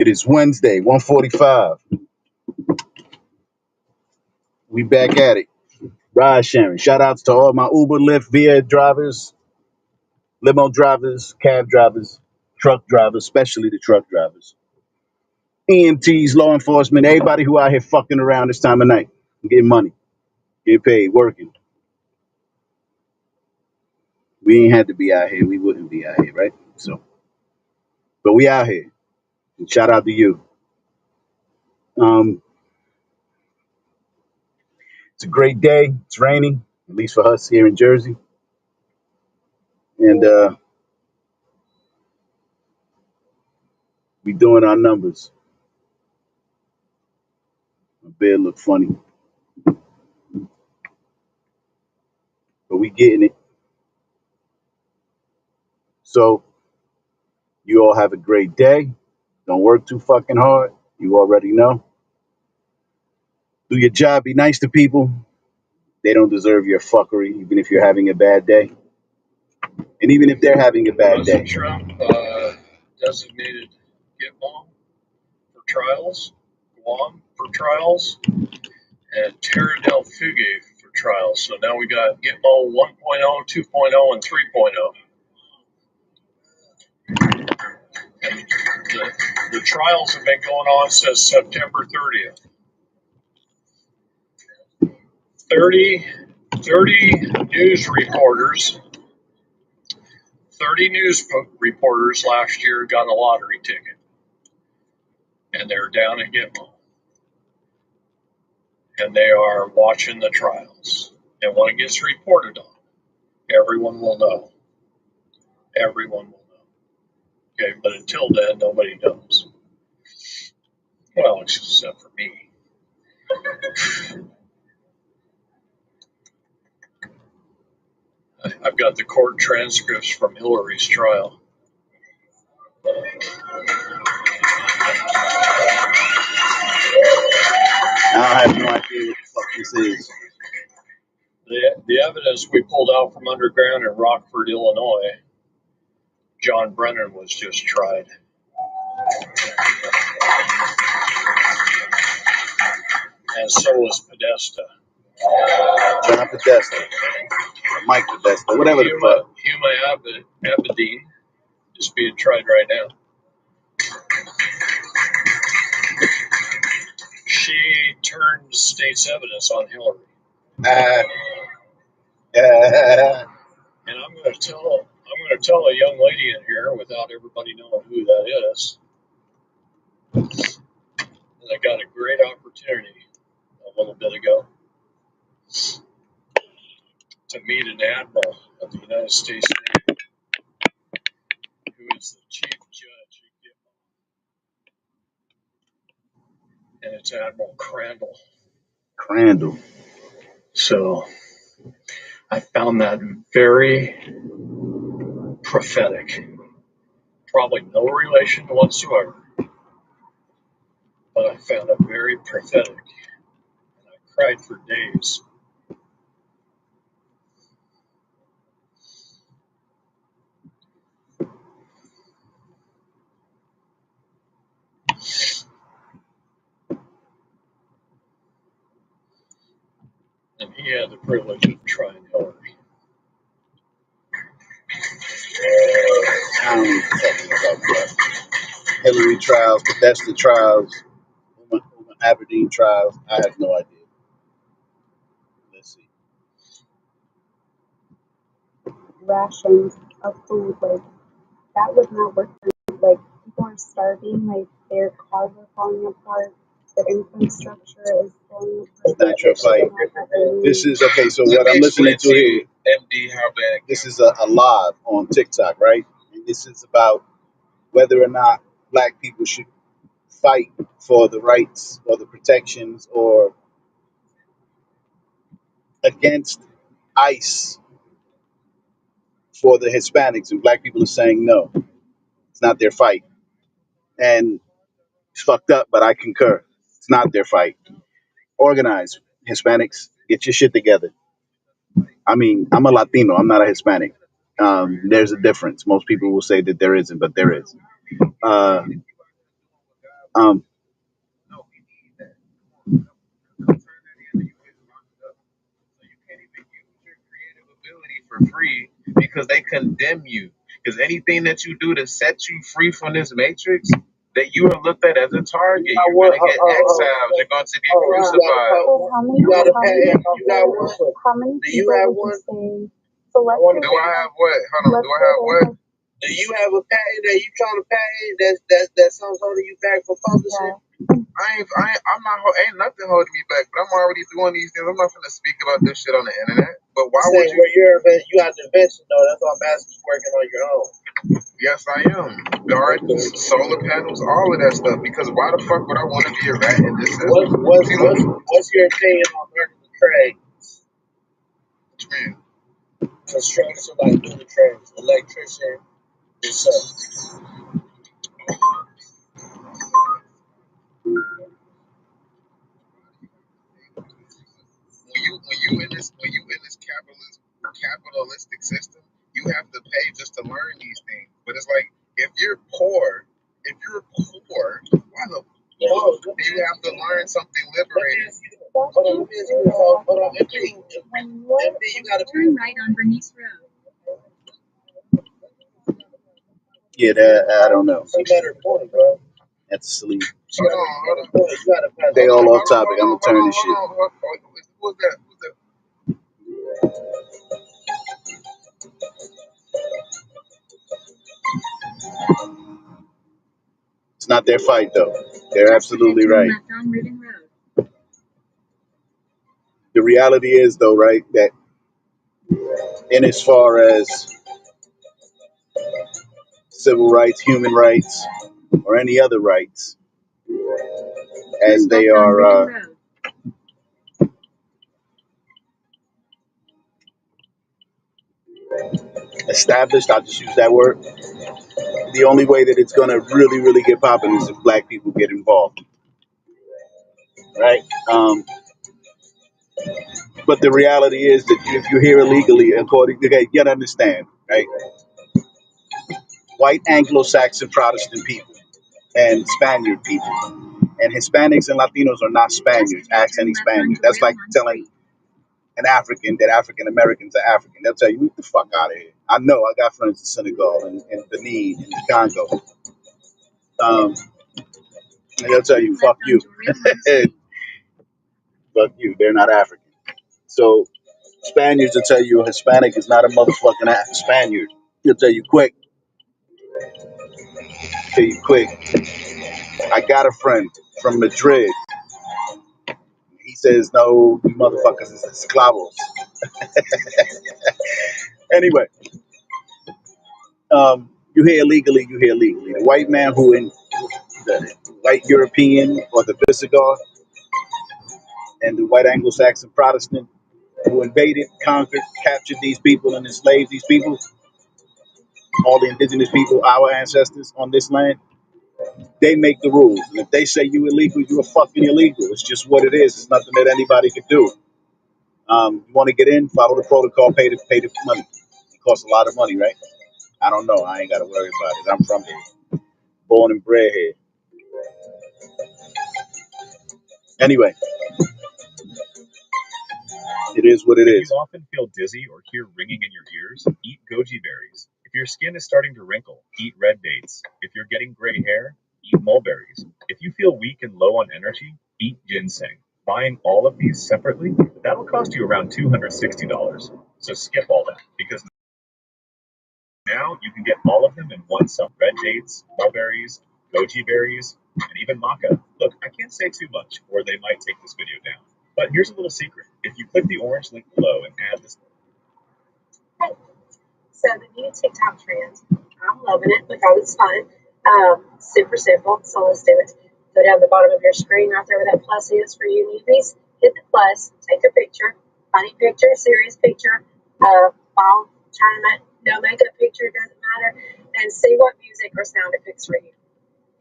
It is Wednesday, 1:45. We back at it. Ride sharing. Shout outs to all my Uber, Lyft, Via drivers, limo drivers, cab drivers, truck drivers, especially the truck drivers. EMTs, law enforcement, everybody who out here fucking around this time of night, getting money, getting paid, working. We ain't had to be out here. We wouldn't be out here, right? So, but we out here. And shout out to you. Um, it's a great day. It's raining, at least for us here in Jersey. And we doing our numbers. My bed look funny, but we getting it. So you all have a great day. Don't work too fucking hard. You already know. Do your job. Be nice to people. They don't deserve your fuckery, even if you're having a bad day. And even if they're having a bad day. President Trump designated Gitmo for trials, Guam for trials, and Terra del Fugue for trials. So now we got Gitmo 1.0, 2.0, and 3.0. And the trials have been going on since September 30th. 30 news reporters, 30 news reporters last year got a lottery ticket, and they're down at Gitmo, and they are watching the trials. And when it gets reported on, everyone will know. Everyone will know. Okay, but until then, nobody knows. Well, except for me. I've got the court transcripts from Hillary's trial. I have no idea what the fuck this is. The evidence we pulled out from underground in Rockford, Illinois, John Brennan was just tried. And so was Podesta. John Podesta. Mike Podesta. Whatever the fuck. Huma Abedin is being tried right now. She turned state's evidence on Hillary. And I'm going to tell a young lady in here without everybody knowing who that is. And I got a great opportunity a little bit ago to meet an admiral of the United States Navy who is the chief judge at Gitmo. And it's Admiral Crandall. Crandall. So I found that very prophetic. Probably no relation whatsoever. But I found it very prophetic. And I cried for days. And he had the privilege of trying Hillary. I don't even fucking about that. Hillary trials, Podesta trials, Huma Aberdeen trials. I have no idea. Let's see. Rations of food, like that would not work for me. Like people are starving, like their cars are falling apart, their infrastructure is falling apart. It's not your fight. This is okay. So what I'm listening to here, MD, how bad? this is a live on TikTok, right? And this is about whether or not black people should fight for the rights or the protections or against ICE for the Hispanics, and black people are saying no, it's not their fight. And it's fucked up, but I concur. It's not their fight. Organize, Hispanics, get your shit together. I mean, I'm a Latino, I'm not a Hispanic. There's a difference. Most people will say that there isn't, but there is. Uh, Um, No, we need that. Come on, come turn that in. You get locked up. So you can't even use your creative ability for free because they condemn you. Because anything that you do to set you free from this matrix, that you are looked at as a target. You're going to get exiled. You're going to get crucified. So how many, You got a how many patent. You got people, one. how many Do you people have would you one? say, so let's Do say I have what? Hold on. let's Do I say have there's what? Do you have a patent that you trying to patent that someone's holding you back for publishing? I'm not, ain't nothing holding me back, but I'm already doing these things. I'm not gonna speak about this shit on the internet. But why would you? You got the invention though. That's why I'm asking you working on your own. Yes, I am. Gardens, solar panels, all of that stuff. Because why the fuck would I want to be a rat in this system? What's your opinion on learning the trade? What you mean? Construction, like doing the trades, electrician, and stuff. When you in this capitalistic system, you have to pay just to learn these things. But it's like if you're poor, why the fuck do you have to learn something liberating? Hold on, MP, you gotta turn right on Bernice Road. yeah, that I don't know. That's a better point, bro. That's sleep. Hold on. You gotta pass. They all off topic. I'm gonna turn this shit. Who's that? It's not their fight though. They're absolutely right. The reality is though, right, that in as far as civil rights, human rights, or any other rights, as they are established, I'll just use that word. The only way that it's gonna really, really get popping is if black people get involved, right? But the reality is that if you're here illegally, according to, okay, you gotta understand, right? White Anglo-Saxon Protestant people and Spaniard people and Hispanics and Latinos are not Spaniards. Ask any Spaniard. That's like telling an African that African Americans are African. They'll tell you, get the fuck out of here. I know. I got friends in Senegal and Benin and the Congo. And they'll tell you, fuck you. Fuck you. They're not African. So Spaniards will tell you a Hispanic is not a motherfucking Spaniard. He'll tell you quick. Tell you quick. I got a friend from Madrid. He says, no, you motherfuckers is esclavos. Anyway, you here illegally, you here legally. The white man who in the white European or the Visigoth and the white Anglo-Saxon Protestant who invaded, conquered, captured these people and enslaved these people, all the indigenous people, our ancestors on this land, they make the rules. And if they say you illegal, you're fucking illegal. It's just what it is. It's nothing that anybody can do. You want to get in, follow the protocol, pay the money. It costs a lot of money, right? I don't know. I ain't got to worry about it. I'm from here, born and bred here. Anyway, it is what it If is. you often feel dizzy or hear ringing in your ears, eat goji berries. If your skin is starting to wrinkle, eat red dates. If you're getting gray hair, eat mulberries. If you feel weak and low on energy, eat ginseng. Buying all of these separately, that'll cost you around $260. So skip all that, because now you can get all of them in one sum. Red dates, mulberries, goji berries, and even maca. Look, I can't say too much, or they might take this video down. But here's a little secret. If you click the orange link below and add this. So the new TikTok trend, I'm loving it because it's fun. Super simple. So let's do it. Go down the bottom of your screen right there where that plus is for you newbies. Hit the plus, take a picture, funny picture, serious picture, fall tournament, no makeup picture, doesn't matter, and see what music or sound it picks for you.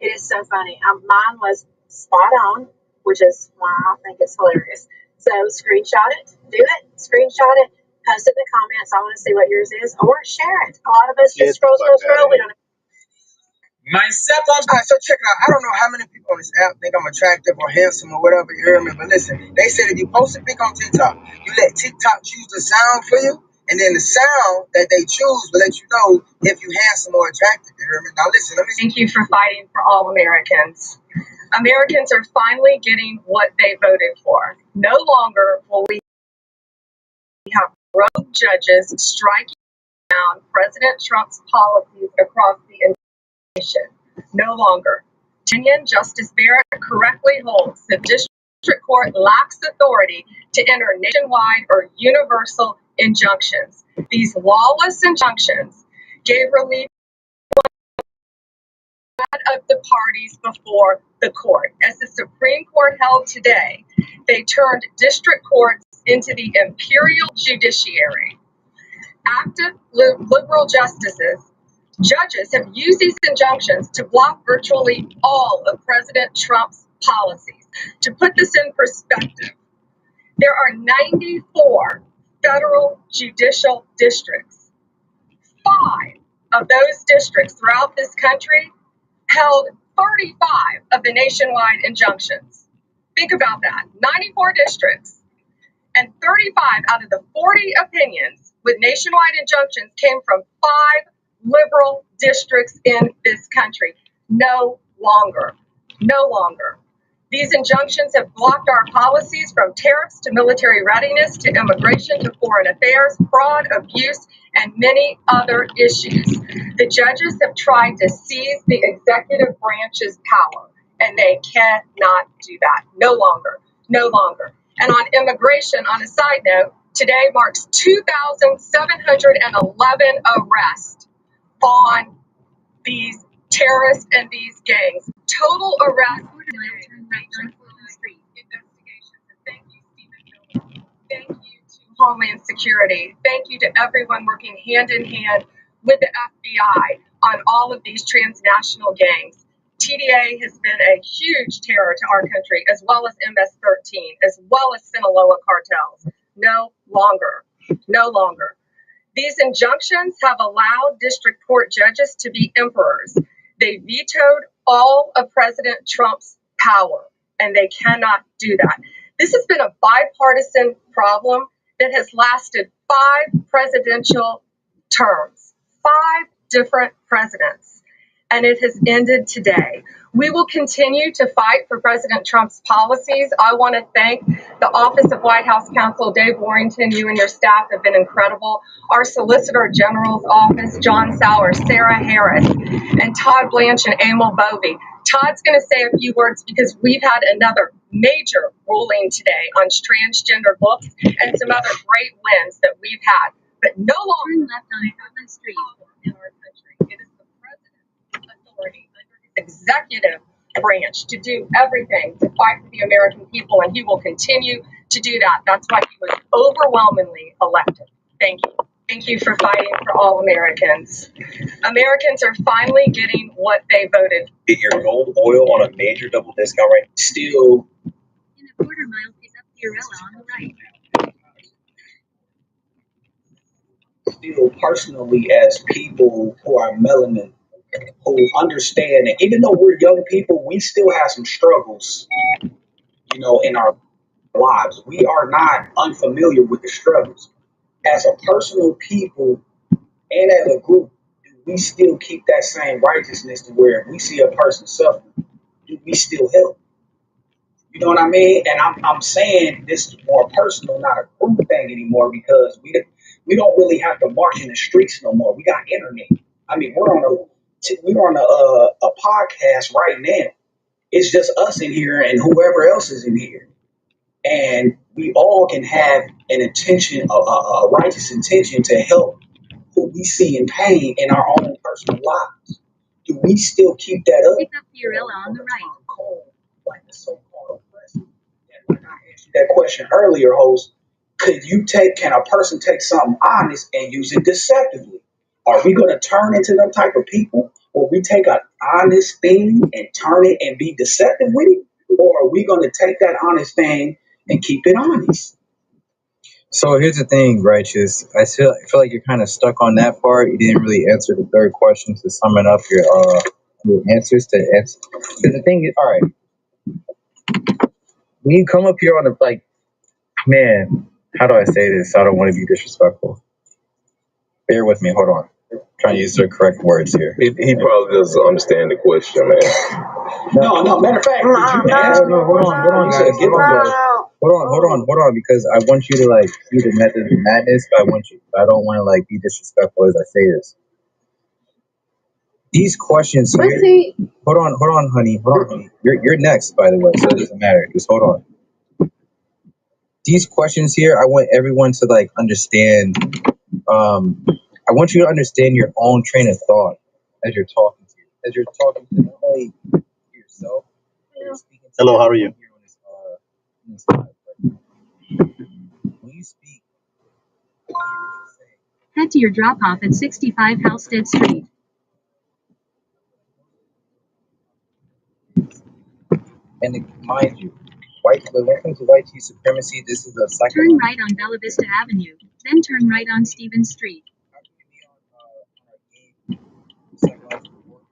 It is so funny. Mine was spot on, which is why I think it's hilarious. So screenshot it, do it, screenshot it, post it in the comments. I want to see what yours is, or share it. A lot of us Get just the scroll. fuck out of We here. don't. Myself, all right, so check it out. I don't know how many people on this app think I'm attractive or handsome or whatever, you hear me? But listen, they said if you post a pic on TikTok, you let TikTok choose the sound for you, and then the sound that they choose will let you know if you handsome or attractive, you hear me? Now listen, let me. Thank you for fighting for all Americans. Americans are finally getting what they voted for. No longer will we have rogue judges striking down President Trump's policies across the nation. No longer. Opinion, Justice Barrett correctly holds that district court lacks authority to enter nationwide or universal injunctions. These lawless injunctions gave relief of the parties before the court. As the Supreme Court held today, they turned district courts into the imperial judiciary. Active liberal judges have used these injunctions to block virtually all of President Trump's policies. To put this in perspective, there are 94 federal judicial districts. 5 of those districts throughout this country held 35 of the nationwide injunctions. Think about that. 94 districts and 35 out of the 40 opinions with nationwide injunctions came from 5 liberal districts in this country. No longer. No longer. These injunctions have blocked our policies from tariffs to military readiness to immigration to foreign affairs, fraud, abuse, and many other issues. The judges have tried to seize the executive branch's power, and they cannot do that. No longer. No longer. And on immigration, on a side note, today marks 2,711 arrests on these terrorists and these gangs. Total arrests. Investigations. And thank you, Stephen Miller. Thank you to Homeland Security. Thank you to everyone working hand in hand with the FBI on all of these transnational gangs. TDA has been a huge terror to our country, as well as MS-13, as well as Sinaloa cartels. No longer. No longer. These injunctions have allowed district court judges to be emperors. They vetoed all of President Trump's power, and they cannot do that. This has been a bipartisan problem that has lasted 5 presidential terms, 5 different presidents, and it has ended today. We will continue to fight for President Trump's policies. I want to thank the Office of White House Counsel, Dave Warrington. You and your staff have been incredible. Our Solicitor General's office, John Sauer, Sarah Harris, and Todd Blanche and Emil Bovey. Todd's going to say a few words because we've had another major ruling today on transgender books and some other great wins that we've had. But no longer left on the street in our country. It is the president's authority under his executive branch to do everything to fight for the American people, and he will continue to do that. That's why he was overwhelmingly elected. Thank you. Thank you for fighting for all Americans. Americans are finally getting what they voted. Get your gold oil on a major double discount rate. Still. In a quarter mile, pick up Fiorella on the right. Still, personally, as people who are melanin, who understand that even though we're young people, we still have some struggles, in our lives. We are not unfamiliar with the struggles. As a personal people and as a group, do we still keep that same righteousness to where if we see a person suffering, do we still help? You know what I mean? And I'm saying this is more personal, not a group thing anymore, because we don't really have to march in the streets no more. We got internet. I mean, we're on a podcast right now. It's just us in here and whoever else is in here. And we all can have an intention, a righteous intention to help who we see in pain in our own personal lives. Do we still keep that up? Pick up Fiorella on the right. Like the so-called oppressive. And like I asked you that question earlier, host, can a person take something honest and use it deceptively? Are we going to turn into them type of people, or we take an honest thing and turn it and be deceptive with it? Or are we going to take that honest thing and keep it honest? So here's the thing, Righteous. I feel like you're kind of stuck on that part. You didn't really answer the third question to summon up your your answers to answer. Because the thing is, all right, when you come up here on the like, man, how do I say this? I don't want to be disrespectful. Bear with me. Hold on. I'm trying to use the correct words here. He probably doesn't understand the question, man. No. Matter of fact, did you ask me? No, hold on, guys. Hold on, because I want you to like see the method of madness, but I don't want to like be disrespectful as I say this. These questions here. Hold on, honey. You're next, by the way, so it doesn't matter. Just hold on. These questions here, I want everyone to like understand. I want you to understand your own train of thought as you're talking to not only yourself, but you're speaking to Hello, how are you? everyone here on this live. When you speak, I hear what you're saying. Head to your drop off at 65 Halstead Street. And mind you, when it comes to white tea supremacy, this is a Turn right on Bella Vista Avenue, then turn right on Stevens Street.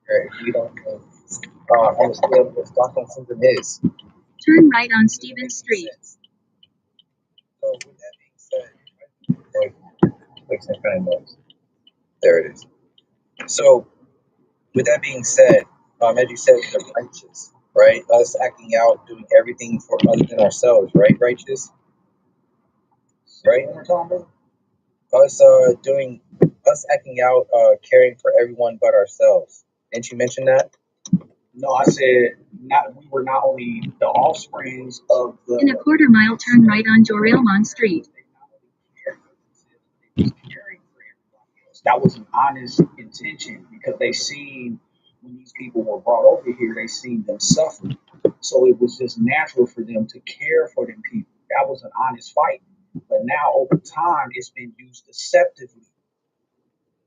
If you don't understand what Stockholm syndrome is. Turn right on Stevens Street. So with that being said, make some kind of noise. There it is. So with that being said, as you said, the righteous, right? Us acting out, doing everything for other than ourselves, right? Righteous, right? Us acting out, caring for everyone but ourselves. Didn't you mention that? No, I said we were not only the offsprings of the. In a quarter mile, turn right on Joralemon Street. That was an honest intention because they seen when these people were brought over here, they seen them suffer. So it was just natural for them to care for them people. That was an honest fight. But now over time, it's been used deceptively.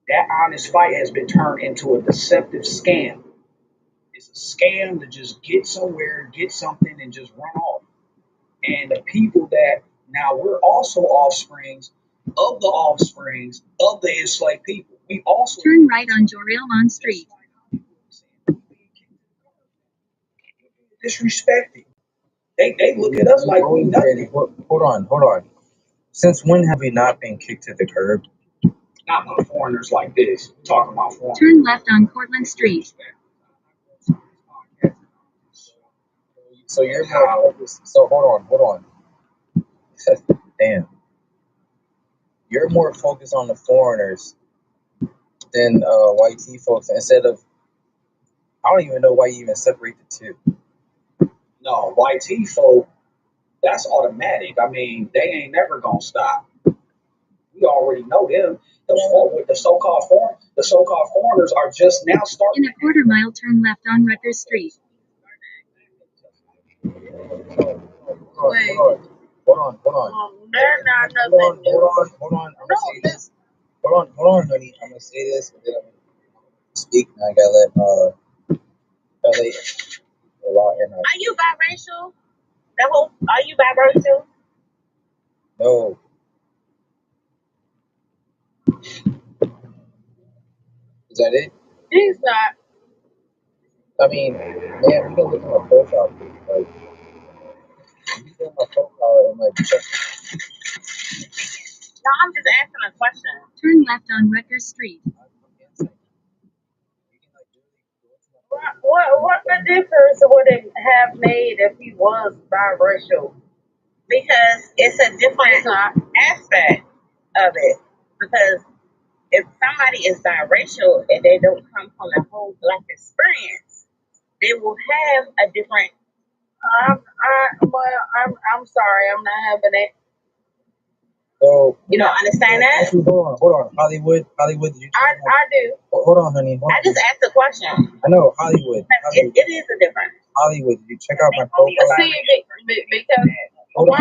That honest fight has been turned into a deceptive scam. It's a scam to just get somewhere, get something, and just run off. And the people that now we're also offsprings of the enslaved people. We also turn right on Joralemon Street. Disrespected. They look at us like we nothing. Hold on. Since when have we not been kicked to the curb? Not by foreigners like this. Talking about foreigners. Turn left on Cortlandt Street. So you're more focused. So hold on. Damn. You're more focused on the foreigners than white tea folks. Instead of, I don't even know why you even separate the two. No, white tea folk, that's automatic. I mean, they ain't never gonna stop. We already know them. The so-called foreigners are just now starting. In a quarter mile, turn left on Rutgers Street. Hold on. They're not nothing new. Hold on. I'm gonna say this. Hold on, honey. I'm gonna say this, and then I'm gonna speak. And I gotta let Are you biracial? Are you biracial? No. Is that it? He's not. I mean, man, we can look at my profile. Like, you look at my profile and like check. No, I'm just asking a question. Turn left on Rutgers Street. What the difference would it have made if he was biracial? Because it's a different aspect of it. Because if somebody is biracial and they don't come from a whole black experience, they will have a different. I'm sorry, I'm not having it. So you don't understand that? Actually, hold on. Hollywood, did you? I do. Hold on, honey. I just asked a question. I know Hollywood. It is a difference. Hollywood, did you check out my profile? See, because Hold on,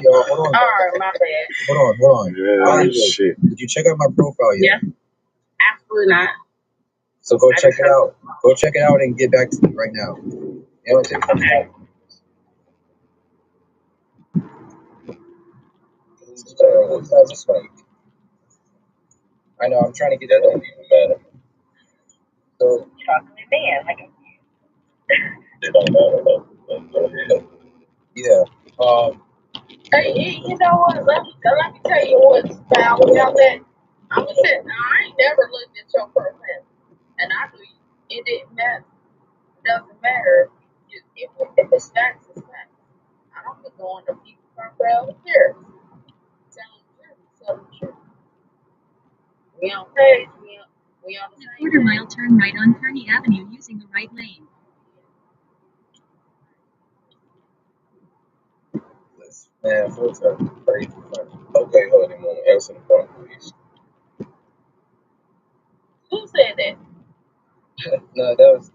y'all. Hold on. All right, my bad. Hold on. Yeah, Hollywood, shit. did you check out my profile yet? Yeah, absolutely not. So go check it out. Go check it out and get back to me right now. Okay. I know, I'm trying to get that even better. So Talking to me, like It don't matter though. Go ahead. yeah. hey, you know what? Let me tell you what's found with y'all that I'm gonna say I ain't never looked at your profile, and I knew it didn't matter. It doesn't matter if it's facts, it's facts. I don't be going to people's profile. Who cares? Tell them the truth. We on page. We on the In a same quarter page. mile, turn right on Kearney Avenue using the right lane. Man, folks are crazy funny. Okay, honey, mama, answer the phone, please. Who said that? No, that was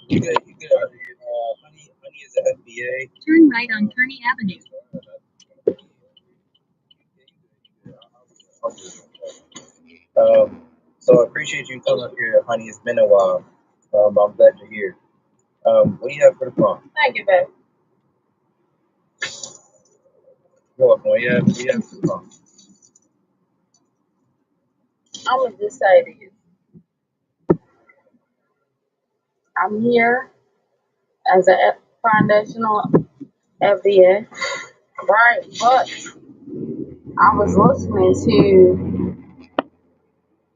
you good. You good. Honey is an FBA. Turn right on Kearney Avenue. So I appreciate you coming up here, honey. It's been a while. I'm glad you're here. What do you have for the prompt? Thank you, baby. You're welcome. What do you have for the prompt? I'm gonna just say this. I'm here as a foundational FBA, right? But I was listening to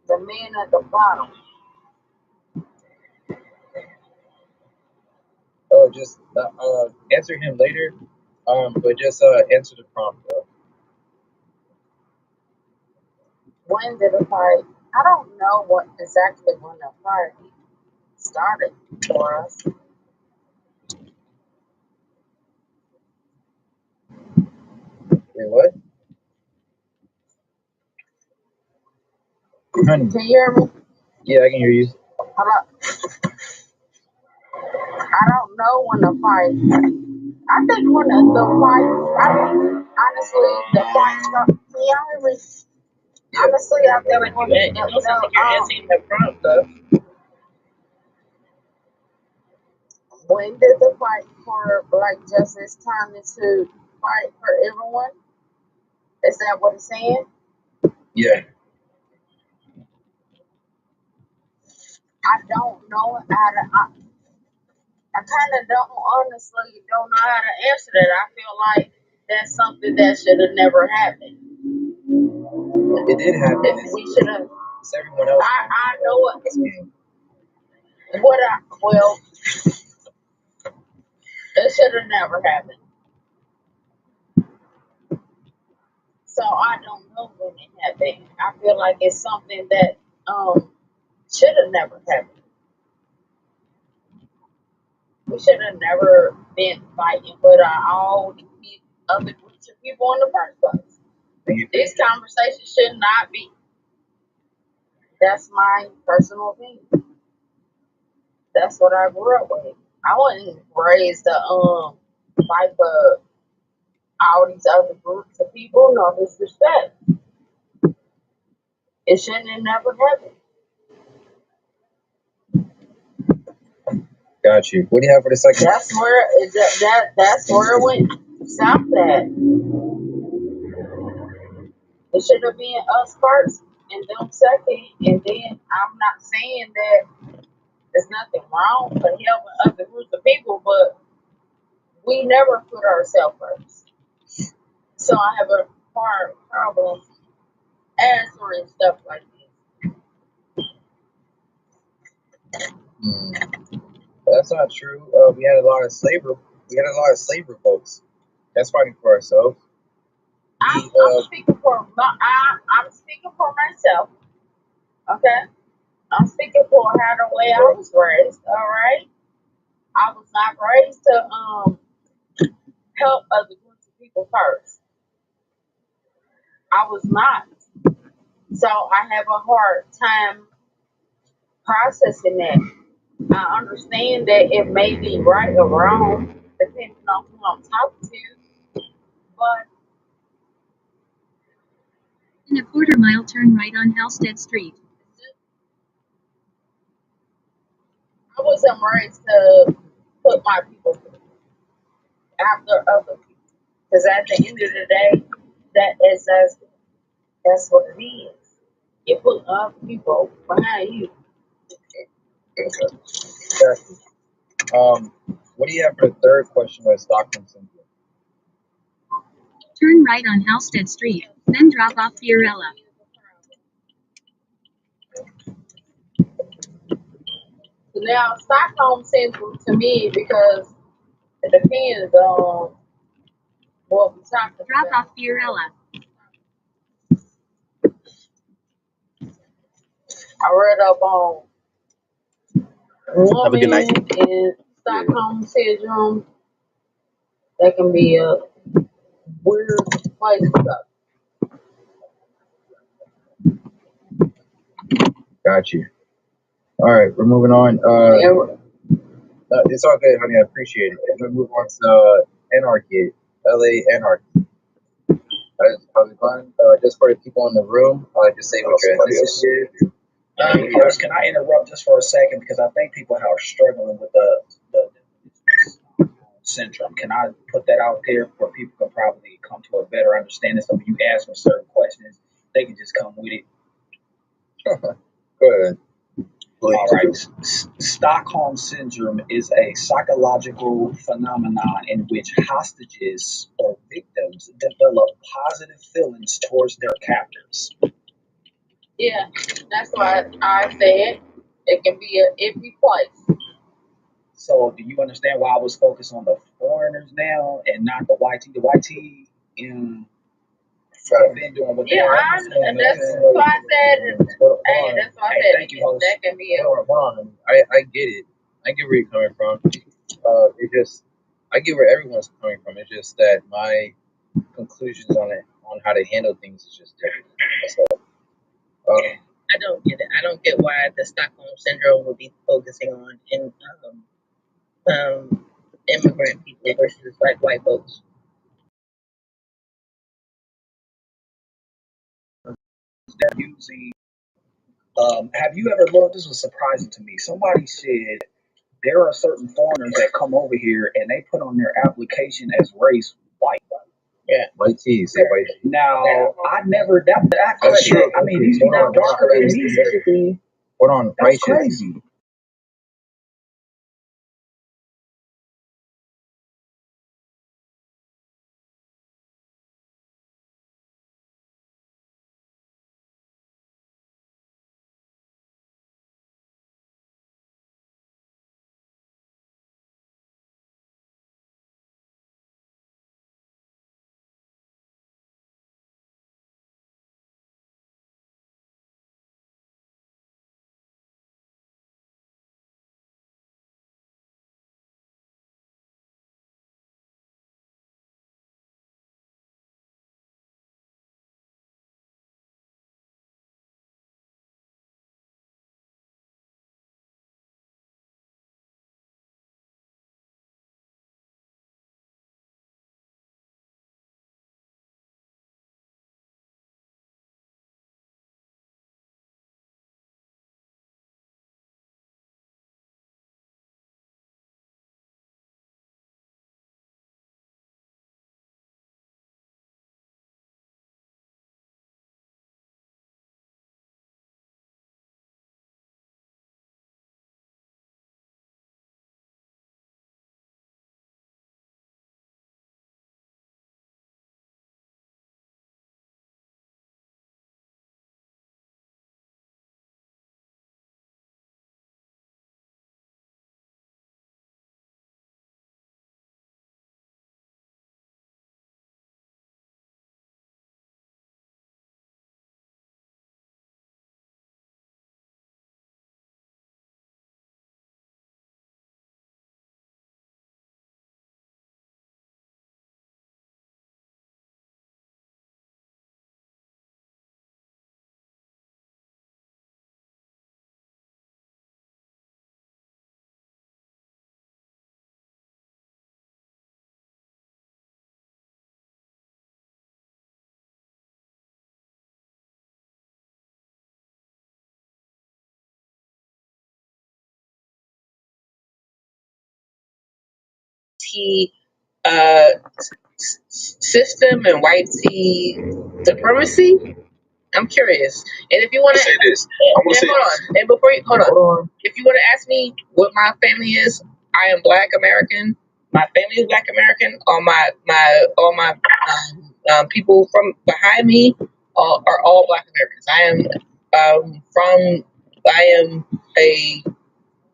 the man at the bottom. Oh, just answer him later. But just answer the prompt. When did the fight? I don't know what exactly when the fight started for us. Wait, what? Honey. Can you hear me? Yeah, I can hear you. Hello? I don't know when the fight. I think when the fight. I mean, honestly, the fight started. Can y'all hear me? Yeah. Honestly, I think when It don't sound like you're answering the prompt though. when did the fight for black justice turn into fight for everyone? Is that what it's saying? Yeah. I don't know how to. I kind of don't know how to answer that. I feel like that's something that should have never happened. It did happen. We should have. It's everyone else. I know well, it should have never happened. So I don't know when it happened. I feel like it's something that should have never happened. We should have never been fighting with all these other groups of people in the first place. This conversation should not be. That's my personal opinion. That's what I grew up with. I wasn't raised to fight for all these other groups of people. No disrespect. It shouldn't have never happened. Got you. What do you have for the second? That's where it went south at. It should have been us first and them second, and then I'm not saying that there's nothing wrong for helping other groups of people, but we never put ourselves first. So I have a hard problem answering stuff like this. That's not true. We had a lot of slave revolts. That's fighting for ourselves. I'm speaking for myself. Okay, I'm speaking for how the way I was raised. All right, I was not raised to help other groups of people first. I was not. So I have a hard time processing that. I understand that it may be right or wrong, depending on who I'm talking to, but In a quarter mile, turn right on Halstead Street. I wasn't raised to put my people after other people. Because at the end of the day, that's what it is. You put other people behind you. Okay. Exactly. What do you have for the third question with Stockholm syndrome? Turn right on Halstead Street, then drop off Fiorella. Now, Stockholm syndrome to me, because it depends on what we're talking Drop about. off Fiorella. I read up on Have a good night. woman in Stockholm syndrome. That can be a weird place to go. Got you. All right, we're moving on. It's all good, honey. I appreciate it. We're gonna move on to Anarchy, LA Anarchy. How's it going? Just for the people in the room, just say what your ethnicity is. First, can I interrupt just for a second because I think people are struggling with the syndrome. Can I put that out there where people can probably come to a better understanding? So when you ask them certain questions, they can just come with it. Go ahead. All right. Stockholm syndrome is a psychological phenomenon in which hostages or victims develop positive feelings towards their captors. Yeah, that's why I said it can be a iffy place. So do you understand why I was focused on the foreigners now and not the YT? The YT have been doing what they are. And that's why I said, that's why I said thank you, that can be a. Hold on. I get it. I get where you're coming from. I get where everyone's coming from. It's just that my conclusions on how to handle things is just different. That's all. I don't get it. I don't get why the Stockholm syndrome would be focusing on immigrant people versus like white folks. They're using. Have you ever looked? This was surprising to me. Somebody said there are certain foreigners that come over here and they put on their application as race white. Yeah. White tees. Say white tees. Now, I never that That's true. I mean, these people are darker than me. Specifically, Hold on. That's Righteous. crazy. uh, system and white tea supremacy. I'm curious. And if you want to say this, I want to say hold on. And before you hold on, if you want to ask me what my family is, I am Black American. My family is Black American. All my people from behind me are all Black Americans.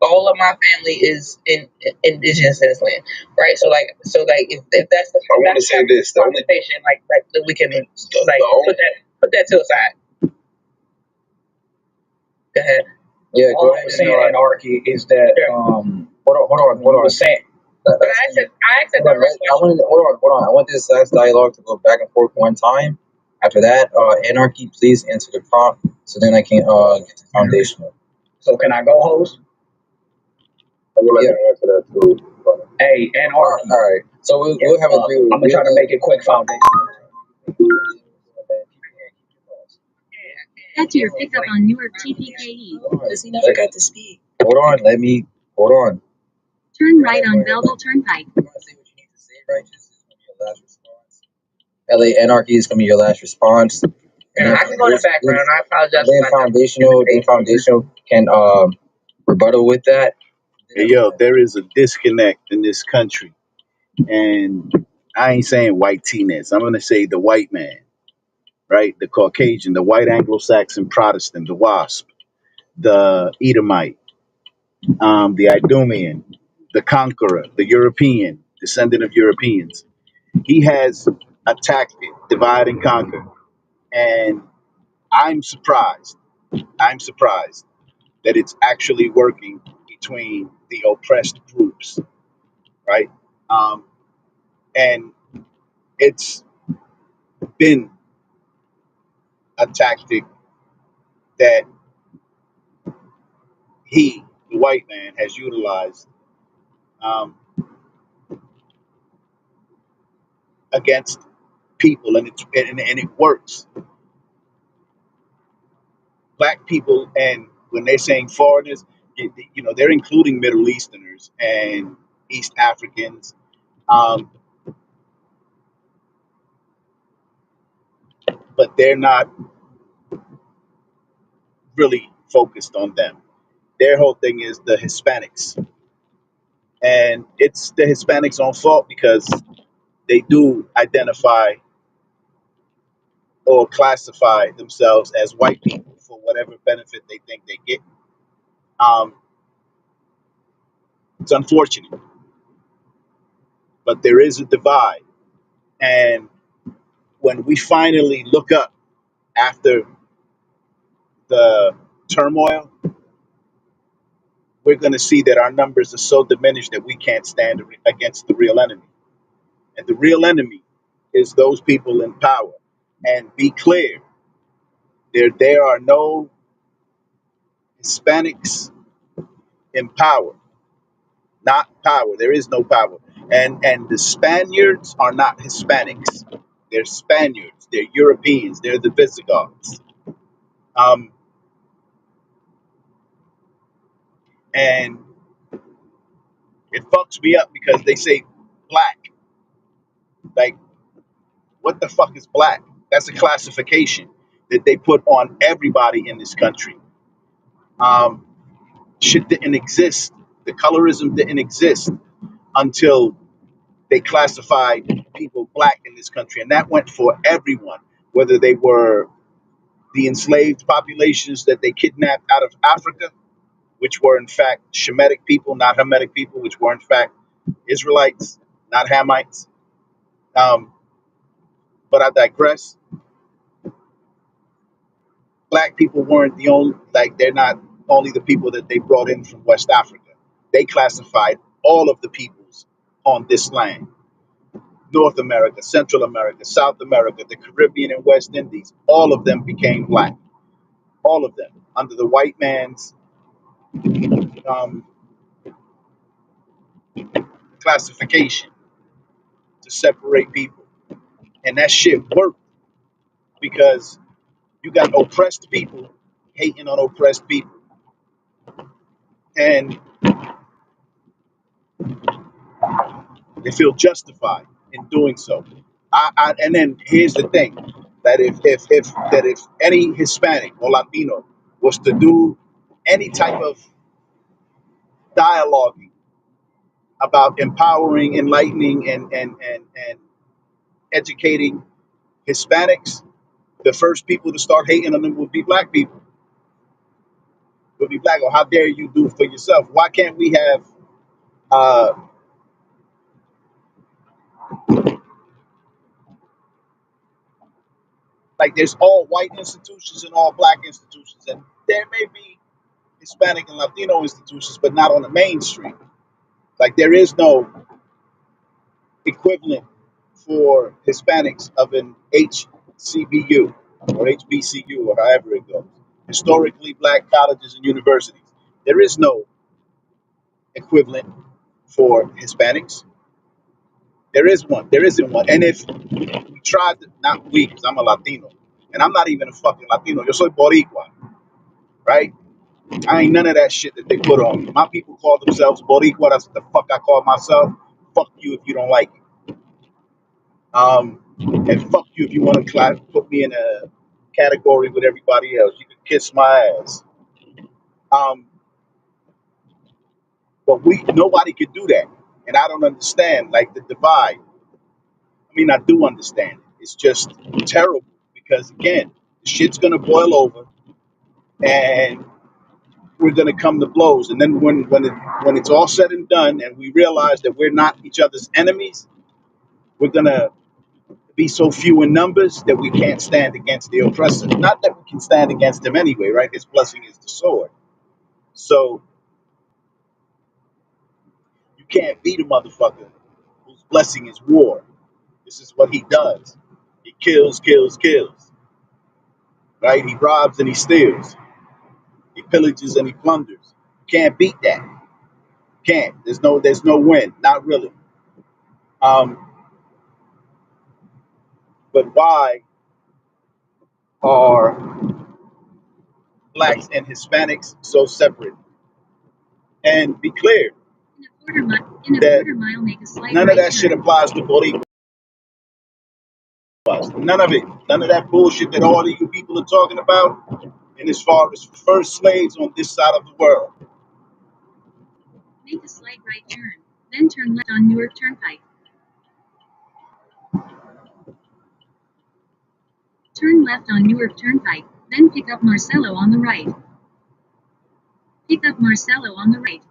All of my family is indigenous in this land, right? So if that's the I want to say this. The only conversation, like we can put that to the side. Go ahead. Yeah, all I was saying, anarchy, is that hold on. Saying, but I said hold on. I want this last dialogue to go back and forth one time. After that, Anarchy, please answer the prompt so then I can get the foundational. So can I go, host? I would like to answer that too. Hey, Anarchy. All right. So we'll have a I'm gonna try to make it quick foundation. That's your pickup on Newark TPKE. Because he never got to speak. Hold on. Turn right on Belleville Turnpike. You want to say what you need to say, Righteous? This is going to be your last response. LA Anarchy is going to be your last response. And I can go in the background. I apologize. Then foundational can rebuttal with that. Hey, yo, there is a disconnect in this country. And I ain't saying white T-ness. I'm going to say the white man, right? The Caucasian, the white Anglo-Saxon Protestant, the WASP, the Edomite, the Idumean, the conqueror, the European, descendant of Europeans. He has attacked it, divide and conquer. And I'm surprised. I'm surprised that it's actually working between the oppressed groups, right? And it's been a tactic that he, the white man, has utilized um, against people, and it works. Black people, and when they're saying foreigners, they're including Middle Easterners and East Africans, um, but they're not really focused on them. Their whole thing is the Hispanics, and it's the Hispanics' own fault because they do identify or classify themselves as white people for whatever benefit they think they get. Um, it's unfortunate, but there is a divide. And when we finally look up after the turmoil, we're going to see that our numbers are so diminished that we can't stand against the real enemy. And the real enemy is those people in power. And be clear, there are no Hispanics in power. Not power. There is no power. And the Spaniards are not Hispanics. They're Spaniards. They're Europeans. They're the Visigoths. Um, and it fucks me up because they say black. Like, what the fuck is black? That's a classification that they put on everybody in this country. Shit didn't exist. The colorism didn't exist until they classified people black in this country. And that went for everyone, whether they were the enslaved populations that they kidnapped out of Africa, which were in fact Shemitic people, not Hamitic people, which were in fact Israelites, not Hamites. But I digress. Black people weren't the only, like, they're not only the people that they brought in from West Africa. They classified all of the peoples on this land. North America, Central America, South America, the Caribbean and West Indies, all of them became black. All of them under the white man's um, classification to separate people. And that shit worked because you got oppressed people hating on oppressed people. And they feel justified in doing so. And then here's the thing. If any Hispanic or Latino was to do any type of dialoguing about empowering, enlightening, and educating Hispanics, the first people to start hating on them would be black people. Would be black. Or how dare you do it for yourself? Why can't we have uh, like there's all white institutions and all black institutions, and there may be Hispanic and Latino institutions, but not on the mainstream. Like there is no equivalent for Hispanics of an HCBU or HBCU or however it goes. Historically black colleges and universities. There is no equivalent for Hispanics. There is one. There isn't one. And if we tried to, not we, because I'm a Latino, and I'm not even a fucking Latino. Yo soy Boricua, right? I ain't none of that shit that they put on me. My people call themselves Boricua. That's what the fuck I call myself. Fuck you if you don't like it. And fuck you if you want to put me in a category with everybody else. You can kiss my ass. Um, but nobody could do that, and I don't understand like the divide. I mean, I do understand it. It's just terrible because again, the shit's gonna boil over, and we're gonna come to blows. And then when it's all said and done, and we realize that we're not each other's enemies, we're gonna be so few in numbers that we can't stand against the oppressor. Not that we can stand against him anyway, right? His blessing is the sword. So you can't beat a motherfucker whose blessing is war. This is what he does. He kills, kills, kills. Right? He robs and he steals. He pillages and he plunders. You can't beat that. Can't. There's no win. Not really. Um, but why are blacks and Hispanics so separate? And be clear that none of that shit applies to Boricuas. None of it. None of that bullshit that all of you people are talking about. And as far as first slaves on this side of the world. Make a slight right turn, then turn left on Newark Turnpike. Turn left on Newark Turnpike, then pick up Marcelo on the right. Pick up Marcelo on the right.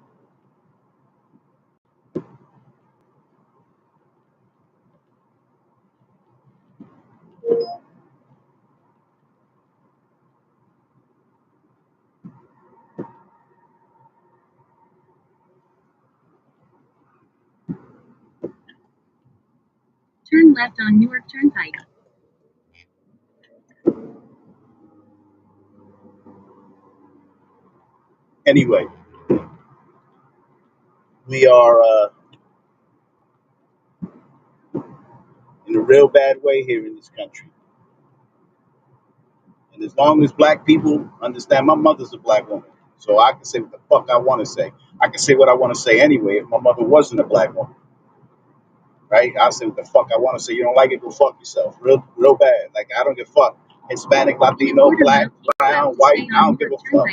Turn left on Newark Turnpike. Anyway, we are in a real bad way here in this country. And as long as black people understand, my mother's a black woman, so I can say what the fuck I want to say. I can say what I want to say anyway if my mother wasn't a black woman, right? I'll say what the fuck I want to say. You don't like it, go fuck yourself. Real bad. Like, I don't give a fuck. Hispanic, Latino, black, brown, white, I don't give a fuck.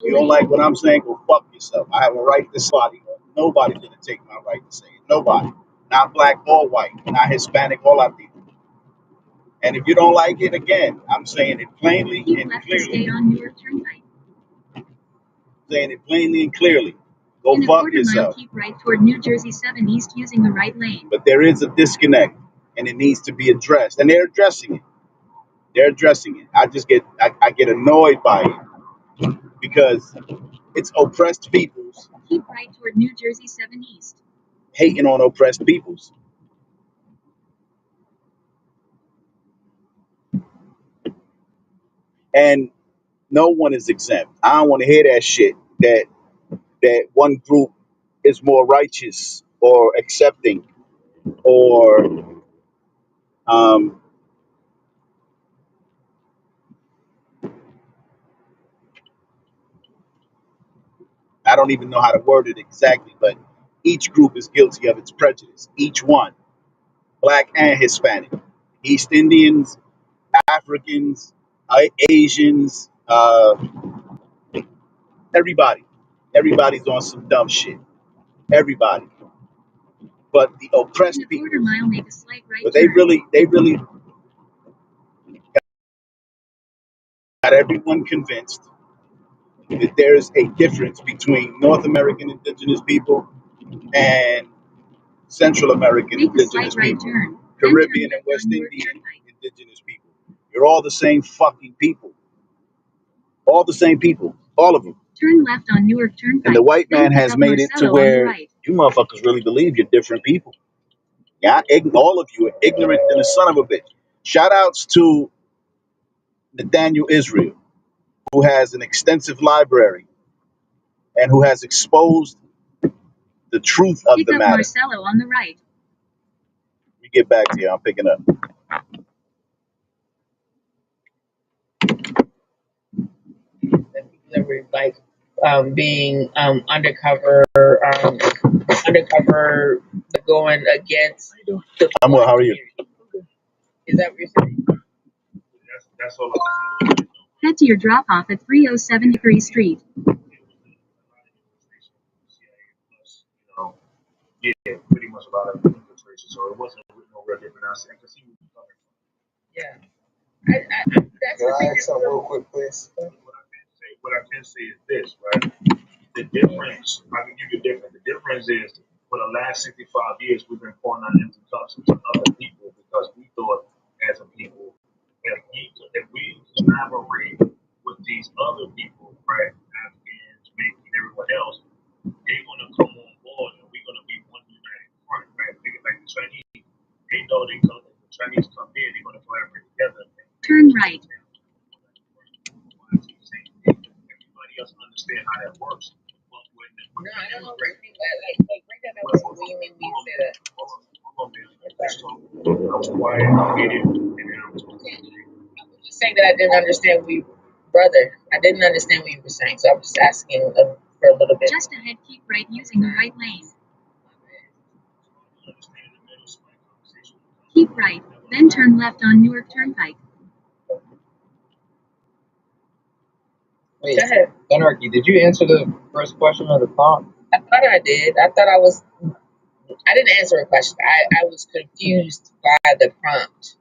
You don't like what I'm saying, go fuck yourself. I have a right to say it. Nobody's going to take my right to say it. Nobody. Not black or white. Not Hispanic or Latino. And if you don't like it, again, I'm saying it plainly and clearly. Saying it plainly and clearly. Go fuck yourself. Keep right toward New Jersey 7 East using the right lane. But there is a disconnect, and it needs to be addressed. And they're addressing it. They're addressing it. I get annoyed by it because it's oppressed peoples. Keep right toward New Jersey 7 East. Hating on oppressed peoples. And no one is exempt. I don't want to hear that shit that one group is more righteous or accepting or I don't even know how to word it exactly, but each group is guilty of its prejudice. Each one, black and Hispanic. East Indians, Africans, Asians, everybody. Everybody's on some dumb shit. Everybody. But the oppressed In a people, quarter mile, make a slight right but turn. they really got everyone convinced that there's a difference between North American indigenous people and Central American Make a slight indigenous right people, turn. Then turn Caribbean and left West on Newark Indian Turnpike. indigenous people. You're all the same fucking people. All the same people. All of them. Turn left on Newark And Turnpike. the white Then man pick has up made it to Marcelo on the where right. you motherfuckers really believe you're different people. Yeah, all of you are ignorant than a son of a bitch. Shout outs to Nathaniel Israel, who has an extensive library and who has exposed the truth of Pick the up matter. Marcelo on the right. We get back to you. I'm picking up. The people that were like being undercover, going against the I'm well. How are you? community. Is that what you're saying? That's all I'm saying. Head to your drop off at 307 Hickory Street. Yeah, pretty much a lot of infiltration. So it wasn't no real different. I can see where you're coming from. Yeah. That's Can the I thing. ask something real quick, please? What I can say is this, right? The difference, I can give you a difference. The difference is for the last 65 years, we've been pouring our empty cups into other people because we thought as a people, if we collaborate with these other people, right, Africans, Jamaican, everyone else, they're going to come on board and we're going to be one united front, right? Think like the Chinese, they know they come, if the Chinese come in, they're going to collaborate together. Turn right. Everybody else understand how that works. But when No, I don't know what you mean by like break that down. What do you mean when you say that? let's talk why I get it, and then I'm talking. I was just saying that I didn't understand what you, brother. I didn't understand what you were saying, so I'm just asking for a little bit. Just ahead, keep right using the right lane. Keep right, then turn left on Newark Turnpike. Wait, Go ahead. Anarchy, did you answer the first question of the prompt? I thought I did. I thought I didn't answer a question. I was confused by the prompt.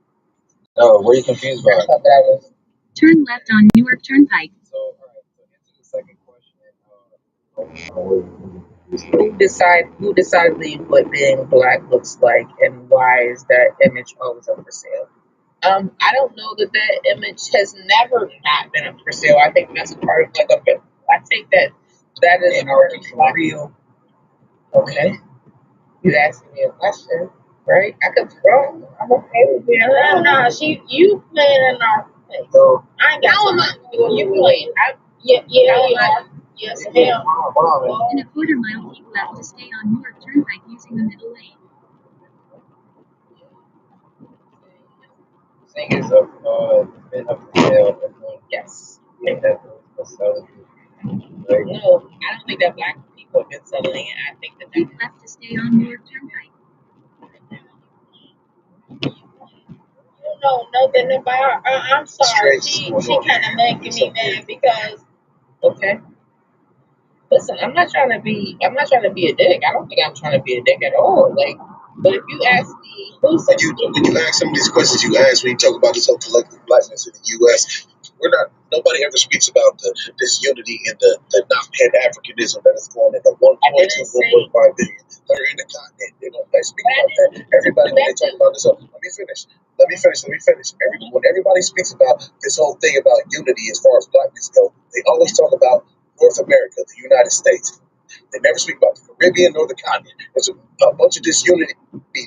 Oh, what are you confused I about? thought that I was. Turn left on Newark Turnpike. So, all right, so answer the second question. Who decided what being black looks like, and why is that image always up for sale? I don't know that image has never not been up for sale. I think that's a part of like a. I think that is a part of like, real. Okay, you asking me a question, right? I could be wrong. I'm okay with being wrong. No, you playing in our face. So, I ain't got time. You playing? Yes, ma'am. hold on, In a quarter mile, keep left to stay on Newark Turnpike using the middle lane. saying is been up for sale. Yes. I think that's selling. Like, No, I don't think that black people have been selling it. I think that Keep left to stay on Newark Turnpike. you know nothing about. I'm sorry. She kind of making me mad because. Okay. Listen, I'm not trying to be a dick. I don't think I'm trying to be a dick at all. Like, but if you ask me, when you ask some of these questions you ask when you talk about this whole collective blackness in the U.S., nobody ever speaks about this unity and the not-pan Africanism that is going in the 1.2, 1.5 billion that are in the continent. They don't speak about that. Everybody, when they talk about this, let me finish. When everybody speaks about this whole thing about unity as far as blackness goes, they always talk about North America, the United States. They never speak about the Caribbean nor the continent. There's a bunch of disunity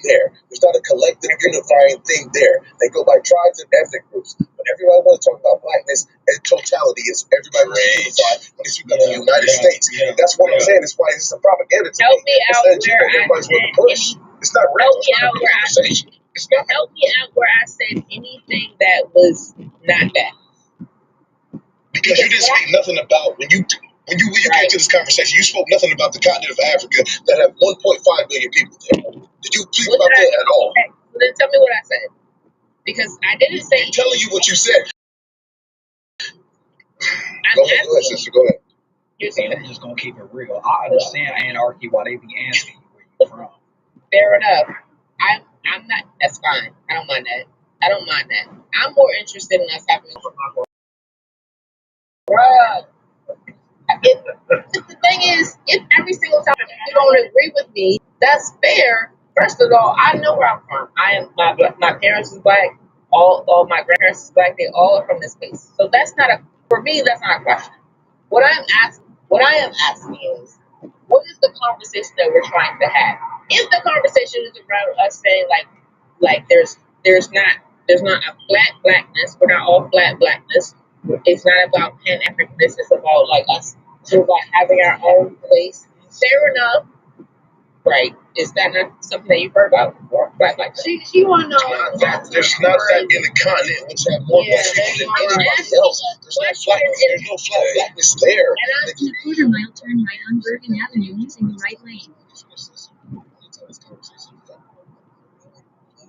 there. There's not a collective unifying thing there. They go by tribes and ethnic groups. But everybody wants to talk about blackness and totality is everybody was unified when they speak about the United States. That's what I'm saying. That's why it's a propaganda to help me. me out where Everybody's going to push. It's not real. help me out where help me out where I said anything that was not that. Because you didn't speak nothing about when you came to this conversation, you spoke nothing about the continent of Africa that have 1.5 billion people there. Did you speak about that at all? Okay, well then tell me what I said. Because I didn't say. I'm telling you what you said. I'm Go ahead, sister. Go ahead. I'm just gonna keep it real. I understand anarchy why they be asking you where you from. Fair enough. I'm not. That's fine. I don't mind that. I'm more interested in us having a conversation. Bruh. The thing is, if every single time you don't agree with me, that's fair. First of all, I know where I'm from. My parents is black. All my grandparents is black. They all are from this place. So that's not for me. That's not a question. What I am asking is, what is the conversation that we're trying to have? If the conversation is around us saying like there's not a flat blackness, we're not all flat blackness. It's not about Pan Africanness. It's about like us sort of like having our own place. Fair enough, right? Is that not something that you've heard about before? Black. She want to know. There's not that in the continent which have more black people than anybody else. There's no flat blackness there. In a quarter mile, turn right on Bergen Avenue using the right lane.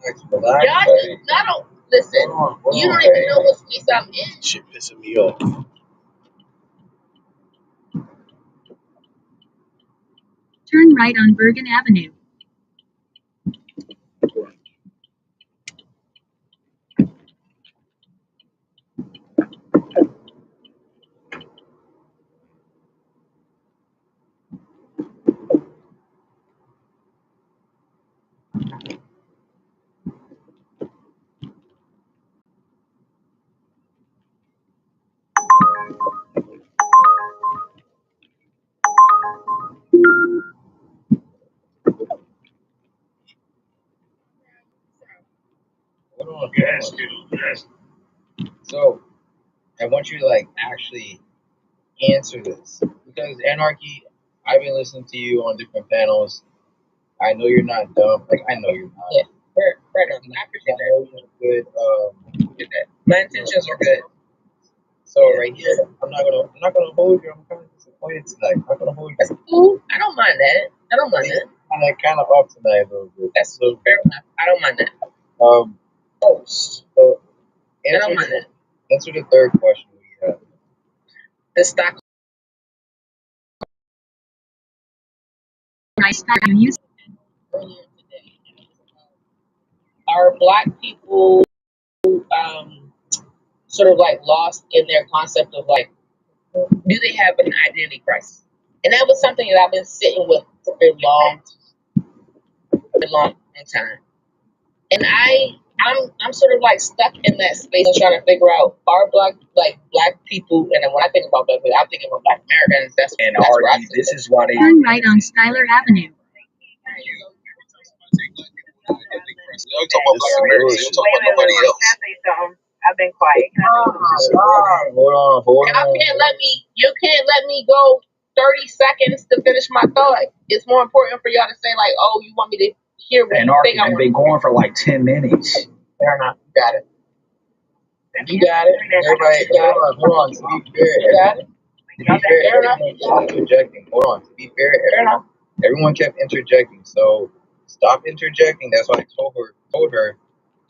Y'all don't listen. You don't even know what space I'm in. Shit pissing me off. Turn right on Bergen Avenue. Yes, dude. Yes. So I want you to like actually answer this because anarchy. I've been listening to you on different panels. I know you're not dumb. Like I know you're not. Yeah, right on. I appreciate that. I know you're good. My intentions are good. So right here, I'm not gonna hold you. I'm kind of disappointed tonight. I'm not gonna hold you. That's cool. I don't mind that. Kind of off tonight a little bit. That's so fair enough. I don't mind that. So I don't mind that. Answer the third question we have. The stock. Rice you use. Earlier today, are black people sort of like lost in their concept of like, do they have an identity crisis? And that was something that I've been sitting with for a long time. And I'm sort of like stuck in that space and trying to figure out, are black people, and then when I think about black people, I'm thinking about Black Americans. That's where I think. This is why they turn right on Schuyler Avenue. Y'all talk about Black Americans. Y'all talk about nobody else. Can I say something? I've been quiet. Hold on. You can't let me go 30 seconds to finish my thought. It's more important for y'all to say like, oh, you want me to hear what you think I want. They've been going for like 10 minutes. Fair enough. You got it. Everybody, hold on. To be fair, You got it. everyone kept interjecting. Hold on. To be fair, everyone kept interjecting. So stop interjecting. That's why I told her,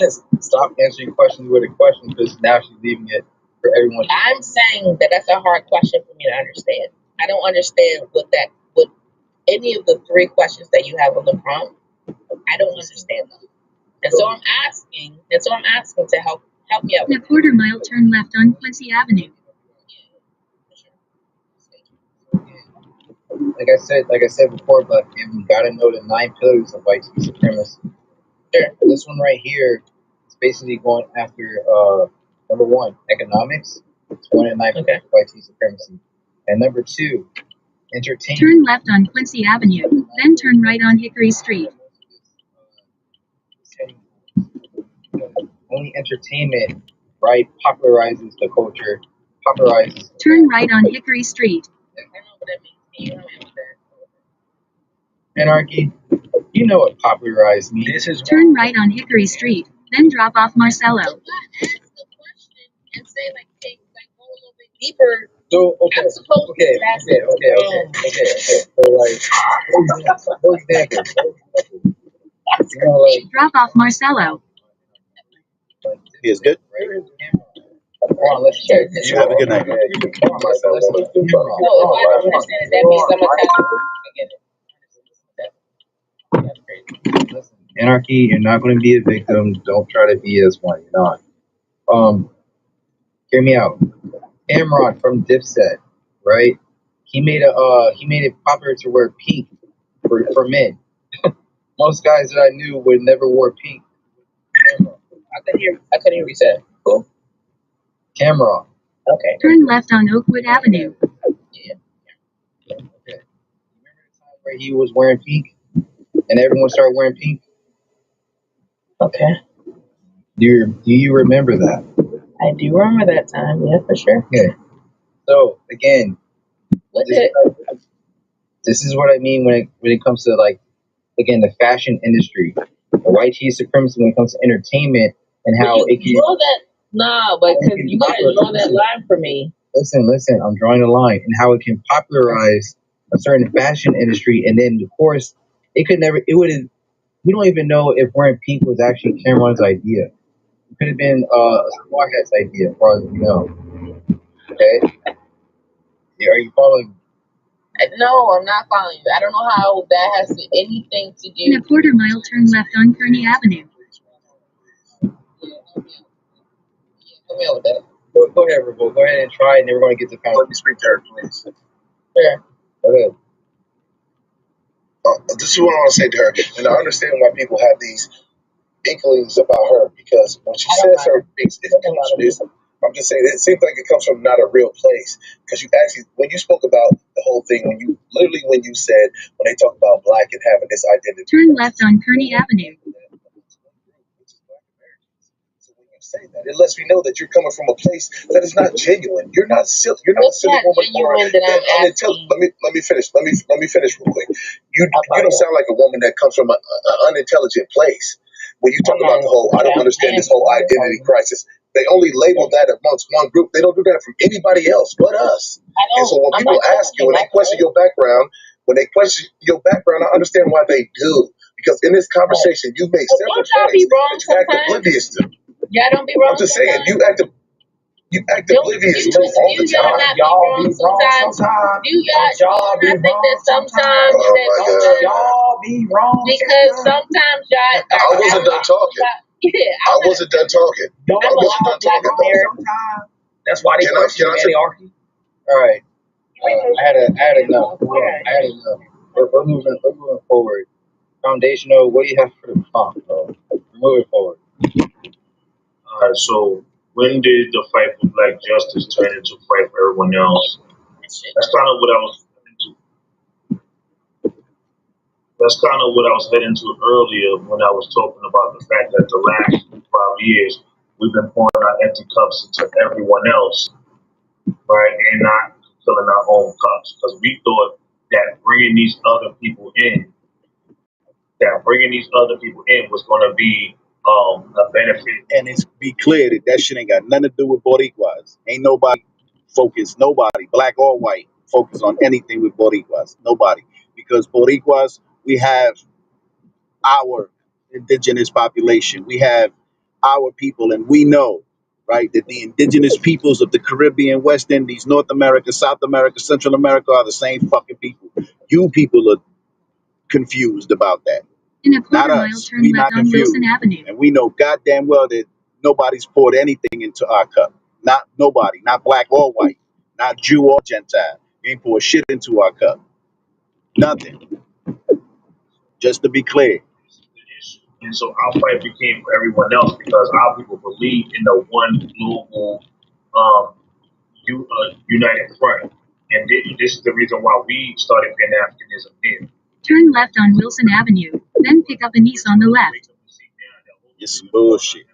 just stop answering questions with a question because now she's leaving it for everyone. I'm saying that that's a hard question for me to understand. I don't understand what any of the three questions that you have on the prompt. I don't understand them. And so I'm asking to help me out. In a quarter mile, turn left on Quincy Avenue. Like I said before, but you gotta know the 9 pillars of white supremacy. Sure. This one right here is basically going after number 1, economics. It's one of the 9 pillars of white supremacy. And number 2, entertainment. Turn left on Quincy Avenue, then turn right on Hickory Street. Only entertainment, right, popularizes the culture, Turn right on Hickory Street. I don't know what that means. Can you help me with that? Anarchy, you know what popularized means. Turn right on Hickory Street, then drop off Marcello. Ask the question and say like, hey, like go a little bit deeper. So I'm supposed to ask it. Okay. So like, for example, Drop off Marcello. He is good. Right? Come on, let's check. You have a good night, man. Come on, let's do Cameron. So if I don't understand it, that means I'm attacking. I get it. That's crazy. Listen, Anarchy, you're not going to be a victim. Don't try to be as one. You're not. Hear me out. Cameron from Dipset, right? He made it popular to wear pink for men. Most guys that I knew would never wore pink. I couldn't hear what you said. Cool. Cameron. Okay. Turn left on Oakwood Avenue. Yeah. Okay. Remember the time where he was wearing pink, and everyone started wearing pink? Okay. Do you remember that? I do remember that time. Yeah, for sure. Okay. So again, this is what I mean when it comes to, like, again, the fashion industry, the white tea supremacy when it comes to entertainment and how it can. Draw that. Nah, but because you gotta draw that line for me. Listen, I'm drawing a line and how it can popularize a certain fashion industry, and then of course we don't even know if wearing pink was actually Cameron's idea. It could have been Squawhead's idea, as far as we know. Okay? Yeah, are you following? No, I'm not following you. I don't know how that has anything to do. In a quarter mile, turn left on Kearney Avenue. Come here with that. Go ahead, Rebo. Go ahead and try it, and then we're going to get to Let pound. me speak to her, please. Yeah. Go ahead. This is what I want to say to her, and I understand why people have these inklings about her, because when she says certain things, I'm just saying, it seems like it comes from not a real place. Because you actually, when you spoke about the whole thing, when you said, when they talk about black and having this identity. Turn left on Kearney Avenue. So when you say that, it lets me know that you're coming from a place that is not genuine. You're not silly. You're not a silly woman. Let me finish. Let me finish real quick. You don't sound like a woman that comes from an unintelligent place. When you talk about the whole, I don't understand this whole identity crisis. They only label that amongst one group. They don't do that from anybody else but us. And so when people ask you, when they question your background, I understand why they do. Because in this conversation, you've made several points that you act oblivious to. Y'all don't be wrong. I'm just saying, you act oblivious to all the time. Y'all be wrong sometimes. Y'all be wrong sometimes. Y'all be wrong because sometimes y'all. I wasn't done talking. I wasn't done talking. That's why they question anarchy. All right. I had enough. We're moving forward. Foundational. What do you have for the prompt, bro? We're moving forward. Alright, so when did the fight for black justice turn into a fight for everyone else? That's kind of what I was heading to earlier when I was talking about the fact that the last 5 years we've been pouring our empty cups into everyone else, right, and not filling our own cups, because we thought that bringing these other people in was going to be a benefit. And it's be clear that shit ain't got nothing to do with Boricuas. Ain't nobody black or white, focus on anything with Boricuas. Nobody. Because Boricuas, we have our indigenous population. We have our people, and we know, right, that the indigenous peoples of the Caribbean, West Indies, North America, South America, Central America are the same fucking people. You people are confused about that. In a quarter Not mile, us. turn We left not on confused. Wilson Avenue. And we know goddamn well that nobody's poured anything into our cup. Not nobody. Not black or white. Not Jew or Gentile. You ain't poured shit into our cup. Nothing. Just to be clear. And so our fight became for everyone else because our people believe in the one global united front. And this is the reason why we started Pan-Africanism here. Turn left on Wilson Avenue, then pick up an east on the left. It's some bullshit.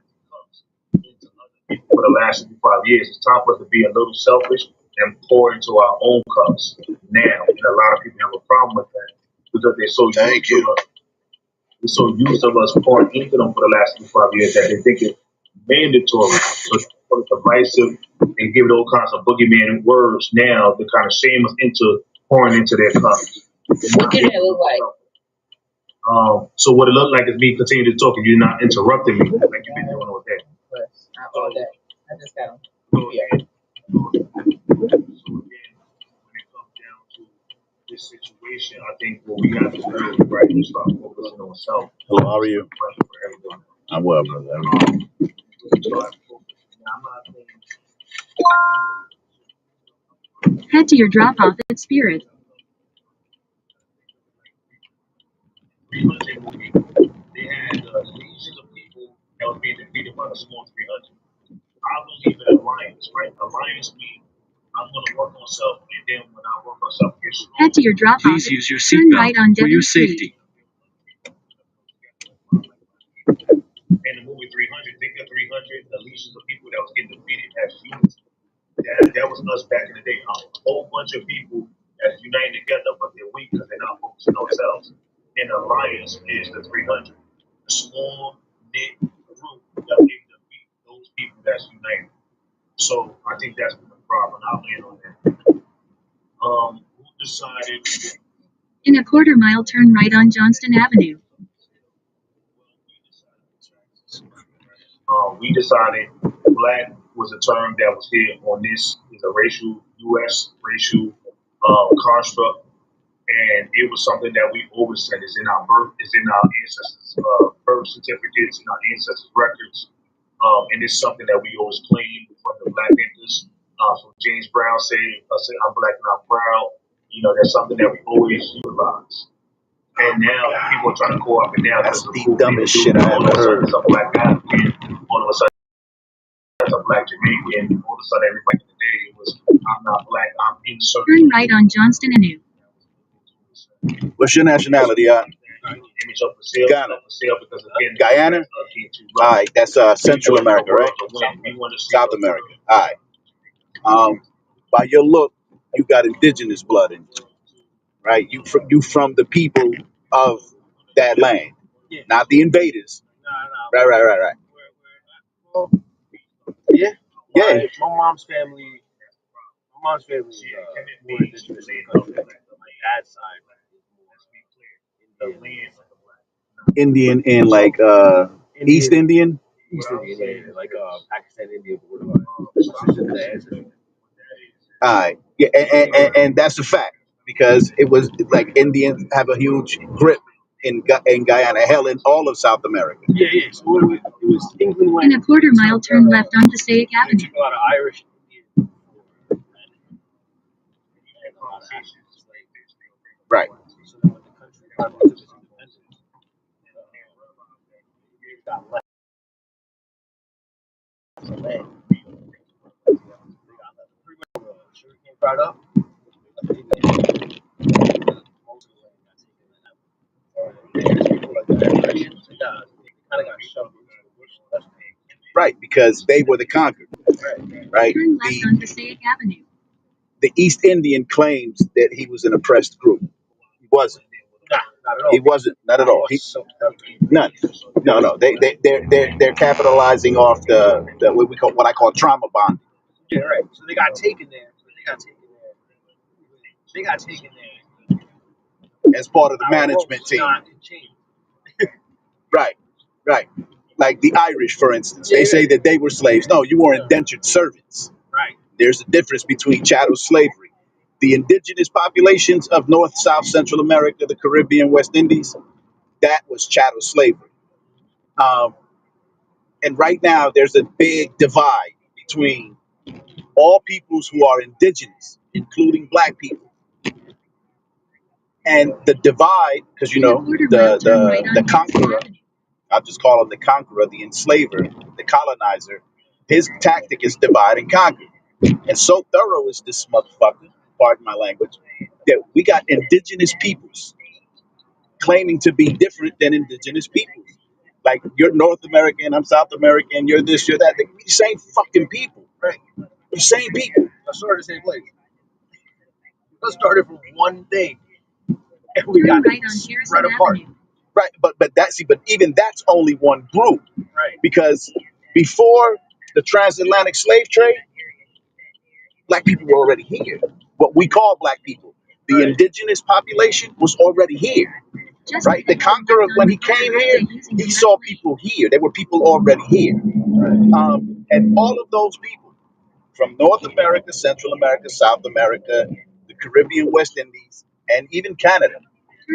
For the last 5 years, it's time for us to be a little selfish and pour into our own cups now. And a lot of people have a problem with that because they're so used to us pouring into them for the last 5 years that they think it's mandatory. So it's divisive and give it all kinds of boogeyman words now to kind of shame us into pouring into their cups. What did it look like? So what it looked like is me continuing to talk and you're not interrupting me like you've been doing all day. all day. I just got them. So again, when it comes down to this situation, I think what we have to do is right, we start focusing on self. Hello, how are you? For everyone. I'm well, brother. Start focusing. Now, I'm not saying Head to your drop-off at Spirit. 300 movie, they had legions of people that was being defeated by the small 300. I believe in alliance, right? Alliance means I'm going to work on self, and then when I work on self, get strong. Head to your drop-off. Please use your Turn right seatbelt on for your Devon Street. safety. In the movie 300, think of 300, the legions of people that was getting defeated as unity. That was us back in the day. A whole bunch of people that's united together, but they're weak because they're not focusing on themselves. And alliance is the 300, the small knit group that will defeat those people that's united. So I think that's been the problem. I'll land on that. Who decided? In a quarter mile, turn right on Johnston Avenue. We decided black was a term that was here on this is a racial U.S. racial construct, and it was something that we always said is in our birth, is in our ancestors' birth certificates, in our ancestors' records, and it's something that we always claim from the Black Panthers. So James Brown said, "I'm black and I'm proud." You know, that's something that we always utilize. And now people are trying to go up and down. That's the dumbest shit I ever heard. It's a black African, all of a sudden it's a black Jamaican, all of a sudden everybody in the day it was I'm not black, I'm insert. Turn right on Johnston Avenue. What's your nationality? Image of Brazil, Ghana. Because again, Guyana? All right, that's Central America, right? South America. All right. By your look, you got indigenous blood in you, right? You from the people of that land, not the invaders. Right. Well, yeah. Yeah. My mom's family is more indigenous in the country. My dad's side is more Indian and like East Indian. East Indian, like Pakistan, India, border line. This is the ancestry. All right. Yeah, and that's a fact because it was like Indians have a huge grip in Guyana, hell, in all of South America. Yeah. So it was England when. In a quarter mile, turn left on Passaic Avenue. Took a lot of Irish, Indian, and a lot of Asian slaves. Right. So then when the country finally took its independence, it got left some land. They got left pretty much sugar cane dried up. Most of the land got taken. People like the Americans, they kind of got shoved into the bush. Right, because they were the conquered. Right. Turn left on Passaic Avenue. The East Indian claims that he was an oppressed group. He wasn't. Nah, not at all. He wasn't. Not at all. None. No. They're capitalizing off the what I call trauma bonding. Yeah, right. So they got taken there. They got taken there as part of the management team. Right. Like the Irish, for instance, they say that they were slaves. No, you were indentured servants. Right. There's a difference between chattel slavery. The indigenous populations of North, South, Central America, the Caribbean, West Indies, that was chattel slavery. And right now, there's a big divide between all peoples who are indigenous, including black people. And the divide, because the conqueror, I'll just call him the conqueror, the enslaver, the colonizer, his tactic is divide and conquer. And so thorough is this motherfucker, pardon my language, that we got indigenous peoples claiming to be different than indigenous peoples. Like, you're North American, I'm South American, you're this, you're that. They're the same fucking people. Right. The same people. Let's start at the same place. Let's start it from one thing. And we got right on spread apart. Right, but even that's only one group. Right. Because before the transatlantic slave trade, black people were already here. What we call black people. The indigenous population was already here. Right? The conqueror, when he came here, he saw people here. There were people already here. And all of those people from North America, Central America, South America, the Caribbean, West Indies, and even Canada,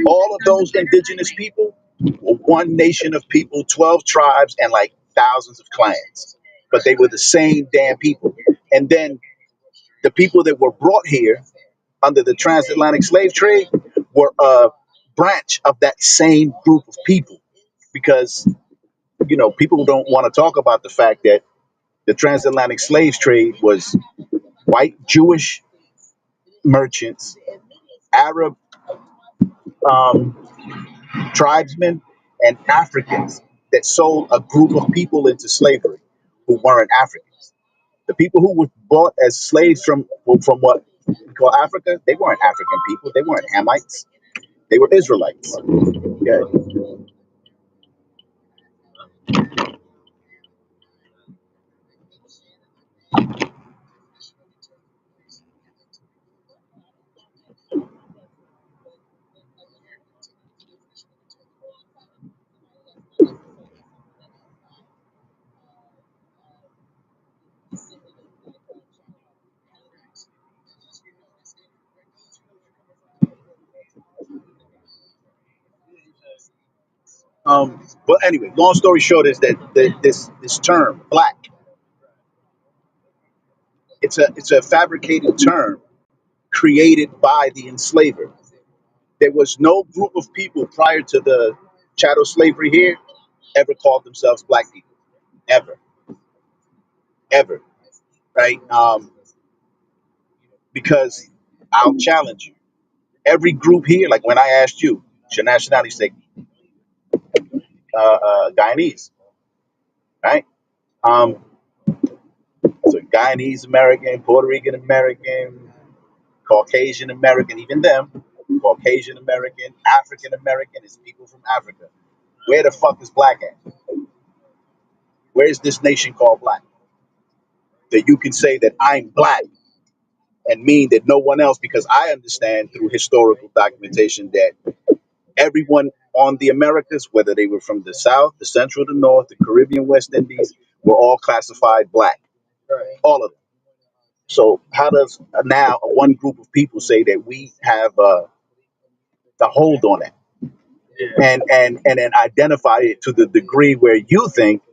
all of those indigenous people were one nation of people, 12 tribes, and like thousands of clans. But they were the same damn people. And then the people that were brought here under the transatlantic slave trade were a branch of that same group of people. Because, people don't want to talk about the fact that the transatlantic slave trade was white Jewish merchants, Arab um, tribesmen, and Africans that sold a group of people into slavery who weren't Africans. The people who were bought as slaves from what we call Africa, they weren't African people. They weren't Hamites. They were Israelites. Yeah. But anyway, long story short is that this term black, it's a fabricated term created by the enslaver. There was no group of people prior to the chattel slavery here ever called themselves black people, ever, ever, right? Because I'll challenge you. Every group here, like when I asked you, what's your nationality, say Guyanese, right? Um, so Guyanese American, Puerto Rican American, Caucasian American, even them, Caucasian American, African American is people from Africa. Where the fuck is black at? Where is this nation called black? That you can say that I'm black and mean that no one else, because I understand through historical documentation that everyone on the Americas, whether they were from the South, the Central, the North, the Caribbean, West Indies, were all classified black. All of them. So how does now one group of people say that we have the hold on it and then identify it to the degree where you think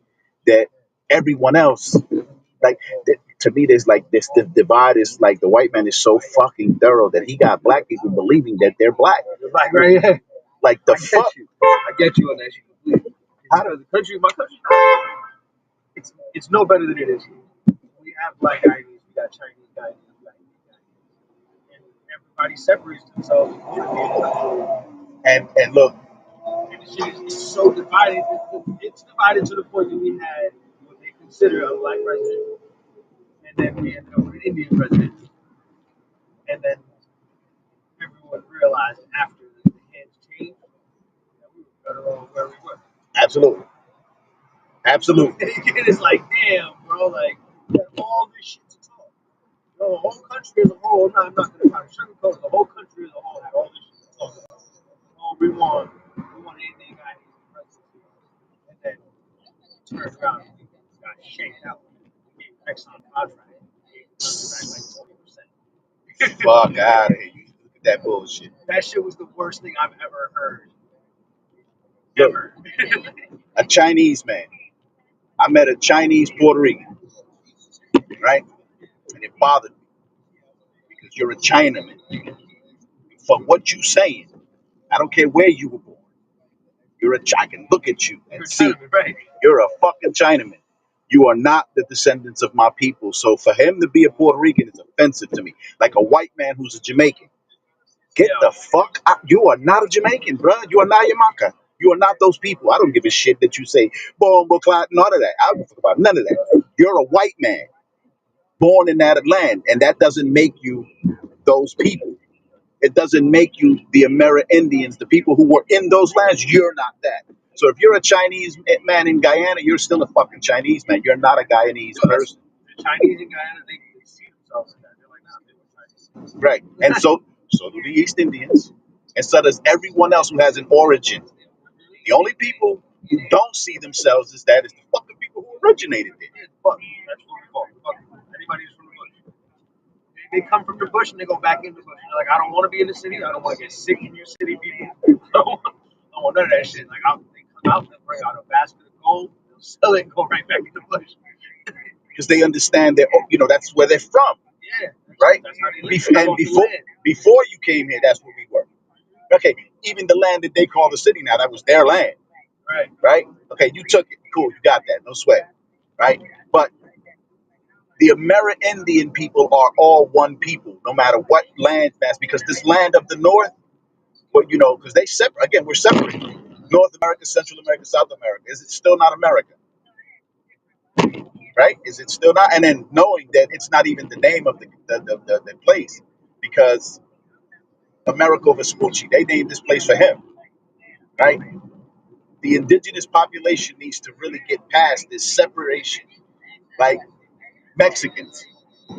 that everyone else, like to me, there's like this the divide is like the white man is so fucking thorough that he got black people believing that they're black. Like right here. Like the fuck. I get you on that shit completely. How does my country, it's no better than it is here. We have black Chinese, we got Chinese guys, and everybody separates themselves. And look, And the shit is so divided. It's divided to the point that we had what they consider a black president, and then we ended up with an Indian president, and then everyone realized after the hands changed that we were better off where we were. absolutely. Absolutely. It's like, damn, bro, like, we have all this shit to talk. The whole country as a whole, I'm not going to try to sugarcoat it, the whole country as a whole had all this shit to talk about. Oh, we want an Indian guy in the presidency. And then turned around and got shanked out. We gave Exxon contract. We gave the country back like 20%. Fuck out of here. You look at that bullshit. That shit was the worst thing I've ever heard. Look, Ever. a Chinese man. I met a Chinese Puerto Rican, right? And it bothered me because you're a Chinaman. For what you saying, I don't care where you were born. I can look at you and see Right. you're a fucking Chinaman. You are not the descendants of my people. So for him to be a Puerto Rican is offensive to me. Like a white man who's a Jamaican. Get the fuck out. You are not a Jamaican, bruh. You are not Yamaka. You are not those people. I don't give a shit that you say, boom, clot, none of that. I don't talk about none of that. You're a white man born in that land, and that doesn't make you those people. It doesn't make you the Amerindians, the people who were in those lands. You're not that. So if you're a Chinese man in Guyana, you're still a fucking Chinese man. You're not a Guyanese person. The Chinese in Guyana, they see themselves in that. They're like, nah, they were Chinese. Right. And so do the East Indians. And so does everyone else who has an origin. The only people who don't see themselves as that is the fucking people who originated there. buck. That's what we call it, the buck. Anybody who's from the bush. They come from the bush and they go back in the bush. They're like, I don't want to be in the city. I don't want to get sick from you city people. I don't want none of that shit. Like, they come out and bring out a basket of gold, they'll sell it and go right back in the bush. because they understand that, that's where they're from, Yeah, right? that's how they live. And before you came here, that's where we were. Okay, even the land that they call the city now, that was their land, Right. right? Okay, you took it, cool, you got that, no sweat, right? But the Amerindian people are all one people, no matter what land mass, because this land of the North, well, because they separate. Again, we're separate. North America, Central America, South America. Is it still not America? Right? Is it still not? And then knowing that it's not even the name of the place, because Americo Vespucci, they named this place for him, right? The indigenous population needs to really get past this separation, like Mexicans,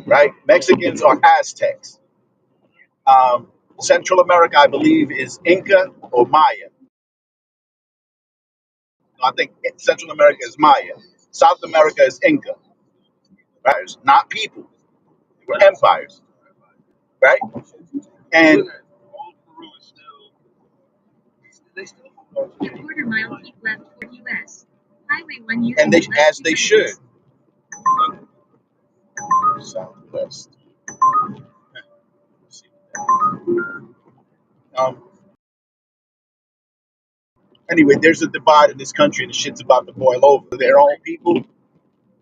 right? Mexicans are Aztecs. Central America, I believe, is Inca or Maya. I think Central America is Maya. South America is Inca, right? It's not people. They were empires, right? And All Peru is still, they still hold on In to a it. quarter mile, keep left toward US. Highway 1 using and they, the left as they 200 should. east. Southwest. Let's see what that is. Anyway, there's a divide in this country, and the shit's about to boil over. Their own people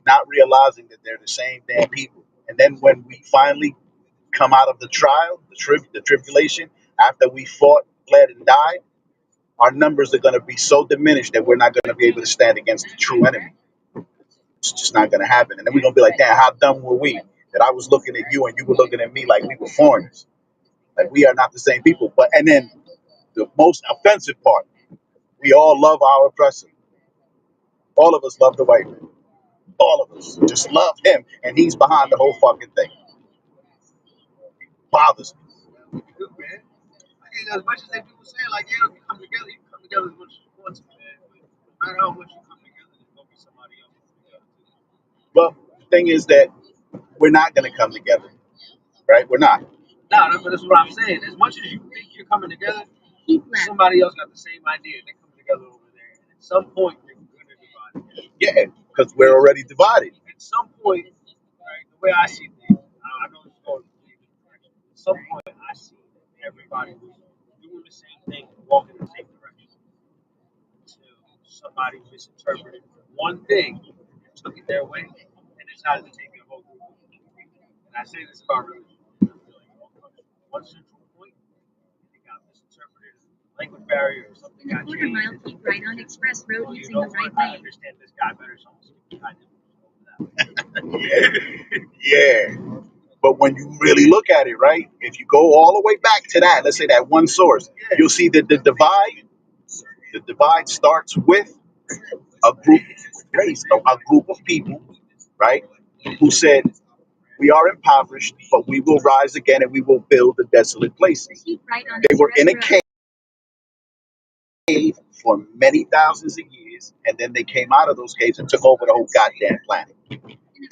not realizing that they're the same damn people. And then when we finally come out of the trial, the tribulation, after we fought, bled, and died, our numbers are going to be so diminished that we're not going to be able to stand against the true enemy. It's just not going to happen. And then we're going to be like, damn, how dumb were we that I was looking at you and you were looking at me like we were foreigners? Like, we are not the same people. And then the most offensive part, we all love our oppressor. All of us love the white man. All of us just love him, and he's behind the whole fucking thing. Bothers me. Good, man. As much as they people say, like, yeah, you come together, as much as you want to, man. But no matter how much you come together, there's going to be somebody else coming together, too. Well, the thing is that we're not going to come together, right? We're not. No, but that's what I'm saying. As much as you think you're coming together, somebody else got the same idea. They come together over there. And at some point, you're going to divide again. Yeah, because we're already divided. At some point, right, the way I see things, I know it's going to be a different direction. At some point, I see that everybody was doing the same thing and walking in the same direction until somebody misinterpreted one thing and took it their way and decided to take it a whole group. And I say this about religion. One central point, and it got misinterpreted as a language barrier or something In a got quarter changed. mile, keep right on Express Road Well, you using know the right what? I lane. understand this guy better, so I'm going to speak behind him. Yeah. But when you really look at it, right, if you go all the way back to that, let's say that one source, you'll see that the divide starts with a group race, a group of people, right, who said, we are impoverished, but we will rise again and we will build the desolate places. Keep right on They were in a Express Road. cave for many thousands of years, and then they came out of those caves and took over the whole goddamn planet. In a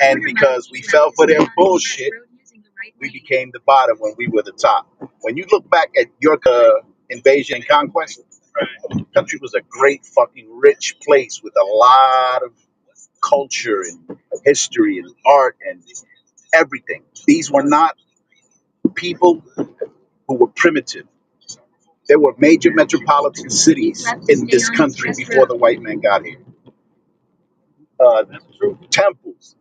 And quarter mile, because we keep fell left for their on Express bullshit, Road using the right we lane. became the bottom when we were the top. When you look back at your invasion and conquest, the country was a great fucking rich place with a lot of culture and history and art and everything. These were not people who were primitive. There were major metropolitan cities in this country before the white man got here. Temples,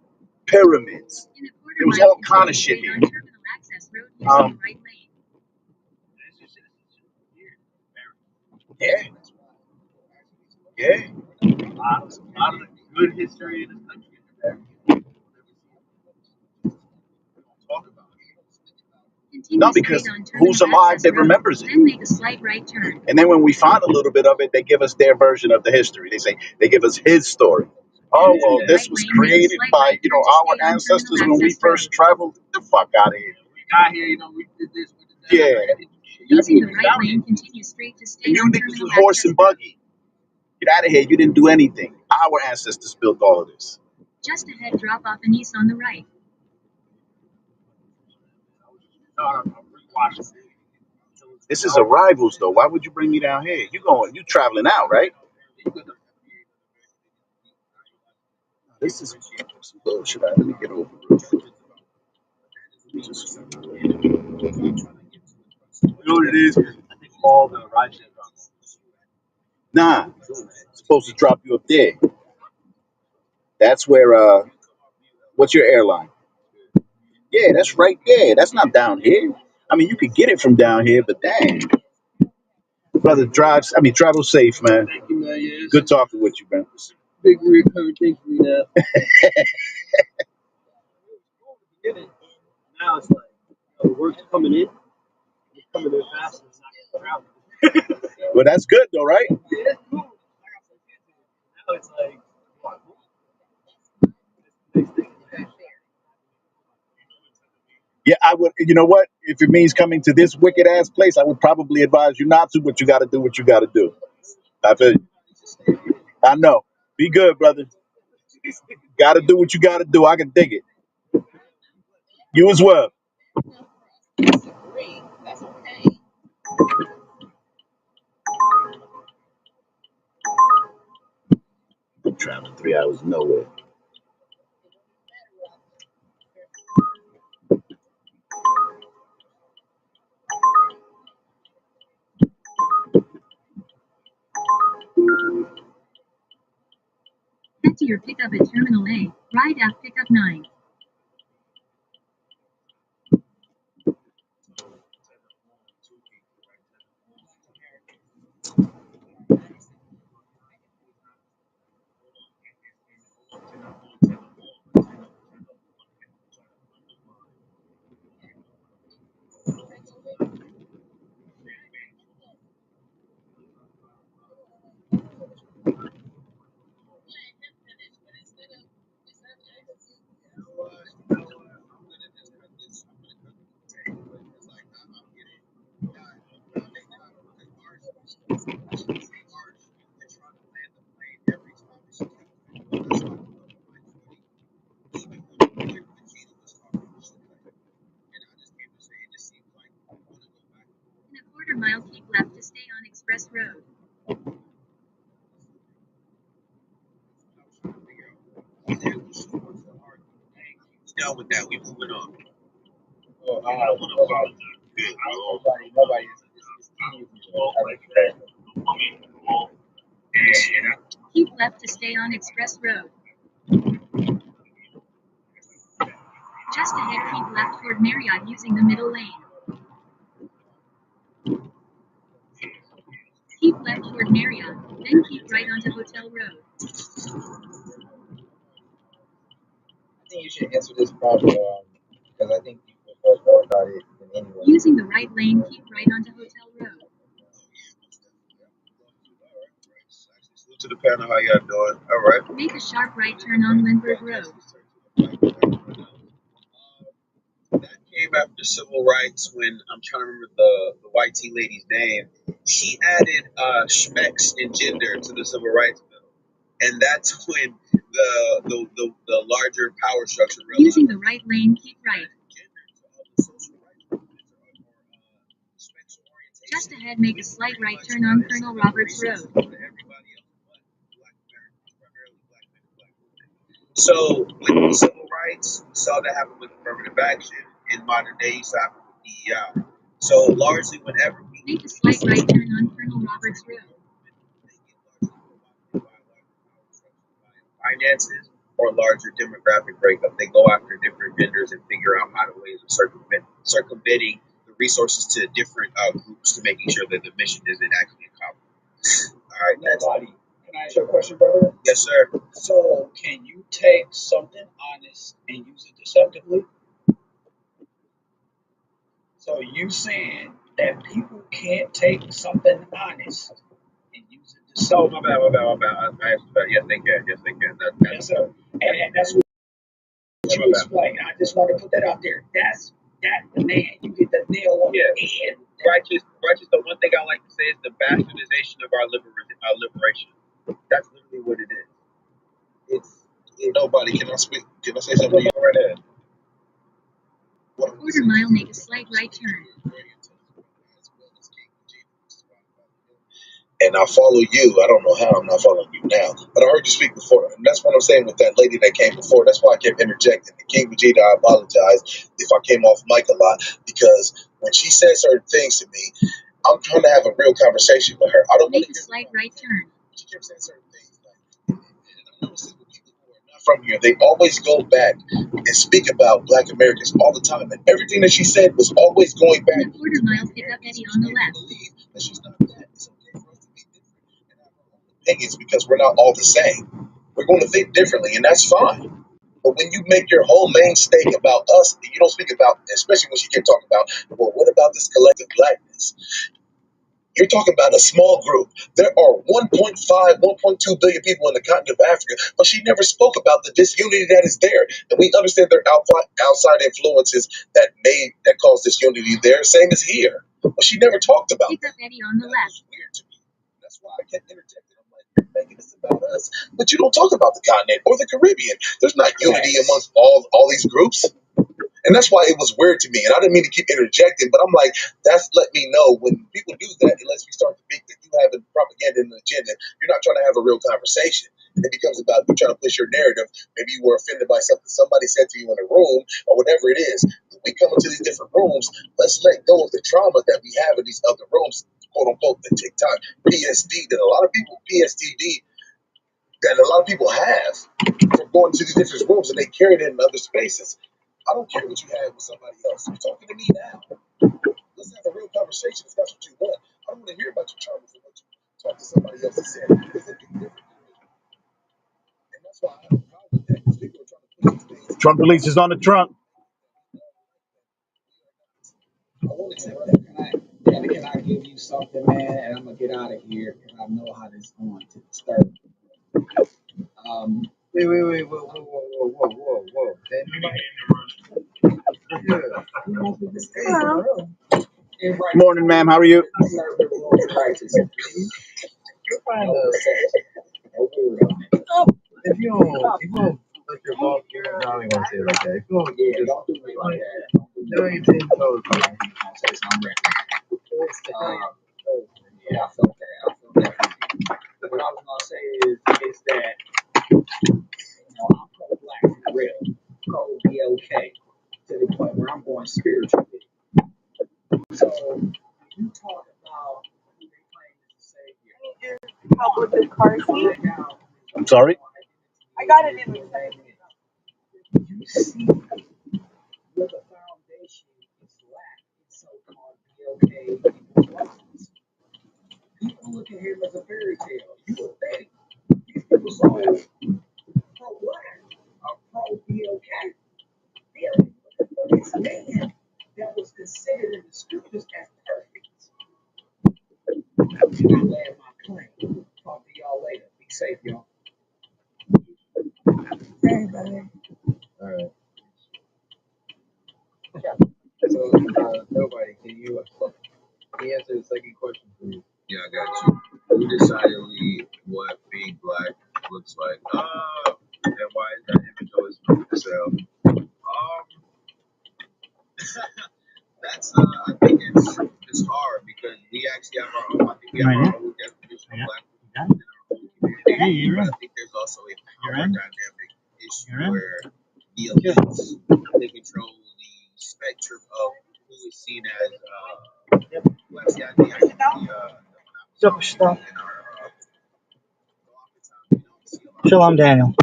pyramids. In a quarter There was mile, all kind of continue shit straight on here. Terminal Access Road using the right lane. Yeah, yeah. A lot of the good history in this country is there. Talk about it. Continue No, because straight on Terminal who's alive Access that Road, remembers it? then make a slight right turn. And then when we find a little bit of it, they give us their version of the history. They give us his story. Oh, Using well, the this right was lane, make a created slight by, right turn to our stay on ancestors Terminal when we Access first Road. traveled. Get the fuck out of here. We got here, we did this, we did that. Yeah. Using the right lane, continue straight to stay And you on niggas Terminal was horse Access and Road. buggy. Get out of here. You didn't do anything. Our ancestors built all of this. Just ahead, drop off Anise on the right. This is Arrivals, though. Why would you bring me down here? You traveling out, right? This is some bullshit. Let me get over real quick. You know what it is? I think all the rides that Nah, it's supposed to drop you up there. That's where, what's your airline? Yeah, that's right there. That's not down here. I mean, you could get it from down here, but dang. Brother, travel safe, man. thank you, man. Yeah, Good talking with you, man. big recurring thing for me now. Now it's like the work's coming in. It's coming in fast. And it's not traveling. Well, that's good, though, right? Yeah, it's cool. Now it's like, Yeah, I would. You know what? If it means coming to this wicked ass place, I would probably advise you not to. But you got to do what you got to do. I feel you. I know. Be good, brother. Got to do what you got to do. I can dig it. You as well. I'm traveling 3 hours nowhere. Head to your pickup at Terminal A. Ride at pickup 9. In a quarter mile, keep left to stay on Express Road. Done with that. We moving on. nobody Keep left to stay on Express Road. Just ahead, keep left toward Marriott using the middle lane. Keep left toward Marriott, then keep right onto Hotel Road. I think you should answer this problem because I think you would know more about it than anyone. Using the right lane, keep right onto Hotel Road. Salute to the panel. How y'all doing? All right. Make a sharp right turn on Lindbergh Road. That came after civil rights when I'm trying to remember the white tea lady's name. She added schmecks and gender to the civil rights bill, and that's when the larger power structure realized. Using the right lane, keep right. Just ahead, make a slight right turn on Colonel Roberts Road. So with the civil rights, we saw that happen with affirmative action. In modern day, it's happened with DEI. So largely, whenever we make a slight right turn on Colonel Roberts Road. Finances or larger demographic breakup, they go after different vendors and figure out how to ways of circumventing the resources to different groups to making sure that the mission isn't actually accomplished. All right, that's Can I ask you a question, brother? yes, sir. So, can you take something honest and use it deceptively? So, you saying that people can't take something honest and use it Oh, deceptively? my bad. I asked about yes, they can. Yes, they can. Yes, sir. And that's what you explained. I just want to put that out there. That's man. You hit the nail on the head. Righteous. The one thing I like to say is the bastardization of our liberation. That's literally what it is. Nobody. Can I speak? Can I say something to you right ahead? Quarter mile, make a slight right turn. And I follow you. I don't know how I'm not following you now, but I heard you speak before, and that's what I'm saying with that lady that came before. That's why I kept interjecting. And King Vegeta, I apologize if I came off mic a lot, because when she said certain things to me, I'm trying to have a real conversation with her. I don't Make a slight right turn. She kept saying certain things like, and I've noticed with people who are not from here, they always go back and speak about Black Americans all the time, and everything that she said was always going back. In a quarter mile, pick up Eddie on the left. That she's not that. It's okay for us to be different and have our own opinions because we're not all the same. We're going to think differently, and that's fine. But when you make your whole main stake about us, and you don't speak about, especially when she kept talking about, well, what about this collective blackness? You're talking about a small group. There are 1.5, 1.2 billion people in the continent of Africa, but she never spoke about the disunity that is there. And we understand there are outside influences that cause disunity there, same as here. But she never talked about Pick that. up Eddie on the left. Weird to me. That's why I kept interjecting. I'm like, you're making this about us, but you don't talk about the continent or the Caribbean. There's not unity amongst all these groups. And that's why it was weird to me. And I didn't mean to keep interjecting, but I'm like, that's let me know when people do that, it lets me start to think that you have a propaganda and an agenda. You're not trying to have a real conversation. And it becomes about you trying to push your narrative. Maybe you were offended by something somebody said to you in a room or whatever it is. When we come into these different rooms, let's let go of the trauma that we have in these other rooms, quote unquote, the TikTok, PSD, that a lot of people, PSTD, that a lot of people have from going to these different rooms and they carry it in other spaces. I don't care what you had with somebody else. You're talking to me now. Let's have a real conversation if that's what you want. I don't want to hear about your trauma from what you talk to somebody else and said. Because it can be different. And that's why I have a problem with that. Because people are trying to push these things. Trump releases on the trunk. I want to accept that. Can I give you something, man? And I'm gonna get out of here because I know how this is going to start. Wait, whoa. Morning, ma'am. How are you? If you don't let your boss, I don't even want to say it like that. If you don't, Don't do me like that. do anything, so Yeah, I felt that. What I was gonna say is that I'm pro-black for real, pro-BLK to the point where I'm going spiritual. So you talk about who they claim is the savior. Help with the car seat. I'm sorry? I got it in the You see where the foundation is lack in so-called BLK. People look at him as a fairy tale. You would think these people so pro-black or pro-BLK. They're this man that was considered in the scriptures as perfect. And I land my plane. Talk to y'all later. Be safe, y'all. Hey, buddy. all right. So, nobody, can you answer the second question, please? Yeah, I got you. Who decided what being black looks like? And why is that image always for sale? That's I think it's hard because we actually have our own. I think we have our own definition of black in our own community. But I think there's also a power dynamic issue where the elites they control the spectrum of who is seen as black. See, I think Stop. Shalom, Daniel.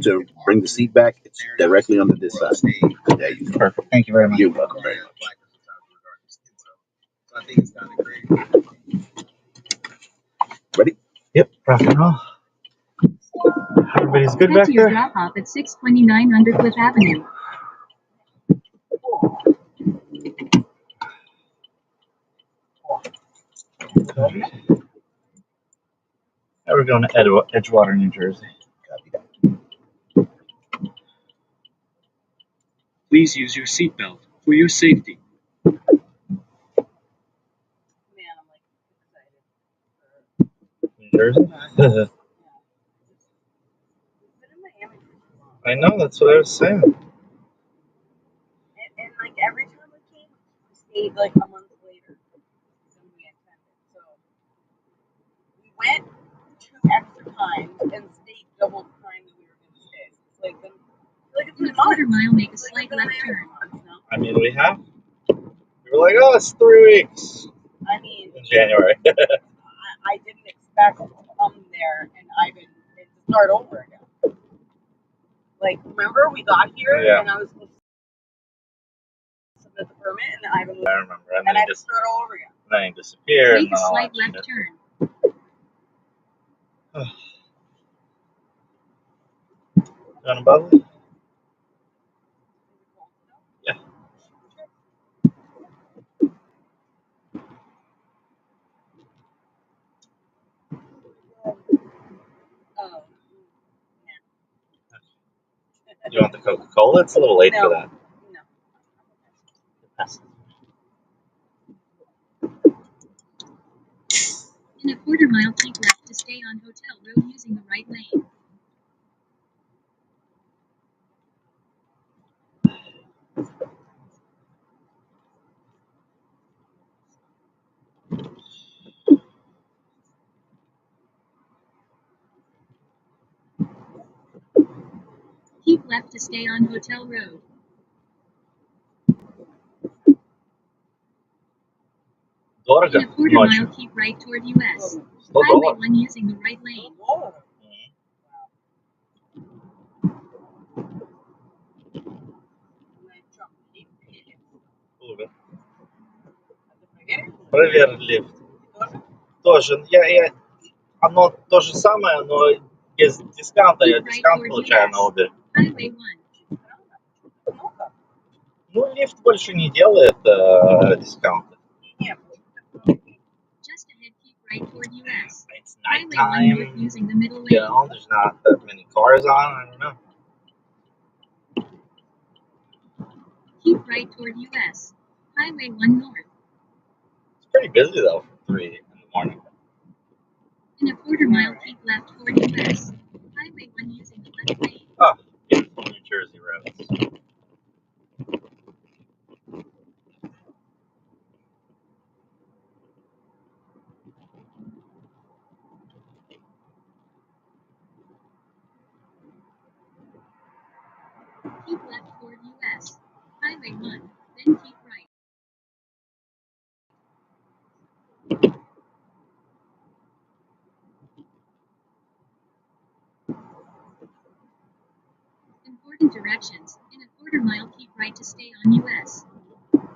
To bring the seat back, it's directly under this side. There you go. Perfect. Thank you very much. You're welcome very much. So I think it's kind of great. Ready? Yep, rock and roll. Everybody's good Head back to your there? drop off at 629 Undercliff Avenue. Now we're going to Edgewater, New Jersey. Please use your seatbelt for your safety. New Jersey? I know, that's what I was saying. And like every time we came, we stayed like a month later than we intended. So we went 2 extra times and stayed double the time that we were going to stay. It's like, then, it's In been a quarter months. mile, make a It's slight been left turn. months now. I mean, we have. We were like, oh, it's 3 weeks I mean, in January. I didn't expect to come there and Ivan and to start over again. Like, remember we got here and I was supposed to submit the permit and Ivan was, I remember. And and then I had to start all over again. then he disappeared. Make And a all slight that left shit. turn. Down above it? Yeah. Oh, You want the Coca-Cola? It's a little late for that. No. In a quarter mile, keep left to stay on Hotel Road using the right lane. Keep left to stay on Hotel Road. In a quarter mile, keep right toward US. Highway 1 using the right lane. Проверь лифт. Тоже. Оно то же самое, но без дискаунта. Я дискаунт получаю на Uber. Highway 1. Ну, лифт больше не делает дискаунта. Just ahead, keep right toward US. It's Highway 1 nighttime. north using the middle lane. You know, there's not that many cars on. I don't know. Keep right toward US. Highway 1 north. It's pretty busy though for 3 in the morning. In a quarter mile, keep left toward US. Highway 1 using the left lane. Oh, beautiful New Jersey roads. Keep left toward US. Highway 1, then keep right. Important directions. In a quarter mile, keep right to stay on US.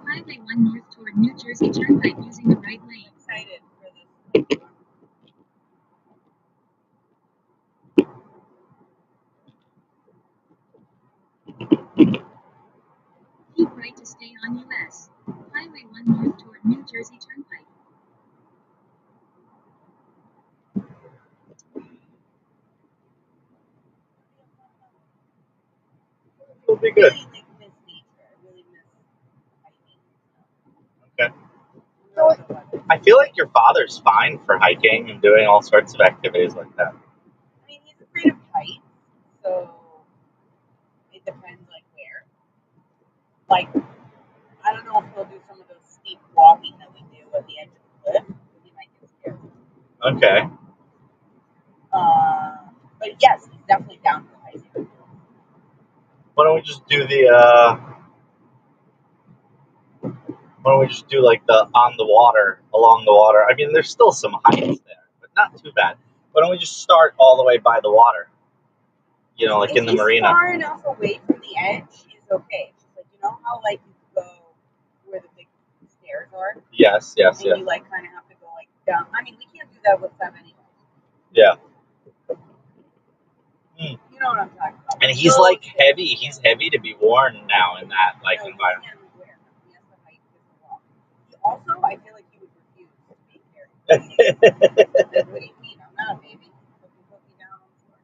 Highway 1 north toward New Jersey Turnpike using the right lane. Excited for this. Keep right to stay on US. Highway 1 north toward New Jersey Turnpike. It'll be good. Really miss nature. I really miss hiking. Okay. I feel like your father's fine for hiking and doing all sorts of activities like that. I mean, he's afraid of heights, so it depends, like, where. Like, I don't know if he'll do some of those steep walking that we do at the edge of the cliff. He might get scared. Okay. But yes, he's definitely down for hiking. Why don't we just do like the on the water, along the water? I mean, there's still some heights there, but not too bad. Why don't we just start all the way by the water? You know, like in the marina. If he's far enough away from the edge, he's okay. Like, you know how, like, you go where the big stairs are? Yes. And you, like, kind of have to go, like, down. I mean, we can't do that with them anyway. Yeah. You know what I'm talking about. And he's like heavy. He's heavy to be worn now in that like environment. He has the height to walk. Also, I feel like he would refuse to be carried. What do you mean? I'm not a baby. Put me down on the floor.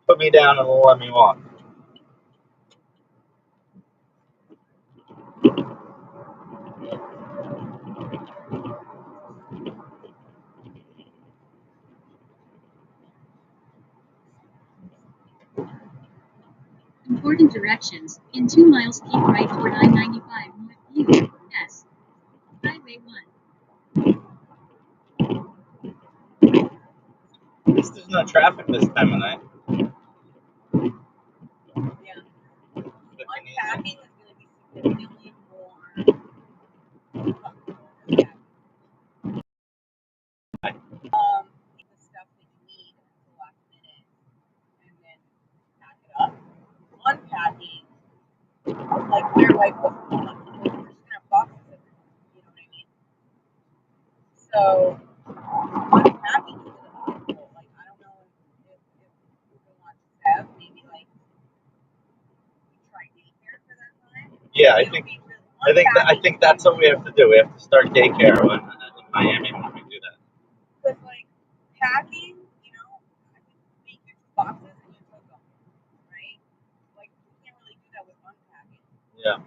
Put me down and let me walk. Important directions. In 2 miles, keep right toward I-95 Northview. S. Highway 1. At least there's no traffic this time of night. Yeah. Unpacking is going to be significantly more comfortable. The stuff that you need at the last minute and then pack it up. Unpacking, like they're like, what, like we're just gonna have boxes everywhere. You know what I mean? So unpacking is gonna be cool. Like I don't know if we want to have maybe like try daycare for that time. Yeah, I think that's what we have to do. We have to start daycare in Miami when we do that. Because like packing, you know, I can make your 2 boxes and you took them, right? Like you can't really do that with unpacking. Yeah.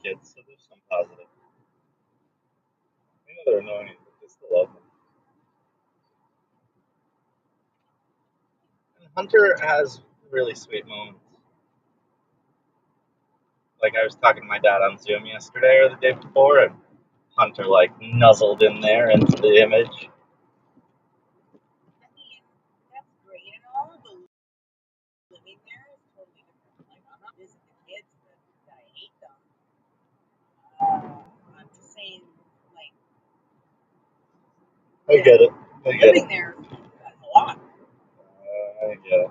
kids, so there's some positive. I know they're annoying, but they still love them. And Hunter has really sweet moments. Like I was talking to my dad on Zoom yesterday or the day before, and Hunter like nuzzled in there into the image. I mean, that's great and all of the living there is totally different. Like I'm not visiting the kids that I hate them. I'm just saying, like, I get it. I get living it. there is a lot. I get it.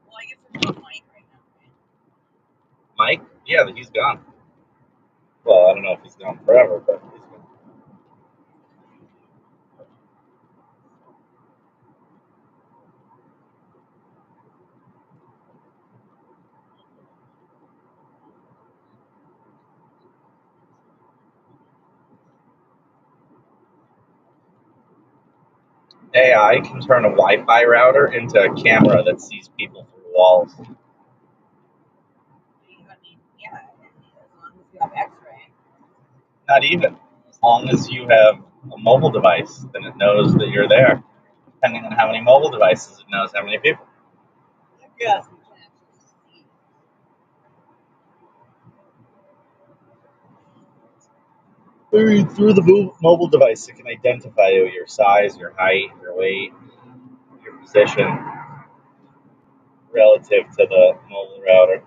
Well, I guess there's no Mike right now, right? Mike? Yeah, he's gone. Well, I don't know if he's gone forever, but he's gone. AI can turn a Wi-Fi router into a camera that sees people through walls. I mean, yeah, as long as you have X-ray. Not even. As long as you have a mobile device, then it knows that you're there. Depending on how many mobile devices, it knows how many people. Yes, we can actually see. Through the mobile device, it can identify you, your size, your height, your weight, your position relative to the mobile router.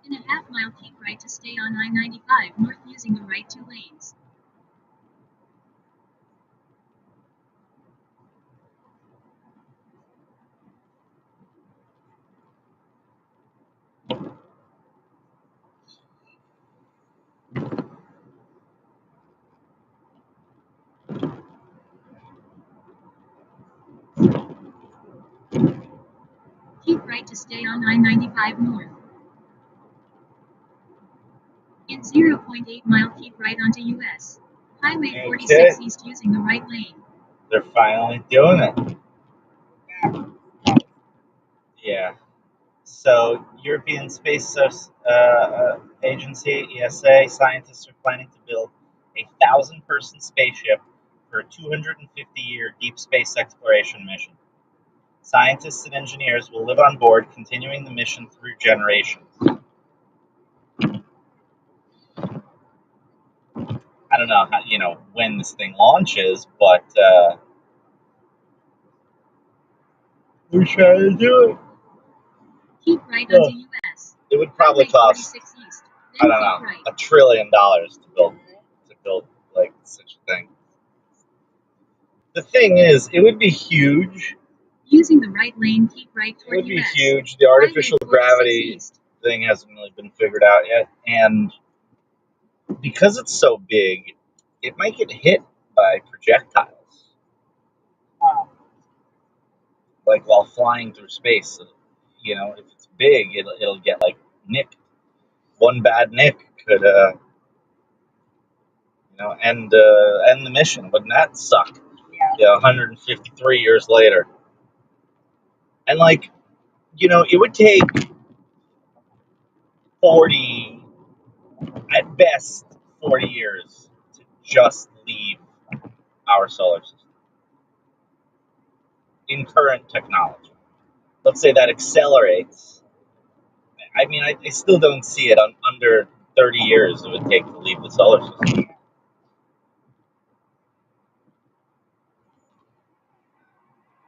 In a half mile, keep right to stay on I-95 north using the right 2 lanes. Keep right to stay on I-95 north. In 0.8 mile, keep right onto US Highway 46 east using the right lane. They're finally doing it. Yeah. So, European Space Agency, ESA, scientists are planning to build a 1,000-person spaceship for a 250-year deep space exploration mission. Scientists and engineers will live on board, continuing the mission through generations. I don't know how, when this thing launches, but we're trying to do it. Keep right onto US. It would probably cost, east, I don't know, right. $1 trillion to build like such a thing. The thing is, it would be huge. Using the right lane, keep right It toward would be US. huge. The artificial Highway 46 gravity East. thing hasn't really been figured out yet, and because it's so big, it might get hit by projectiles, like while flying through space. You know, if it's big, it'll get like nicked. One bad nick could, end the mission. Wouldn't that suck? Yeah, 153 years later, and like, it would take 40, at best, 40 years to just leave our solar system in current technology. Let's say that accelerates. I mean, I still don't see it on under 30 years it would take to leave the solar system.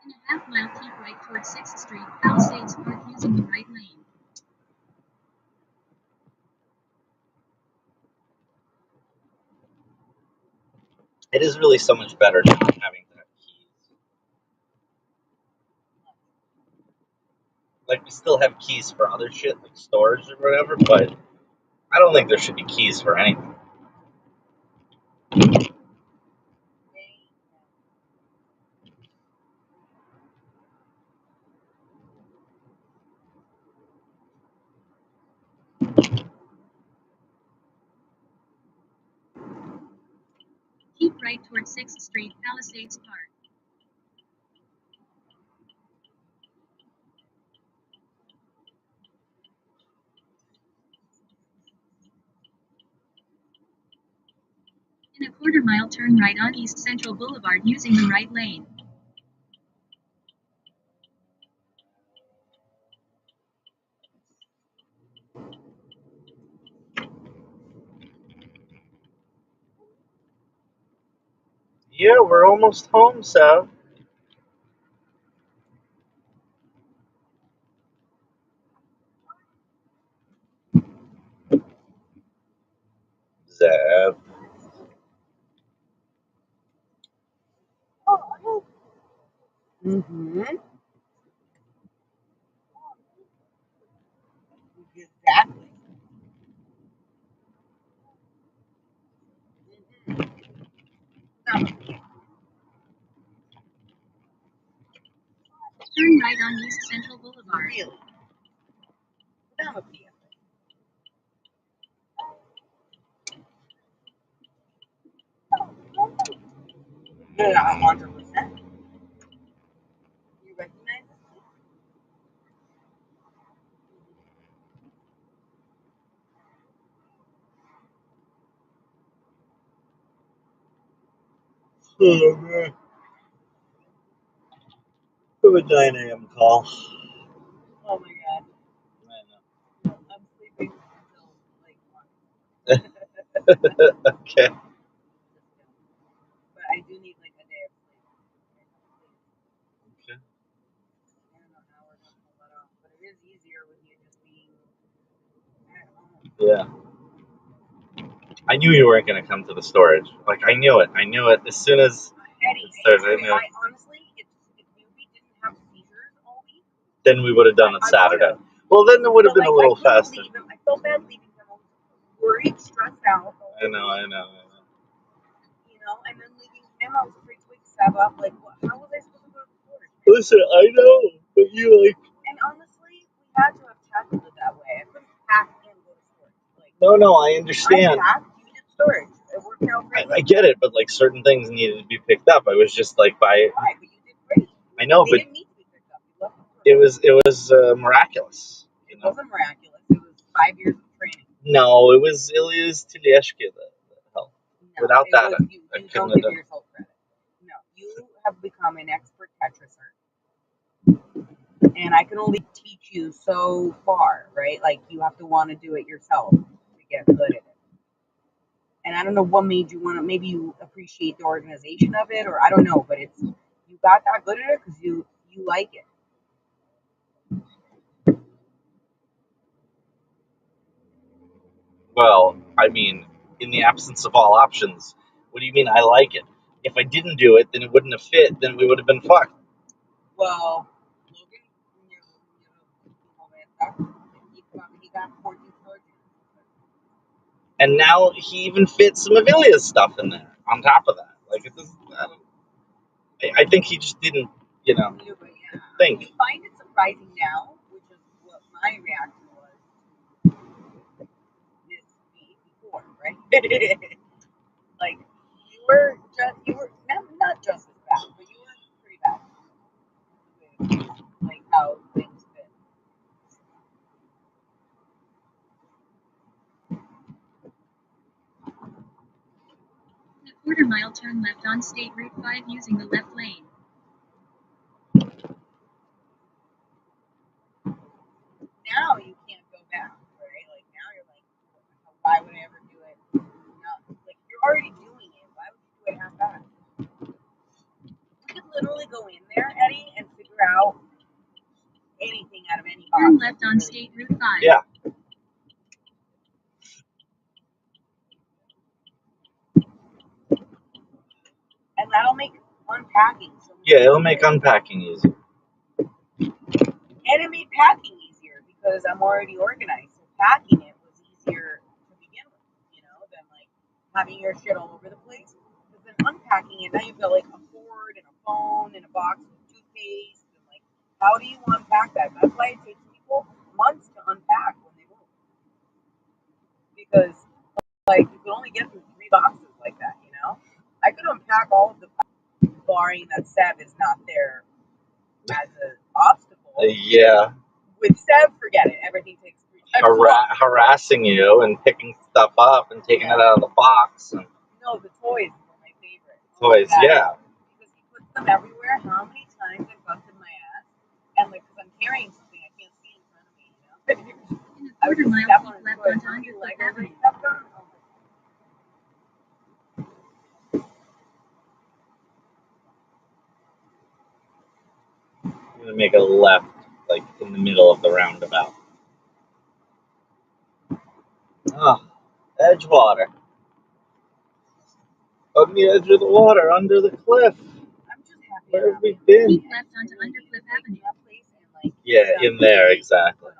In a half mile, keep right toward 6th Street, Palisades Park using the right lane. It is really so much better not having to have keys. Like, we still have keys for other shit, like storage or whatever, but I don't think there should be keys for anything. Keep right toward 6th Street, Palisades Park. In a quarter mile, turn right on East Central Boulevard using the right lane. Yeah, we're almost home, Sav. Zav. Mm-hmm. Exactly. Turn right on East Central Boulevard. Really? Down with you. Yeah, 100%. You recognize this? Oh, man. We have a 9 a.m. call. Oh my god. I know. I'm sleeping until like 1. Okay. But I do need like a day of sleep. Okay. I don't know how we're gonna pull that off, but it is easier with you just being at home. Yeah. I knew you weren't going to come to the storage. Like, I knew it. As soon as Eddie, it started, I knew it. I honestly, if Newbie didn't have seizures all week, Then we would have done it Saturday. Well, then it would have been a little faster. Leave him. I felt bad leaving him. I was worried, stressed out. I know. You know, and then leaving him, I was afraid to wake Seb up. Like, how was I supposed to go to the storage? Listen, I know, but you like. And honestly, we had to have tackled it that way. I couldn't pack and go to storage. Like, No, I understand. I packed, you did storage. It worked out great. I get it, but like certain things needed to be picked up. I was just like by. Why? But you did great. I know, They but didn't need to be picked up. You left them it was miraculous. It wasn't miraculous. It was 5 years of training. No, it was Tedeschi that helped. No, Without that, you I don't couldn't have give done. yourself credit. No, you have become an expert Tetriser, and I can only teach you so far, right? Like, you have to want to do it yourself to get good at it. And I don't know what made you want to. Maybe you appreciate the organization of it, or I don't know. But you got that good at it because you like it. Well, I mean, in the absence of all options, what do you mean I like it? If I didn't do it, then it wouldn't have fit. Then we would have been fucked. Well, Logan, he got 14 surgeons. And now he even fits some Avilia's stuff in there on top of that. Like it doesn't. I think he just didn't, think. I find it surprising now, which is what my reaction was. This week before, right? Like you were not just as bad, but you were pretty bad with like how things fit. In a quarter-mile, turn left on State Route 5 using the left lane. Now you can't go back, right? Like now you're like, why would I ever do it? No, like you're already doing it. Why would you do it half-assed? You could literally go in there, Eddie, and figure out anything out of any box. Turn left on State Route 5. Yeah. And that'll make unpacking so much Yeah, it'll make unpacking easier. And it made packing easier because I'm already organized. So packing it was easier to begin with, than like having your shit all over the place. Because then unpacking it, now you've got like a cord and a phone and a box with toothpaste. And like, how do you unpack that? That's why it takes people months to unpack when they move. Because like you can only get through 3 boxes like that, I could unpack all of the barring that Seb is not there as an obstacle. Yeah. With Seb, forget it. Everything takes 3 times. Harassing you and picking stuff up and taking it out of the box. And no, the toys were my favorite. Toys, yeah. Because he puts them everywhere. How many times I've busted my ass? And like, because I'm carrying something I can't see in front of me, In a quarter-mile, keep left onto Undercliff Avenue. I'm going to make a left, like, in the middle of the roundabout. Oh, Edgewater. On the edge of the water, under the cliff. I'm just happy. Where have we been? Keep left onto Undercliff Avenue. Yeah, in there, exactly.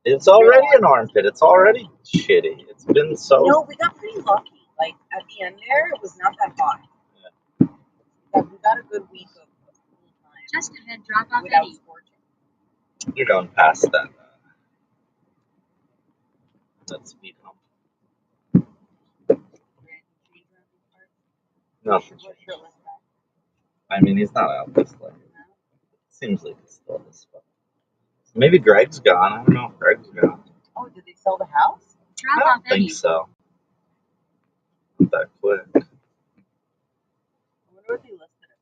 It's already an armpit. It's already shitty. It's been so... No, we got pretty lucky. Like, at the end there, it was not that hot. Yeah. We got a good week of cool time. Just ahead, drop off without Eddie. Scorching. You're going past that. That's speed hump. Nothing. I mean, he's not out this way. Seems like he's still this way. Maybe Greg's gone. I don't know if Greg's gone. Oh, did they sell the house? Drop I off don't Eddie. think so. Not that quick. I wonder what they listed it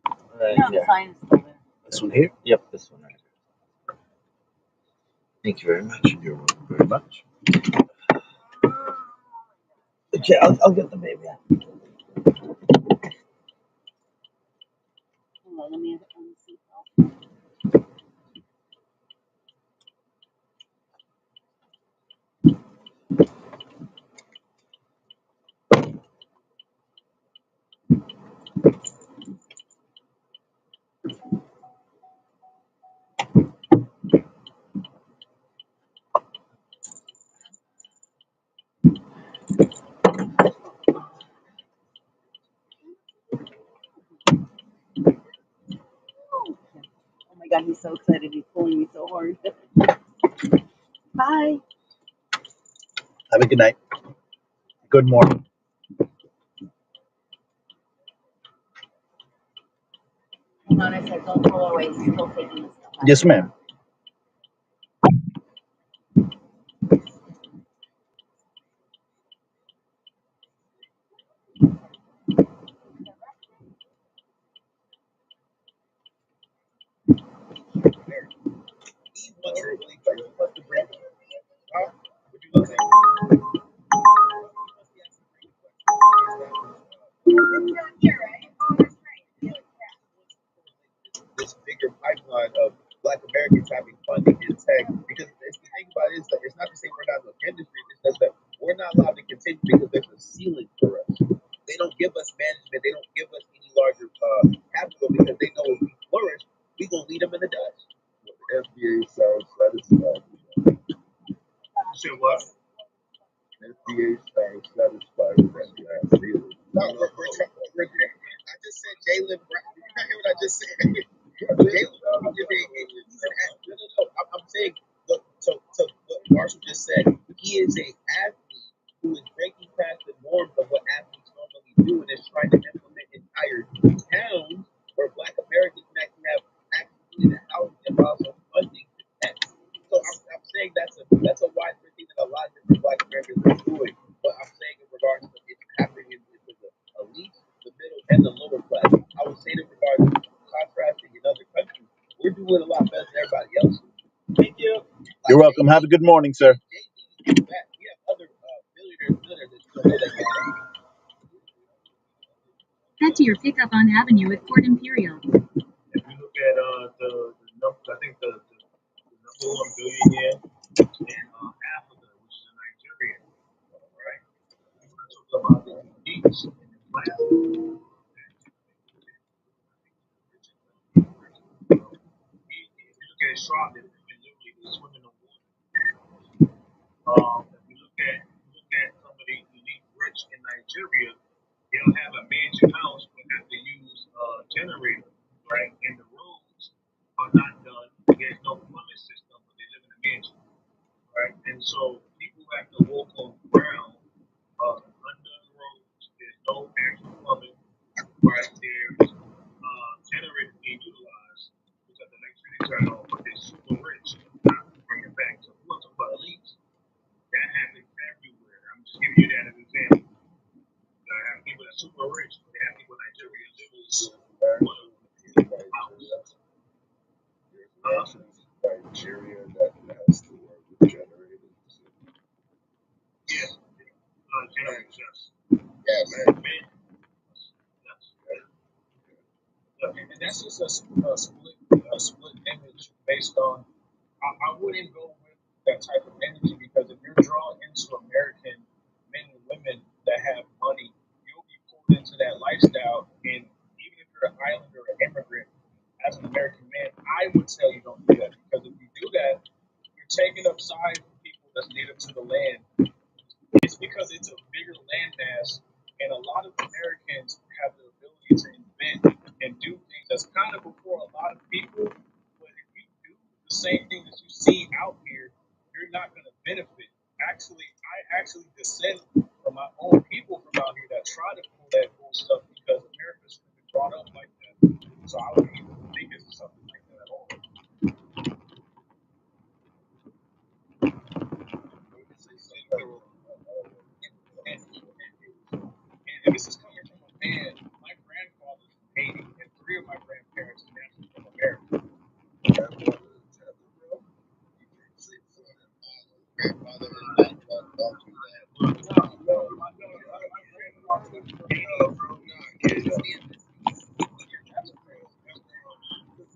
for. Right The here. sign is still there. This one here. Yep, this one right here. Thank you very much. You're welcome very much. Okay, I'll get the baby out. Hold on, let me see. Oh my god, he's so excited. He's pulling me so hard. Bye. Have a good night. Good morning. Hang on, I said don't pull away. He's still taking this stuff. Yes, ma'am. This bigger pipeline of Black Americans having funding in tech, because if you think about it, it's not to say we're not in the industry, it's just that we're not allowed to continue because there's a ceiling for us. They give us management. They don't give us any larger capital because they know if we flourish, we gonna lead them in the dust. The FDA sounds satisfied. Say what? FDA sounds satisfied with that last deal. No, I just said Jalen Brown. Did you not hear what I just said? Jalen Brown he's an athlete. No. I'm saying what Marshall just said. He is a athlete who is breaking past the norms of what athletes normally do and is trying to implement entire towns where Black Americans can actually have access to housing and also funding to tech. So I'm saying that's a widespread thing that a lot of different Black Americans are doing. But I'm saying in regards to it's happening in the elite, the middle, and the lower class. I would say in regards to contrasting in other countries, we're doing a lot better than everybody else. Thank you. You're welcome. Have a good morning, sir. We have other billionaires that still know that get that. Head to your pickup on Avenue at Port Imperial. If you look at the numbers, I think the number one billionaire in Africa, which is a Nigerian, right? We're going to talk about the elites and the class. If you look at Charlotte, literally they're swimming in water. If you look at some of the elite rich in Nigeria, they'll have a mansion house but have to use a generator, right? And the roads are not done. There's no plumbing system, but they live in a mansion, right? And so people have to walk on ground under the roads. There's no actual plumbing, right? There's generators being utilized because the electricity turned off, but they're super rich, not to bring it back. So if you want to talk about elites, that happens everywhere. I'm just giving you that as an example. I have people that are super rich, but they have people in Nigeria live in Nigeria that has to work with generators. Yeah. Generators, yes. Yeah, man. And that's just a split image based on. I wouldn't go with that type of energy because if you're drawn into American men and women that have money, you'll be pulled into that lifestyle. And even if you're an islander or an immigrant, as an American man, I would tell you don't do that because if you do that, you're taking up side for people that's native to the land. It's because it's a bigger landmass, and a lot of Americans have the ability to invent and do things that's kind of before a lot of people. But if you do the same thing that you see out here, you're not going to benefit. Actually, I descend from my own people from out here that try to pull that cool stuff because America's been brought up like that. So I wouldn't even think it's something like that at all. And this is coming from a man. My grandfather's from Haiti, and 3 of my grandparents are naturally from America. Grandfather is not going through that. No, my grandfather was from Haiti. That's real.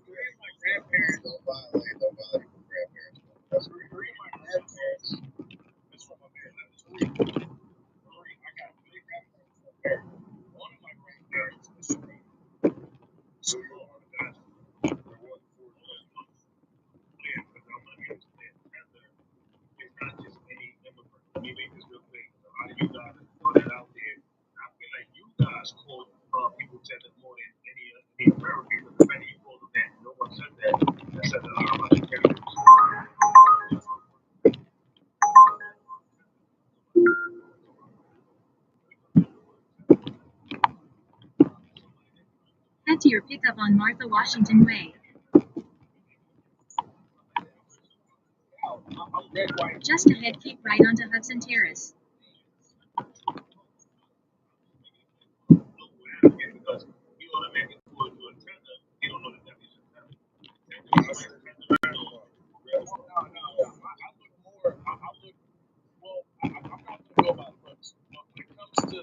Three of my grandparents. Don't violate your grandparents. That's 3 of my grandparents is from America. That's 3. I got 3 grandparents from America. 1 of my grandparents is from so you're on the guys. There was 4 yeah, because I'm not here to stand. It's not just any immigrant. Let me make this real clear. A lot of you guys throw that out there. I feel like you guys called people tether more than any American. But the fact that you called them that, no one said that. That says a lot about the characters. Head to your pickup on Martha Washington Way. Just ahead, keep right onto Hudson Terrace. Because you automatically go into a tender, you don't know the definition of tender.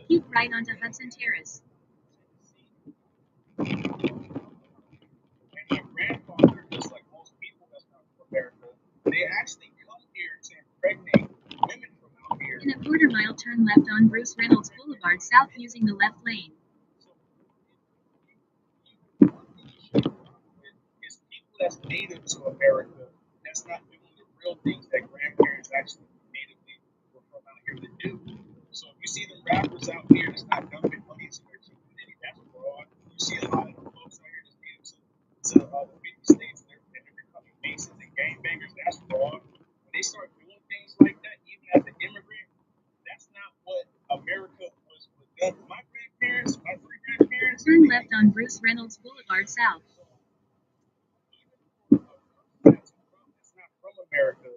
Keep right onto Hudson Terrace. And my grandfather, just like most people that's not from America, they actually come here to impregnate women from out here In a quarter-mile, turn left on Bruce Reynolds Boulevard South using the left lane. It's people that's native to America that's not doing the real things that grandparents actually natively were from out here to do. So if you see them rappers out here that's not dumping money into their community, that's fraud. You see a lot of them folks out here that's native to the 50 states and they're becoming masons and gangbangers, that's fraud. When they start doing things like that, even as an immigrant, that's not what America was done. My grandparents, my three grandparents. Turn left on Bruce Reynolds Boulevard South. That's not from America.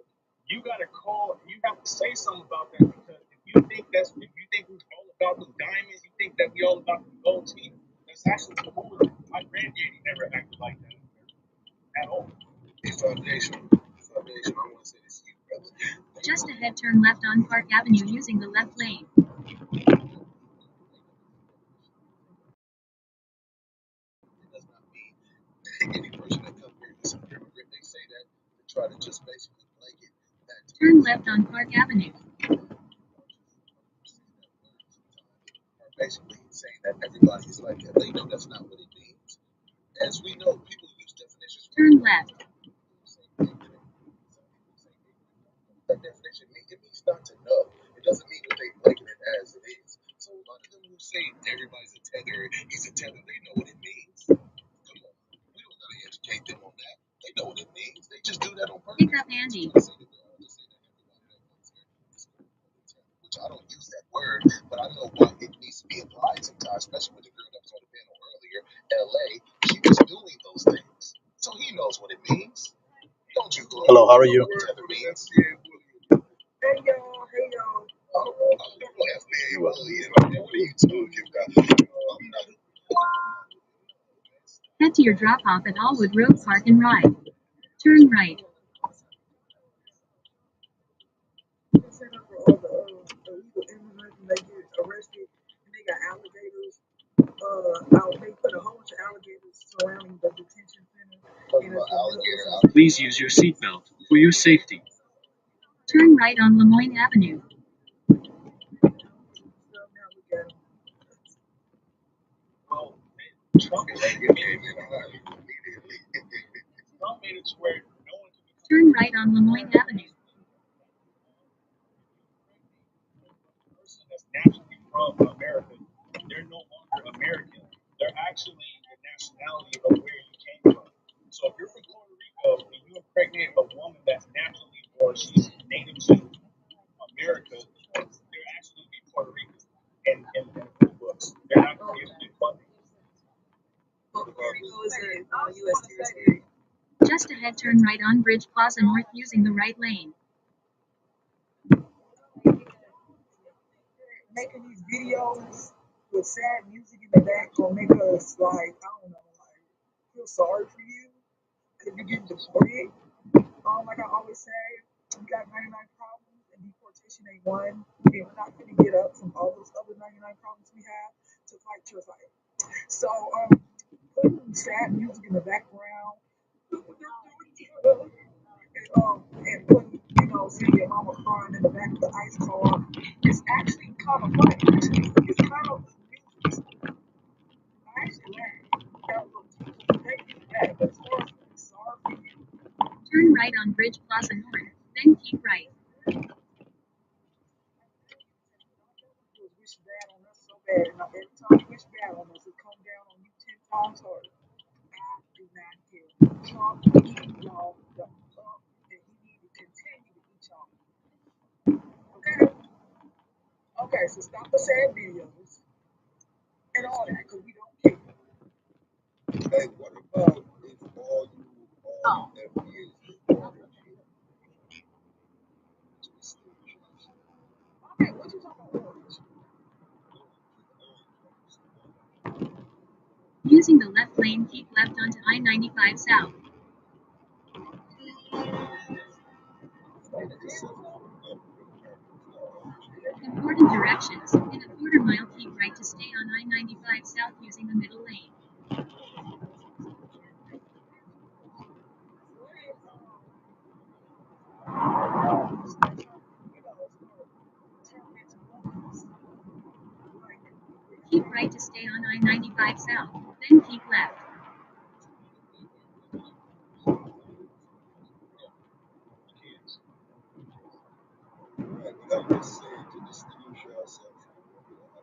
You gotta call. You have to say something about that because if you think we're all about the diamonds, you think that we all about the gold teeth. That's actually cool. My granddaddy never acted like that at all. It's foundation. Foundation. I want to say this to you, brother. Just ahead, turn left on Park Avenue using the left lane. It does not mean any person that comes here is an immigrant. They say that to try to just basically blanket that. Turn left on Park Avenue. Are basically saying that everybody is like that. They know that's not what it means. As we know, people use definitions. Turn left. That definition it means not to know. It doesn't mean what they blanket it as it is. So a lot of them who say everybody's a tether, he's a tether, they know what it means. Come on, we don't gotta educate them on that. They know what it means. They just do that on purpose. Pick up Andy. Which I don't use that word, but I know why it needs to be applied sometimes, especially with the girl that was on the panel earlier, LA. She was doing those things. So he knows what it means. Don't you go? Hello, how are you? Tether means. Hey y'all, hey y'all. What are you talking about? I'm not. Head to your drop-off at Allwood Road Park and Ride. Turn right. Set up for all the illegal immigrants and they get arrested and they got alligators. Out they put a whole bunch of alligators surrounding the detention center. And it's Please use your seatbelt for your safety. Turn right on Lemoyne Avenue. Well, Trump made it to where no one can Turn right on Lemoyne Avenue. person that's naturally from America, they're no longer American. They're actually the nationality of where you came from. So if you're from Puerto Rico and you impregnate a woman that's naturally or she's native to America, they're actually be Puerto Rican in the books. They're not going to get funding. Puerto Rico is a U.S. territory. Just ahead, turn right on Bridge Plaza North using the right lane. Making these videos with sad music in the back will make us like, I don't know, like feel sorry for you because you're getting deported. Like I always say, we got 99 problems and deportation ain't one. And we're not going to get up from all those other 99 problems we have to fight your fight. So, putting sad music in the background, and putting, seeing your mama crying in the back of the ice car, it's actually kind of funny. It's kind of music. I actually laugh. But as far as feeling sorry for you, Turn right on Bridge Plaza North, then keep right. wish bad on us so bad, and every time you wish bad on us, it come down on you 10 times harder. I do not care. Trump eating y'all the up, and he need to continue to eat y'all. Okay? Okay, so stop the sad videos and all that, because we don't care. Hey, what about if all you ever is Okay, what you talking about orange? Using the left lane, keep left onto I-95 South. Important directions. In a quarter mile, keep right to stay on I-95 South using the middle lane. Turn right to stay on I-95 South, then keep left. Right, we gotta just say to distinguish ourselves from what we are.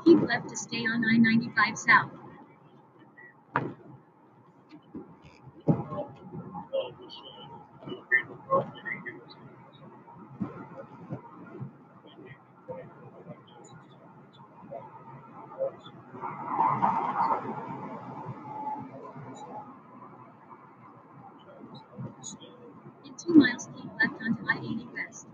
Keep left to stay on I-95 South. In 2 miles, keep left onto I-80 West.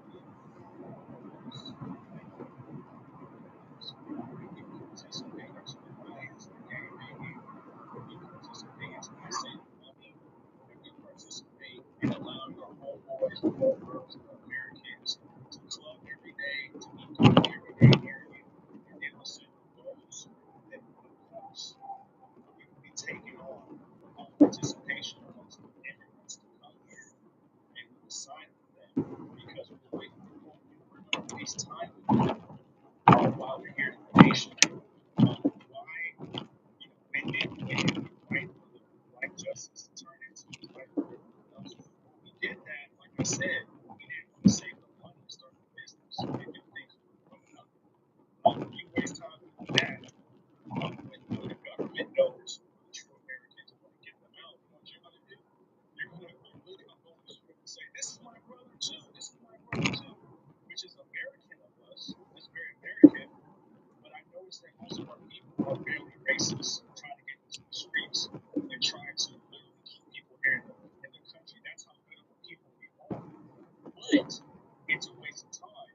And allowing our homeboys and homegirls and Americans to club every day, to eat coffee every day near you, and then listen to those that course we will be taking on participation amongst immigrants to come here, and we decided for them because we're waiting for you. We're going to waste time with you while we're here in the nation. Why, when did we fight for the black justice to turn into black criminals? We did that, like I said, we didn't want to save the money, start the business, and do things for one another. You waste time doing that when the government knows who the true Americans want to get them out. You know what you're going to do? You're going to literally go to the street and say, "This is my brother too. This is my brother too," which is American of us. It's very American. But I noticed that most of our people are fairly racist, trying to get into the streets and trying to literally keep people here in the country. That's how good of a people we are. But it's a waste of time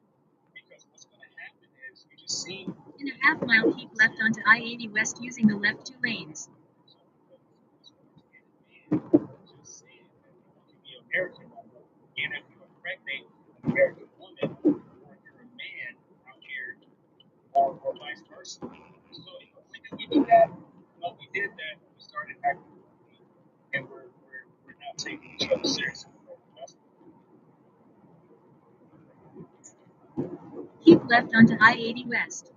because what's going to happen is you just see. In a half mile, keep left onto I-80 West using the left 2 lanes. Just saying that you can be American no more. And if you impregnate an American woman or if you're a man out here or vice versa. So, when did we do that? No, we did that when we started acting and we're not taking each other seriously. Keep left onto I-80 West.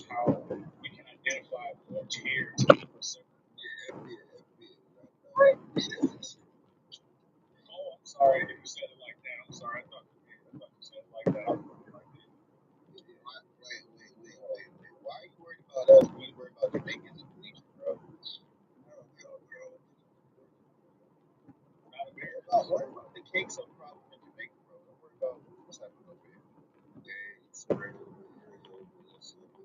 How we can identify what's here to keep us separate. Oh, I'm sorry if you said it like that. I'm sorry. I thought you said it like that. Wait. Why are you worried about us? We worried about Jamaicans and bleachers, bro. Worry about the cakes of problem in Jamaica, bro. Don't worry about what's happening over here.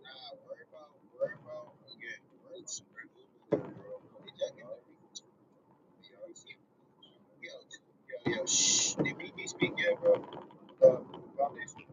Nah, worry about again. Bro. We just get that yo, shh. Did we speak yet, bro? Foundation.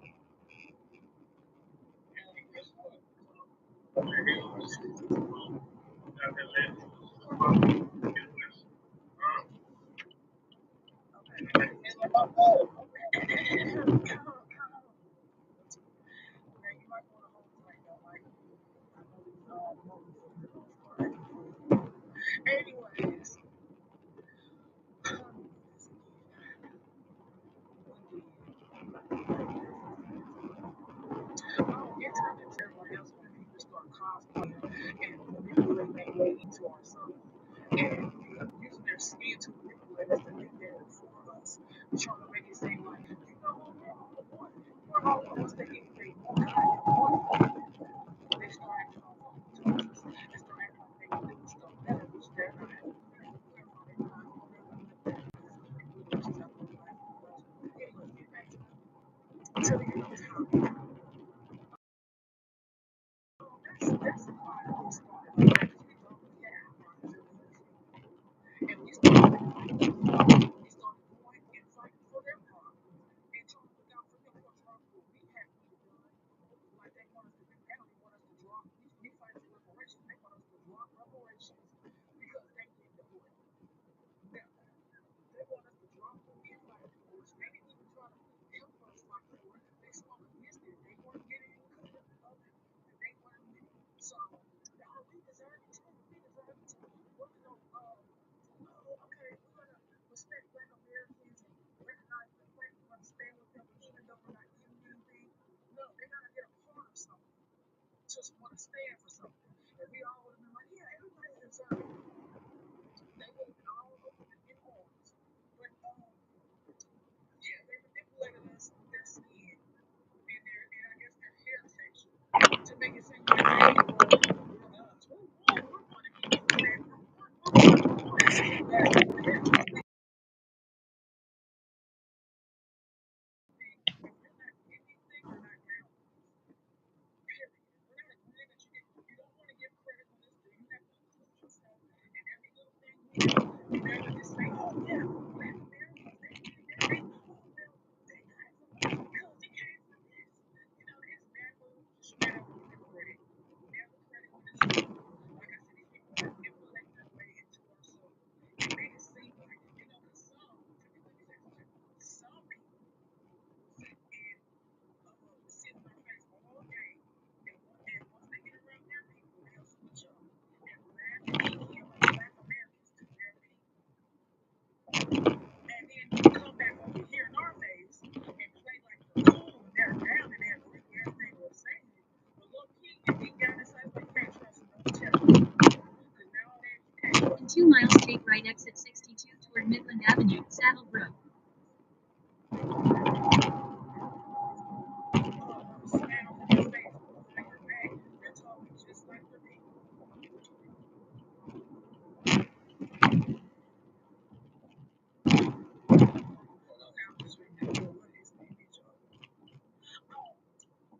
to want to stand for something. And we all would have been like, yeah, everybody deserves it. They would have been all open in arms. But yeah, they manipulated us with their skin and I guess their hair texture to make it seem like they were us. We're going to keep doing that. In 2 miles, take right exit 62 toward Midland Avenue, Saddlebrook.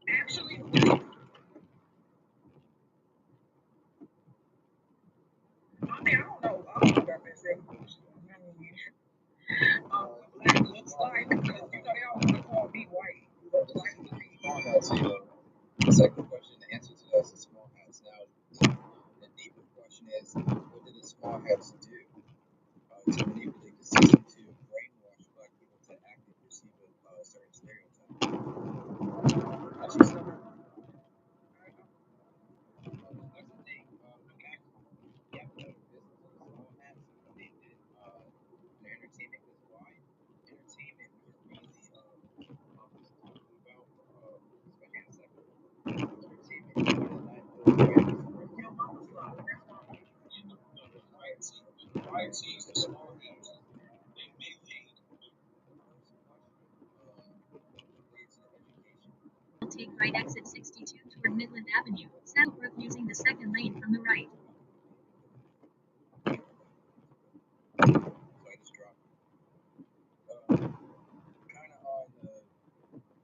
Actually, I mean, I don't know about this evolution. Black looks like, because they always want to call me white. Looks like to me. The second question, the answer to that is the small hats. Now, the deeper question is, what did the small hats do to manipulate the system to brainwash black people to act and perceive a certain stereotype? That's the thing. Yeah, but small hats, they did their entertainment was wide. Entertainment was really talking about, especially in the second entertainment. Your mama's love. That's why I'm YTs, the small hats, they lead. Take right exit 62 toward Midland Avenue, Saddlebrook using the second lane from the right. So I just dropped kind of on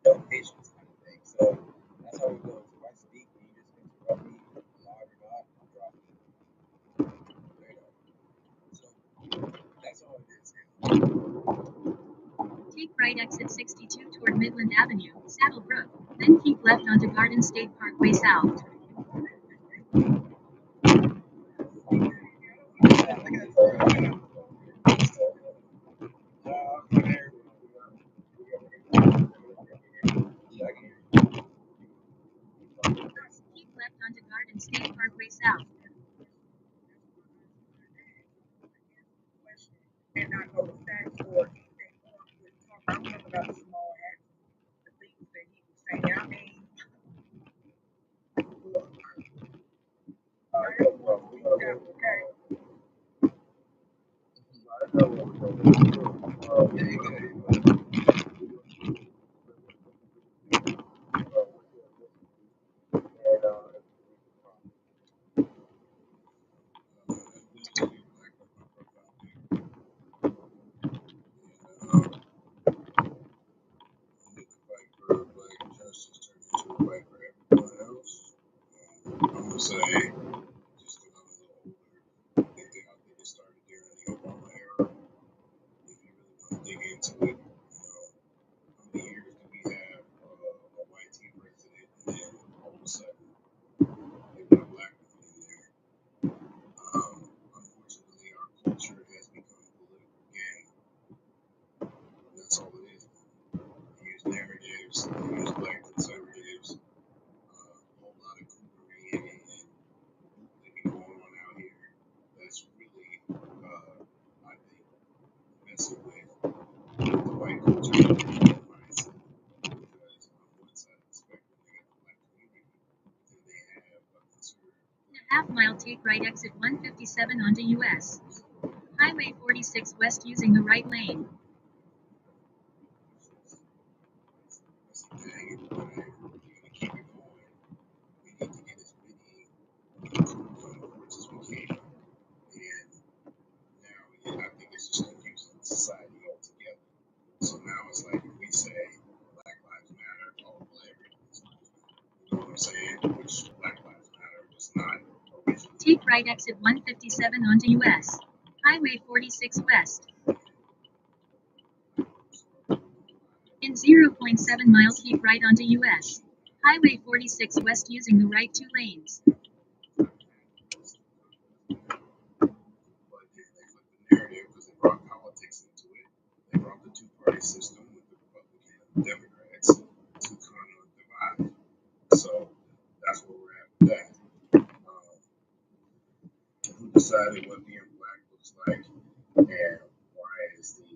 the patience kind of thing. So that's how it goes. If I speak and you just interrupt me, live or not, I'm dropping it. Straight up. So that's all it is. Take right exit 62 toward Midland Avenue, Saddlebrook, then keep left onto Garden State Parkway South. Keep left onto Garden State Parkway South. and not know the facts or anything more. I don't know about the small hats, the things that he was saying. I mean, look, everyone speaks out, okay? I'm gonna say, just because I'm a little older, I think it started during the Obama era. If you really want to dig into it, how many years do we have a white team president, and then all of a sudden they put a black one in there? Unfortunately, our culture has become a political game. That's all it is. They use narratives, they use black conservatives, a whole lot of coonery and exit 157 onto US. Highway 46 west using the right lane. I think it's just confusing society altogether. So now it's like if we say Black Lives Matter, oh, well, everybody's lives matter. You know what I'm saying? Which Black Lives Matter does not originally. Take right exit 157 onto US. Highway 46 west. In 0.7 mile keep right onto US. Highway 46 west using the right 2 lanes. But they flipped the narrative because they brought politics into it. They brought the two-party system with the Republicans and the Democrats to kind of divide. So that's where we're at with that. Who decided what being black looks like and why is the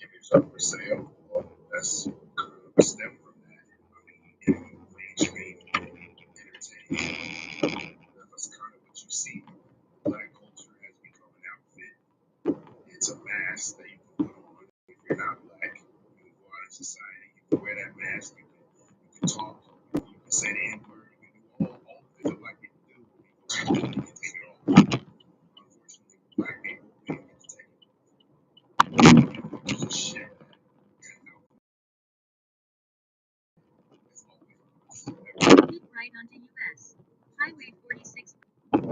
image up for sale? Well, that's kind of a step from that. I mean, in mainstream entertainment, that's kind of what you see. Black culture has become an outfit. It's a mask that you can put on if you're not black. You can go out in society, you can wear that mask, you can talk, you can say the N-word, you can do all the things that black people do. People can take it off. Unfortunately, black people, we don't get to take it off. We just share that. It's always on us. Keep right onto US. Highway 46. Type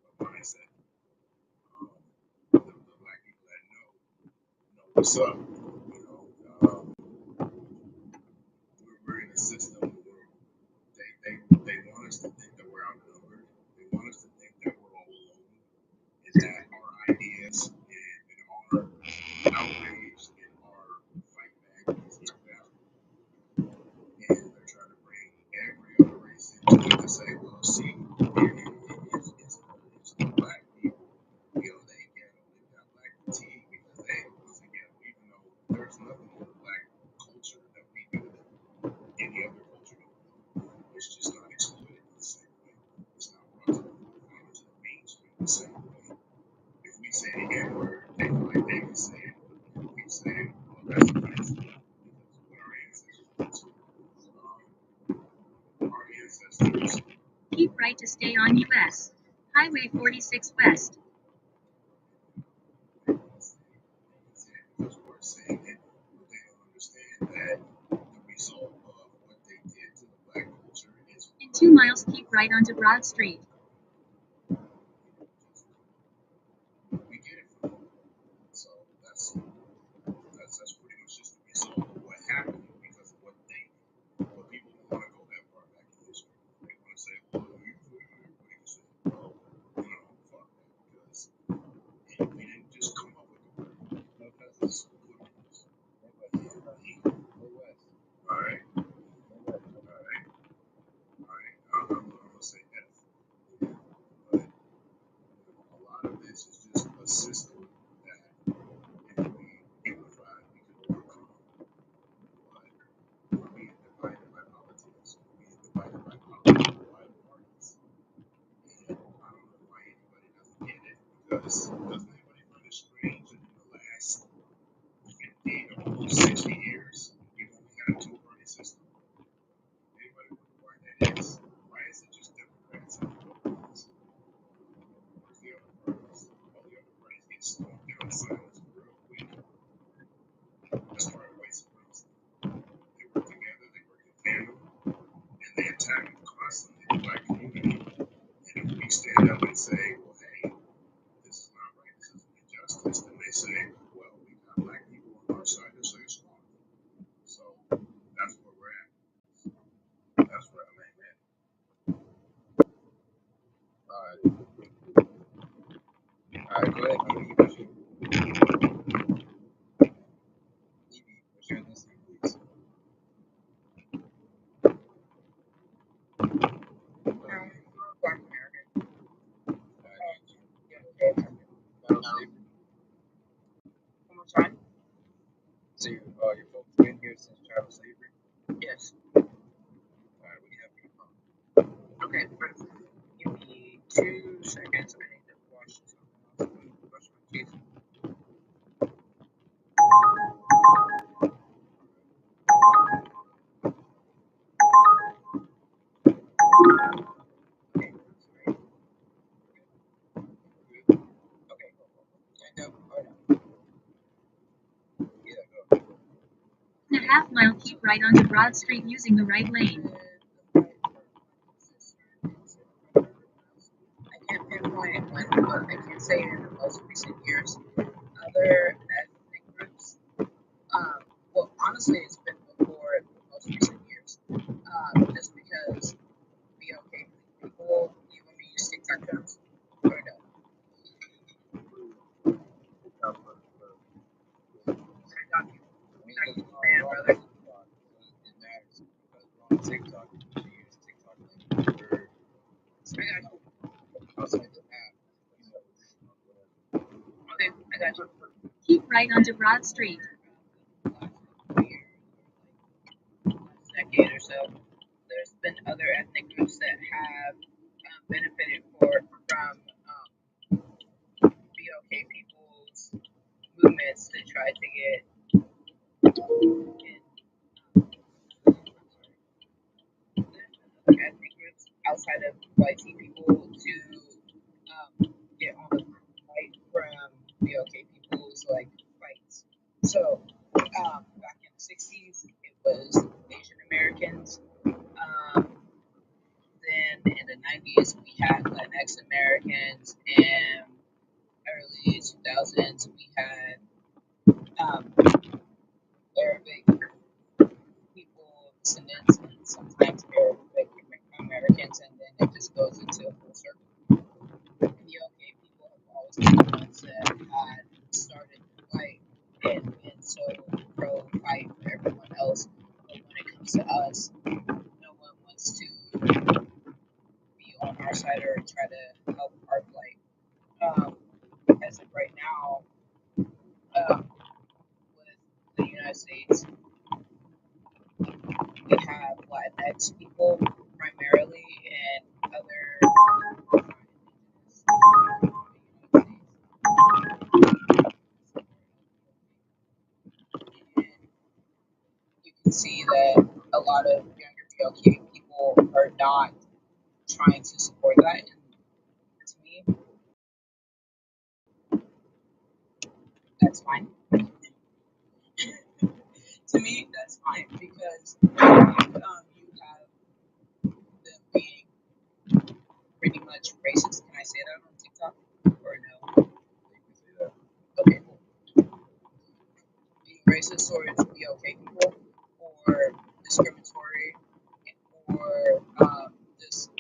of mindset. The black people that know what's up. You know, we're in a system where they want us to think that we're outnumbered. They want us to think that we're all alone, and that our ideas and our outrage and our fight back is not valid. And they're trying to bring every other race into it to say, well, see, it's the black people. You know, they got black fatigue because they once again, even though there's nothing in the black culture that we do that any other culture don't do, it's just not exploited the same way. It's not brought to the forefront to the mainstream the same way. If we say the N word, they feel like they can say it. If we say it, well, that's offensive because what our ancestors did to our ancestors. Keep right to stay on US. Highway 46 west. Because we're saying it, but they don't understand that the result of what they did to the black culture is. In 2 miles keep right onto Broad Street. We get it from them. So that's pretty much just the result of what happened because of what they did. But people don't want to go that far back in history. They want to say, well, everybody can say, well, fuck that because we didn't just come up with the word. Because all right. I'm gonna say F. But a lot of this is just a system that if we unified, we could overcome. But we're being divided by politics. We're being divided by parties. And I don't know why anybody doesn't get it because doesn't anybody find it strange that in the last 50 to almost 60 years, we've only had a two-party system? Anybody wonder why that is? Why is it just Democrats and Republicans? Where's the other parties? All the other parties get stomped down in silence real quick. That's part of white supremacy. They work together, they work in tandem, and they attack constantly the black community. And if we stand up and say, well, hey, this is not right, this is an injustice, then they say, well, we got black people on our side, so it's wrong. So that's where we're at. That's where I'm at. All right, go ahead. What's your ethnicity, please? Black American. One more time. So your folks been here since chattel slavery? Yes. All right, what do you have for your half-mile keep right onto Broad Street using the right lane. I can't pinpoint when, but I can say in the most recent years, other ethnic groups, well, honestly, it's been before the most recent years, just because BLK people, you want me to use TikTok terms, or no? Okay, I got you. Keep right onto Broad Street. Decade or so, there's been other ethnic groups that have benefited from BLK people's movements to try to get ethnic groups outside of white people to get on the fight from BLK people's like fights. So back in the 60s, it was Asian Americans. Then in the 90s, we had Latinx Americans, and early 2000s, we had Arabic people, descendants, and sometimes Arabic Americans, and then it just goes into a full circle. BLK people have always been the ones that had started the fight and been so pro-fight for everyone else. But when it comes to us, no one wants to be on our side or try to help our plight. As of right now, with the United States, we have Latinx people primarily and other you can see that a lot of younger BLK people are not trying to support that. And to me, that's fine. To me, that's fine because you have them being pretty much racist. Can I say that on TikTok or no? Okay, cool. Being racist towards BLK people or discriminatory or just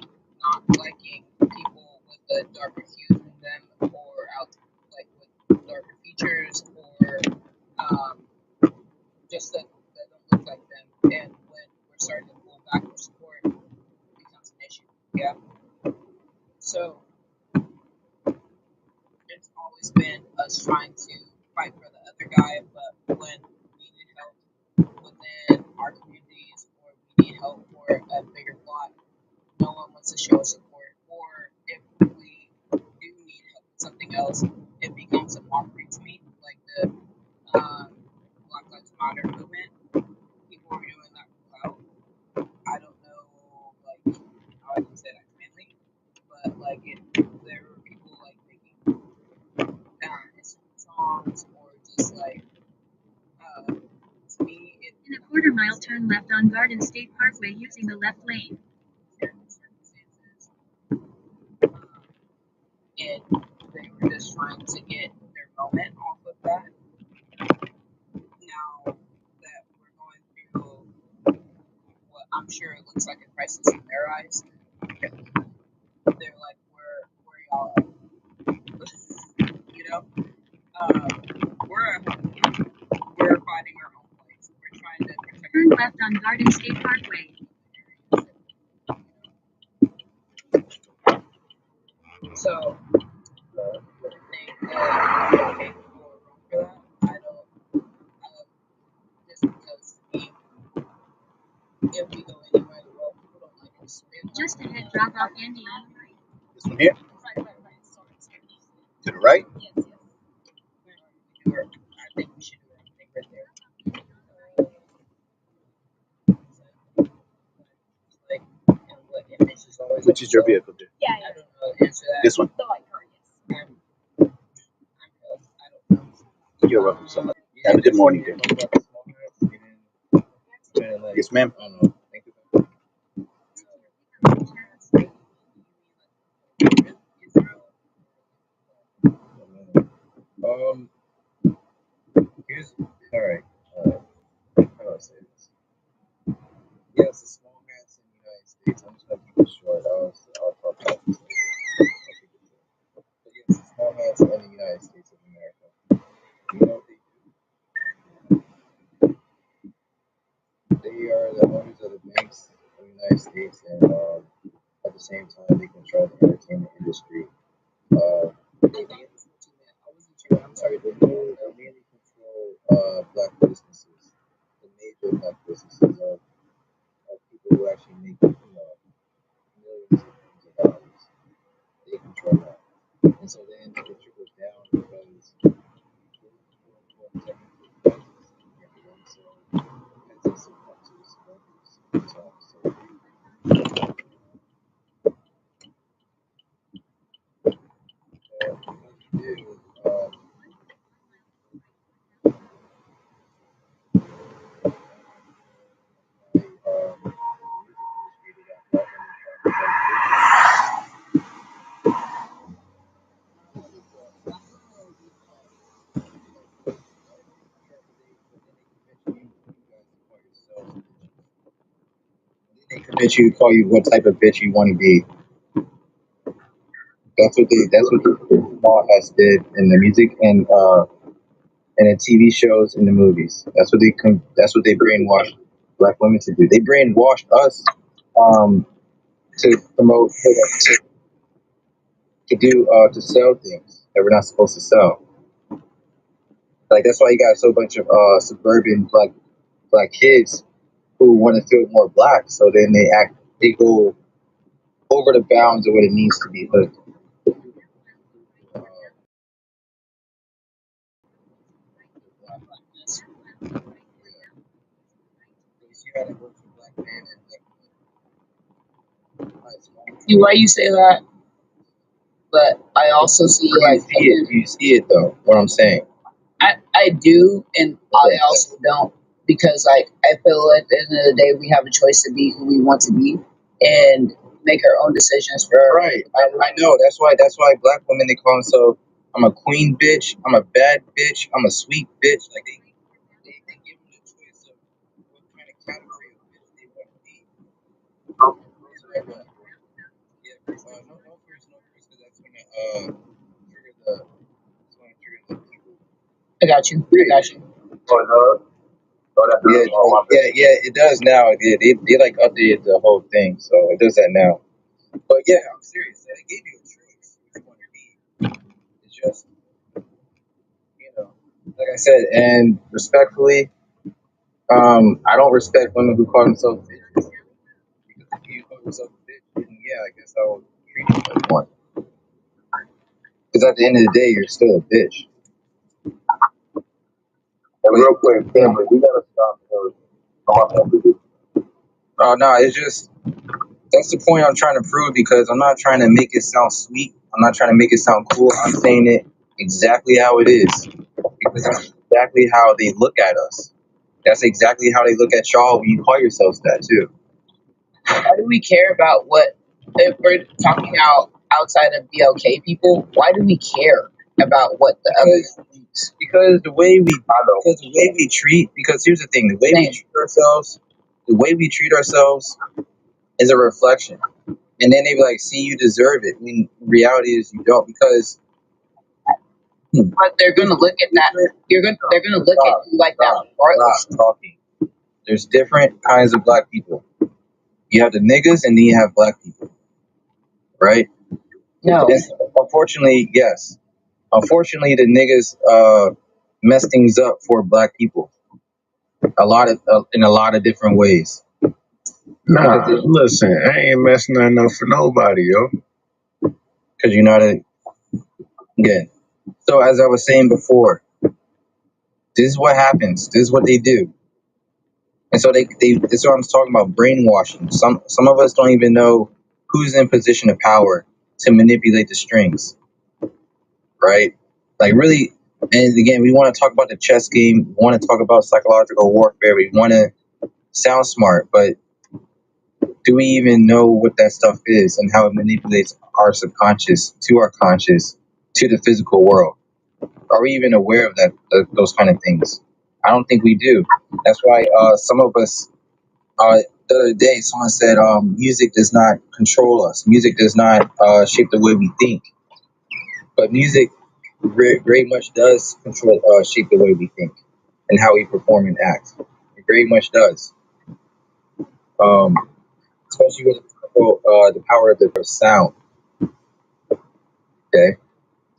not liking people with a darker hue than them or out like with darker features or just that don't look like them. And when we're starting to pull back for support, it becomes an issue. Yeah. So it's always been us trying to fight for the other guy, but when we need help within our communities or we need help for a bigger plot, no one wants to show support. Or if we do need help with something else, it becomes a mockery to me, like the Black Lives Matter movement. People were doing that without. I don't know, like, how I can say that clearly, but like, there were people like making songs or just like, to me, In a quarter-mile, turn left on Garden State Parkway using the left lane. circumstances, and they were just trying to get their moment off of that. Now that we're going through what I'm sure it looks like a crisis in their eyes, they're like, where y'all at? You know? We're fighting our own place. We're trying to protect. Turn left on Garden State Parkway. So, I think okay, people are wrong for that. I don't. Just because to me, if we go anywhere in the world, people don't like us. Just ahead, drop off Andy. This one here? Right. To the right? Yes. I think we should do everything right there. Like, and what image is always. Which is your vehicle, dude? Yeah. I don't know the answer to that. This one? The white car, yes. I don't know. You're welcome so much. Have a good morning, dude. Yes, ma'am. I don't know. Think about it. Here's all right. How do I say this? Yes, the small hats in the United States. I'm just gonna keep it short. I'll talk about this later. But yes, the small hats in the United States of America. You know what they do? They are the owners of the banks of the United States, and at the same time, they control the entertainment industry. I'm sorry, they mainly control black businesses, the major black businesses of people who actually make millions of dollars. They control that, and so then it trickles down because they convince you to call you what type of bitch you want to be. That's what the small hats did in the music and the TV shows and the movies. That's what they brainwashed black women to do. They brainwashed us to promote to sell things that we're not supposed to sell. Like that's why you got so bunch of suburban black kids who want to feel more black. So then they go over the bounds of what it needs to be. But See why you say that, but I also see like you see it though. What I'm saying. I do, and I also don't, because like I feel at the end of the day we have a choice to be who we want to be and make our own decisions for Right. I know. That's why black women, they call themselves, I'm a queen bitch, I'm a bad bitch, I'm a sweet bitch. Like they give them the choice of what kind of category of bitch they want to be. No first, because that's gonna trigger the people. I got you. Yeah, it does now. They like updated the whole thing, so it does that now. But yeah, I'm serious. They gave you a choice which one to be. It's just, like I said, and respectfully, I don't respect women who call themselves bitches. Because if you call yourself a bitch, then yeah, I guess I will treat you like one. Because at the end of the day, you're still a bitch. And real quick, family, we gotta stop. Oh no, it's just that's the point I'm trying to prove, because I'm not trying to make it sound sweet. I'm not trying to make it sound cool. I'm saying it exactly how it is, because that's exactly how they look at us. That's exactly how they look at y'all when you call yourselves that too. Why do we care about what, if we're talking outside of BLK people? Why do we care about what the other thinks? Because the way we treat. Because here's the thing: the way we treat ourselves is a reflection. And then they be like, "See, you deserve it." When reality is, you don't. Because but they're gonna look at that. They're gonna look at you like that regardless. Talking. There's different kinds of black people. You have the niggas, and then you have black people, right? No. And unfortunately, yes. Unfortunately, the niggas mess things up for black people. In a lot of different ways. Nah, listen, I ain't messing nothing up for nobody, yo. Because you're not a. Yeah. So as I was saying before, this is what happens. This is what they do. And so they this is what I'm talking about, brainwashing. Some of us don't even know who's in position of power to manipulate the strings, right? Like really, and again, we want to talk about the chess game. We want to talk about psychological warfare. We want to sounds smart, but do we even know what that stuff is and how it manipulates our subconscious to our conscious to the physical world? Are we even aware of that, those kind of things? I don't think we do. That's why some of us, the other day, someone said music does not control us. Music does not shape the way we think. But music very much does control, shape the way we think and how we perform and act. It very much does. Um, Especially with the power of the sound. Okay,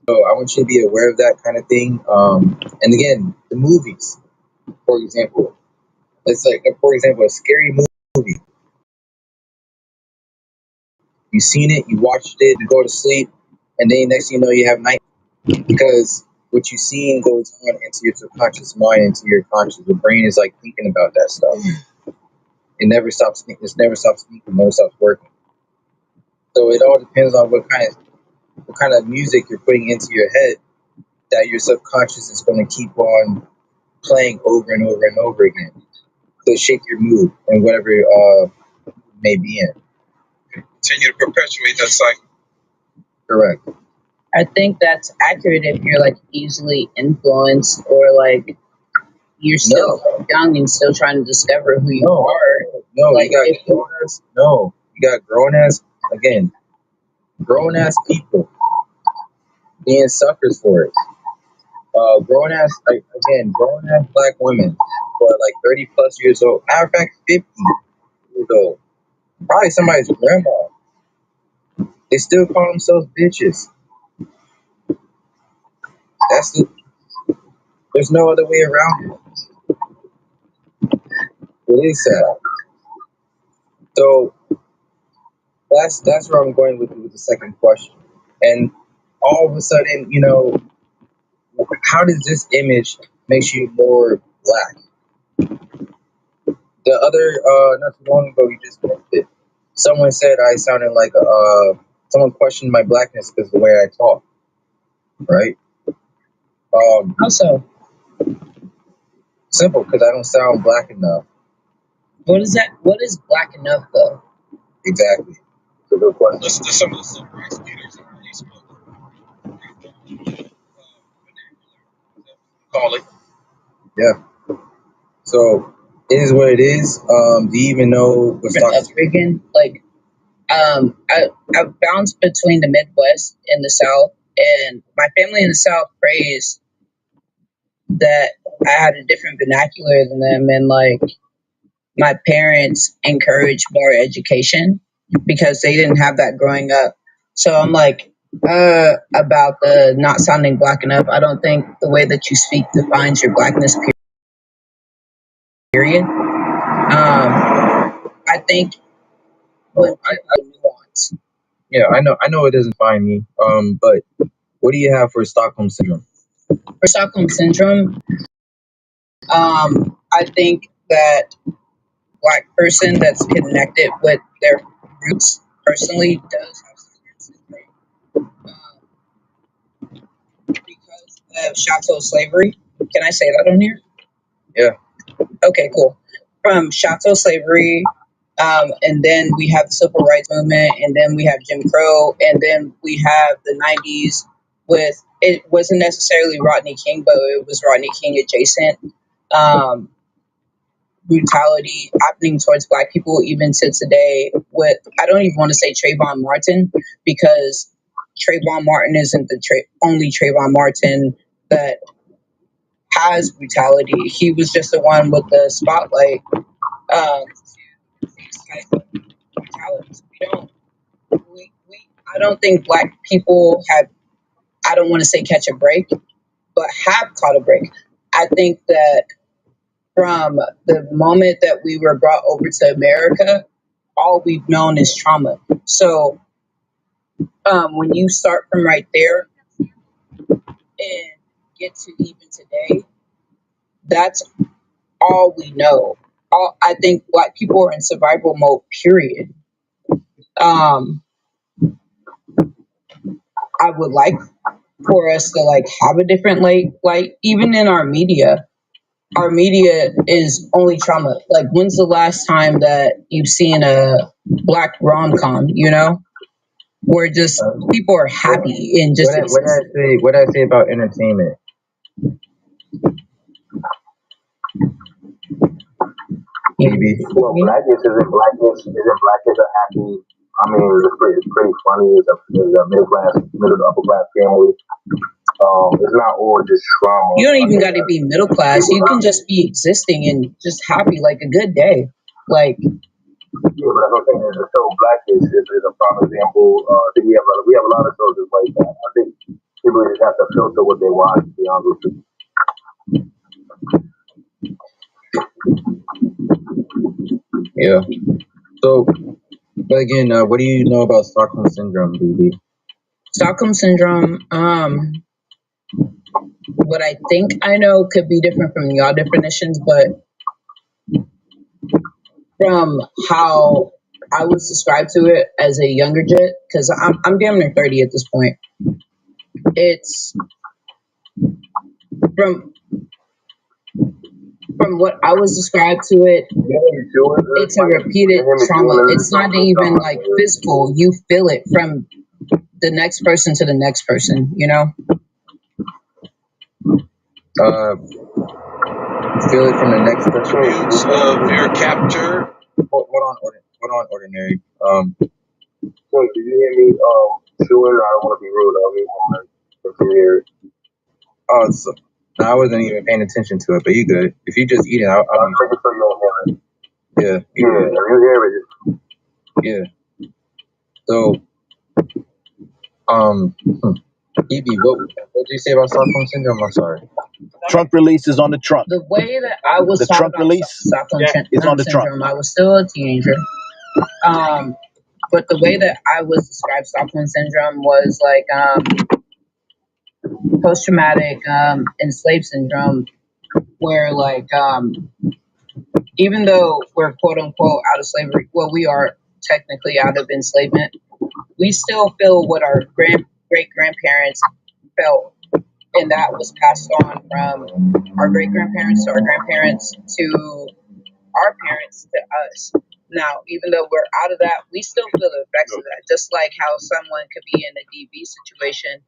so I want you to be aware of that kind of thing. And again, the movies, for example, it's like, for example, a scary movie. You seen it, you watched it, you go to sleep, and then next thing you know, you have night because what you seen goes on into your subconscious mind, into your conscious. The brain is like thinking about that stuff. It never stops. It never stops thinking. Never stops working. So it all depends on what kind of music you're putting into your head that your subconscious is going to keep on playing over and over and over again to shape your mood and whatever may be in. Continue to perpetuate that cycle. Correct. I think that's accurate if you're like easily influenced or like you're still young and still trying to discover who you are. No, Like you got grown ass. No, you got grown ass people being suckers for it. Grown ass black women who are like 30 plus years old. Matter of fact, 50 years old. Probably somebody's grandma. They still call themselves bitches. There's no other way around it. It is sad. So that's where I'm going with the second question. And all of a sudden, how does this image make you more black? The other, not too long ago, you just mentioned it. Someone said I sounded like someone questioned my blackness because of the way I talk, right? How so? Simple, because I don't sound black enough. What is that? What is black enough though? Exactly. It's a good question. Listen to some of the civil rights leaders and police call it. Yeah. So it is what it is. Do you even know what's upbringing? Like, I bounced between the Midwest and the South, and my family in the South praised that I had a different vernacular than them, and like my parents encouraged more education because they didn't have that growing up. So I'm like, about the not sounding black enough. I don't think the way that you speak defines your blackness. Period. I think when nuance. Yeah, I know it doesn't find me. But what do you have for Stockholm syndrome? For Stockholm syndrome, I think that black person that's connected with their roots personally does have Stockholm syndrome because of chattel slavery. Can I say that on here? Yeah. Okay, cool. From chattel slavery, and then we have the civil rights movement, and then we have Jim Crow, and then we have the 90s with, it wasn't necessarily Rodney King, but it was Rodney King adjacent. Brutality happening towards black people even to today with, I don't even want to say Trayvon Martin because Trayvon Martin isn't the only Trayvon Martin that has brutality. He was just the one with the spotlight to these type of brutalities. I don't think black people have, I don't want to say catch a break, but have caught a break. I think that from the moment that we were brought over to America, all we've known is trauma. So when you start from right there and get to even today, that's all we know. I think black people are in survival mode, period. I would like for us to like have a different light, even in our media. our media is only trauma. Like, when's the last time that you've seen a black rom-com, you know? Where just people are happy and just What did I say about entertainment? Maybe. Well, blackness isn't a happy. I mean, it's pretty funny. It's a middle to upper class family. It's not all just trauma. You don't even got to be middle class. You can just be existing and just happy, like a good day. Like, yeah, but that's what I'm saying. The show Blackness is a prime example. I think we have a lot of shows just like that. I think people just have to filter what they watch. To be honest with you. Yeah. So, but again, what do you know about Stockholm Syndrome, BB? Stockholm Syndrome, what I think I know could be different from y'all definitions, but from how I was described to it as a younger jet, because I'm damn near 30 at this point. It's from what I was described to it, it's a repeated trauma. It's not even like physical. You feel it from the next person to the next person, you know? Feel it from the next person. Attributes of fear capture. Hold on, ordinary. So, did you hear me? Chewing. I don't want to be rude. I mean, if you hear it. Oh, so, I wasn't even paying attention to it, but you good. If you just eat it, I'll make sure you don't hear it. Yeah. Yeah, if you hear it. Yeah. So, EB, what did you say about Stockholm Syndrome? I'm sorry. Trunk release is on the trunk. The way that I was The taught trunk about release Stockholm is on the trunk. Syndrome, I was still a teenager. But the way that I was described Stockholm Syndrome was like post-traumatic enslaved syndrome, where like even though we're quote unquote out of slavery, well, we are technically out of enslavement, we still feel what our great grandparents felt, and that was passed on from our great grandparents to our grandparents to our parents to us. Now, even though we're out of that, we still feel the effects of that. Just like how someone could be in a DV situation,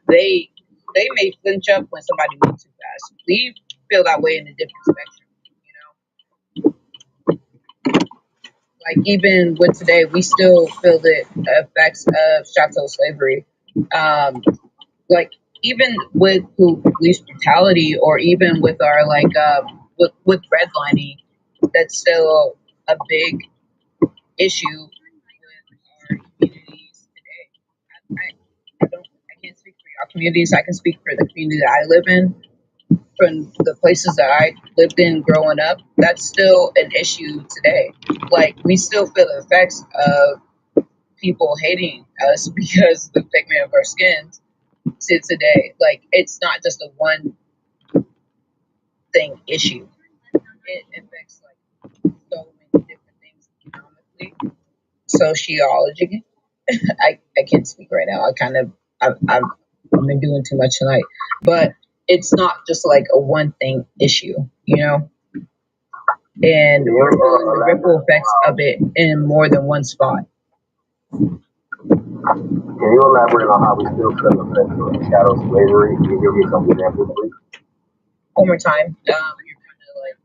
they may flinch up when somebody moves too fast. We feel that way in a different spectrum, you know. Like even with today, we still feel the effects of chattel slavery. Like even with police brutality, or even with our like with redlining, that's still a big issue with our communities today. I can't speak for y'all communities. I can speak for the community that I live in. From the places that I lived in growing up, that's still an issue today. Like we still feel the effects of people hating us because of the pigment of our skins to today. Like it's not just a one thing issue. It affects like so many different things economically, sociology. I can't speak right now. I've been doing too much tonight, but it's not just like a one thing issue, you know. And we're feeling the ripple effects of it in more than one spot. Can you elaborate on how we still feel the effects of chattel slavery? Can you give me some examples, please? One more time. You're kind of like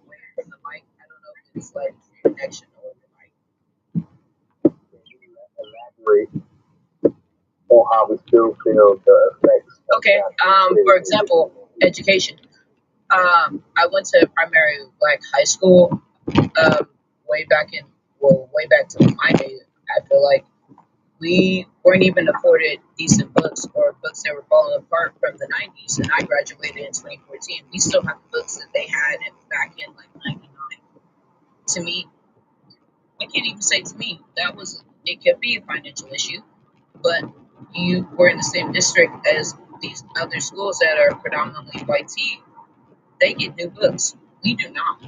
away from the mic. I don't know if it's like connection or the mic. Can you elaborate on how we still feel the effects? Okay. For example, education. I went to primary black high school. Way back to my day. I feel like we weren't even afforded decent books, or books that were falling apart from the 90s, and I graduated in 2014. We still have the books that they had back in like 99. To me, I can't even say to me, it could be a financial issue, but you were in the same district as these other schools that are predominantly white tea. They get new books. We do not.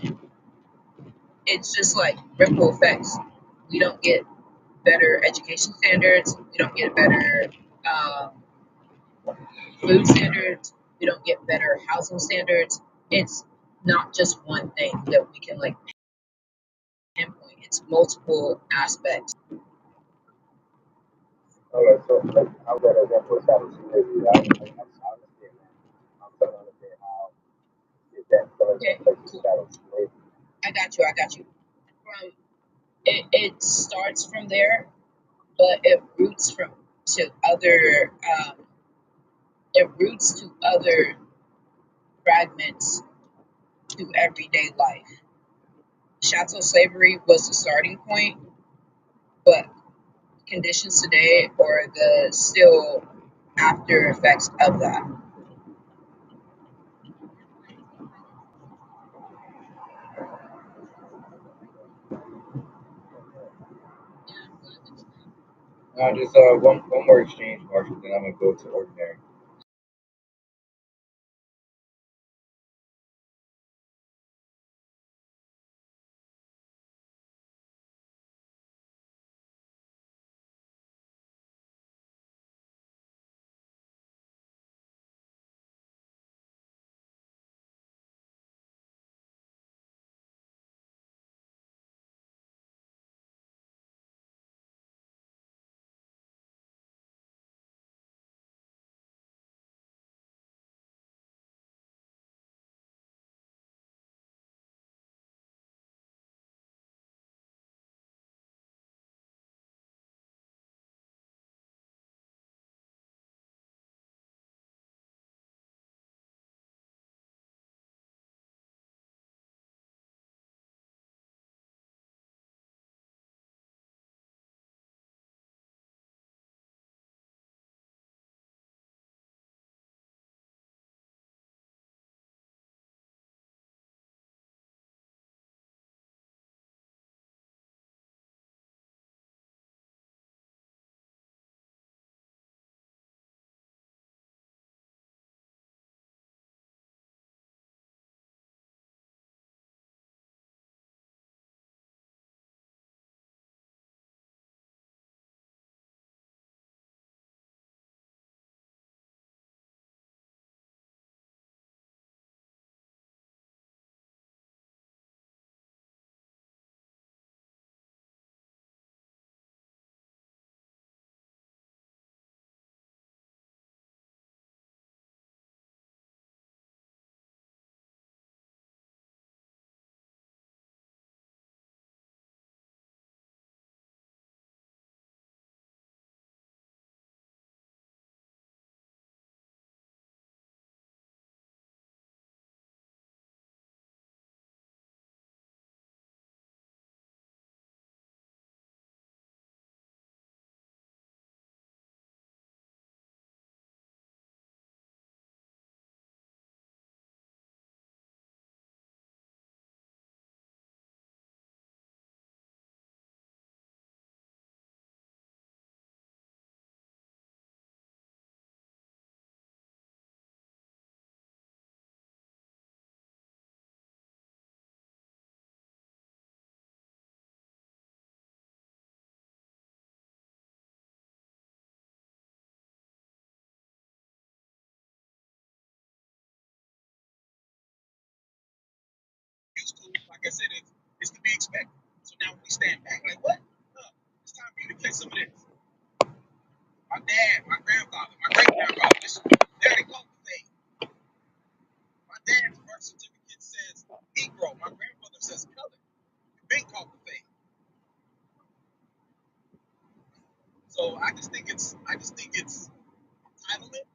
It's just like ripple effects. We don't get better education standards. We don't get better food standards. you don't get better housing standards. It's not just one thing that we can like pinpoint. It's multiple aspects. All right, so like, I'll get a example of South slavery. I understand that. I'm trying to understand how is that Okay, places cool. shadow slavery. I got you. From it starts from there, but it roots to other fragments to everyday life. Chattel slavery was the starting point, but conditions today are the still after effects of that. Now, just one more exchange, Marshall, then I'm gonna go to ordinary. It's cool. Like I said, it's to be expected. So now we stand back like, what? No, it's time for you to catch some of this. My dad, my grandfather, my great grandfather, they already called the thing. My dad's birth certificate says Negro. My grandfather says color. Been called the thing. So I just think it's entitlement,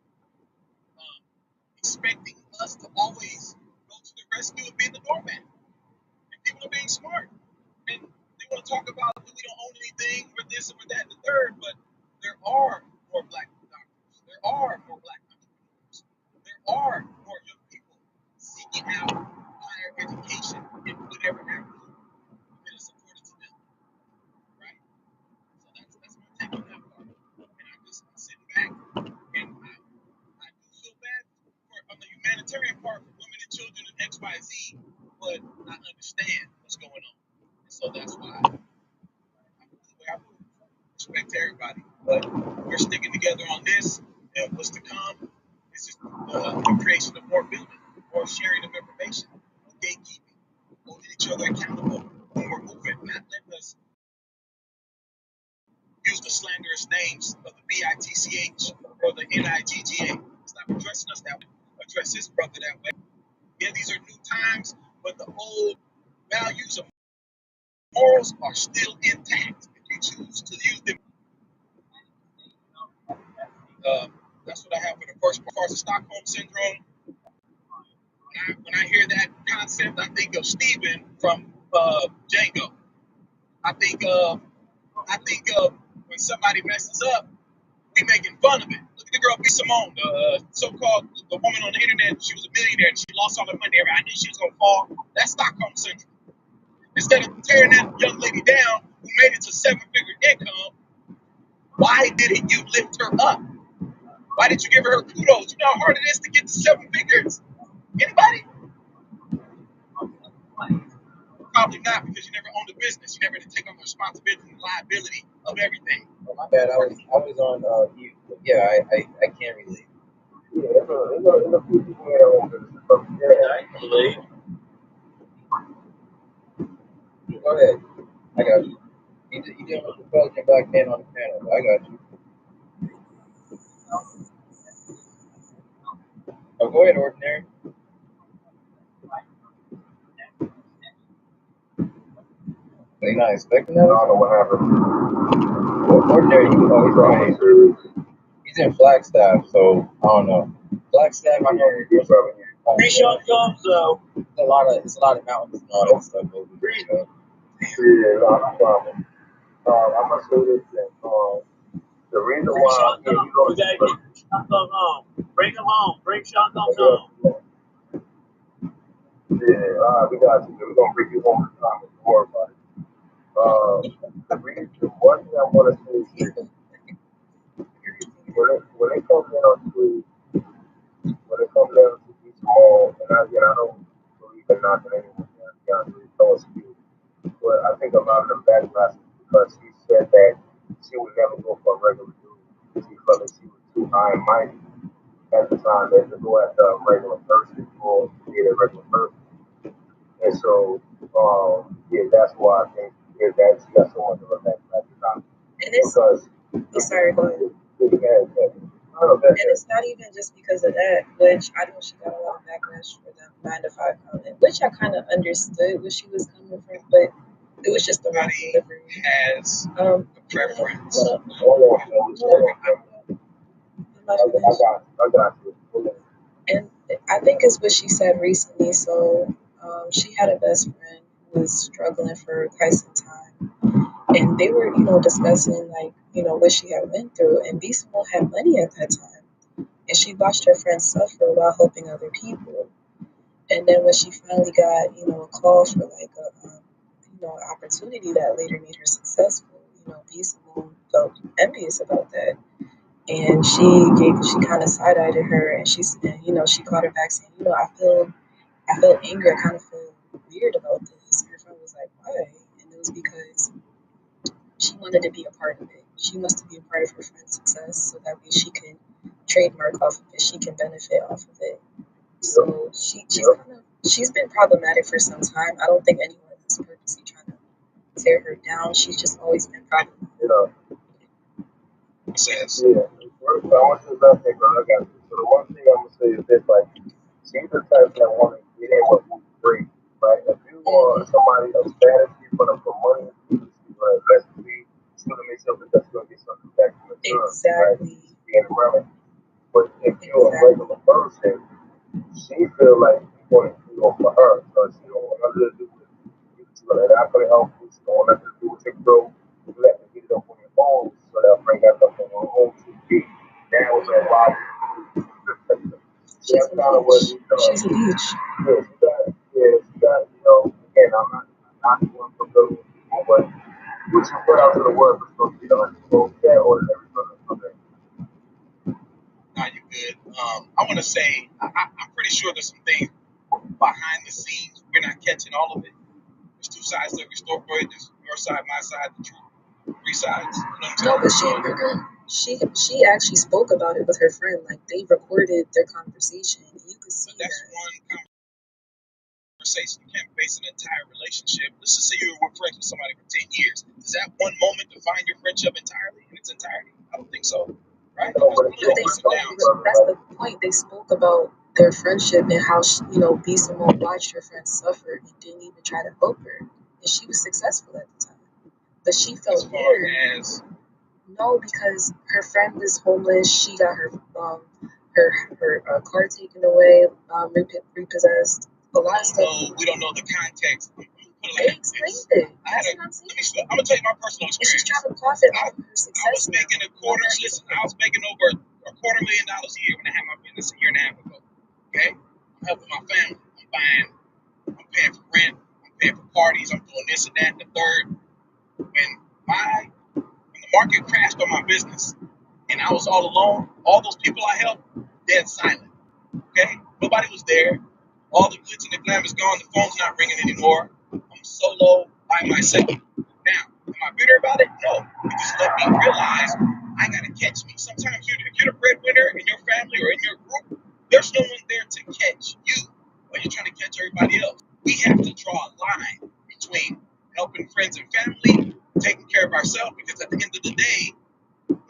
expecting us to always go to the rescue and be the doormat. And people are being smart. And they want to talk about that we don't own anything or this or that and the third, but there are more black doctors. There are more black entrepreneurs. There are more young people seeking out higher education in whatever avenue that is afforded to them, right? So that's my take on that part. And I sit back and I do feel bad on the humanitarian part for women and children and XYZ, but I understand what's going on. And so that's why I respect everybody, but we're sticking together on this, and what's to come is just the creation NIGH or the NIGGA. Stop addressing us that way. Address his brother that way. Yeah, these are new times, but the old values of morals are still intact. If you choose to use them, that's what I have for the first part of Stockholm syndrome. When I hear that concept, I think of Steven from Django. I think of when somebody messes up, we making fun of it. Look at the girl B. Simone, the so-called the woman on the internet. She was a millionaire and she lost all her money. I knew she was gonna fall. That's Stockholm syndrome. Instead of tearing that young lady down who made it to 7-figure income, why didn't you lift her up? Why did you give her kudos? You know how hard it is to get to 7 figures? Anybody? Probably not, because you never owned a business. You never had to take on the responsibility and liability of everything. Oh, my bad. I was on mute. But yeah, I can't relate. Yeah, it's a few people that are on this. Yeah, I can relate. Go ahead. I got you. You didn't with the Pelican Black man on the panel, but I got you. Oh, go ahead, Ordinary. They not expecting that? I don't know what happened. Ordinary, he's probably he's in Flagstaff, so I don't know. Flagstaff, I know. Free shotguns, though. It's a lot of mountains and all that stuff over there. Yeah, no problem. I must say this thing. The reason why you go to shotguns home. Bring them home. Bring shotguns home. Yeah, we got you. We're gonna bring you home this time. Don't worry about it. The reason, one thing I want to say is this: when it comes down to be small, and I don't believe in knocking anyone down. To be honest with you, so it's you. But I think a lot of the backlash is because she said that she would never go for a regular dude. She felt that she was too high and mighty at the time that to go after a regular person or to be a regular person. And so, yeah, that's why I think that she got so much of a backlash at the time. And it's sorry, go ahead. And it's not even just because of that, which I know she got a lot of backlash for the 9 to 5 comment, which I kind of understood where she was coming from, but it was just the wrong delivery. Has a preference. I got you. And I think it's what she said recently. So she had a best friend who was struggling for quite some time, and they were, discussing like, what she had went through. And B Simone had money at that time, and she watched her friends suffer while helping other people. And then when she finally got, a call for like an opportunity that later made her successful, B Simone felt envious about that. And she kind of side-eyed her, and she caught her back saying, I felt angry, I kind of feel weird about this. And her friend was like, why? And it was because she wanted to be a part of it. She wants to be a part of her friend's success, so that way she can trademark off of it, she can benefit off of it. So she's been problematic for some time. I don't think anyone is purposely trying to tear her down. She's just always been problematic. Says. Yeah, I want to say last thing, but I got you. So the one thing I'm gonna say is this: like, she's the type that want to get in with who's great, right? If you are somebody of status, you're gonna put money into you, you're gonna invest in you, she's gonna make sure that that's gonna get something back from the return, right? Being around it. But if you're a regular person, she feel like you want to do it for her, so she don't want nothing to do with you. She's not gonna help you. She don't want nothing to do with your growth. You have to get it up on your own, so that bring that up on your own TV. Now it's like, why? That's kind of what she's a leech. She got, again, I'm not one for those people, but what you put out to the world is supposed to be done. So that ordinary something. Nah, you good. I want to say, I'm pretty sure there's some things behind the scenes. We're not catching all of it. There's two sides to every story. There's your side, my side, the truth. 3 sides. No, but she actually spoke about it with her friend. Like, they recorded their conversation, and you could see that's one conversation. You can't base an entire relationship. Let's just say you were friends with somebody for 10 years. Does that one moment define your friendship entirely in its entirety? I don't think so. right? No, but Because again, we They don't spoke. burn down. That's the point. They spoke about their friendship and how B. Simone watched her friend suffer and didn't even try to help her, and she was successful at the time. But she As felt far weird. as No, because her friend was homeless. She got her car taken away, repossessed. A lot of stuff. we don't know the context. They explained it. That's what I'm saying. I'm gonna tell you my personal And she's experience. trying to profit off of her I success was now. making I was making over a $250,000 a year when I had my business a year and a half ago. Okay, I'm helping my family. I'm paying for rent. I'm paying for parties. I'm doing this and that and the third. When the market crashed on my business and I was all alone, all those people I helped, dead silent. Okay, nobody was there. All the glitz and the glam is gone. The phone's not ringing anymore. I'm solo by myself. Now, am I bitter about it? No. It just let me realize I gotta catch me. Sometimes if you're the breadwinner in your family or in your group, there's no one there to catch you when you're trying to catch everybody else. We have to draw a line between helping friends and family, taking care of ourselves, because at the end of the day,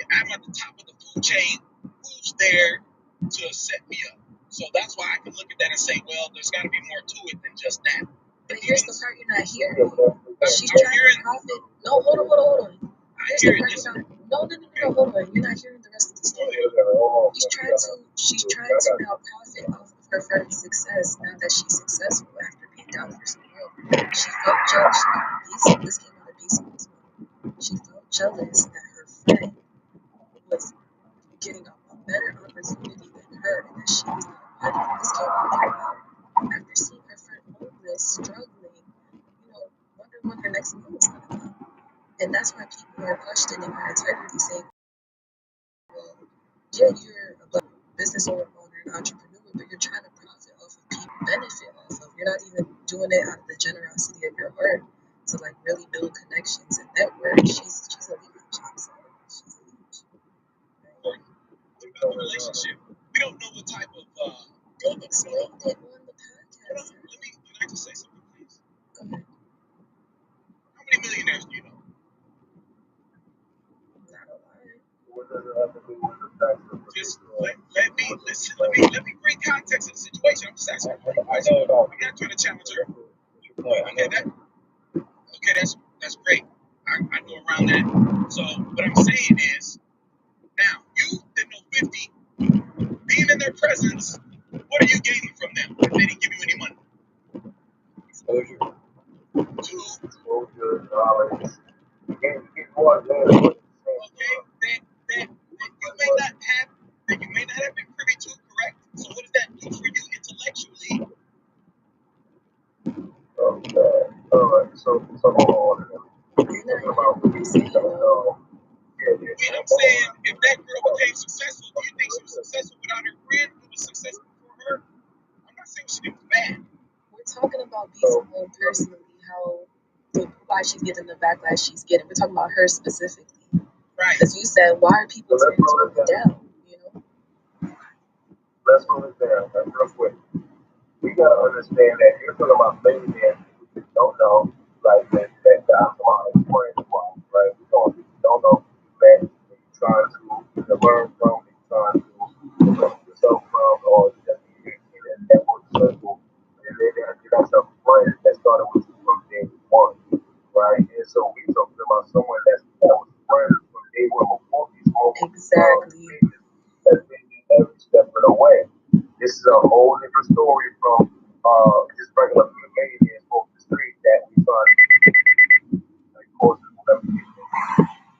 if I'm at the top of the food chain, who's there to set me up? So that's why I can look at that and say, well, there's got to be more to it than just that. But here's the part you're not hearing. She's trying to profit. No, hold on. Here's the part you're not. No, hold on. You're not hearing the rest of the story. She's trying to now profit off of her friend's success now that she's successful after being down for so long. She felt jealous. This came out of Beast. She felt jealous that her friend was getting a better opportunity than her and that she was not ready. This came out of her mouth after seeing her friend homeless, struggling, wondering when her next meal was going to come. And that's why people are questioning her integrity, saying, well, yeah, you're a business owner and entrepreneur, but you're trying to profit off of people, benefit off of. You're not even doing it out of the generosity of your heart to like really build connections and network. She's a leech. She's a leech. About the relationship. We don't know what type of. They explained it on the podcast. Can I just say something, please? Go ahead. How many millionaires do you know? Not a lot. What does it have to do with the fact that Just let me listen. Let me bring context to the situation. I'm just asking. I know it all. I'm not trying to challenge her. What's your point? I know. Okay, that's great. I go around that. So what I'm saying is, now you that know 50, being in their presence, what are you gaining from them if they didn't give you any money? Exposure. exposure, knowledge, get more than what Okay, that you may not have been privy to, correct? So what does that do for you intellectually? Okay. All right. So hold on. We're talking about what you don't know. And I'm saying, if that girl became successful, do you think she was successful without her friend who was successful for her? I'm not saying she was bad. We're talking about B. Simone personally, why she's getting the backlash she's getting. We're talking about her specifically. Right. Because you said, why are people tearing this woman down? Let's hold it down. That's real quick. We gotta understand that you're talking about millionaires who don't know, like that I'm talking about friends, right? We don't know that you're trying to either learn from, you're trying to develop yourself from, or just be in a network circle. And then you got some friends that started with you from day one, right? And so we talking about someone that was friends from day one before these moments. Exactly. That's been every step of the way. This is a whole different story from just regular millionaires off the street that we try to like courses whatever.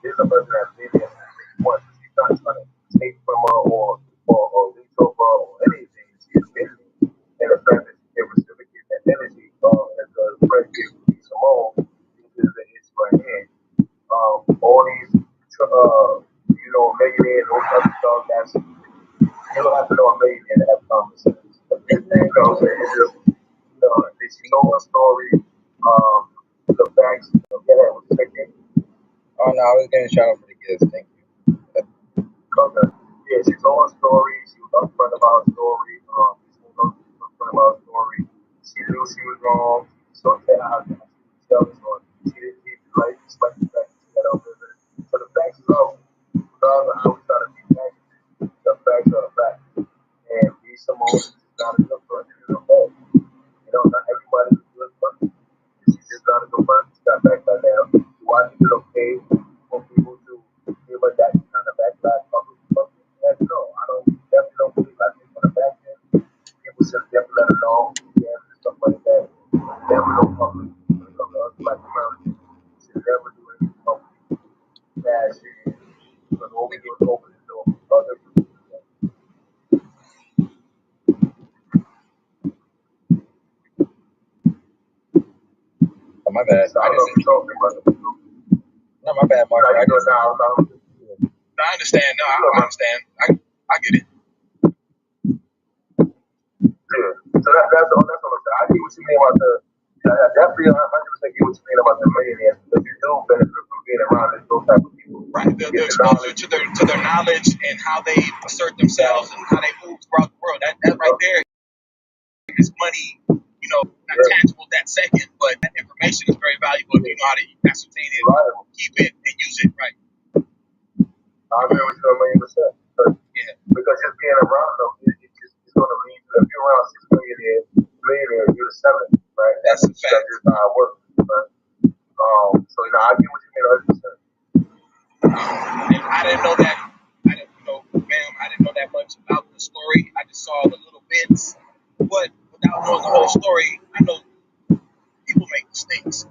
This is a person that's been there since day one. She's not trying to take from her or leech over her or anything. She's been there. And the fact that she can reciprocate that energy as the friend gave to Simone, this is the issue right here. All these millionaires, those other stuff, that's you don't have to know a millionaire to have conversations. You know what I'm saying? It's just, she told her story, the facts, yeah, what you say, Oh no, I was getting a shout out for the kids. Thank you. okay. Yeah, she told her story, she was upfront about her story, she was upfront about her story. She knew she was wrong, so yeah, she was jealous or she didn't keep it right, despite the fact that she had her business. So the facts is out. Regardless of how we try to be back, You gotta look for it. You know, not everybody is good first. You just gotta go first. You got back by now. Why is it okay for people to give us that kind of backlash? Heck no, I definitely don't believe like this on the back end. People should definitely let it know. Yeah, and stuff like that. Never no public. When it comes to us black Americans, we should never do anything public. Bad shit. Because all we do is open the door for other people. Oh, my bad. So I don't know if you're talking about it. No, my bad, Mark. I just. No, I understand. No, I understand. I get it. Yeah. So that's all I'm saying. I get what you mean about I definitely 100% get what you mean about the millionaires, because you do benefit from being around those type of people. Right. The exposure to their knowledge and how they assert themselves and how they move throughout the world. That right there is money, not tangible that second, but that information is very valuable if you know how to ascertain it, keep it, and use it right. I agree with you 1,000,000%. Because just being around them, it's going to lead to, if you're around 6 millionaires, you're the 7th, right? That's a fact. That's just how it works. Right? So, I get what you mean 100%. And I didn't know that. I didn't know that much about the story. I just saw the little bits, but without knowing the whole story, I know people make mistakes.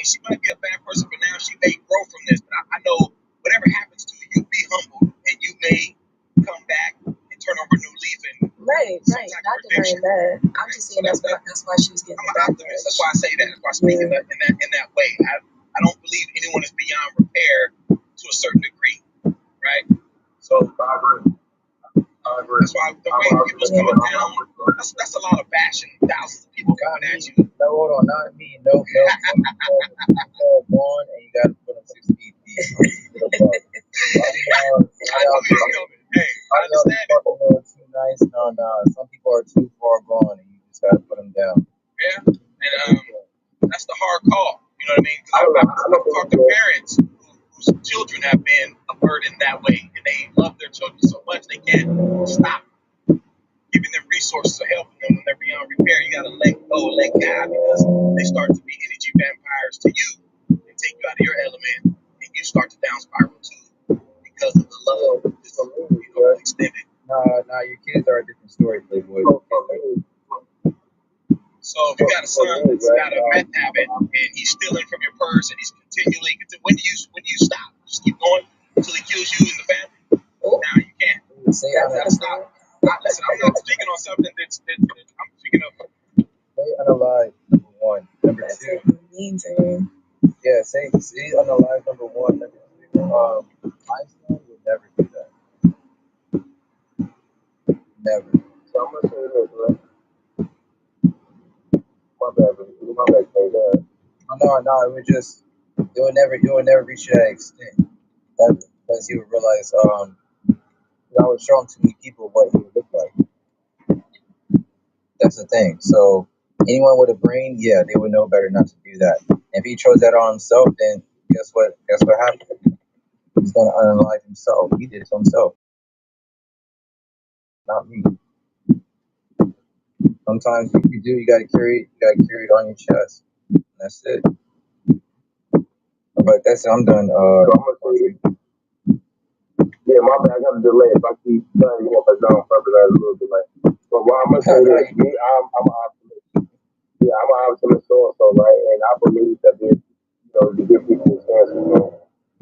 She might be a bad person, but now she may grow from this. But I know whatever happens to you, be humble, and you may come back and turn over a new leaf. And right. Not denying that. I'm just saying that's why she was getting I'm an optimist. That's why I say that. That's why I speak in that way. I don't believe anyone is beyond repair to a certain degree, right? So I agree. That's why the way people's coming down, that's a lot of bashing. Thousands of people coming at you. No, hold on, not me. No. Born and you gotta put them 6 feet deep. Hey, I understand it. Too nice. No. Some people are too far gone, and you just gotta put them down. Yeah, and that's the hard call. You know what I mean? Because I've talked to parents whose children have been a burden that way, and they love their children so much they can't stop giving them resources or helping them when they're beyond repair. You gotta let go, let God, because they start to be energy vampires to you and take you out of your element, and you start to down spiral too because of the love that's extended. Nah, your kids are a different story, Playboy. So if you got a son that's got a meth habit and he's stealing from your purse and he's continually, when do you stop? Just keep going until he kills you and the family? No, you can't. You gotta stop. Listen, I'm not speaking on something that's I'm speaking of. Say unalive, number 1. Number 2. Yeah, say unalive, number 1. Number 2. Einstein would never do that. Never. So I'm gonna say this, right? My bad, K. No, it would never reach that extent. Because you would realize, I would show him to many people what he would look like. That's the thing. So anyone with a brain, yeah, they would know better not to do that. If he chose that on himself, then guess what happened? He's gonna unalive himself. He did it to himself, not me. Sometimes if you do, you gotta carry it on your chest. And that's it. But I'm done. Yeah, my bad. I got a delay. If I keep telling you what I don't purpose, I have a little delay. But what I'm gonna say is, I'm an optimist. Yeah, I'm an optimist also, right? And I believe that there's, to give people a chance,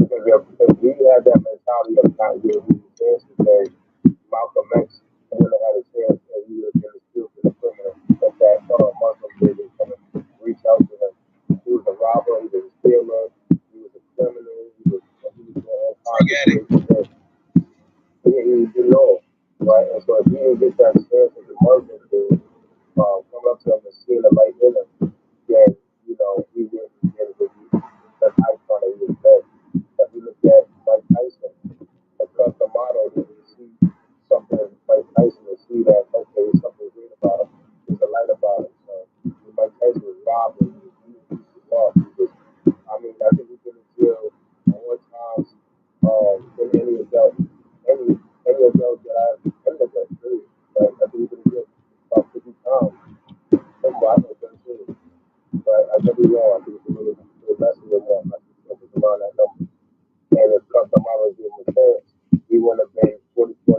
because if we have that mentality of not giving people a chance, then Malcolm X wouldn't have had a chance, and he would have been still to the criminal that Muslim did come and reach out to him. He was a robber. He was a stealer. He was a criminal. He was drug addict. He didn't know, right? And so if he didn't get that chance as a Muslim to come up to him and see the light in him, then, he wouldn't be able to be the icon that he was then. If you look at Mike Tyson, the motto that you see something in Mike Tyson and see that, okay, there's something great about him, there's a light about him. So Mike Tyson was robbed and he was lost. I think we've been in jail more times than any adult that I've ever been, really. Like, I think we've been in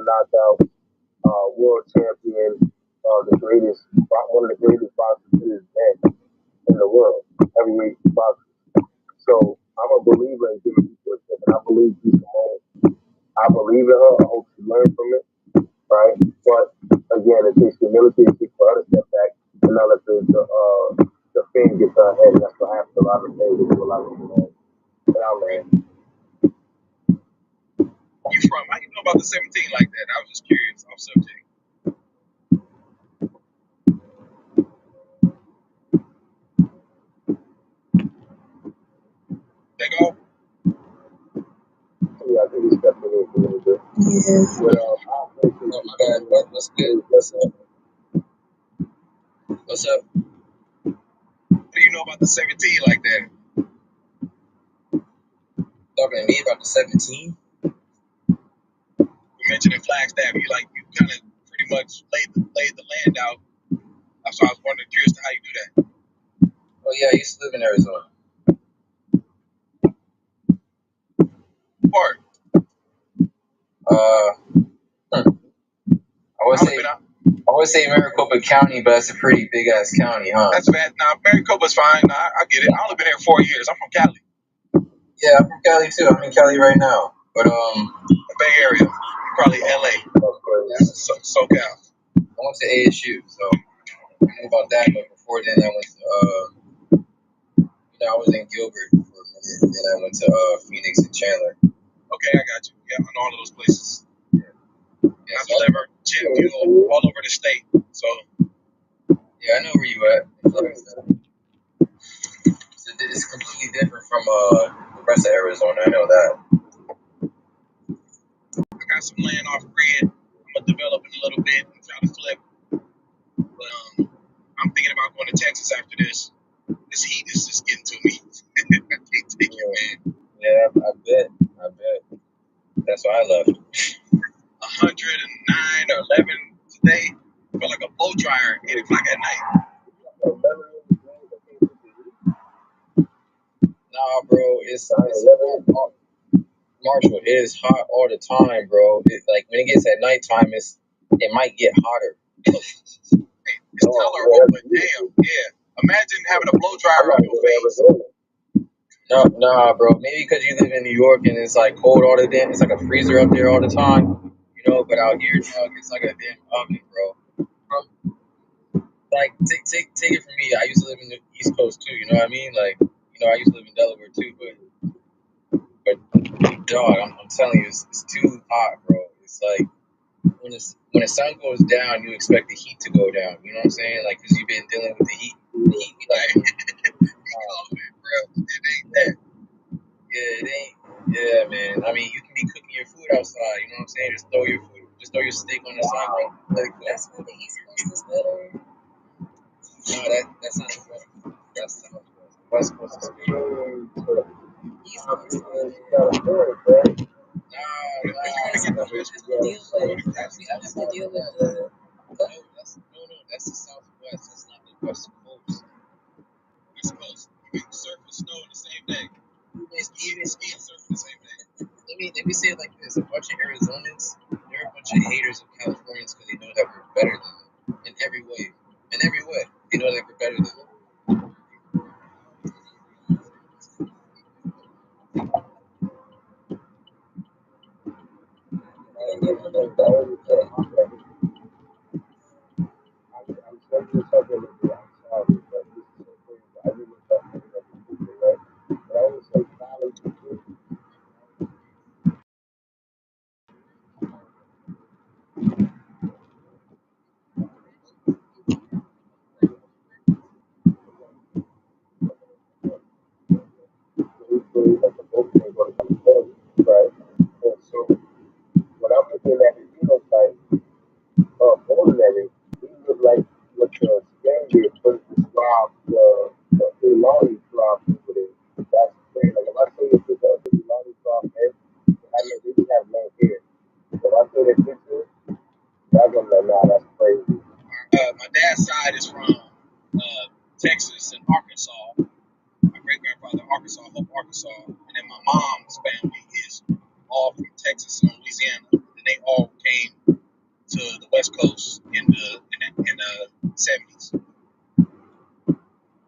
knocked out world champion, one of the greatest boxers to this day in the world, heavyweight boxer. So I'm a believer in giving people a chance, and I believe she's Simone. I believe in her. I hope she learns from it, right? But again, it takes humility. It takes for her to step back and not let the fame get to her head. And that's what happens a lot of days. They do a lot of things. And I'll land. You from? How you know about the 17 like that? I was just curious. Off subject. They go. Yeah, I think he stepped away for a little bit. Yeah. But Oh, my bad. What's good? What's up? What do you know about the 17 like that? Talking to me about the 17? You mentioned in Flagstaff, you kind of pretty much laid the land out. So I was wondering, curious to how you do that. Oh yeah, I used to live in Arizona. Part. I would say Maricopa County, but that's a pretty big ass county, huh? That's bad. Now Maricopa's fine. Nah, I get it. I only been here 4 years. I'm from Cali. Yeah, I'm from Cali too. I'm in Cali right now. But Bay Area, probably LA. Yeah. SoCal. I went to ASU, so I know about that. But before then, I went to I was in Gilbert for a minute, and then I went to Phoenix and Chandler. Okay, I got you. Yeah, I know all of those places. Yeah, I deliver gym fuel all over the state. So yeah, I know where you at. It's completely different from the rest of Arizona. I know that. I got some land off grid. I'm gonna develop in a little bit and try to flip. But I'm thinking about going to Texas after this. This heat is just getting to me. I can't take it, man. Yeah, I bet. That's why I left. 109 or 11 today. Felt like a blow dryer at 8 o'clock at night. Nah, bro, it's Marshall. It is hot all the time, bro. Like when it gets at nighttime, it might get hotter. It's tolerable, but damn, yeah. Imagine having a blow dryer on your face. Nah, bro. Maybe because you live in New York and it's like cold all the damn. It's like a freezer up there all the time, But out here, dog, it's like a damn oven, bro. Like take it from me. I used to live in the East Coast too. You know what I mean? Like I used to live in Delaware too, but dog, I'm telling you, it's too hot, bro. It's like when the sun goes down, you expect the heat to go down. You know what I'm saying? Like because you've been dealing with the heat. Like, bro, it ain't that. Yeah, it ain't. Yeah, man. I mean, you can be cooking your food outside. You know what I'm saying? Just throw your steak on the side. Like, That's why the East Coast is better. No, that's not the West. That's the West Coast is better. East Coast is better. Nah. We have to deal with the. That's the Southwest. That's not the West Coast. West Coast, you can surf and snow in the same day. Ski and surf in the same day. Let me say it like this: a bunch of Arizonans, they're a bunch of haters of Californians because they know that we're better than them in every way. They know that we're better than them. Right. And so when I'm looking at the phenotype of ordinary, he look like what the Spaniard put describe the Ilani tribe over there. That's the thing. Like if I say it's the Ilani tribe head, I know they just have long hair. If I say that picture, that's gonna be like, nah, that's crazy. My dad's side is from Texas and Arkansas. My great grandfather, Hope, Arkansas, and then my mom's family is all from Texas and Louisiana. And they all came West Coast in the 70s.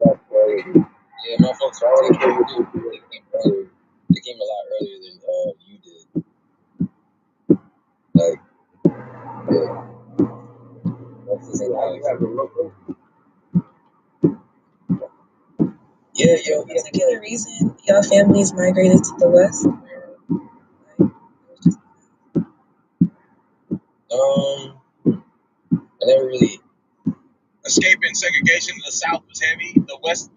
That's crazy. Yeah, my folks already came earlier. They came a lot earlier than you did. Like, yeah. That's the same Yeah, yo. Particular reason y'all families migrated to the West? I never really. Escaping segregation in the South was heavy. The West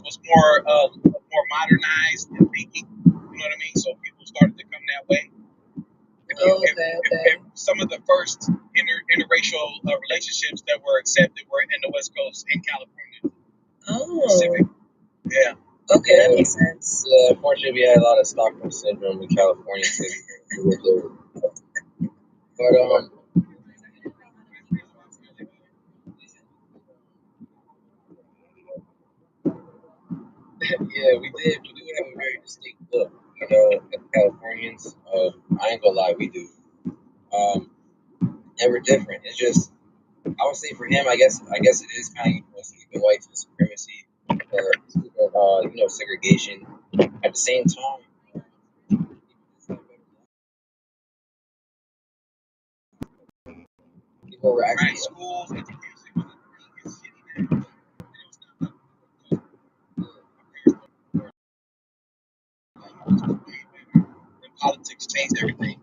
was more modernized and thinking. You know what I mean? So people started to come that way. If some of the first interracial relationships that were accepted were in the West Coast in California. Pacific. Yeah. Okay, that makes sense. Yeah, unfortunately, we had a lot of Stockholm syndrome in California too. But yeah, we do have a very distinct look, you know, as Californians. I ain't gonna lie, we do. And we're different. It's just, I would say for him, I guess it is kind of sleeping white supremacy or segregation. At the same time, people were actually schools. Politics changed everything.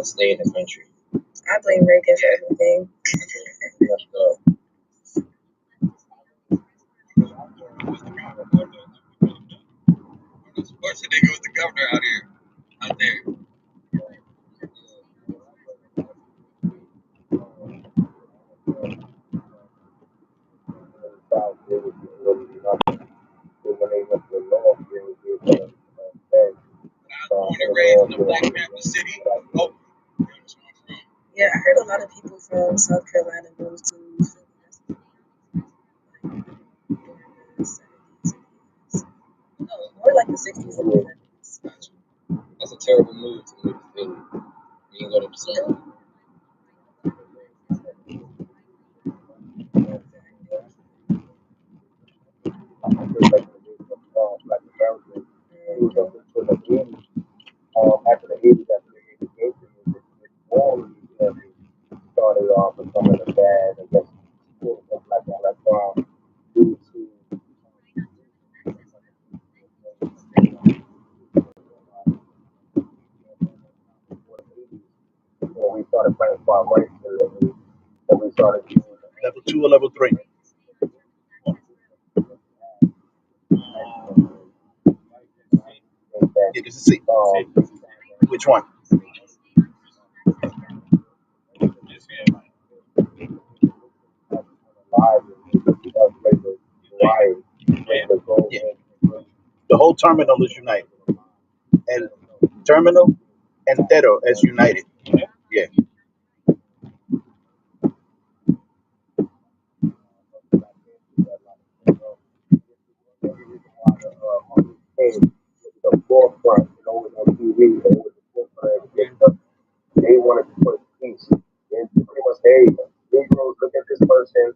Stay in the country. I blame Reagan for everything. Of course, the nigga was the governor out there. Born and raised in the Black Panther City. Oh, yeah, I heard a lot of people from South Carolina moved to more like the 60s and the 70s. That's a terrible move to move to Philly. You can go to Pacific. After the 80s, after the education, started off becoming a bad, I guess, black on that farm due to when we started playing far right, and we started using Level 2 or level 3? Yeah, because see. Which one? Yeah. The whole terminal is united. El terminal entero is united. Yeah. The forefront, on TV, they wanted to put peace. And pretty much, hey, Negroes, look at this person.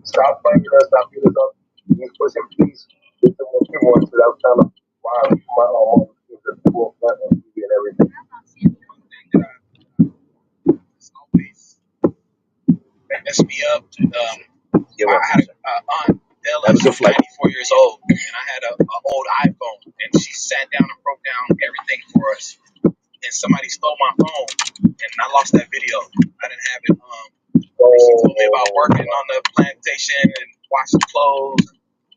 Stop fighting us, stop beating us up. He's pushing peace. Get some more people. So that was kind of why my mom was the forefront of TV and everything. Messed me up. I had an aunt, Della, she was 94 years old, and I had an old iPhone, and she sat down and broke down everything for us. And somebody stole my phone, and I lost that video. I didn't have it. She told me about working on the plantation and washing clothes.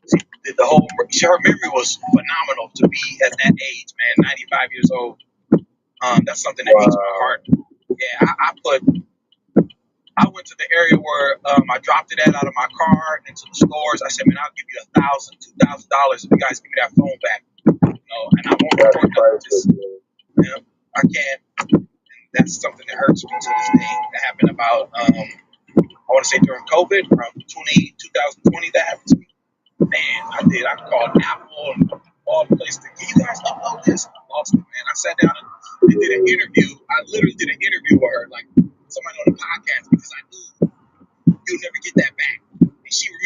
She did the whole. Her memory was phenomenal to be at that age, man. 95 years old. That's something that hits my heart. Yeah, I went to the area where I dropped it out of my car into the stores. I said, man, I'll give you $1,000, $2,000 if you guys give me that phone back. And I won't report nothing. I can't. And that's something that hurts me to this day. That happened about, I want to say during COVID, around 2020, that happened to me. Man, I did. I called Apple and all the places. Can you guys upload this? I lost it, man. I sat down and did an interview. I literally did an interview with her. Like, somebody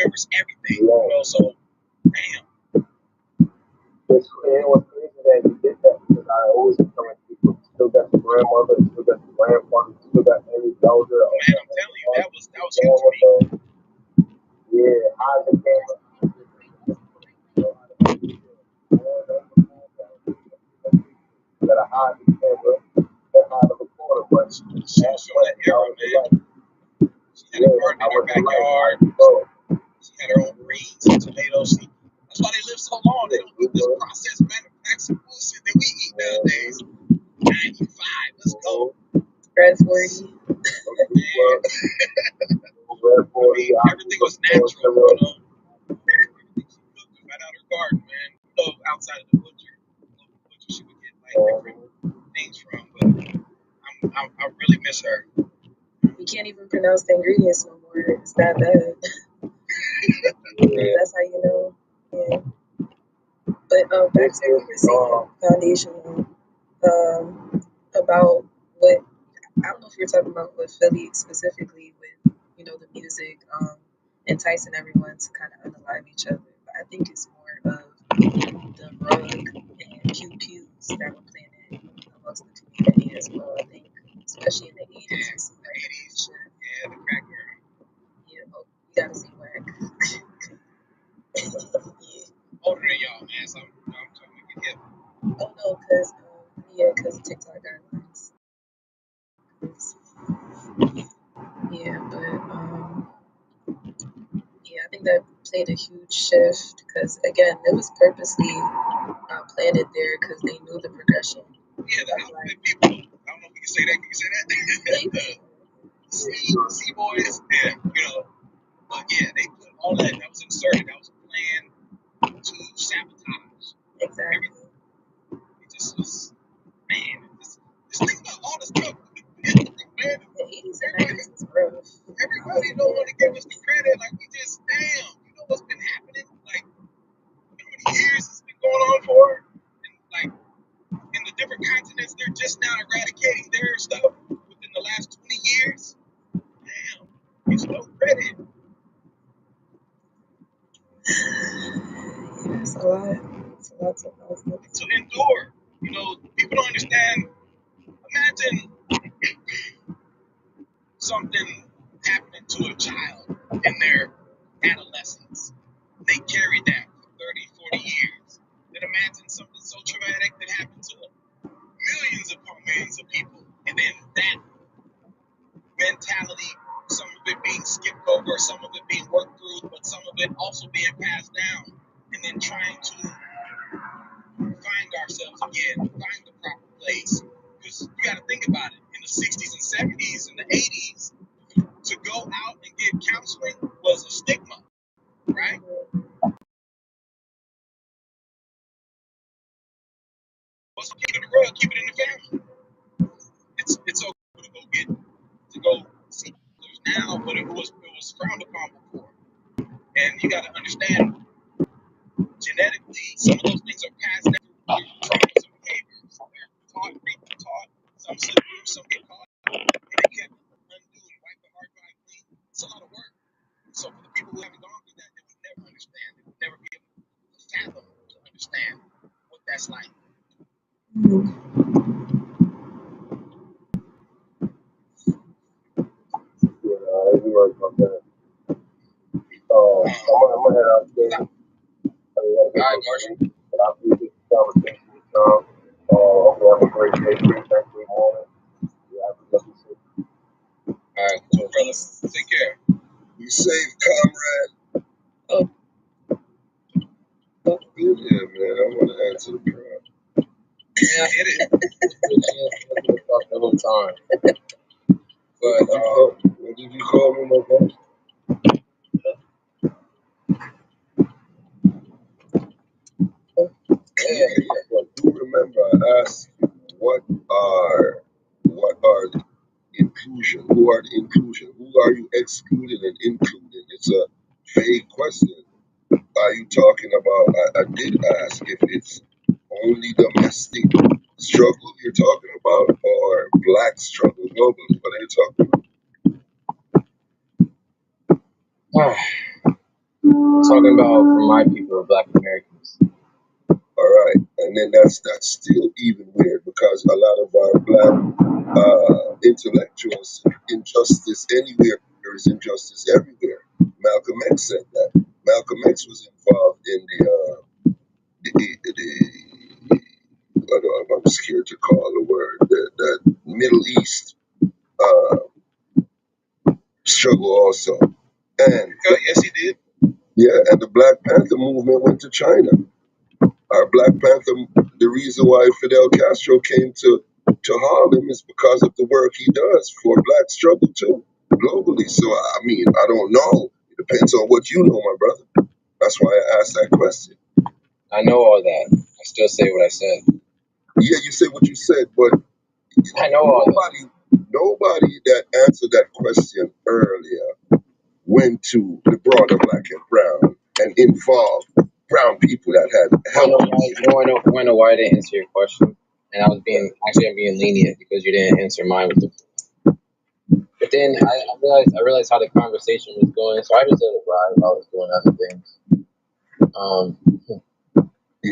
covers everything. You know, so damn. It's it was crazy that you did that because I always encourage people. You still got your grandmother, you still got your grandfather, you still got any elder. Man, I'm telling you, that was huge for me. Yeah, hide the camera. You gotta hide the camera and hide the recorder, but She was from that era, man. She had a garden in her backyard. She had her own greens and tomatoes. That's why they live so long. They don't eat this processed manufactured bullshit that we eat nowadays. 95, let's go. Spread 40. Everything was natural, you know. Everything she cooked was right out her garden, man. You know, outside of the butcher, she would get like different things from. But I really miss her. You can't even pronounce the ingredients no more. It's that bad. That's how you know. Yeah. But back to what we were saying, foundational, about what I don't know if you're talking about with Philly specifically with, you know, the music, enticing everyone to kind of unalive each other. But I think it's more of the rug and pew-pews that were planted amongst the community as well. I think, especially in the 80s, it seemed like the 80s. Yeah, the crack era. Yeah, oh, you gotta see Wack. Yeah. Older than y'all, man, so I'm trying to get hip. Oh no, because TikTok guidelines. Yeah, but yeah, I think that played a huge shift because again, it was purposely planted there because they knew the progression. Yeah, the outfit people. I don't know if we can say that. Can you say that? The C boys, yeah, you know. But yeah, they put all that. That was inserted. That was a plan to sabotage. Exactly. Everything. It just was, man. Just think about all the stuff. Man, the 80s and 90s was rough. Everybody don't want to give us the credit. Like, we just, damn, you know what's been happening? Like, how many years it's been going on for? And, like, in the different continents, they're just now eradicating their stuff within the last 20 years. Damn, it's no credit. Yeah, it's a lot. It's a lot to endure. You know, people don't understand. Imagine something happening to a child in their adolescence. They carry that for 30, 40 years. Then imagine something so traumatic that happened to millions upon millions of people. And then that mentality, some of it being skipped over, some of it being worked through, but some of it also being passed down. And then trying to find ourselves again, find the proper place. Because you got to think about it. In the 60s and 70s and the 80s, to go out and get counseling was a stigma, right? Wasn't keep it in the rug, keep it in the family. It's okay to go see others now, but it was frowned upon before. And you got to understand, genetically, some of those things are passed down through traumas and behaviors. They're taught, re-taught. Some slip through, some get caught, and they can't undo and wipe the hard drive clean. It's a lot of work. So for the people who haven't gone through that, they would never understand. They would never be able to fathom to understand what that's like. Yeah, you right about that. I'm gonna head out there. All right, Marshall. But I appreciate the conversation with y'all. Hope you have a great day, great night, great morning. You have a lovely day. All right, cool, brother. Take care. Be safe, comrade. Oh. Yeah, man. I want to answer the prayer. Yeah, hit it. Talk the whole time. But what did you call me, my friend? Yeah, but do remember I asked you what are the inclusion? Who are the inclusion? Who are you excluding and including? It's a vague question. Are you talking about? I did ask if it's only domestic struggle you're talking about, or black struggle globally. What are you talking about? Talking about for my people, Black Americans. All right, and then that's still even weird because a lot of our black intellectuals say injustice anywhere there is injustice everywhere. Malcolm X said that. Malcolm X was involved in I'm scared to call the word that Middle East uh, struggle also, and yes, he did. Yeah, and the Black Panther movement went to China. Our Black Panther, the reason why Fidel Castro came to Harlem is because of the work he does for black struggle too, globally. So I mean, I don't know. It depends on what you know, my brother. That's why I asked that question. I know all that. I still say what I said. Yeah, you say what you said, but I know all that. Nobody that answered that question earlier went to the broader black and brown and involved brown people that had help. I know why I didn't answer your question, and I'm being lenient because you didn't answer mine with the. But then I realized how the conversation was going, so I just let it ride while I was doing other things.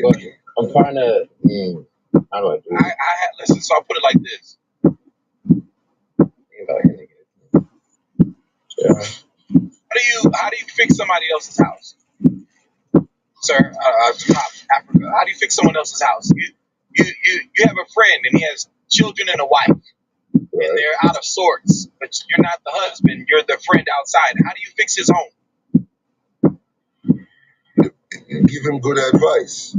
But I'm trying to. How do I do it? Listen. So I'll put it like this. Yeah. How do you fix somebody else's house, sir? Africa. How do you fix someone else's house? You have a friend and he has children and a wife, and they're out of sorts. But you're not the husband. You're the friend outside. How do you fix his home? Give him good advice.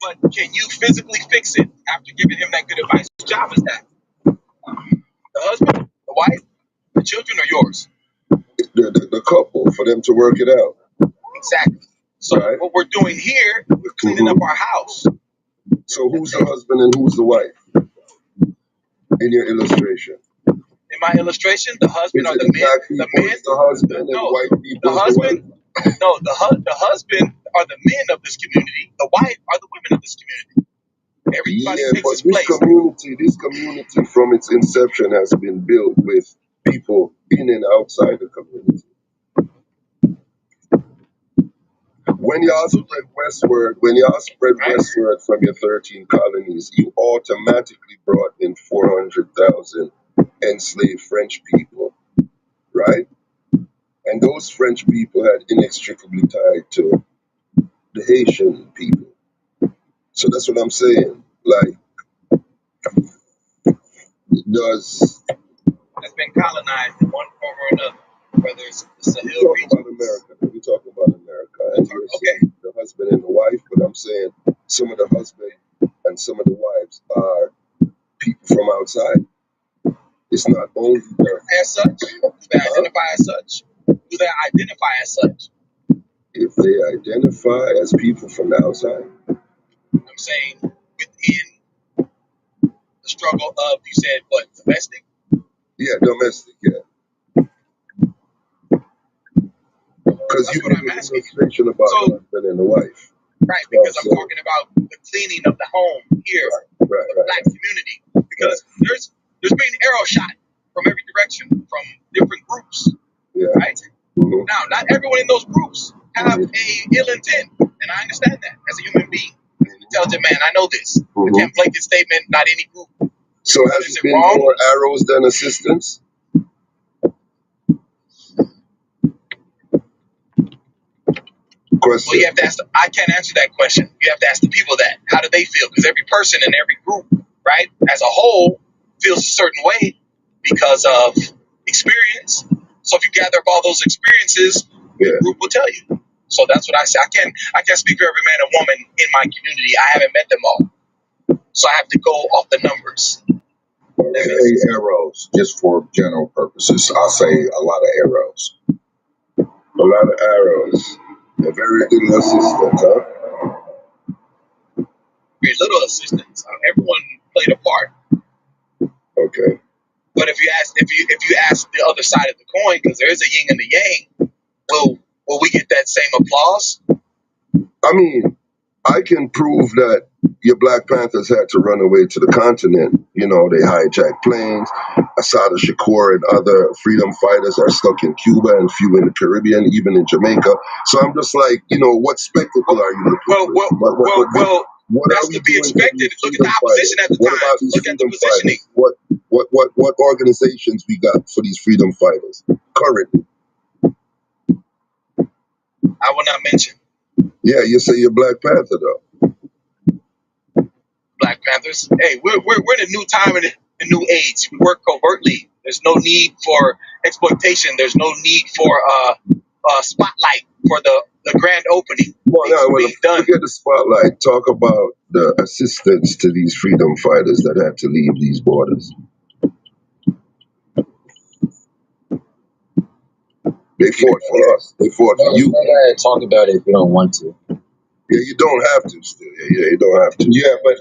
But can you physically fix it after giving him that good advice? Whose job is that? The husband, the wife, the children, or yours? The couple, for them to work it out. Exactly. So what we're doing here, we're cleaning up our house. So who's the husband and who's the wife in your illustration? In my illustration, the husband are the men. The men, the husband, and white people. The husband. No, the husband are the men of this community. The wife are the women of this community. Everybody takes his place. This community from its inception has been built with people in and outside the community. When y'all spread westward, from your 13 colonies, you automatically brought in 400,000 enslaved French people, right? And those French people had inextricably tied to the Haitian people. So that's what I'm saying. Like, has been colonized in one form or another, whether it's the Sahel region. We're talking about America. And the husband and the wife, but I'm saying some of the husband and some of the wives are people from outside. It's not only as such. Do they identify as such? Do they identify as such? If they identify as people from the outside, I'm saying within the struggle of, you said what, domestic? Yeah, domestic, yeah. Because you gave an illustration about the husband and the wife. Right, because I'm talking about the cleaning of the home here, the black community. Because there's being arrow shot from every direction, from different groups. Yeah. Right? Mm-hmm. Now, not everyone in those groups have a ill intent, and I understand that as a human being, as an intelligent man. I know this. Mm-hmm. I can't blanket statement, not any group. So has it been more arrows than assistance? Well, you have to ask. I can't answer that question. You have to ask the people that. How do they feel? Because every person in every group, right, as a whole, feels a certain way because of experience. So if you gather up all those experiences, the group will tell you. So that's what I say. I can't speak for every man and woman in my community. I haven't met them all, so I have to go off the numbers. Say arrows, just for general purposes. I'll say a lot of arrows. A lot of arrows. A very little assistance, huh? Very little assistance. Everyone played a part. Okay. But if you ask the other side of the coin, because there is a yin and a yang, will we get that same applause? I mean, I can prove that your Black Panthers had to run away to the continent You know, they hijack planes. Assata Shakur and other freedom fighters are stuck in Cuba and few in the Caribbean, even in Jamaica. So I'm just like, you know, what spectacle are you looking for? What that's are we to be doing to expected. these Look at the freedom opposition fighters? at the What time. about these Look at the freedom positioning. fighters? What organizations we got for these freedom fighters currently? I will not mention Yeah, you say you're Black Panther though. Black Panthers. Hey, we're in a new time and a new age. We work covertly. There's no need for exploitation. There's no need for spotlight for the grand opening. Well, now, well, done. forget the spotlight. Talk about the assistance to these freedom fighters that had to leave these borders. They fought for us. They fought for you. You gotta talk about it if you don't want to. Yeah, you don't have to still. Yeah, you don't have to. Yeah, but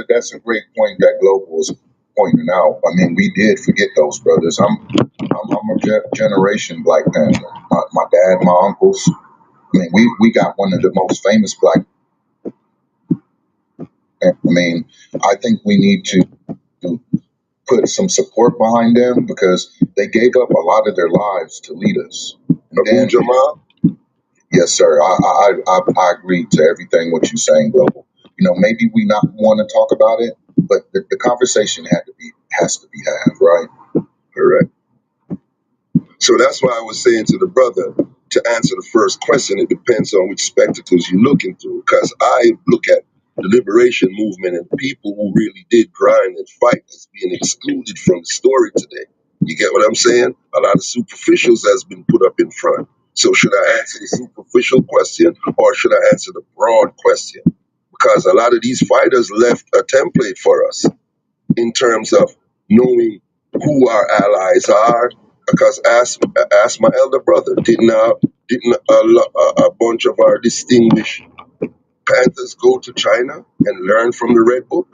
that's a great point that Global was pointing out. I mean, we did forget those brothers. I'm a generation Black Panther. My dad, my uncles. I mean, we got one of the most famous Black. I mean, I think we need to put some support behind them because they gave up a lot of their lives to lead us. Abu Jamal? Yes, sir. I agree to everything what you're saying, Global. You know, maybe we not want to talk about it, but the conversation has to be had, right? Correct. So that's why I was saying to the brother, to answer the first question, it depends on which spectacles you're looking through. Because I look at the liberation movement and people who really did grind and fight as being excluded from the story today. You get what I'm saying? A lot of superficials has been put up in front. So should I answer the superficial question or should I answer the broad question? Because a lot of these fighters left a template for us in terms of knowing who our allies are. Because ask my elder brother, didn't a bunch of our distinguished Panthers go to China and learn from the Red Book?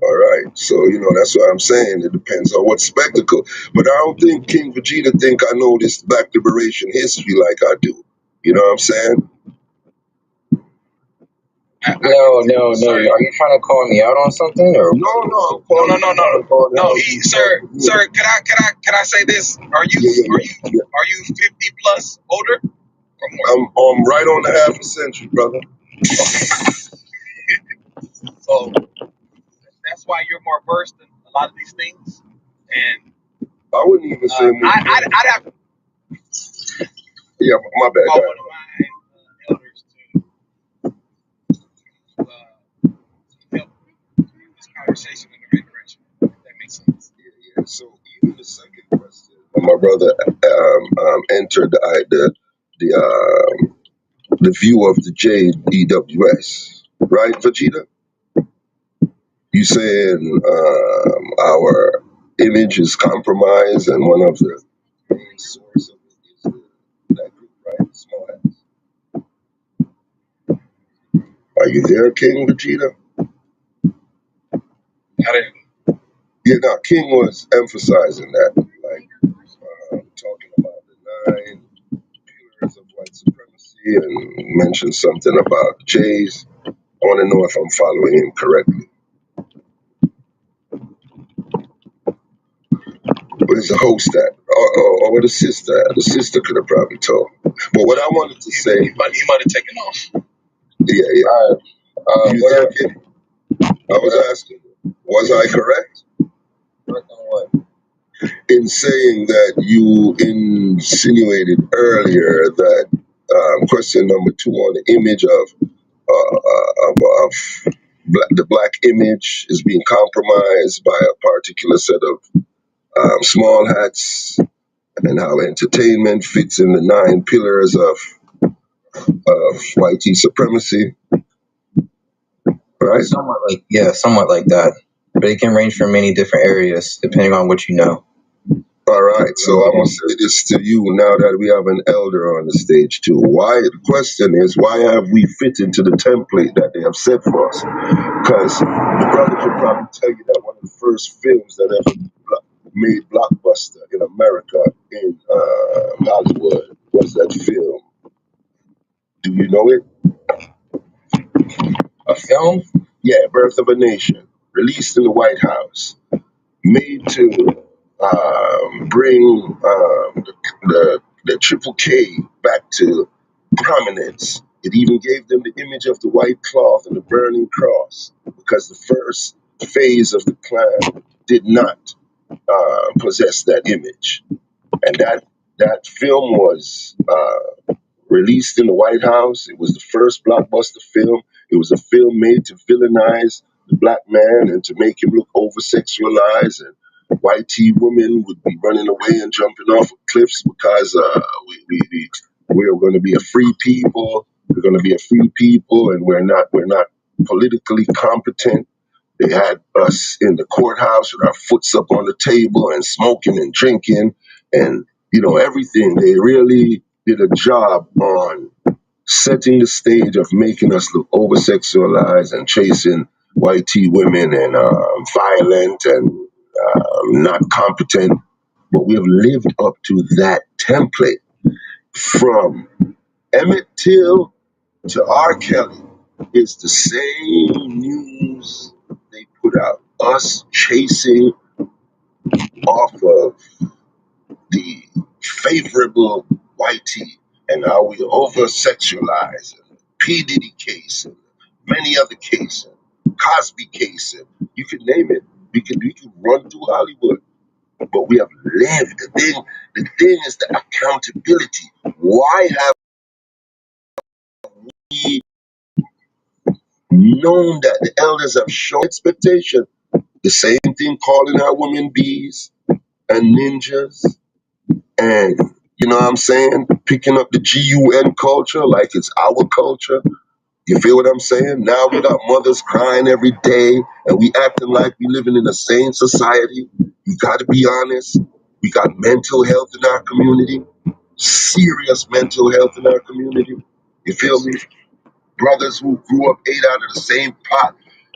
All right, so you know that's what I'm saying. It depends on what spectacle. But I don't think King Vegeta think I know this Black liberation history like I do. You know what I'm saying? No. Are you trying to call me out on something or? No, I'm calling. No. Sir, can I say this? Are you 50 plus older or more? I'm right on the half a century, brother. So that's why you're more versed in a lot of these things. And I wouldn't even say more. I'd have yeah, my bad. call one of my elders to help this conversation in the right direction. If that makes sense. Yeah. So even the second question, my brother entered the view of the JEWS, right, Vegeta? You saying our image is compromised, and one of the main source of it is that group, right? Small Hats. Are you there, King Vegeta? Yeah, no, King was emphasizing that, like talking about the 9 pillars of white supremacy and mentioned something about Jays. I want to know if I'm following him correctly. Where's the host at? Or where the sister at? The sister could have probably told. But what I wanted to say. He might have taken off. Yeah. All right. You there, King? I was asking, was I correct? Correct on what? In saying that you insinuated earlier that question number 2 on the image of the black image is being compromised by a particular set of small hats, and how entertainment fits in the 9 pillars of white supremacy, right? Somewhat like that. But it can range from many different areas depending on what you know. All right, so I'm gonna say this to you now that we have an elder on the stage too. Why? The question is, why have we fit into the template that they have set for us? Because the brother could probably tell you that one of the first films that ever made blockbuster in America in Hollywood was that film Do you know it? A film? Yeah, Birth of a Nation, released in the White House, made to bring the Triple K back to prominence. It even gave them the image of the white cloth and the burning cross because the first phase of the Klan did not possess that image. And that film was released in the White House. It was the first blockbuster film. It was a film made to villainize the black man and to make him look over sexualized. And white tea women would be running away and jumping off of cliffs because we're going to be a free people. We're going to be a free people, and we're not politically competent. They had us in the courthouse with our foots up on the table and smoking and drinking and everything. They really did a job on setting the stage of making us look over sexualized and chasing white tea women and violent and not competent. But we have lived up to that template from Emmett Till to R. Kelly. It's the same news they put out. Us chasing off of the favorable white tea and how we over sexualize. P. Diddy case and many other cases, Cosby case, and you can name it. We can run through Hollywood, but we have lived. The thing is the accountability. Why have we known that the elders have shown expectation? The same thing calling our women bees and ninjas and you know what I'm saying? Picking up the GUN culture like it's our culture. You feel what I'm saying? Now we got mothers crying every day and we acting like we living in the same society. You gotta be honest. We got mental health in our community, serious mental health in our community. You feel me? Brothers who grew up ate out of the same pot,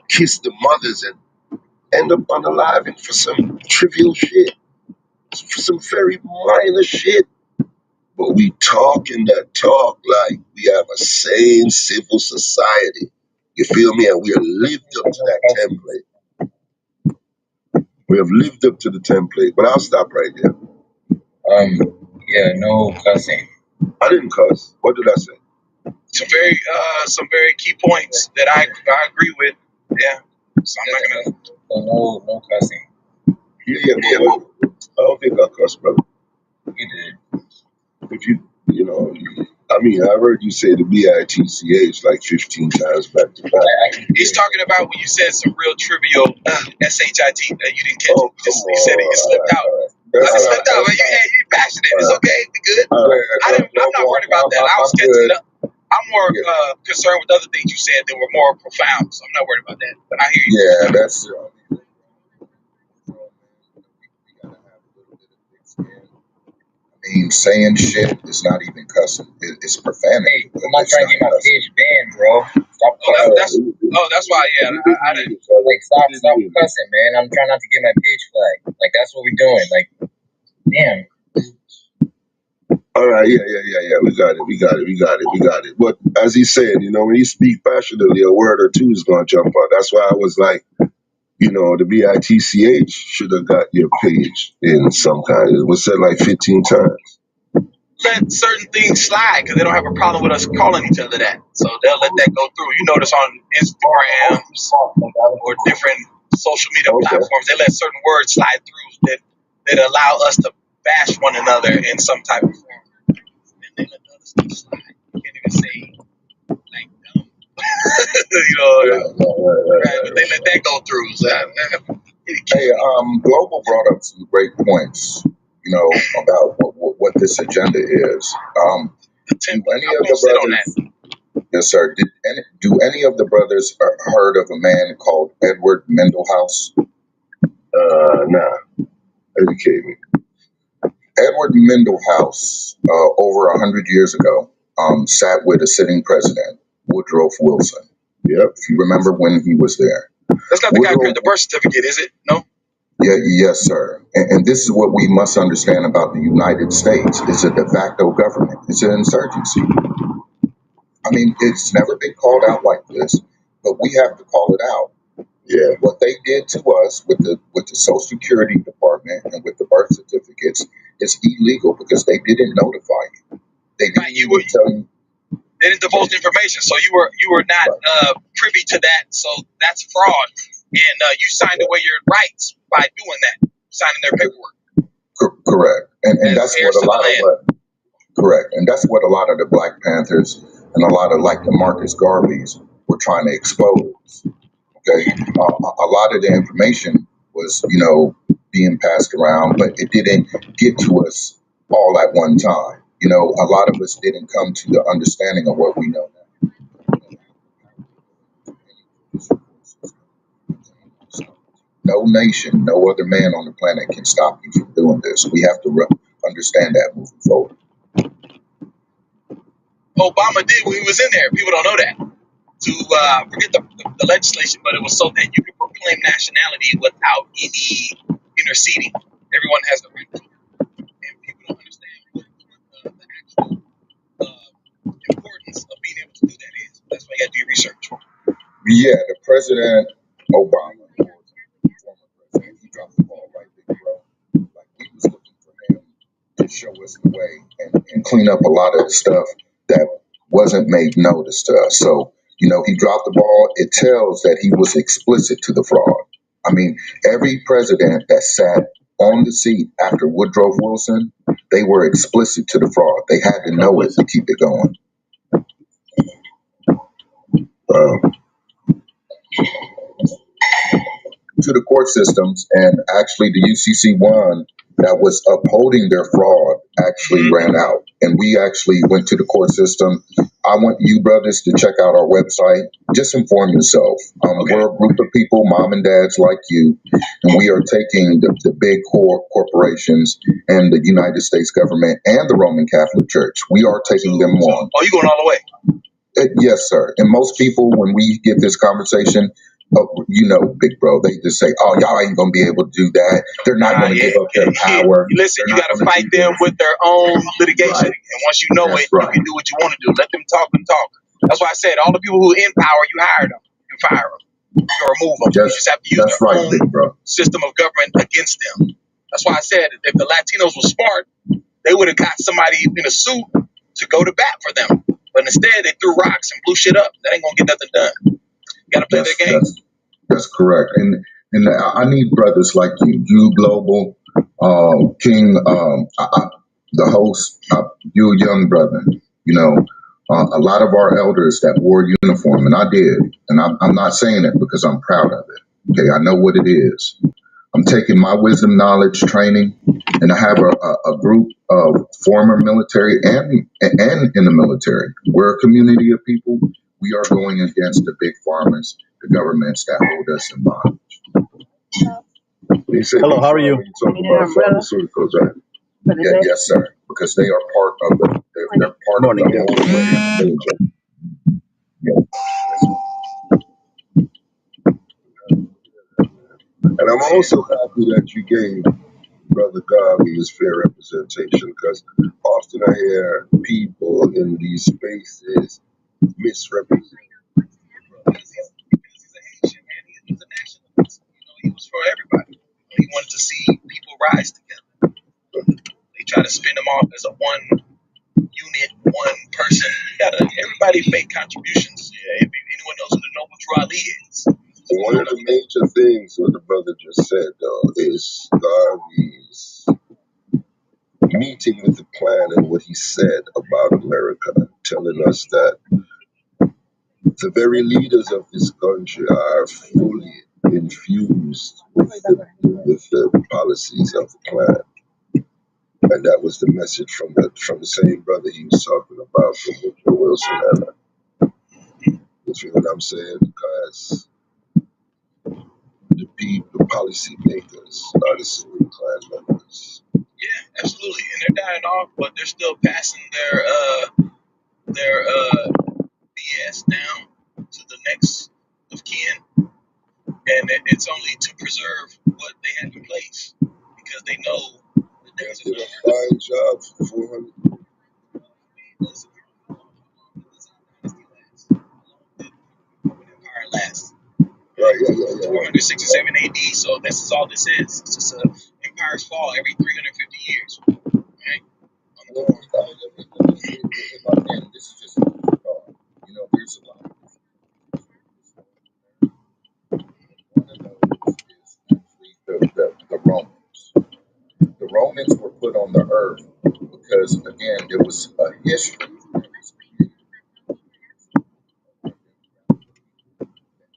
kissed the mothers and end up unaliving for some trivial shit, for some very minor shit. But we talking that talk like we have a sane civil society. You feel me? And we have lived up to that template. We have lived up to the template. But I'll stop right there. Yeah, no cussing. I didn't cuss. What did I say? Some very key points that I agree with. Yeah. So I'm not gonna. So no cussing. Yeah, but I don't think I cussed, brother. You did. If I heard you say the BITCH like 15 times back to back. He's talking about when you said some real trivial SHIT that you didn't catch. You said it. You slipped out. I just slipped out. But you passionate. It's okay. We good. I'm not worried about that. I was catching up. I'm more concerned with other things you said that were more profound. So I'm not worried about that. But I hear you. Yeah, that's. Saying shit is not even cussing. It's profanity. Hey, I'm not trying to get my page banned, bro. Stop cussing. That's why, yeah. I didn't. Like, stop cussing, man. I'm trying not to get my page flagged. Like, that's what we're doing. Like, damn. All right, yeah. We got it. But as he said, when you speak passionately, a word or two is gonna jump out. That's why I was like, the BITCH should have got your page in some kind. It was said like 15 times. Let certain things slide because they don't have a problem with us calling each other that. So they'll let that go through. You notice on Instagrams or different social media platforms, they let certain words slide through that allow us to bash one another in some type of form. And they let the other stuff slide. You can't even say like dumb. Right? But they let that go through. So, hey, Global brought up some great points, about what this agenda is. Do any of the brothers, yes, sir. Do any of the brothers heard of a man called Edward Mendelhouse? Nah. Educate me. Edward Mendelhouse, over 100 years ago, sat with a sitting president, Woodrow Wilson. Yep. If you remember when he was there. That's not the guy who created the birth certificate, is it? No? Yeah, yes, sir. And this is what we must understand about the United States. It's a de facto government. It's an insurgency. I mean, it's never been called out like this, but we have to call it out. Yeah, what they did to us with the Social Security Department and with the birth certificates is illegal because they didn't notify you. They didn't even tell you. They didn't divulge information, so you were not privy to that. So that's fraud, and you signed away your rights by doing that, signing their paperwork. Correct, and that's what a lot of correct, and that's what a lot of the Black Panthers and a lot of like the Marcus Garveys were trying to expose. Okay, a lot of the information was being passed around, but it didn't get to us all at one time. A lot of us didn't come to the understanding of what we know now. No nation, no other man on the planet can stop you from doing this. We have to understand that moving forward. Obama did when he was in there. People don't know that. To forget the legislation, but it was so that you could proclaim nationality without any interceding. Everyone has the right to it. And people don't understand what the actual importance of being able to do that is. That's why you got to do your research. Yeah, the President Obama, former president, he dropped the ball right there, bro. Like we was looking for him to show us the way and clean up a lot of the stuff that wasn't made notice to us. So, he dropped the ball. It tells that he was explicit to the fraud. I mean, every president that sat on the seat after Woodrow Wilson, they were explicit to the fraud. They had to know it to keep it going. To the court systems, and actually the UCC1 that was upholding their fraud actually ran out, and we actually went to the court system. I want you brothers to check out our website. Just inform yourself. We're a group of people, mom and dads like you, and we are taking the big corporations and the United States government and the Roman Catholic Church. We are taking them on. Oh, you going all the way? Yes, sir. And most people, when we get this conversation, big bro, they just say, "Oh, y'all ain't gonna be able to do that. They're not gonna give up their power." Listen, you got to fight them with their own litigation, and once you know it, you can do what you want to do. Let them talk and talk. That's why I said all the people who are in power, you hire them, you fire them, you can remove them. You just have to use their own system of government against them. That's why I said if the Latinos were smart, they would have got somebody in a suit to go to bat for them. But instead, they threw rocks and blew shit up. That ain't gonna get nothing done. You gotta play their game. That's correct. And I need brothers like you Global, King, the host, you a young brother. A lot of our elders that wore uniform, and I did, and I'm not saying it because I'm proud of it. Okay, I know what it is. I'm taking my wisdom, knowledge, training, and I have a group of former military and in the military. We're a community of people. We are going against the big farmers, the governments that hold us in bondage. Hello, how are you? Pharmaceuticals, right? Yes, sir. Because they are part of they're part of the whole. And I'm also happy that you gave Brother Garvey his fair representation, because often I hear people in these spaces misrepresent. He's a nationalist. He was for everybody. He wanted to see people rise together. They try to spin him off as a one unit, one person. Everybody make contributions. Yeah, if anyone knows who the Noble Drew Ali is. One of the major things what the brother just said, though, is Garvey's meeting with the plan and what he said about America, telling us that the very leaders of this country are fully infused with the policies of the plan. And that was the message from the same brother he was talking about, from Woodrow Wilson era. You feel what I'm saying? Because the policy makers are the single class members. Yeah, absolutely. And they're dying off, but they're still passing their BS down to the next of kin. And it's only to preserve what they have in place, because they know that there's a fine job for 400. yeah. 467 AD. So this is all this is. It's just a empire's fall every 350 years, right? On the Well, corner. I mean, again, this is just you know, there's a lot of one of those is actually the Romans. The Romans were put on the earth because, again, there was a history that was created that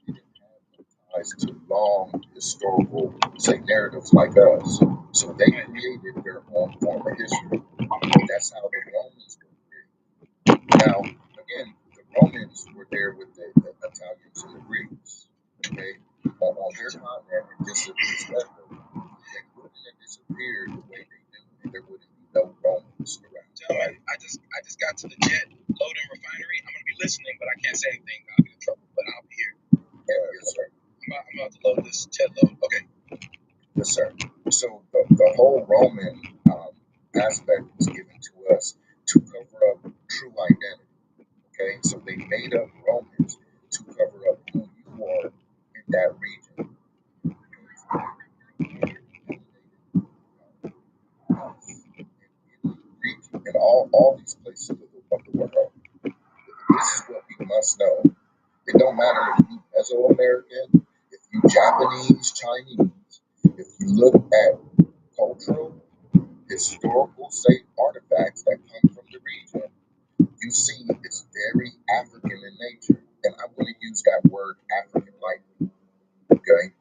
didn't have ties to long historical, say, narratives like us. So they created their own form of history. That's how the Romans were created. Now, again, the Romans were there with the Italians and the Greeks. Okay, on their continent, and just a perspective, they wouldn't have disappeared the way they do, and there wouldn't be no Romans around. Gentlemen, I just got to the jet loading refinery. I'm gonna be listening, but I can't say anything. I'll get in trouble, but I'll be here. Yes, sir. I'm about to load this jet load. Okay. Yes, sir. So the whole Roman aspect was given to us to cover up true identity. Okay, so they made up Romans to cover up who you are in that region. In all these places of the world. This is what we must know. It don't matter if you Mesoamerican, if you Japanese, Chinese, if you look at cultural, historical, say, artifacts that come from the region, you see it's very African in nature. And I'm going to use that word African lightly. Okay?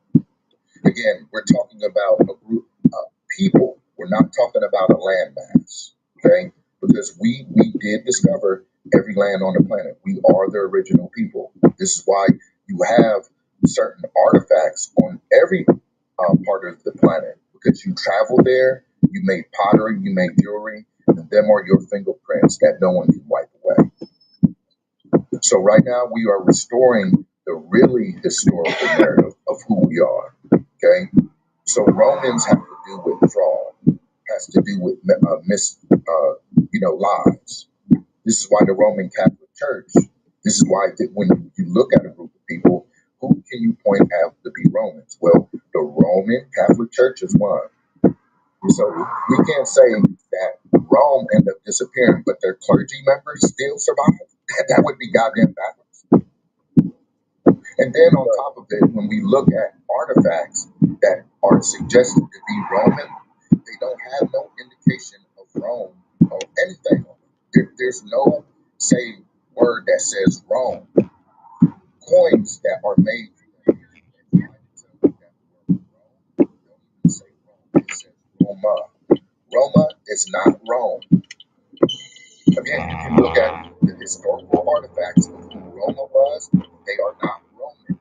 Again, we're talking about a group of people. We're not talking about a landmass. Okay? Because we did discover every land on the planet. We are the original people. This is why you have certain artifacts on every part of the planet, because you traveled there, you made pottery, you made jewelry, and them are your fingerprints that no one can wipe away. So right now we are restoring the really historical narrative of who we are. Okay, so Romans have to do with fraud, has to do with lies. This is why the Roman Catholic Church. This is why when you look at a group of people, who can you point out to be Romans? Well, the Roman Catholic Church is one. So we can't say that Rome ended up disappearing, but their clergy members still survive. That would be goddamn backwards. And then on top of it, when we look at artifacts that are suggested to be Roman, they don't have no indication of Rome or anything. There's no, say, word that says Rome. Coins that are made from that, don't even say Rome. It says Roma. Roma is not Rome. Again, you can look at the historical artifacts of who Roma was. They are not Roman.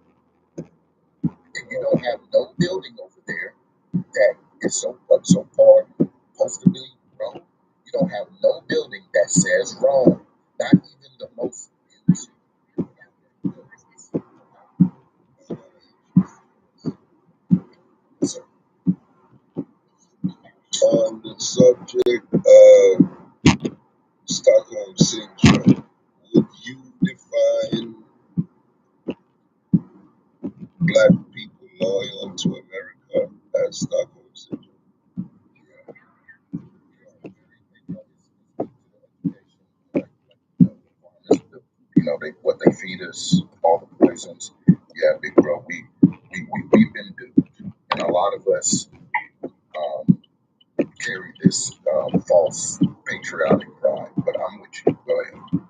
And you don't have no building over there that is so-called supposed to be Rome. You don't have no building that says Rome. Not even the most beautiful. So, On the subject of Stockholm Syndrome, would you define black people loyal to America as Stockholm Syndrome? what they feed us, all the poisons. Yeah, big bro, we've been duped, and a lot of us carry this false patriotic pride. But I'm with you. Go ahead.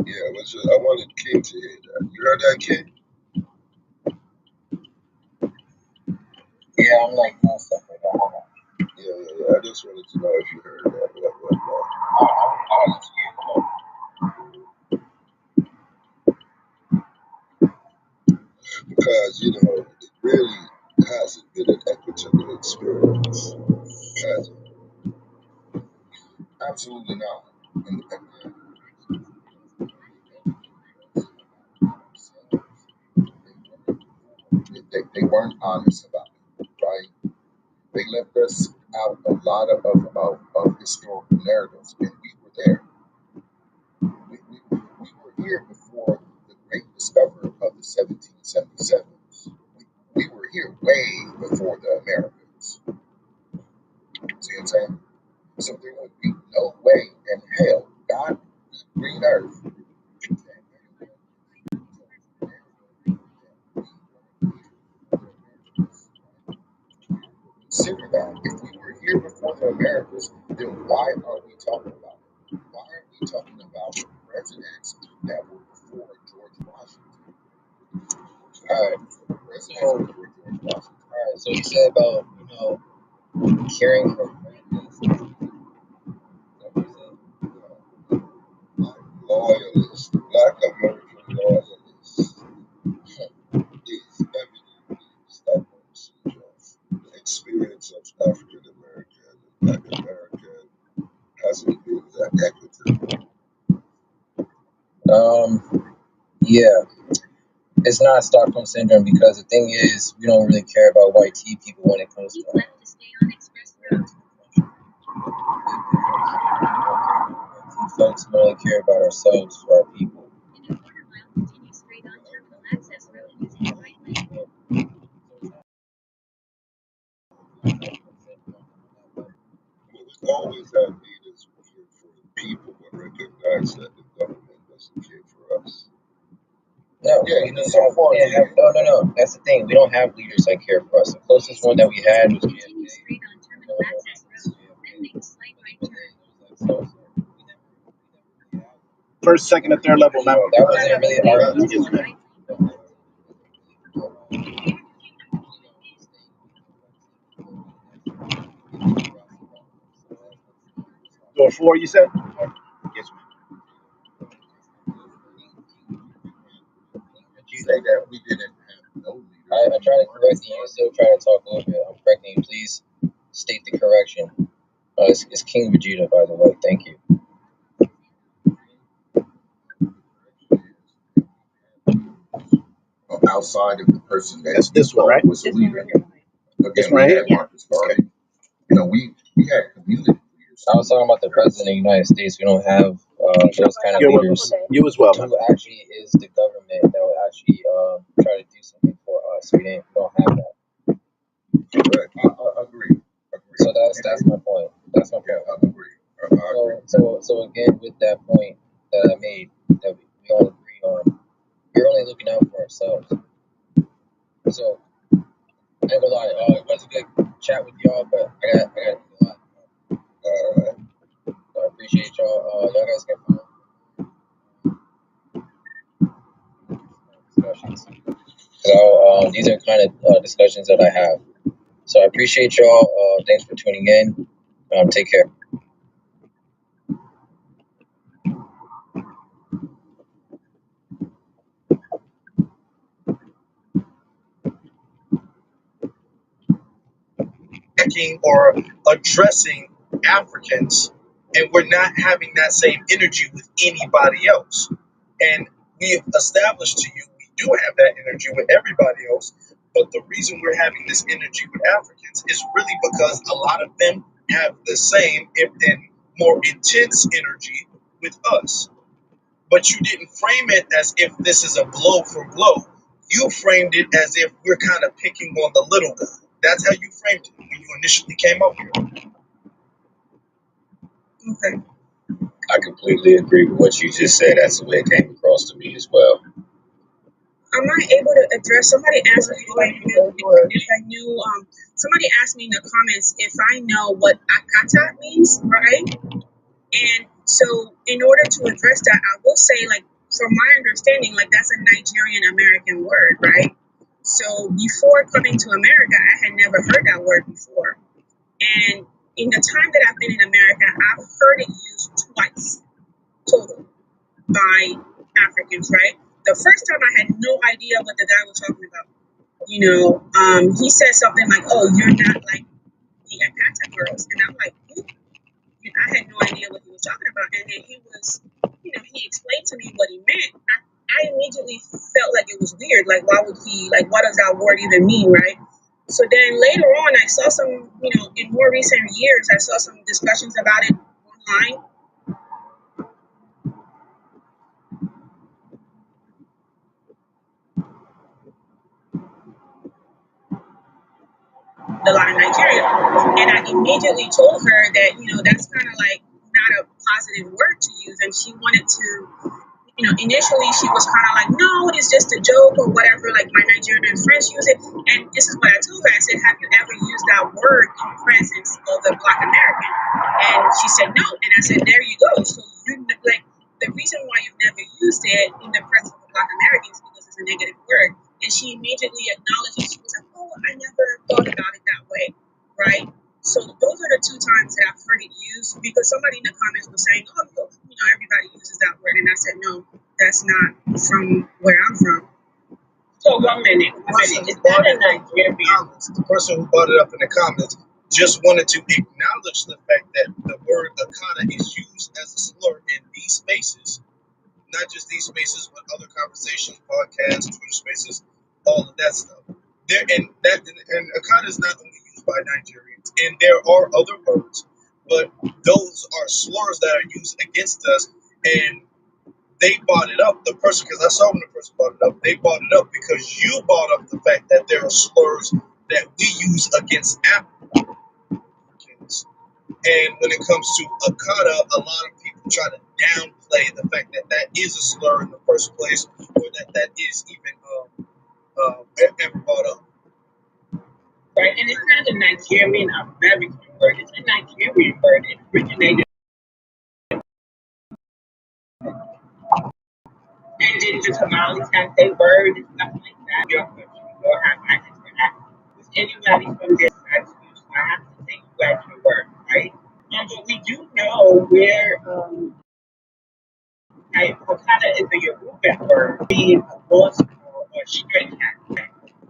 Yeah, I wanted King to hear that. You heard that, King? Yeah, I'm like, no, stuff like that. Hold on. Yeah. I just wanted to know if you heard that. I'll let you Because, it really hasn't been an equitable experience. Has it? Absolutely not. And they weren't honest about it, right? They left us out a lot of historical narratives, and we were there. We were here before the great discovery of the 1777s. way before the Americans. See what I'm saying? So there would be no way in hell, God, green earth, consider that. If we were here before the Americans, then why are we talking about it? Why are we talking about the presidents that were before George Washington? All right. Presidents before George Washington. All right. So you said about caring for families. Loyalists, Black American loyalists, is evident that the experience of African American and Black American hasn't been that equitable. Yeah, it's not Stockholm syndrome because the thing is, we don't really care about white tea people when it comes to. Folks only care about ourselves for our people. In a quarter mile, continue straight on Terminal Access Road using the right lane. We always have leaders who care for the people, but recognize that the government doesn't care for us. No, no. That's the thing. We don't have leaders that care for us. The closest one that we had was Continue straight on Terminal Access Road, then make a slight right turn. First, second, and third level, man. That wasn't really our Using the right lane. Door 4, you said? Yes, say that we didn't have no leaders. I try to correct you. You still trying to talk over it. I'm correcting you. Please state the correction. It's King Vegeta, by the way. Thank you. Outside of the person that's this one, right? Was a leader. Again, we had Marcus Garvey. We had community leaders. I was talking about the president of the United States. We don't have those kind of leaders. You as well, Who actually is the government that would actually try to do something for us. We don't have that. Correct. I agree. So that's my point. That's my point. Yeah, I agree. So again, with that point that I made, that we all agree on, we're only looking out for ourselves. So I ain't gonna lie, it was a good chat with y'all, but I got to do a lot. So I appreciate y'all. Y'all guys can find discussions. So these are kind of discussions that I have. So I appreciate y'all. Thanks for tuning in. Take care. Or addressing Africans, and we're not having that same energy with anybody else. And we've established to you we do have that energy with everybody else, but the reason we're having this energy with Africans is really because a lot of them have the same, if then more intense energy with us. But you didn't frame it as if this is a blow for blow. You framed it as if we're kind of picking on the little guy. That's how you framed it when you initially came up here. Okay. I completely agree with what you just said. That's the way it came across to me as well. Am I able to address? Somebody asked me if I knew. Somebody asked me in the comments if I know what akata means, right? And so, in order to address that, I will say, like, from my understanding, like, that's a Nigerian American word, right? So, before coming to America, I had never heard that word before. And in the time that I've been in America, I've heard it used twice total by Africans, right? The first time I had no idea what the guy was talking about. He said something like, "Oh, you're not like the Akata girls," and I'm like, "Who?" I had no idea what he was talking about. And then he explained to me what he meant. I immediately felt like it was weird. Like, why would he, like, what does that word even mean, right? So then later on, I saw some, in more recent years, I saw some discussions about it online. a lot of Nigeria. And I immediately told her that, that's kind of like not a positive word to use. And she wanted to, initially she was kind of like, no, it's just a joke or whatever, like my Nigerian friends use it. And this is what I told her. I said, have you ever used that word in presence of the Black American? And she said, no. And I said, there you go. So like, the reason why you've never used it in the presence of a Black American is because it's a negative word. And she immediately acknowledged it. She was like, oh, I never thought about it that way, right? So those are the two times that I've heard it used, because somebody in the comments was saying, oh, everybody uses that word. And I said, no, that's not from where I'm from. So one minute. It's not a Nigerian. The person who brought it up in the comments just wanted to acknowledge the fact that the word Akata is used as a slur in these spaces, not just these spaces, but other conversations, podcasts, Twitter spaces, all of that stuff. And Akata is not only used by Nigerians, and there are other words, but those are slurs that are used against us. And they brought it up, the person, because I saw when the person brought it up, they brought it up because you brought up the fact that there are slurs that we use against Africans. And when it comes to Akata, a lot of people try to downplay the fact that that is a slur in the first place, or that is even ever brought up. Right, and it's not a Nigerian American word, it's a Nigerian word. It originated. And then the Somalis have their word and stuff like that. Your country will have access to that. With anybody from their side, you just have to take you at your word, right? But we do know where Hakata is a Yoruba word, being a lost or stray cat.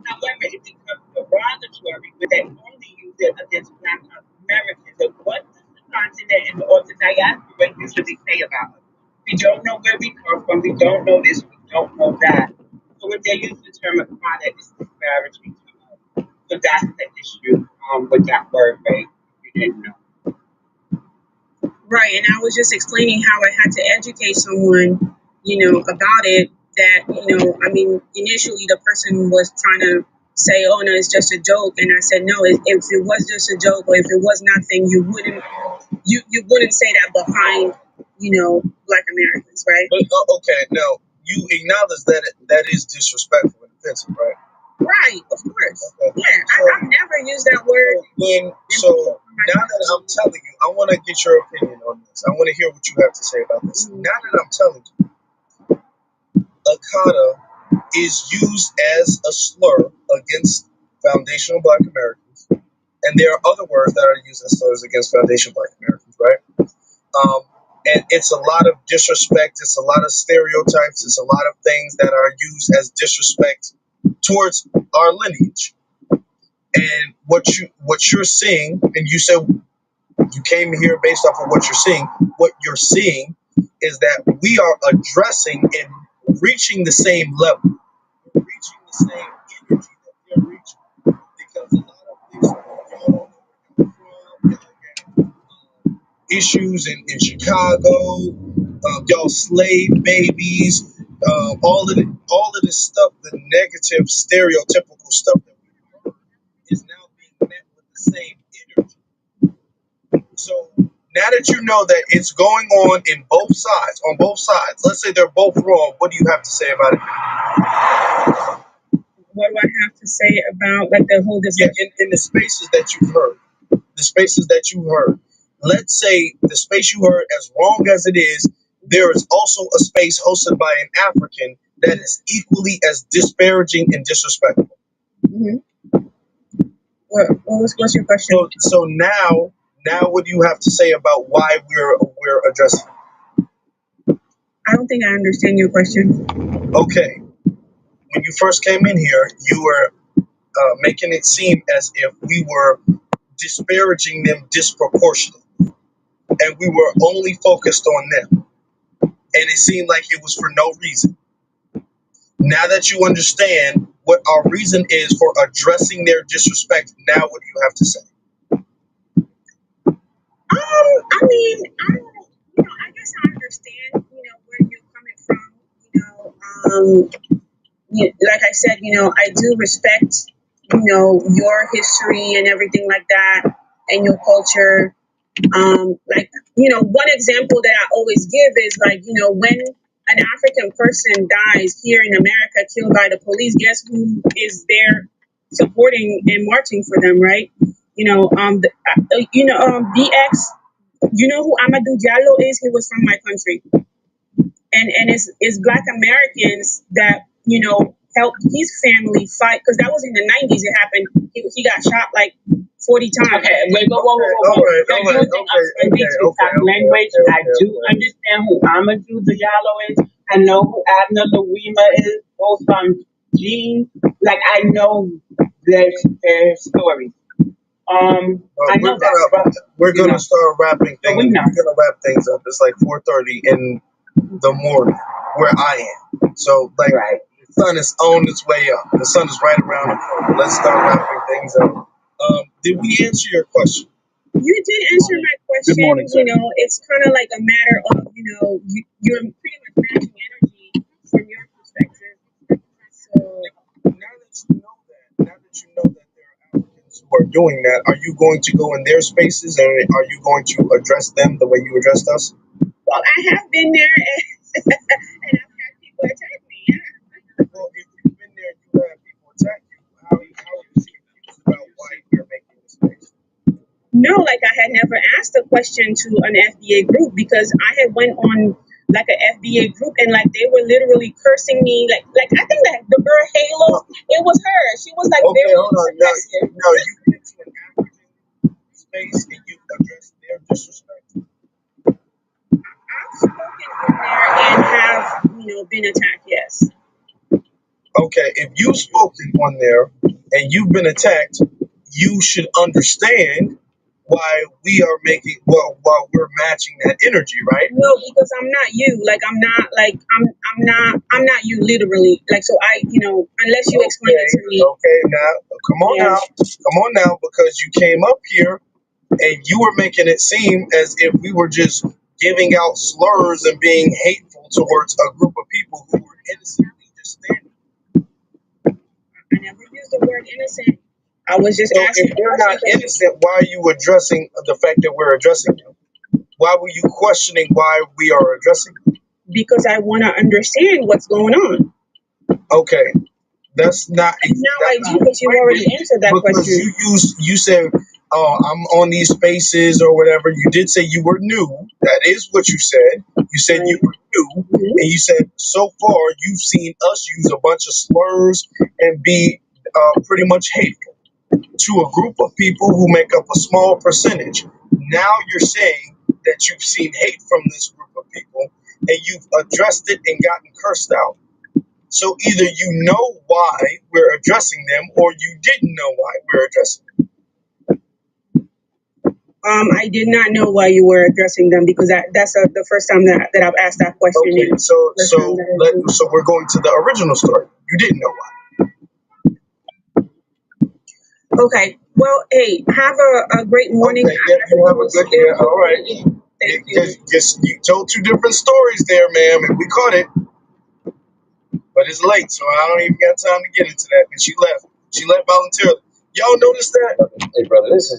However, it becomes derogatory when they only use it against Black Americans. So what does the continent or the diaspora usually say about us? We don't know where we come from. We don't know this. We don't know that. So when they use the term Akata, it's disparaging to us. So that's the issue with that word, right? You didn't know. Right, and I was just explaining how I had to educate someone, about it. That, initially the person was trying to say, oh no, it's just a joke, and I said, no, if it was just a joke, or if it was nothing, you wouldn't say that behind, Black Americans, right? But, okay, now you acknowledge that that is disrespectful and offensive, right? Right, of course. Okay. Yeah, I've never used that word. So now that I'm telling you, I want to get your opinion on this. I want to hear what you have to say about this. Now that I'm telling you, Akata is used as a slur against foundational Black Americans, and there are other words that are used as slurs against foundational Black Americans, right? And it's a lot of disrespect. It's a lot of stereotypes. It's a lot of things that are used as disrespect towards our lineage. And what you're seeing, and you said you came here based off of what you're seeing. What you're seeing is that we are addressing and reaching the same level, reaching the same energy that they're reaching. Because a lot of things y'all don't know where y'all from, y'all got issues in Chicago, y'all slave babies, all of this stuff, the negative, stereotypical stuff that we've heard is now being met with the same energy. So now that you know that it's going on on both sides, let's say they're both wrong, what do you have to say about it? What do I have to say about like the whole discussion? Yeah, in the spaces that you've heard, let's say the space you heard, as wrong as it is, there is also a space hosted by an African that is equally as disparaging and disrespectful. Mm-hmm. What's your question? So now what do you have to say about why we're addressing it? I don't think I understand your question. Okay. When you first came in here, you were making it seem as if we were disparaging them disproportionately, and we were only focused on them, and it seemed like it was for no reason. Now that you understand what our reason is for addressing their disrespect, now what do you have to say? I guess I understand, where you're coming from, like I said, I do respect, your history and everything like that, and your culture. Like, one example that I always give is like, when an African person dies here in America, killed by the police, guess who is there supporting and marching for them, right? BX, who Amadou Diallo is? He was from my country, and it's Black Americans that helped his family fight, because that was in the 90s. It happened. He got shot like 40 times. Okay, wait, whoa. You're using a pernicious type of language. I do understand who Amadou Diallo is. I know who Abner Louima is, both from Gene. Like, I know their stories. I know that. We're gonna start wrapping things. We're gonna wrap things up. It's like 4:30 in the morning where I am. So like, the sun is on its way up. The sun is right around the corner. Let's start wrapping things up. Did we answer your question? You did answer my question. Good morning, sir. It's kind of like a matter of, you're pretty much matching energy from your perspective. So Now that you know that there are Africans who are doing that, are you going to go in their spaces and are you going to address them the way you addressed us? well, I have been there, and I've had people attack me. Yeah. Well, if you've been there, you had people attack you. How are you confused about why you're making this space? No, like, I had never asked a question to an FBA group, because I had went on like an FBA group, and like they were literally cursing me. Like I think that the girl Halo, it was her. She was like Okay, very hold on. aggressive. Now you went to an African space and you addressed their disrespect. I've spoken on there and have been attacked. Yes. Okay, if you've spoken on there and you've been attacked, you should understand why we are making while we're matching that energy, right? No, because I'm not you. Like, I'm not you literally. Like, so unless you explain it to me. Okay, now come on now, because you came up here and you were making it seem as if we were just giving out slurs and being hateful towards a group of people who were innocently just standing. I never used the word innocent. I was just So asking. if they're not innocent, why are you addressing the fact that we're addressing them? Why were you questioning why we are addressing them? Because I want to understand what's going on. Okay, that's not. Now I do, because you already answered that because question. you said, "Oh, I'm on these spaces or whatever." You did say you were new. That is what you said. You said you were new, and you said so far you've seen us use a bunch of slurs and be pretty much hateful to a group of people who make up a small percentage. Now you're saying that you've seen hate from this group of people and you've addressed it and gotten cursed out. So either you know why we're addressing them or you didn't know why we're addressing them. I did not know why you were addressing them, because that's the first time that I've asked that question. Okay, so we're going to the original story. You didn't know why. Okay. Well, hey, have a great morning. Okay, yeah, you have a good day. All right. Thank you. You told two different stories there, ma'am, and we caught it. But it's late, so I don't even got time to get into that. And she left. She left voluntarily. Y'all notice that? Hey, brother, this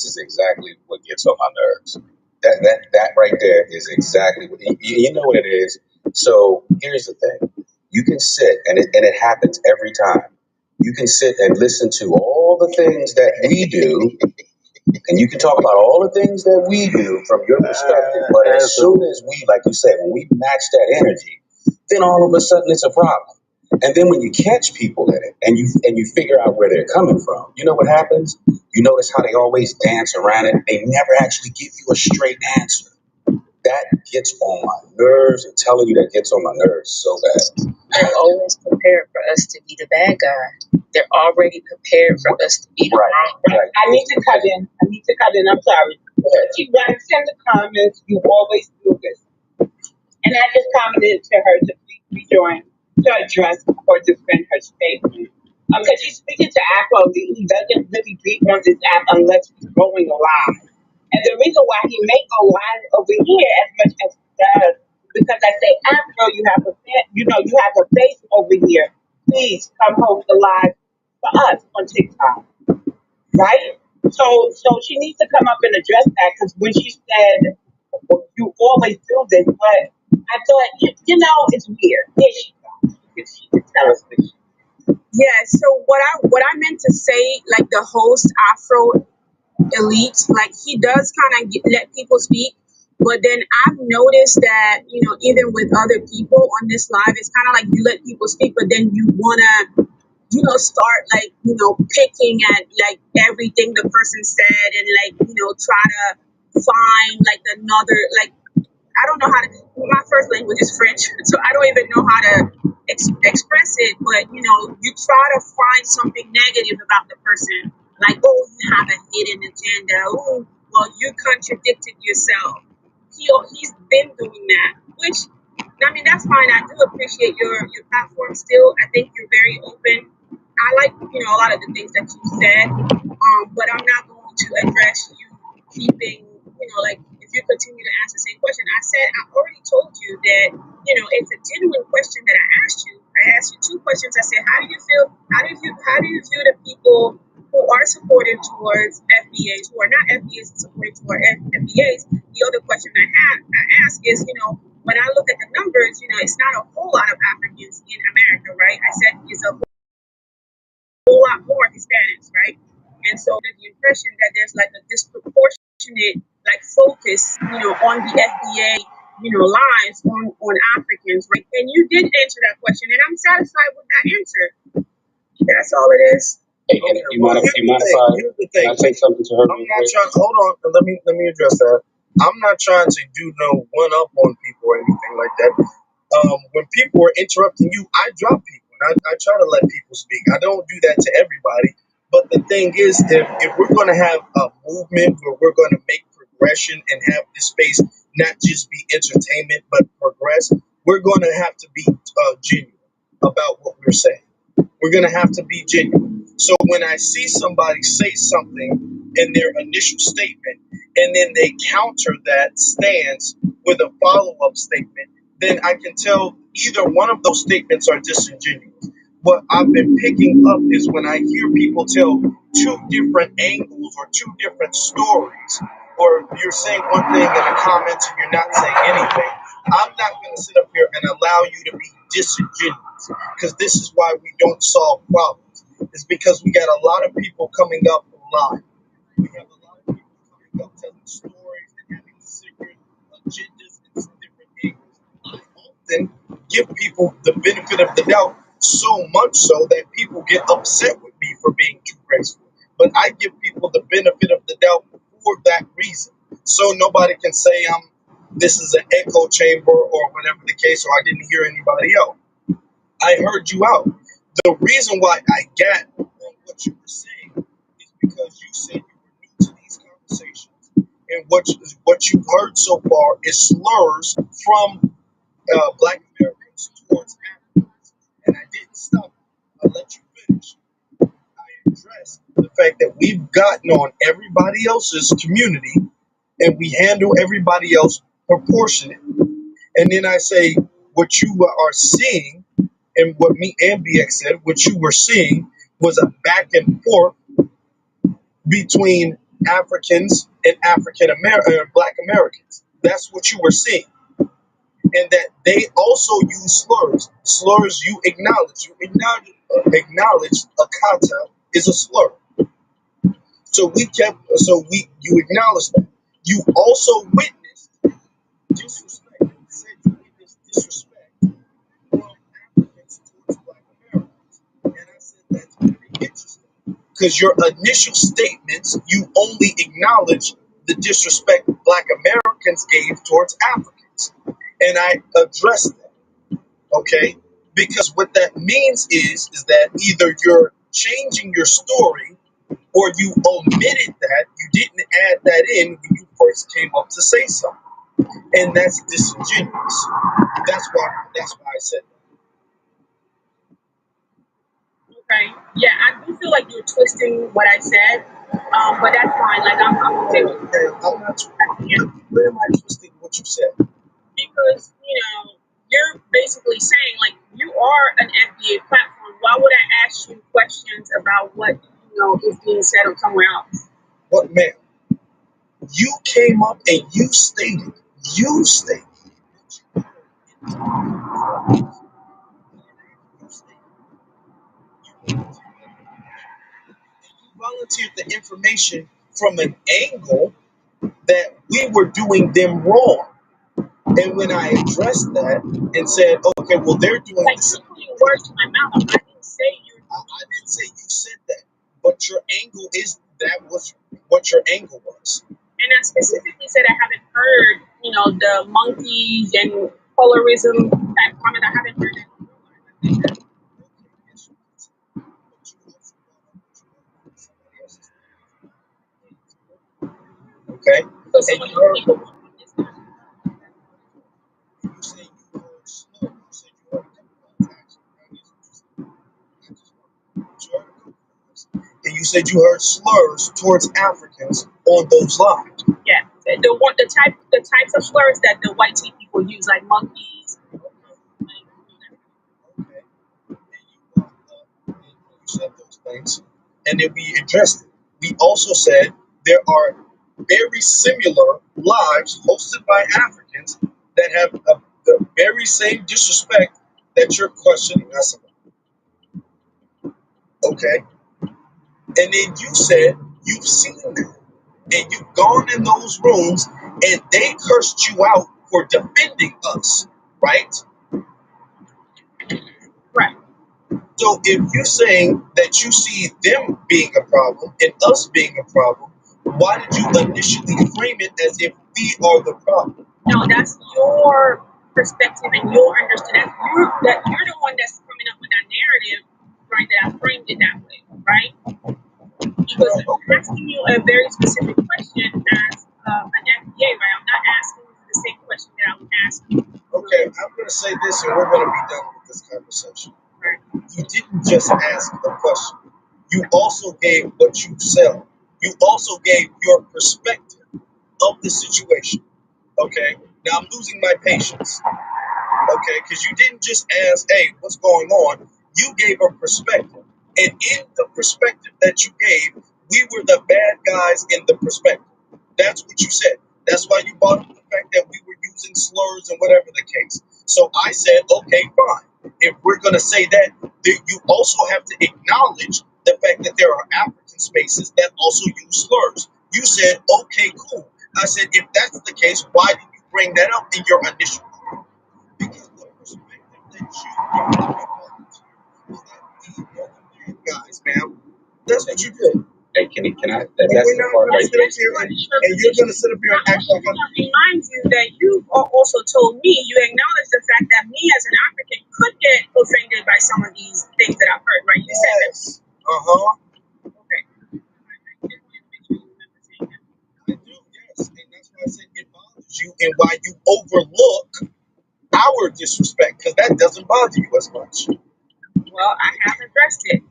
is exactly what gets on my nerves. That right there is exactly what you know what it is. So here's the thing: you can sit, and it happens every time. You can sit and listen to all the things that we do, and you can talk about all the things that we do from your perspective. But as soon as we, like you said, when we match that energy, then all of a sudden it's a problem. And then when you catch people in it and you figure out where they're coming from, you know what happens? You notice how they always dance around it. They never actually give you a straight answer. That gets on my nerves. I'm telling you, that gets on my nerves so bad. They're always prepared for us to be the bad guy. They're already prepared for us to be the wrong guy. I need to cut in. I'm sorry. She writes in the comments, you always do this. And I just commented to her to please rejoin to address or defend her statement. Because she's speaking to Afro, he doesn't really be on this app unless he's going live. And the reason why he may go live over here as much as he does, because I say, Afro, you have a face over here. Please come host the live for us on TikTok, right? So she needs to come up and address that because when she said, well, you always do this, but I thought, you know, it's weird. Here she goes. She can tell us what she. Yeah, so what I meant to say, like the host Afro Elite, like he does kind of let people speak, but then I've noticed that, you know, even with other people on this live, it's kind of like you let people speak, but then you wanna, you know, start like, you know, picking at like everything the person said and like, you know, try to find like another, like, I don't know how to. My first language is French, so I don't even know how to express it. But you know, you try to find something negative about the person, like, oh, you have a hidden agenda. Oh, well, you contradicted yourself. He's been doing that, which I mean, that's fine. I do appreciate your platform still. I think you're very open. I like, you know, a lot of the things that you said, but I'm not going to address you keeping, you know, like if you continue to ask the same question. I already told you that, you know, it's a genuine question that I asked you. I asked you two questions. I said, how do you feel? How do you view the people who are supportive towards FBAs, who are not FBAs and supportive toward FBAs? The other question I asked is, you know, when I look at the numbers, you know, it's not a whole lot of Africans in America, right? I said it's a whole lot more Hispanics, right? And so there's the impression that there's like a disproportionate like focus, you know, on the FBA, you know, lives on Africans, right? And you did answer that question, and I'm satisfied with that answer. That's all it is. Hey, okay, you mind if I say something to her? I'm not trying. Hold on. Let me address that. I'm not trying to do no one up on people or anything like that. When people are interrupting you, I drop people and I try to let people speak. I don't do that to everybody. But the thing is, if we're going to have a movement where we're going to make progression and have this space not just be entertainment but progress, we're going to have to be genuine about what we're saying. We're going to have to be genuine. So when I see somebody say something in their initial statement and then they counter that stance with a follow-up statement, then I can tell either one of those statements are disingenuous. What I've been picking up is when I hear people tell two different angles or two different stories, or you're saying one thing in the comments and you're not saying anything, I'm not going to sit up here and allow you to be disingenuous, because this is why we don't solve problems. It's because we got a lot of people coming up online. We have a lot of people coming up telling stories and having secret agendas and different angles. I often give people the benefit of the doubt, so much so that people get upset with me for being too graceful. But I give people the benefit of the doubt for that reason. So nobody can say this is an echo chamber or whatever the case, or I didn't hear anybody else. I heard you out. The reason why I got on what you were saying is because you said you were new to these conversations, and what you've heard so far is slurs from Black Americans towards Africans, and I didn't stop. I let you finish. I addressed the fact that we've gotten on everybody else's community, and we handle everybody else proportionate. And then I say, what you are seeing, and what me and BX said, what you were seeing was a back and forth between Africans and Black Americans. That's what you were seeing. And that they also use slurs. Slurs you acknowledge. You acknowledge Akata is a slur. So you acknowledge that. You also witnessed disrespect. You said you witnessed disrespect from Africans towards Black Americans. And I said that's very interesting. Because your initial statements, you only acknowledge the disrespect Black Americans gave towards Africans. And I addressed that. Okay? Because what that means is that either you're changing your story or you omitted that, you didn't add that in when you first came up to say something. And that's disingenuous. That's why I said that. Okay. Yeah, I do feel like you're twisting what I said, but that's fine. Like I'm okay with it. I'm not twisting. Where am I twisting what you said? Because, you know, you're basically saying like you are an FBA platform why would I ask you questions about what is being said on somewhere else? What, ma'am? You came up and you stated you volunteered the information from an angle that we were doing them wrong. And when I addressed that and said, okay, well, they're doing Like, this. you're putting words in my mouth. I didn't say you. I didn't say you said that, but your angle was what your angle was. And I specifically said I haven't heard, the monkeys and colorism type comment. I haven't heard that. Okay? So some of those people want me this time. You say you heard slurs. You said you heard a couple of times. And you said you heard slurs towards Africans on those lines. Yeah, the types of slurs that the white tea people use, like monkeys. Okay. You said those things, and then we addressed it. We also said there are very similar lives hosted by Africans that have the very same disrespect that you're questioning us about. Okay? And then you said you've seen that. And you've gone in those rooms and they cursed you out for defending us, right? Right. So if you're saying that you see them being a problem and us being a problem, why did you initially frame it as if we are the problem? No, that's your perspective and your understanding. That you're the one that's coming up with that narrative, right? That I framed it that way, right? Because I'm asking you a very specific question as an FDA, right? I'm not asking you the same question that I would ask you. Okay, I'm going to say this and we're going to be done with this conversation. Right. You didn't just ask a question. You also gave what you said. You also gave your perspective of the situation. Okay? Now I'm losing my patience. Okay? Because you didn't just ask, hey, what's going on? You gave a perspective. And in the perspective that you gave, we were the bad guys in the perspective. That's what you said. That's why you brought up the fact that we were using slurs and whatever the case. So I said, okay, fine. If we're going to say that, then you also have to acknowledge the fact that there are African spaces that also use slurs. You said, okay, cool. I said, if that's the case, why did you bring that up in your initial comment? Because the perspective that you was that we are the bad guys, ma'am. That's what you did. Hey, can I? That's the part right there. And you're going to sit up here and act like I'm. Remind you that you also told me, you acknowledged the fact that me as an African could get offended by some of these things that I've heard, right? You said that. Uh-huh. Okay. I do, yes. And that's why I said it bothers you and why you overlook our disrespect, because that doesn't bother you as much. Well, I have addressed it.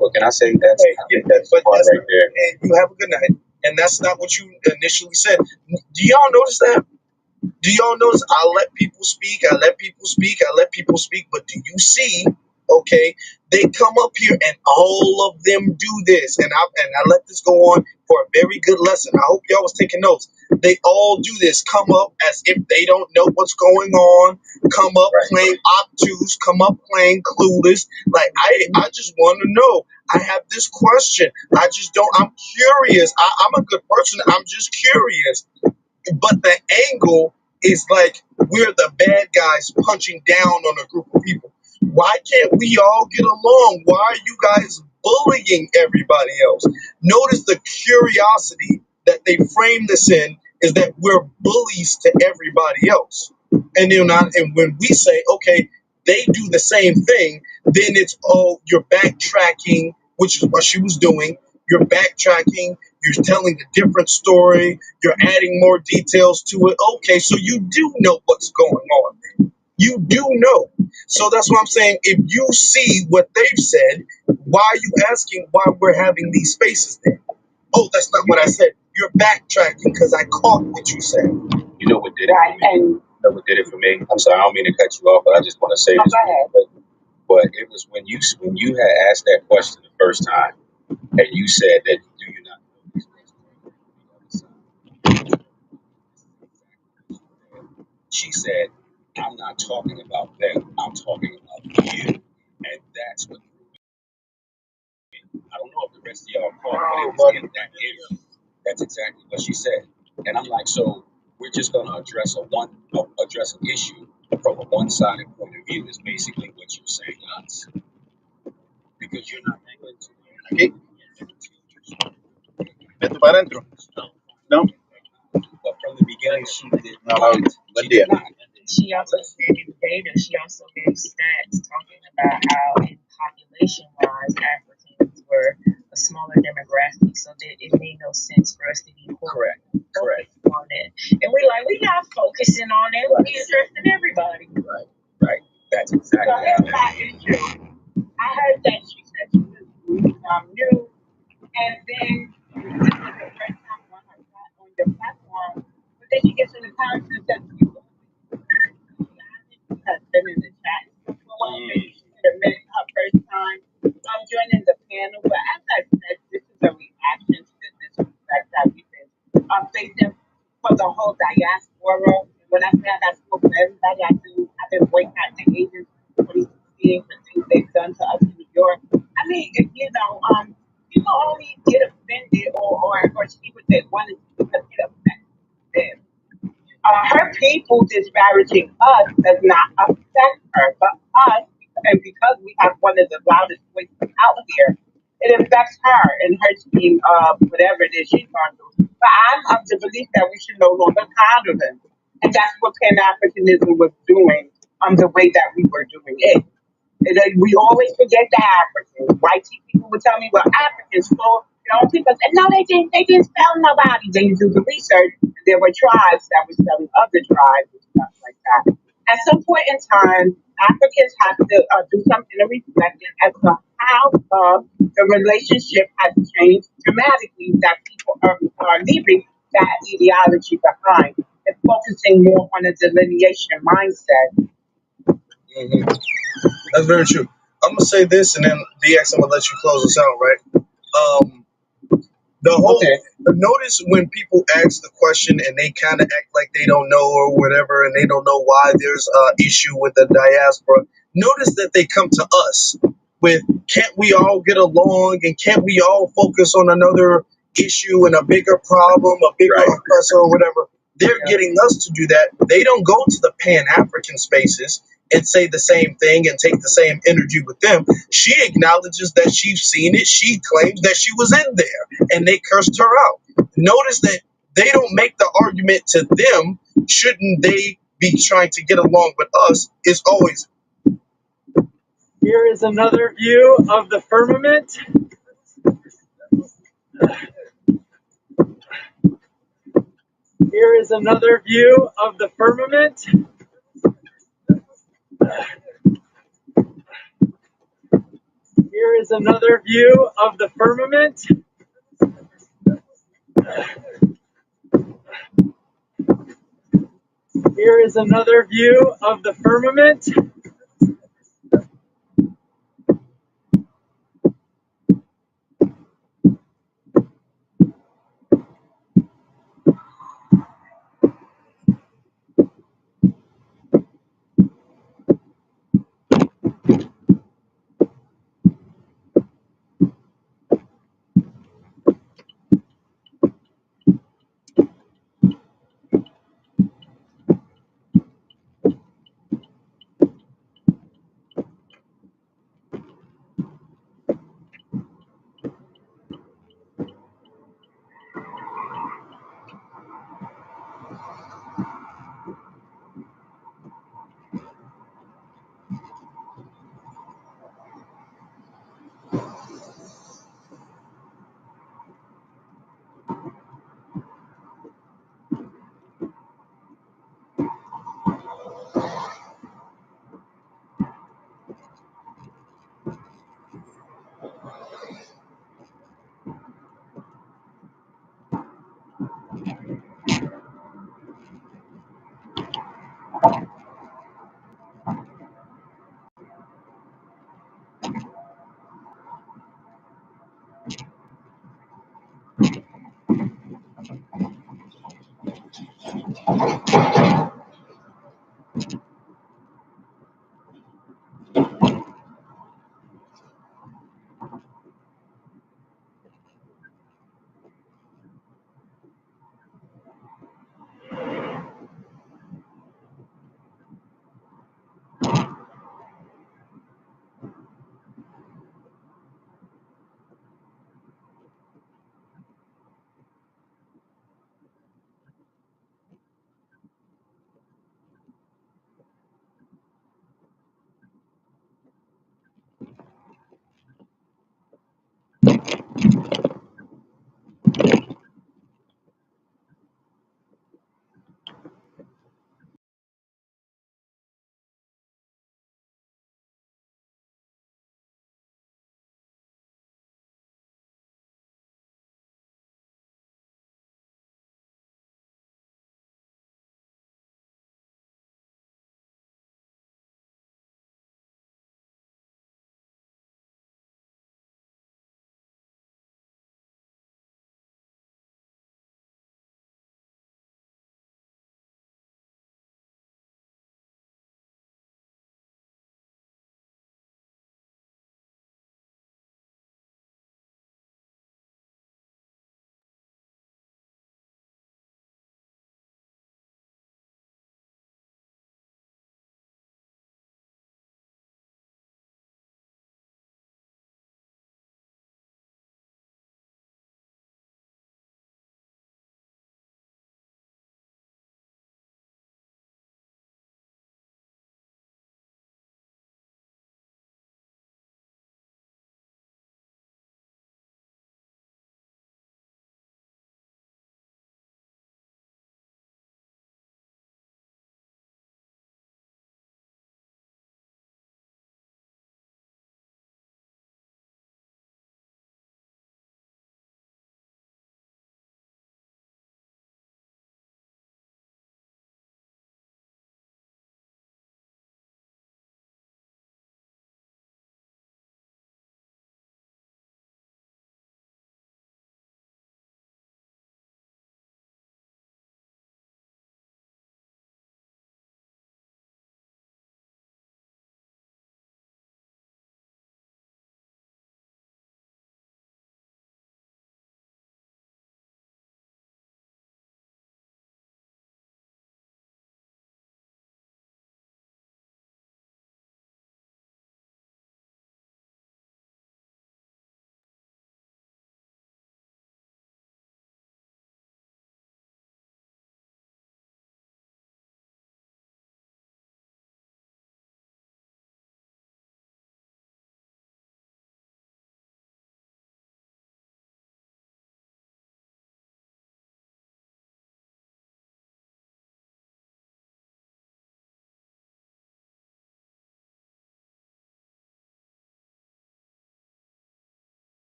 Well, can I say that's the part right there? And you have a good night. And that's not what you initially said. Do y'all notice that? Do y'all notice I let people speak, I let people speak, I let people speak, but do you see, okay, they come up here and all of them do this, and I let this go on for a very good lesson. I hope y'all was taking notes. They all do this, come up as if they don't know what's going on, come up playing obtuse, come up playing clueless. Like, I just want to know. I have this question. I just don't, I'm curious. I'm a good person. I'm just curious. But the angle is like we're the bad guys punching down on a group of people. Why can't we all get along? Why are you guys bullying everybody else? Notice the curiosity that they frame this in is that we're bullies to everybody else. And when we say, okay, they do the same thing, then it's, oh, you're backtracking, which is what she was doing. You're backtracking, you're telling a different story, you're adding more details to it. Okay, so you do know what's going on. You do know. So that's what I'm saying. If you see what they've said, why are you asking why we're having these spaces there? Oh, that's not what I said. You're backtracking because I caught what you said. You know what did it for me? You know what did it for me? I'm sorry, I don't mean to cut you off, but I just want to say this. But it was when you had asked that question the first time, and you said that do you not know these places on the other side? She said, I'm not talking about them. I'm talking about you, and that's what threw me. I don't know if the rest of y'all caught, but it was in that area. That's exactly what she said, and I'm like, so we're just gonna address address an issue from a one-sided point of view is basically what you're saying to us, because you're not willing to. Aquí, vete para adentro. No, But from the beginning, she did no, not. buen She día. did not. She also said in data, she also gave stats talking about how in population wise Africans were a smaller demographic, so that it made no sense for us to be Correct. focused on it. And we're not focusing on it, we interested in everybody. Right. Right. That's exactly. So here's my issue. I heard that she said she was new, and then this was the first time on your platform. But then she gets in the conversation that she has been in the chat for a while. Maybe she could have meant her first time joining the panel. But as I said, this is a reaction to the disrespect that we've been facing for the whole diaspora. When I say I got spoke for everybody, I've been boycotting the agents for 2016 for things they've done to us in New York. I mean, people only get offended or see what they want to see because it affects them. Her people disparaging us does not affect her, but us, and because we have one of the loudest voices out here, it affects her and her team, whatever it is she's going through. But I'm of the belief that we should no longer coddle them. And that's what Pan Africanism was doing, the way that we were doing it. And then we always forget the Africans. White people would tell me, well, Africans stole, people said, no, they didn't. They didn't spell nobody. Then you do the research. And there were tribes that were spelling other tribes and stuff like that. At some point in time, Africans have to do some inner reflection as to how the relationship has changed dramatically, that people are leaving that ideology behind and focusing more on a delineation mindset. Hmm. That's very true. I'm gonna say this, and then DX, I'm gonna let you close us out, right? The whole notice when people ask the question and they kind of act like they don't know or whatever, and they don't know why there's an issue with the diaspora. Notice that they come to us with, "Can't we all get along? And can't we all focus on another issue and a bigger problem, a bigger oppressor or whatever?" They're getting us to do that. They don't go to the Pan African spaces and say the same thing and take the same energy with them. She acknowledges that she's seen it. She claims that she was in there, and they cursed her out. Notice that they don't make the argument to them. Shouldn't they be trying to get along with us? It's always, here is another view of the firmament. Here is another view of the firmament. Here is another view of the firmament. Here is another view of the firmament.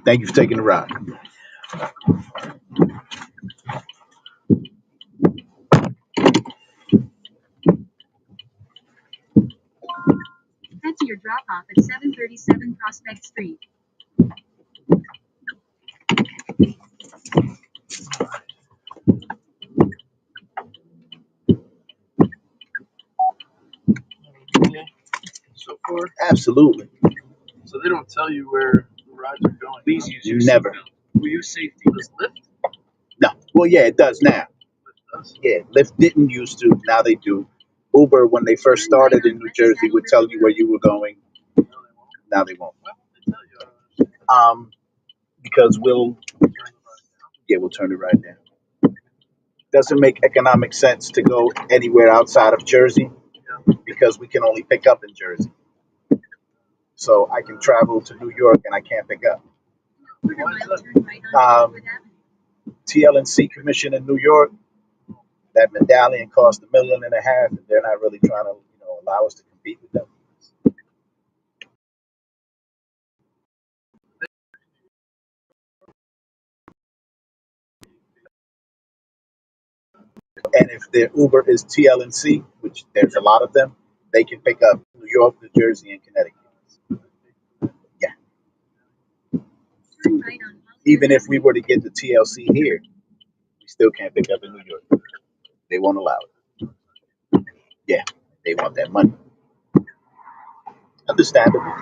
Thank you for taking the ride. Head to your drop off at 737 Prospect Street. So far, Absolutely. so they don't tell you where the rides are going. Please use your Never. seatbelt. For your safety. Does Lyft? No. Well, yeah, it does now. Lyft does. Yeah, Lyft didn't used to. Now they do. Uber, when they first started in New Jersey, would tell you where you were going. No, they won't. Now they won't. Why won't they tell you? Because we'll turn it right down. Doesn't make economic sense to go anywhere outside of Jersey because we can only pick up in Jersey. So I can travel to New York and I can't pick up. TLNC commission in New York, that medallion cost $1.5 million, and they're not really trying to, allow us to compete with them. And if their Uber is TLNC, which there's a lot of them, they can pick up New York, New Jersey, and Connecticut. Yeah. Even if we were to get the TLC here, we still can't pick up in New York. They won't allow it. Yeah, they want that money. Understandable.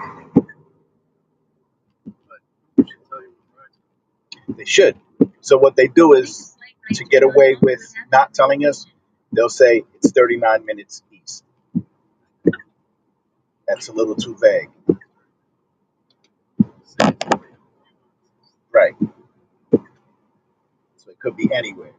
They should. So what they do is, to get away with not telling us, they'll say it's 39 minutes east. That's a little too vague. Right. So it could be anywhere.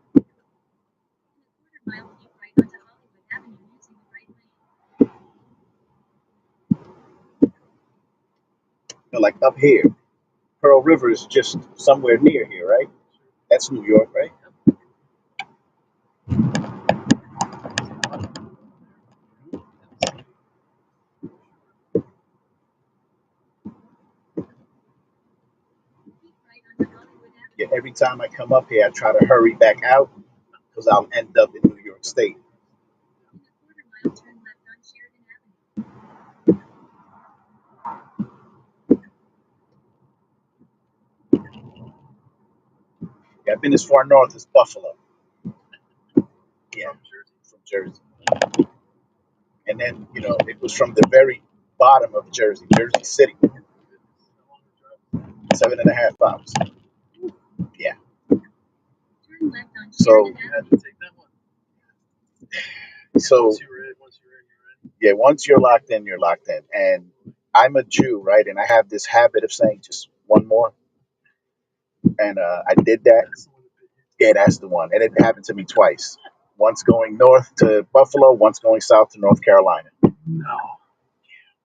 Like up here, Pearl River is just somewhere near here, right? That's New York, right? Yeah, every time I come up here, I try to hurry back out because I'll end up in New York State. Yeah, I've been as far north as Buffalo. Yeah, from Jersey. And then, it was from the very bottom of Jersey, Jersey City. 7.5 hours. Yeah. So, yeah, once you're locked in, you're locked in. And I'm a Jew, right? And I have this habit of saying just one more. And I did that. Yeah, that's the one. And it happened to me twice. Once going north to Buffalo, once going south to North Carolina. No.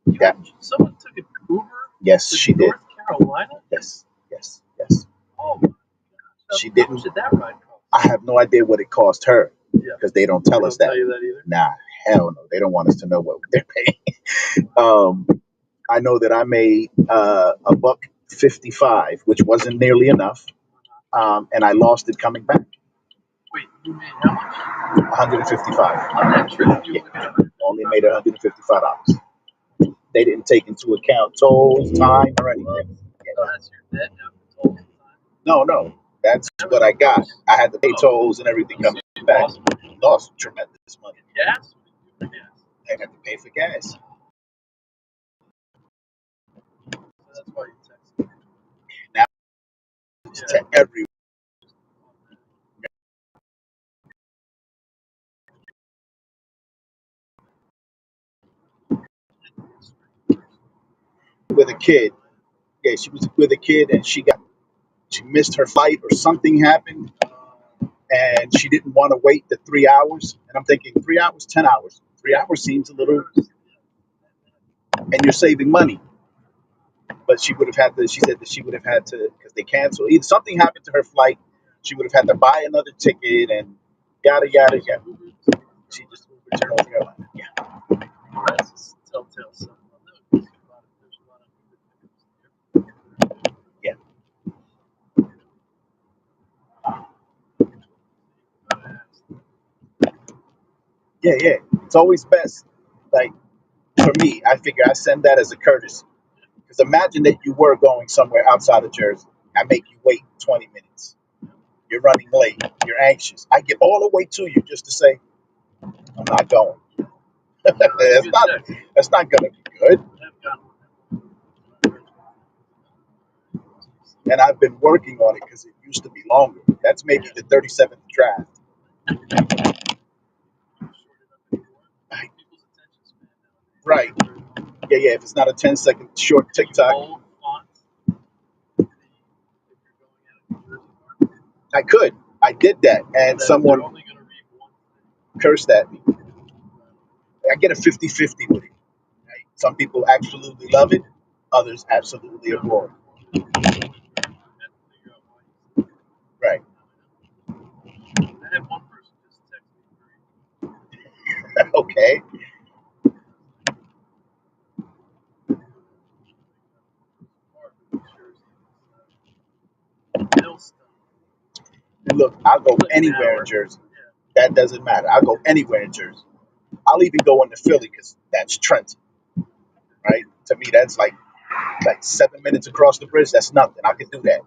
Yeah. Someone took an Uber? Yes, she did. North Carolina? Yes. Oh my gosh. She How didn't. much did that ride cost? I have no idea what it cost her because they don't tell us that. Tell you that either? Nah, hell no. They don't want us to know what they're paying. I know that I made $1.55, which wasn't nearly enough, and I lost it coming back. Wait, you made how much? $155. On that trip, you only made $155. They didn't take into account tolls, time, or anything. Oh, that's your debt after tolls and time. No, that's what I got. I had to pay tolls and everything coming back. Lost tremendous money. Gas? I had to pay for gas. So that's why you text. Now it's to everyone. With a kid. Yeah, she was with a kid and she missed her flight or something happened. And she didn't want to wait the 3 hours. And I'm thinking 3 hours, 10 hours. 3 hours seems a little, and you're saving money. But she would have had to, she said that she would have had to, because they canceled. Either something happened to her flight, she would have had to buy another ticket and yada, yada, yada. She just Ubered to North Carolina. Yeah. That's a telltale sign. Yeah. Yeah. It's always best. Like for me, I figure I send that as a courtesy. Because imagine that you were going somewhere outside of Jersey. I make you wait 20 minutes. You're running late. You're anxious. I get all the way to you just to say, I'm not going. That's not that's not gonna be good. And I've been working on it because it used to be longer. That's maybe the 37th draft. Right. Yeah. If it's not a 10-second short TikTok, I could. I did that, and someone cursed at me. I get a 50-50 with it. Right? Some people absolutely love it, others absolutely abhor it. Right. Okay. And look, I'll go anywhere in Jersey. That doesn't matter. I'll go anywhere in Jersey. I'll even go into Philly because that's Trenton, right? To me, that's like 7 minutes across the bridge. That's nothing. I could do that.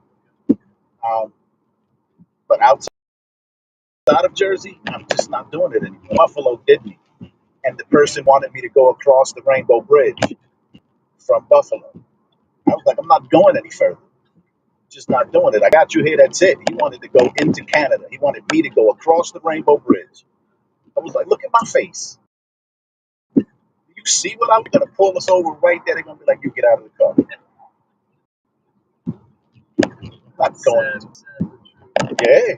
But outside of Jersey, I'm just not doing it anymore. Buffalo did me, and the person wanted me to go across the Rainbow Bridge from Buffalo. I was like, I'm not going any further. Just not doing it. I got you here. That's it. He wanted to go into Canada. He wanted me to go across the Rainbow Bridge. I was like, look at my face. You see what I'm going to pull us over right there? They're going to be like, you get out of the car. I'm not going. Yeah,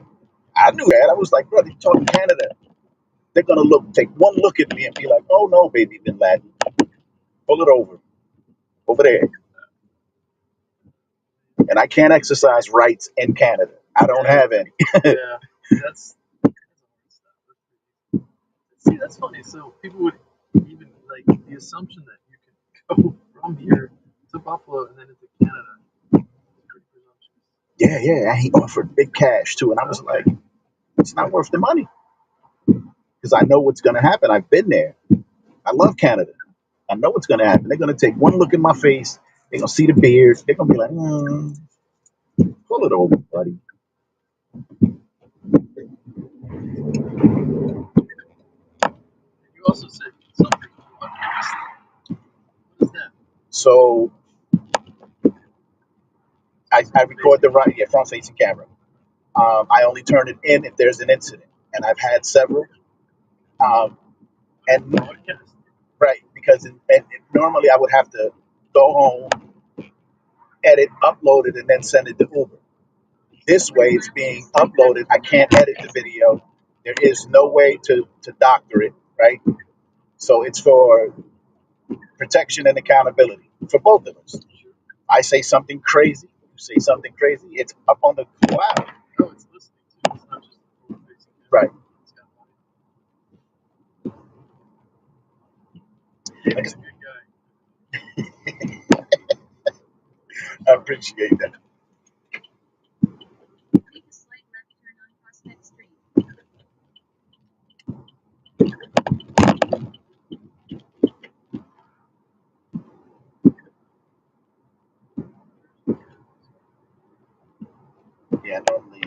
I knew that. I was like, brother, you talking Canada. They're going to take one look at me and be like, oh no, baby, Bin Laden. Pull it over there. And I can't exercise rights in Canada. I don't have any. Yeah. And he offered big cash too. And I was like, it's not worth the money because I know what's going to happen. I've been there. I love Canada. I know what's going to happen. They're going to take one look in my face. They're going to see the beard. They're going to be like, pull it over, buddy. So I record the front facing camera. I only turn it in if there's an incident. And I've had several. Um, and right, because normally I would have to go home, edit, upload it, and then send it to Uber. This way, it's being uploaded. I can't edit the video. There is no way to doctor it, right? So it's for protection and accountability for both of us. I say something crazy, you say something crazy, it's up on the cloud. Right. I appreciate that. Make a slight left turn on Prospect Street. Yeah, normally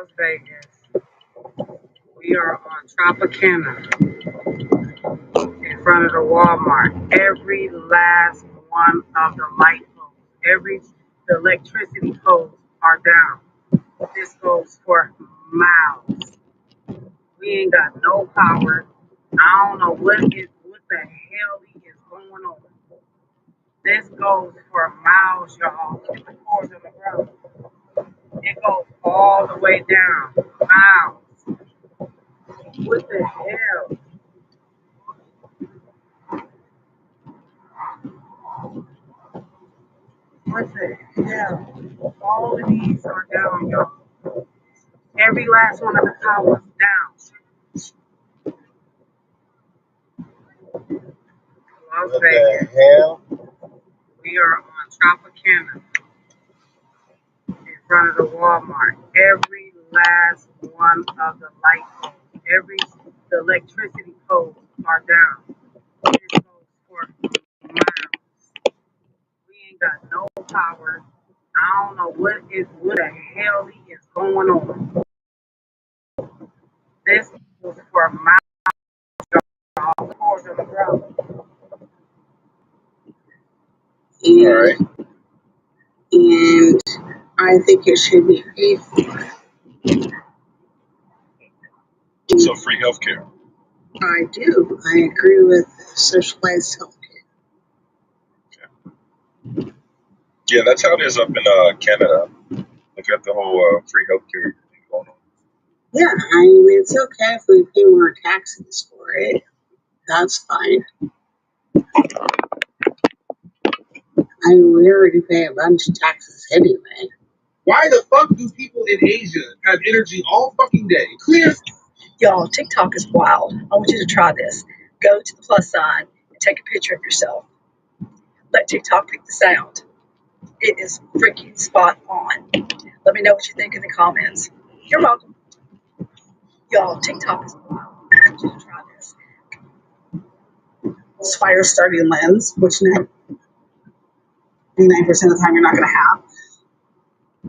Las Vegas. We are on Tropicana in front of the Walmart. Every last one of the light poles, the electricity poles are down. This goes for miles. We ain't got no power. I don't know what the hell is going on. This goes for miles, y'all. Look at the cords on the ground. It goes all the way down. Miles. What the hell? What the hell? All of these are down, y'all. Every last one of the towers down. Las Vegas. What the hell? We are on Tropicana in front of the Walmart. Every last one of the light poles, the electricity poles are down. This goes for miles. We ain't got no power. I don't know what the hell is going on. This goes for miles. All the cords on the ground. All right. And I think it should be paid for. So free healthcare. I do. I agree with socialized health care. Yeah, that's how it is up in Canada. They got the whole free healthcare thing going on. Yeah, I mean, it's okay if we pay more taxes for it. That's fine. I mean, we already pay a bunch of taxes anyway. Why the fuck do people in Asia have energy all fucking day? Clear. Y'all, TikTok is wild. I want you to try this. Go to the plus sign and take a picture of yourself. Let TikTok pick the sound. It is freaking spot on. Let me know what you think in the comments. You're welcome. Y'all, TikTok is wild. I want you to try this. It's fire starting lens, which 99% of the time you're not going to have.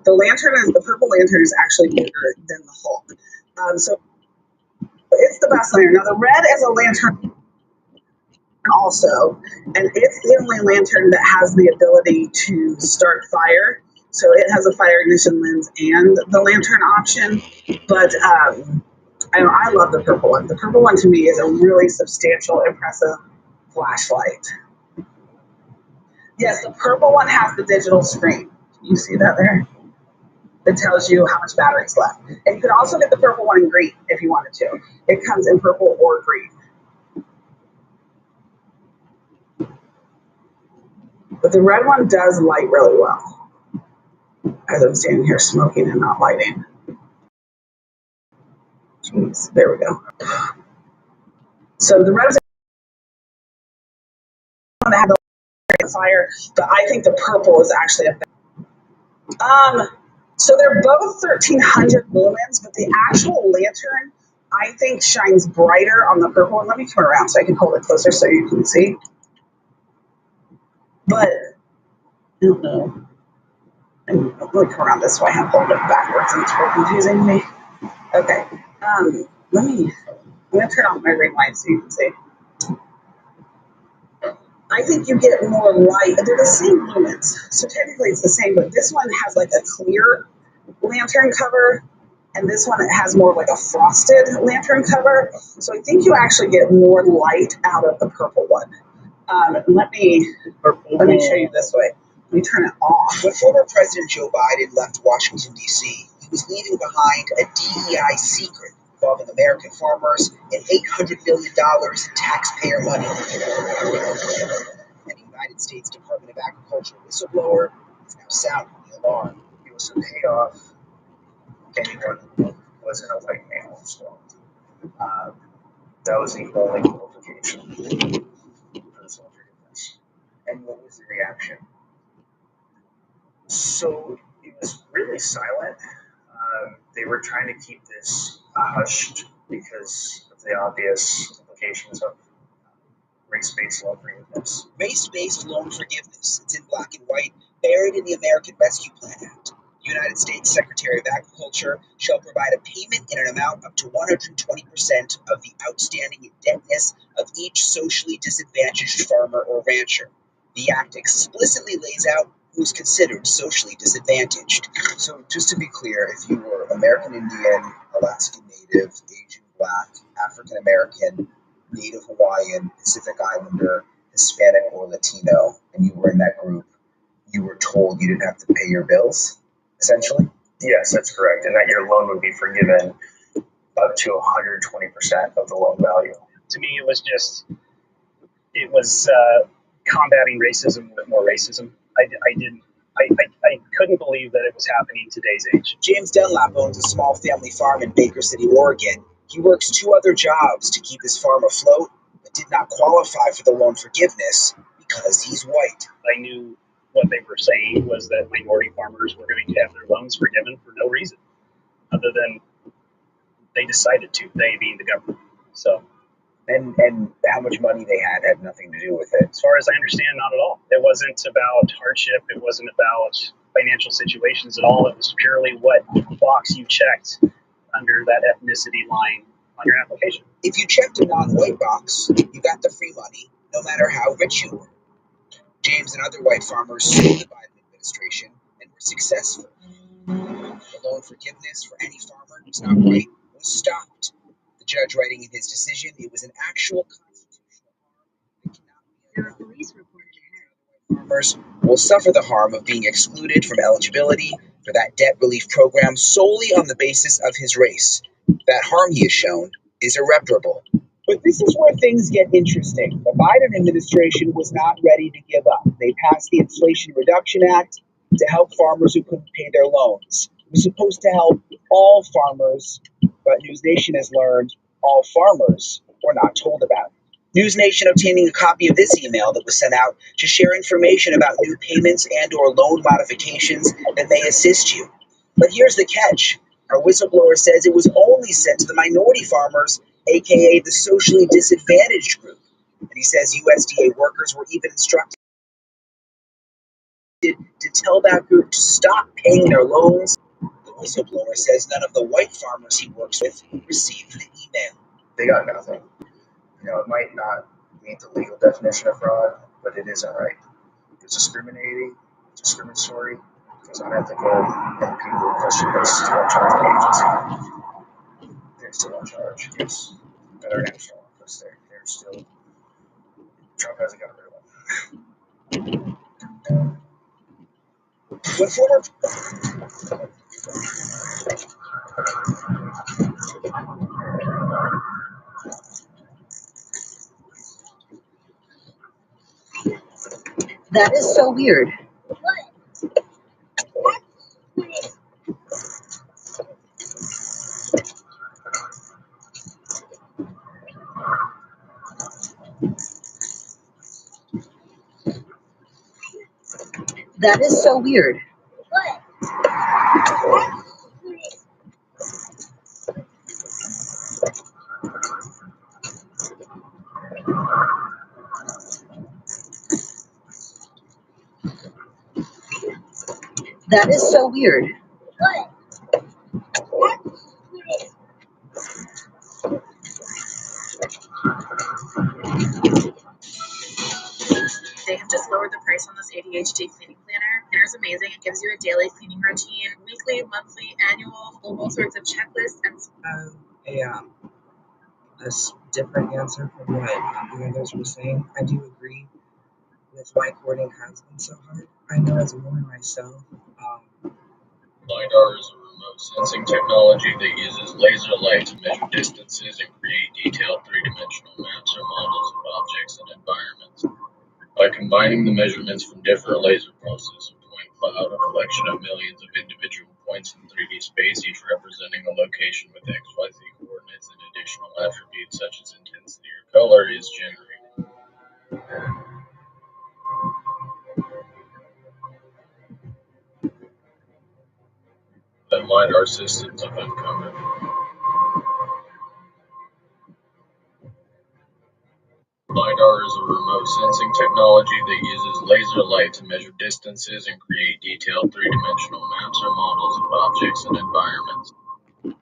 The purple lantern is actually bigger than the Hulk. So it's the best lantern. Now the red is a lantern also, and it's the only lantern that has the ability to start fire. So it has a fire ignition lens and the lantern option. But I love the purple one. The purple one to me is a really substantial, impressive flashlight. Yes, the purple one has the digital screen. You see that there? That tells you how much battery's left. And you can also get the purple one in green if you wanted to. It comes in purple or green. But the red one does light really well. As I'm standing here smoking and not lighting. Jeez, there we go. So the red is one that had the fire, but I think the purple is actually a better. So they're both 1300 lumens, but the actual lantern I think shines brighter on the purple one. Let me come around so I can hold it closer so you can see. But I don't know. Let me come around this way and hold it backwards and it's real confusing me. Okay. I'm gonna turn off my ring light so you can see. I think you get more light. They're the same lumens, so technically it's the same, but this one has like a clear lantern cover, and this one has more of like a frosted lantern cover. So I think you actually get more light out of the purple one. Let me show you this way. Let me turn it off. When former President Joe Biden left Washington, D.C., he was leaving behind a DEI secret involving American farmers and $800 million in taxpayer money. And the United States Department of Agriculture whistleblower is now sounding the alarm. He was a payoff. Anyone who wasn't a white male. So that was the only qualification for personal forgiveness. And what was the reaction? So it was really silent. They were trying to keep this hushed because of the obvious implications of race-based loan forgiveness. Race-based loan forgiveness. It's in black and white, buried in the American Rescue Plan Act. United States Secretary of Agriculture shall provide a payment in an amount up to 120% of the outstanding indebtedness of each socially disadvantaged farmer or rancher. The act explicitly lays out who is considered socially disadvantaged. So, just to be clear, if you were American Indian, Alaskan Native, Asian Black, African American, Native Hawaiian, Pacific Islander, Hispanic, or Latino, and you were in that group, you were told you didn't have to pay your bills, essentially? Yes, that's correct, and that your loan would be forgiven up to 120% of the loan value. To me, it was combating racism with more racism. I couldn't believe that it was happening in today's age. James Dunlap owns a small family farm in Baker City, Oregon. He works 2 other jobs to keep his farm afloat, but did not qualify for the loan forgiveness because he's white. I knew what they were saying was that minority farmers were going to have their loans forgiven for no reason other than they decided to, they being the government. So, and how much money they had nothing to do with it. As far as I understand, not at all. It wasn't about hardship. It wasn't about financial situations at all. It was purely what box you checked under that ethnicity line on your application. If you checked a non-white box, you got the free money, no matter how rich you were. James and other white farmers sued the Biden administration and were successful. The loan forgiveness for any farmer who's not white was stopped. The judge writing in his decision, it was an actual constitutional harm that cannot be There are police reported ahead. Farmers will suffer the harm of being excluded from eligibility for that debt relief program solely on the basis of his race. That harm he has shown is irreparable. But this is where things get interesting. The Biden administration was not ready to give up. They passed the Inflation Reduction Act to help farmers who couldn't pay their loans. It was supposed to help all farmers, but News Nation has learned all farmers were not told about it. News Nation obtaining a copy of this email that was sent out to share information about new payments and or loan modifications that may assist you. But here's the catch. Our whistleblower says it was only sent to the minority farmers, aka the socially disadvantaged group. And he says USDA workers were even instructed to tell that group to stop paying their loans. The whistleblower says none of the white farmers he works with received the email. They got nothing. You know, it might not meet the legal definition of fraud, but it isn't right. It's discriminating, it's discriminatory, it's unethical, and people who question this still in charge of the agency. They're still in charge. It's at our national office. They're still. Trump hasn't got rid of them. When former That is so weird. That is so weird. That is so weird. They have just lowered the price on this ADHD cleaning planner. Planner's amazing. It gives you a daily cleaning routine, weekly, monthly, annual, all sorts of checklists and a different answer from what the others were saying. I do agree with why courting has been so hard. I know as a woman myself. LiDAR is a remote sensing technology that uses laser light to measure distances and create detailed three-dimensional maps or models of objects and environments. By combining the measurements from different laser pulses, a point cloud, a collection of millions of individual points in 3D space, each representing a location with XYZ coordinates and additional attributes such as intensity or color, is generated. That LiDAR systems have uncovered. LiDAR is a remote sensing technology that uses laser light to measure distances and create detailed three-dimensional maps or models models of objects and environments.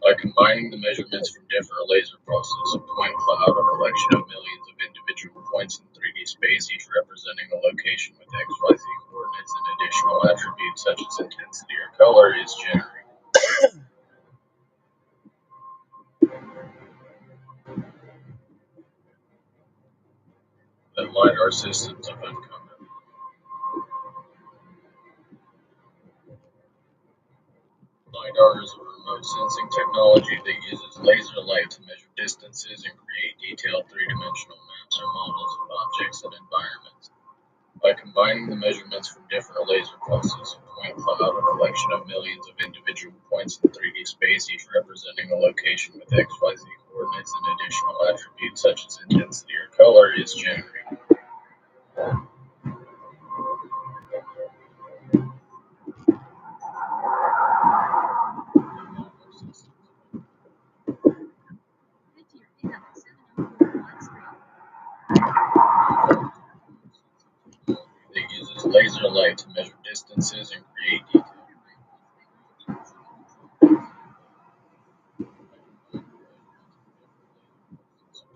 By combining the measurements from different laser pulses, a point cloud, a collection of millions of individual points in 3D space, each representing a location with XYZ coordinates and additional attributes such as intensity or color, is generated. Then LiDAR systems of uncovered. LiDAR is a remote sensing technology that uses laser light to measure distances and create detailed three-dimensional maps or models of objects and environments. By combining the measurements from different laser pulses, a point cloud, a collection of millions of individual points in 3D space, each representing a location with XYZ coordinates and additional attributes such as intensity or color, is generated. That uses laser light to measure distances and create detailed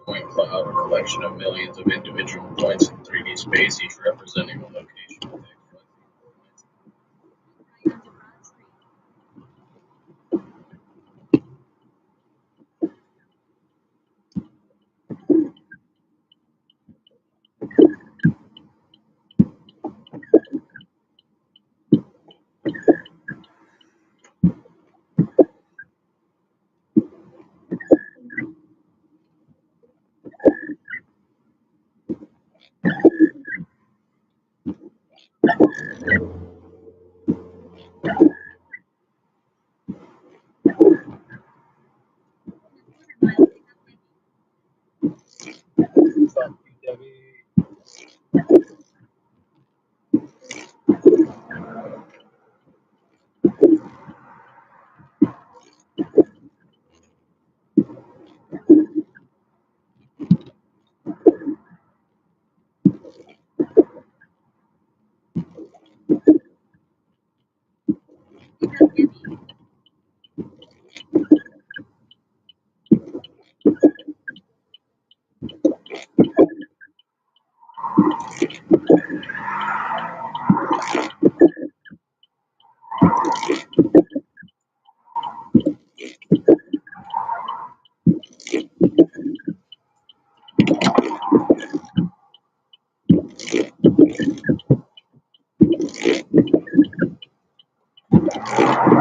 point cloud, a collection of millions of individual points in 3D space, each representing a location with XYZ coordinates.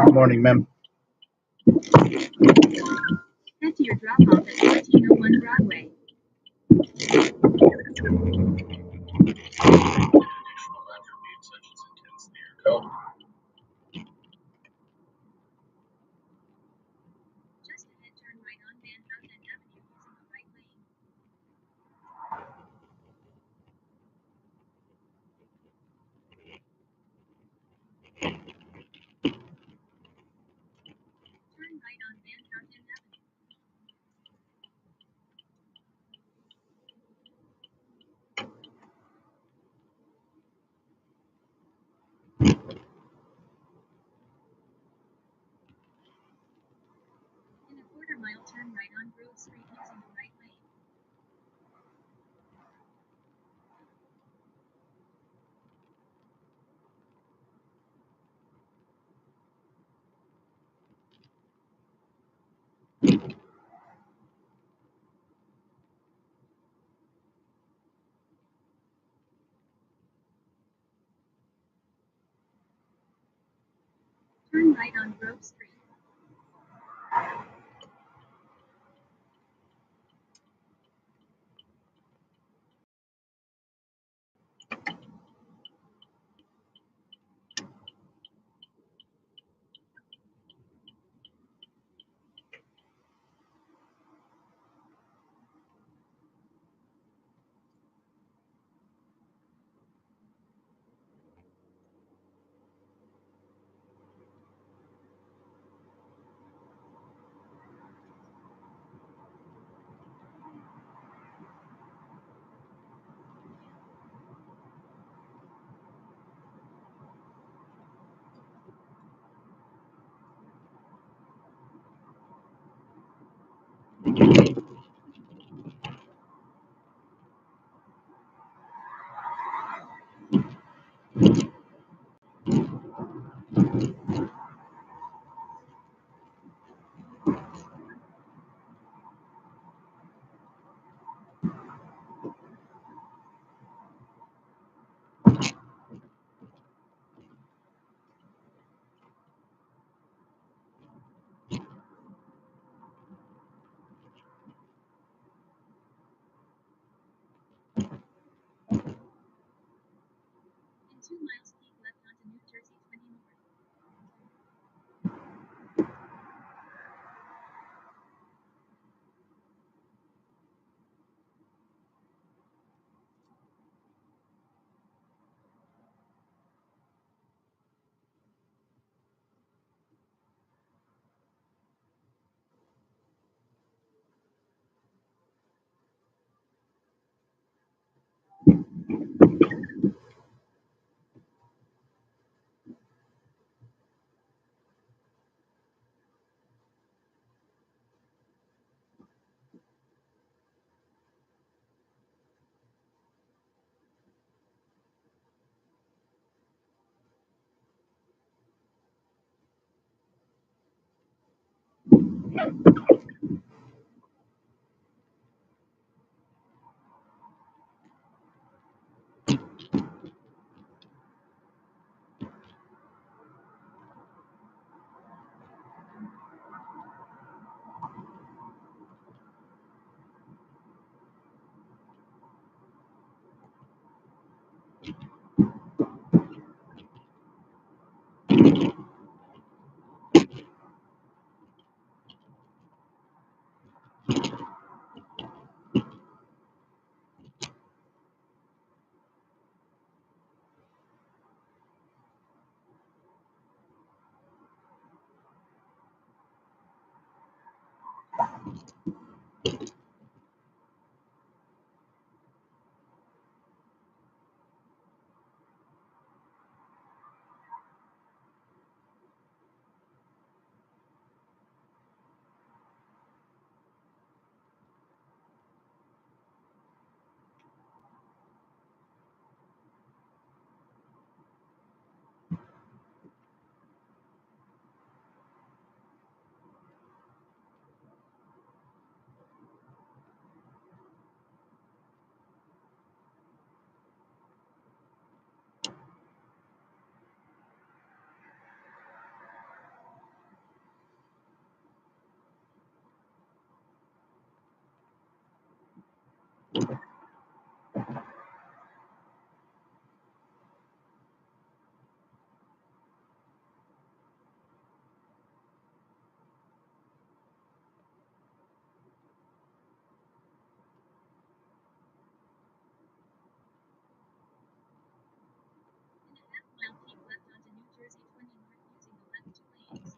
Good morning, ma'am. Head to your drop off at 1401 Broadway. Additional attributes such as intensity or color. Just ahead, turn right on Van Houten Avenue using the right lane. Turn right on Van Houten Avenue. In a quarter mile, turn right on Grove Street using the right lane. Turn right on Grove Street. In 2 miles, keep left onto New Jersey 20 North. In a half mile, keep left onto New Jersey 20 North using the left 2 lanes.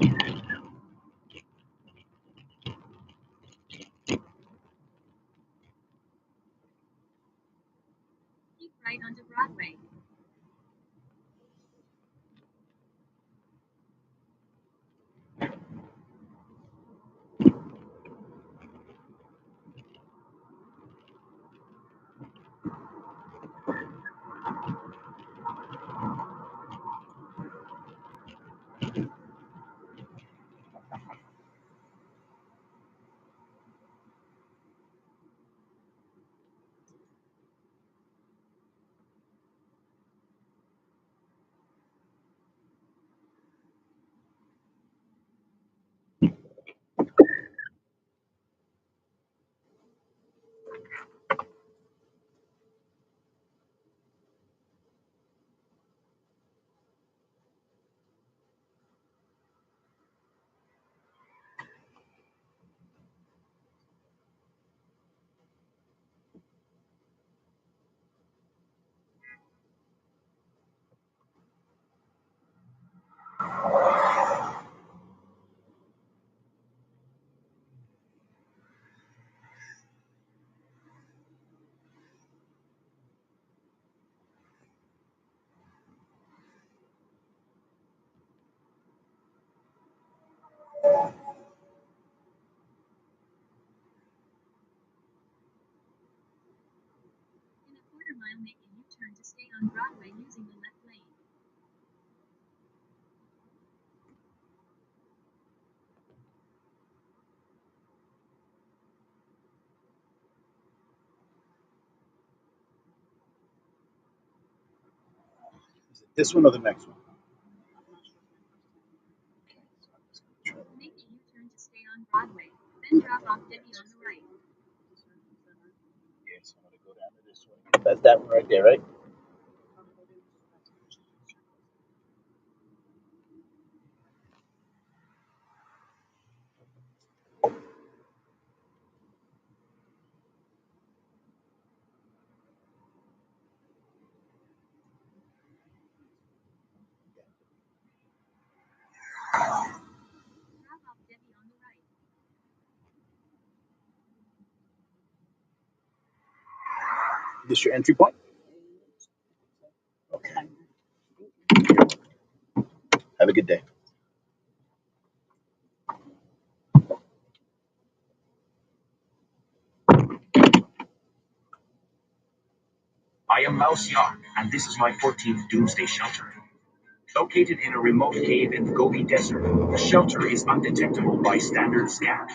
Keep right onto Broadway. In a quarter mile, make a U-turn to stay on Broadway using the left lane. Is it this one or the next one? Make a U-turn to stay on Broadway, then drop off Debbie on the right. Yes, I'm gonna go down to this one. That's that one right there, right? Drop off Debbie on the right. This your entry point? Okay. Have a good day. I am Mouse Young, and this is my 14th Doomsday Shelter. Located in a remote cave in the Gobi Desert, the shelter is undetectable by standard scans.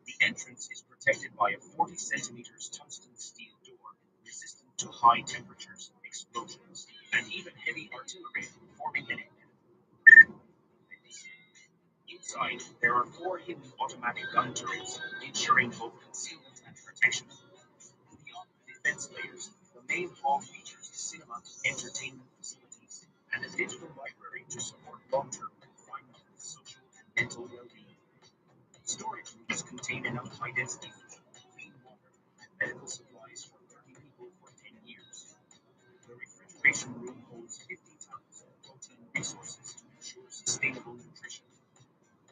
The entrance is protected by a 40 centimeters tungsten steel door, resistant to high temperatures, explosions, and even heavy artillery, forming an inside, there are 4 hidden automatic gun turrets, ensuring both concealment and protection. Beyond the defense layers, the main hall features cinema, entertainment facilities, and a digital library to support long-term confinement, social and mental well-being. Storage rooms contain enough high-density food, clean water, and medical supplies for 30 people for 10 years. The refrigeration room holds 50 tons of protein resources to ensure sustainable nutrition.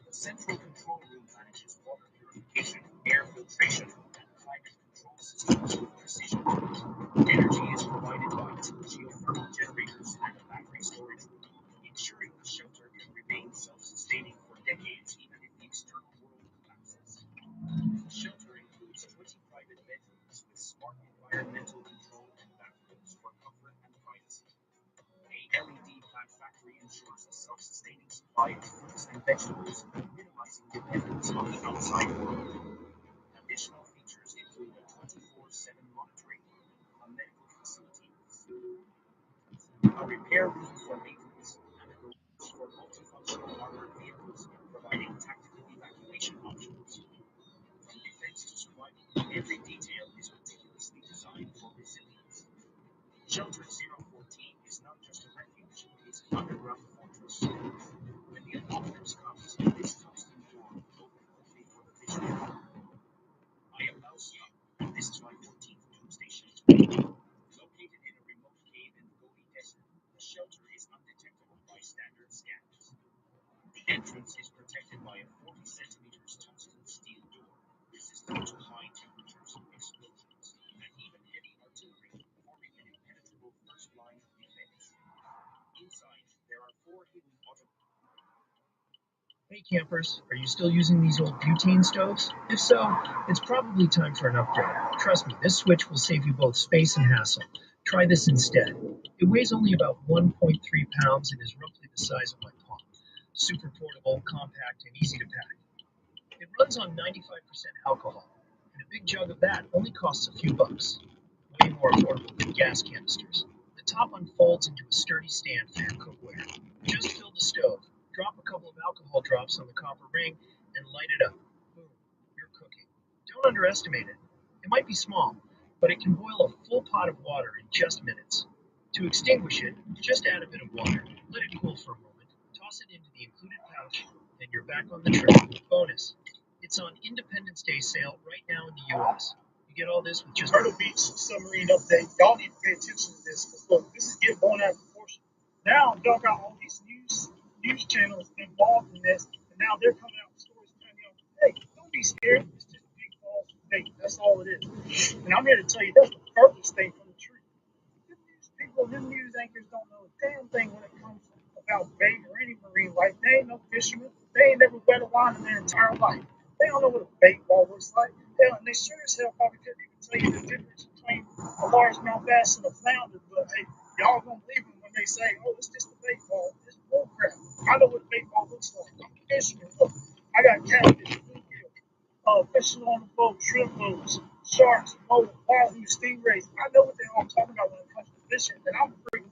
The central control room manages water purification, air filtration, and climate control systems with precision. Energy is provided by 2 geothermal generators and a battery storage room, ensuring the shelter can remain self-sustaining for decades even if the external world collapses. The shelter includes 20 private bedrooms with smart environmental control and bathrooms for comfort and privacy. A LED plant factory ensures a self-sustaining supply of fruits and vegetables, minimizing dependence on the outside world. Additional features include a 24/7 monitoring room, a medical facility, a repair room for maintenance, and a garage for multifunctional armored vehicles, providing tactical evacuation options. From defense to survival, every detail is meticulously designed for resilience. Shelter 014 is not just a refuge, it's an underground fortress. When the apocalypse comes, this tungsten door will open only for the visionary. I am Mouse Young, and this is my 14th Doomsday Shelter. Located in a remote cave in the Gobi Desert, the shelter is undetectable by standard scans. The entrance is protected by a 40 centimeters tungsten steel door, resistant to high temperatures, explosions, and even heavy artillery, forming an impenetrable first line of defense. Inside, there are 4 hidden automatic. Hey campers, are you still using these old butane stoves? If so, it's probably time for an upgrade. Trust me, this switch will save you both space and hassle. Try this instead. It weighs only about 1.3 pounds and is roughly the size of my palm. Super portable, compact, and easy to pack. It runs on 95% alcohol, and a big jug of that only costs a few bucks. Way more affordable than gas canisters. The top unfolds into a sturdy stand for your cookware. Just fill the stove, drop a couple of alcohol drops on the copper ring, and light it up. Boom, you're cooking. Don't underestimate it. It might be small, but it can boil a full pot of water in just minutes. To extinguish it, just add a bit of water, let it cool for a moment, toss it into the included pouch, and you're back on the trail. Bonus, it's on Independence Day sale right now in the U.S. You get all this with just Myrtle Beach submarine update. Y'all need to pay attention to this because look, this is getting blown out of proportion. Now y'all got all these news channels involved in this, and now they're coming out with stories telling you, hey, don't be scared. It's just big balls of fake. That's all it is. And I'm here to tell you that's the furthest thing from the truth. Them news people, them news anchors don't know a damn thing when it comes about bait or any marine life. They ain't no fishermen. They ain't never wet a line in their entire life. They don't know what a bait ball looks like. Hell, and they sure as hell probably couldn't even tell you the difference between a largemouth bass and a flounder. But hey, y'all gonna believe them when they say, "Oh, it's just a bait ball." It's bull crap. I know what a bait ball looks like. I'm a fisherman. Look, I got catfish, bluegill, fishing on the boat, shrimp boats, sharks, mullet, wahoo, stingrays. I know what the hell I'm talking about when it comes to fishing, and I'm a freaking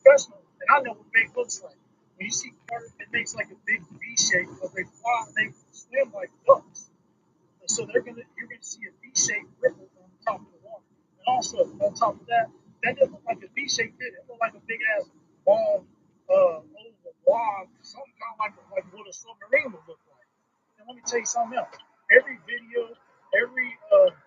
professional, and I know what bait looks like. When you see carp, it makes like a big V shape because they fly, they swim like ducks. And so you're gonna see a V-shaped ripple on the top of the water. And also on top of that, that doesn't look like a V-shaped pit. It looks like a big ass long oval blob, something kind of like what a submarine would look like. And let me tell you something else. Every video, every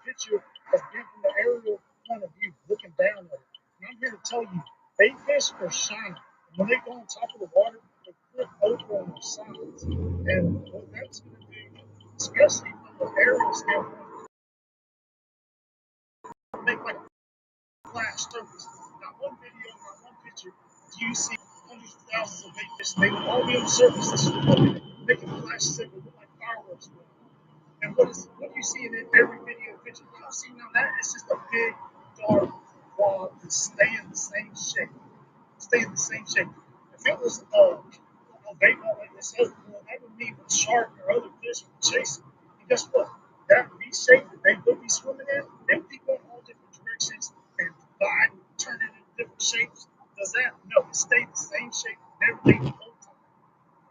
picture has been from the aerial point of view, looking down at it. And I'm here to tell you, bait fish are shiny. And when they go on top of the water, they flip over on their sides. And what that's going to do, especially from the aerial standpoint, make like a flash surface. Not one video, not one picture, do you see hundreds of thousands of bait fish. They will all be on the surface. This is making a flash surface look like fireworks going on. And what do you see in every video picture? You don't see none of that. It's just a big, dark blob that's staying the same shape. Stay in the same shape. If it was a bait ball like this, that would mean a shark or other fish would chase it. And guess what? That V shape that they would be swimming in, they would be going all different directions and divide and turn it into different shapes. Does that? No, it stayed the same shape and everything the whole time.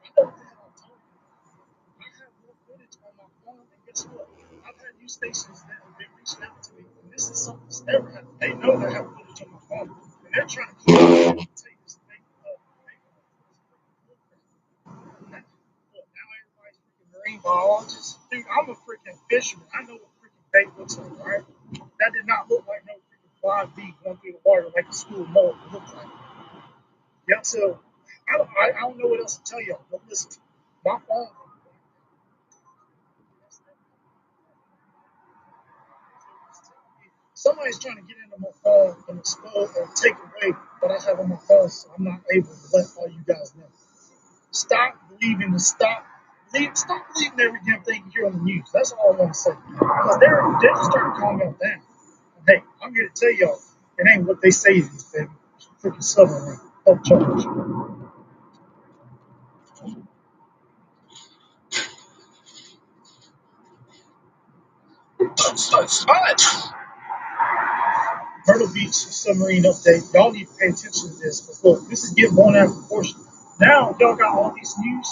I know what the hell I'm talking about. I have more footage on my phone, and guess what? I've had news stations that have been reaching out to me, and this is something that's never happened. They know that I have footage on my phone, and they're trying to keep me to take this thing up. Look, now everybody's freaking marine biologists. Dude, I'm a freaking fisherman. I know what freaking bait looks like, right? That did not look like no freaking fly bee going through the water like a school mullet would look like. Yeah, so I don't know what else to tell y'all, but listen, my phone. Somebody's trying to get into my phone and expose or take away what I have on my phone, so I'm not able to let all you guys know. Stop believing stop believing every damn thing you hear on the news. That's all I want to say. Because they're just starting to calm y'all down. And hey, I'm here to tell y'all, it ain't what they say it is, baby. It's freaking submarine. Up charge. Myrtle Beach submarine update. Y'all need to pay attention to this because look, this is getting blown out of proportion. Now y'all got all these news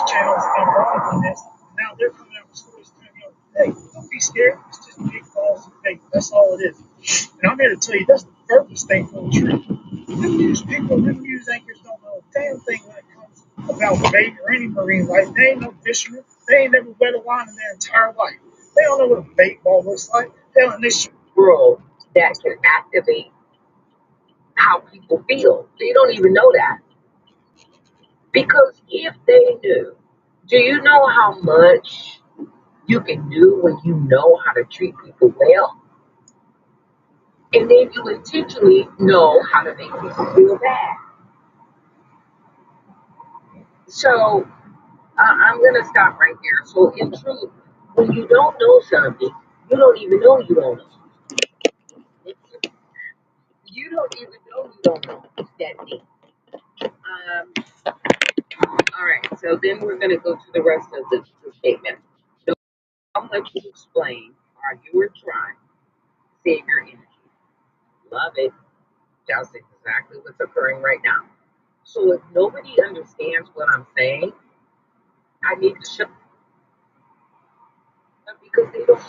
channels involved in this. And now they're coming out with stories telling you, hey, don't be scared. It's just big balls of fake. That's all it is. And I'm here to tell you that's the furthest thing from the truth. Them news people, them news anchors don't know a damn thing when it comes about bait or any marine life. They ain't no fishermen. They ain't never wet a line in their entire life. They don't know what a bait ball looks like. Hell, and they World that can activate how people feel. They don't even know that. Because if they knew, do you know how much you can do when you know how to treat people well? And then you intentionally know how to make people feel bad. So I'm going to stop right there. So in truth, when you don't know something, you don't even know you don't know. You don't even know you don't know. It's that deep. All right, so then we're going to go to the rest of the statement. So how much you explain, argue, or try, save your energy. Love it. That's exactly what's occurring right now. So if nobody understands what I'm saying, I need to shut up because they don't.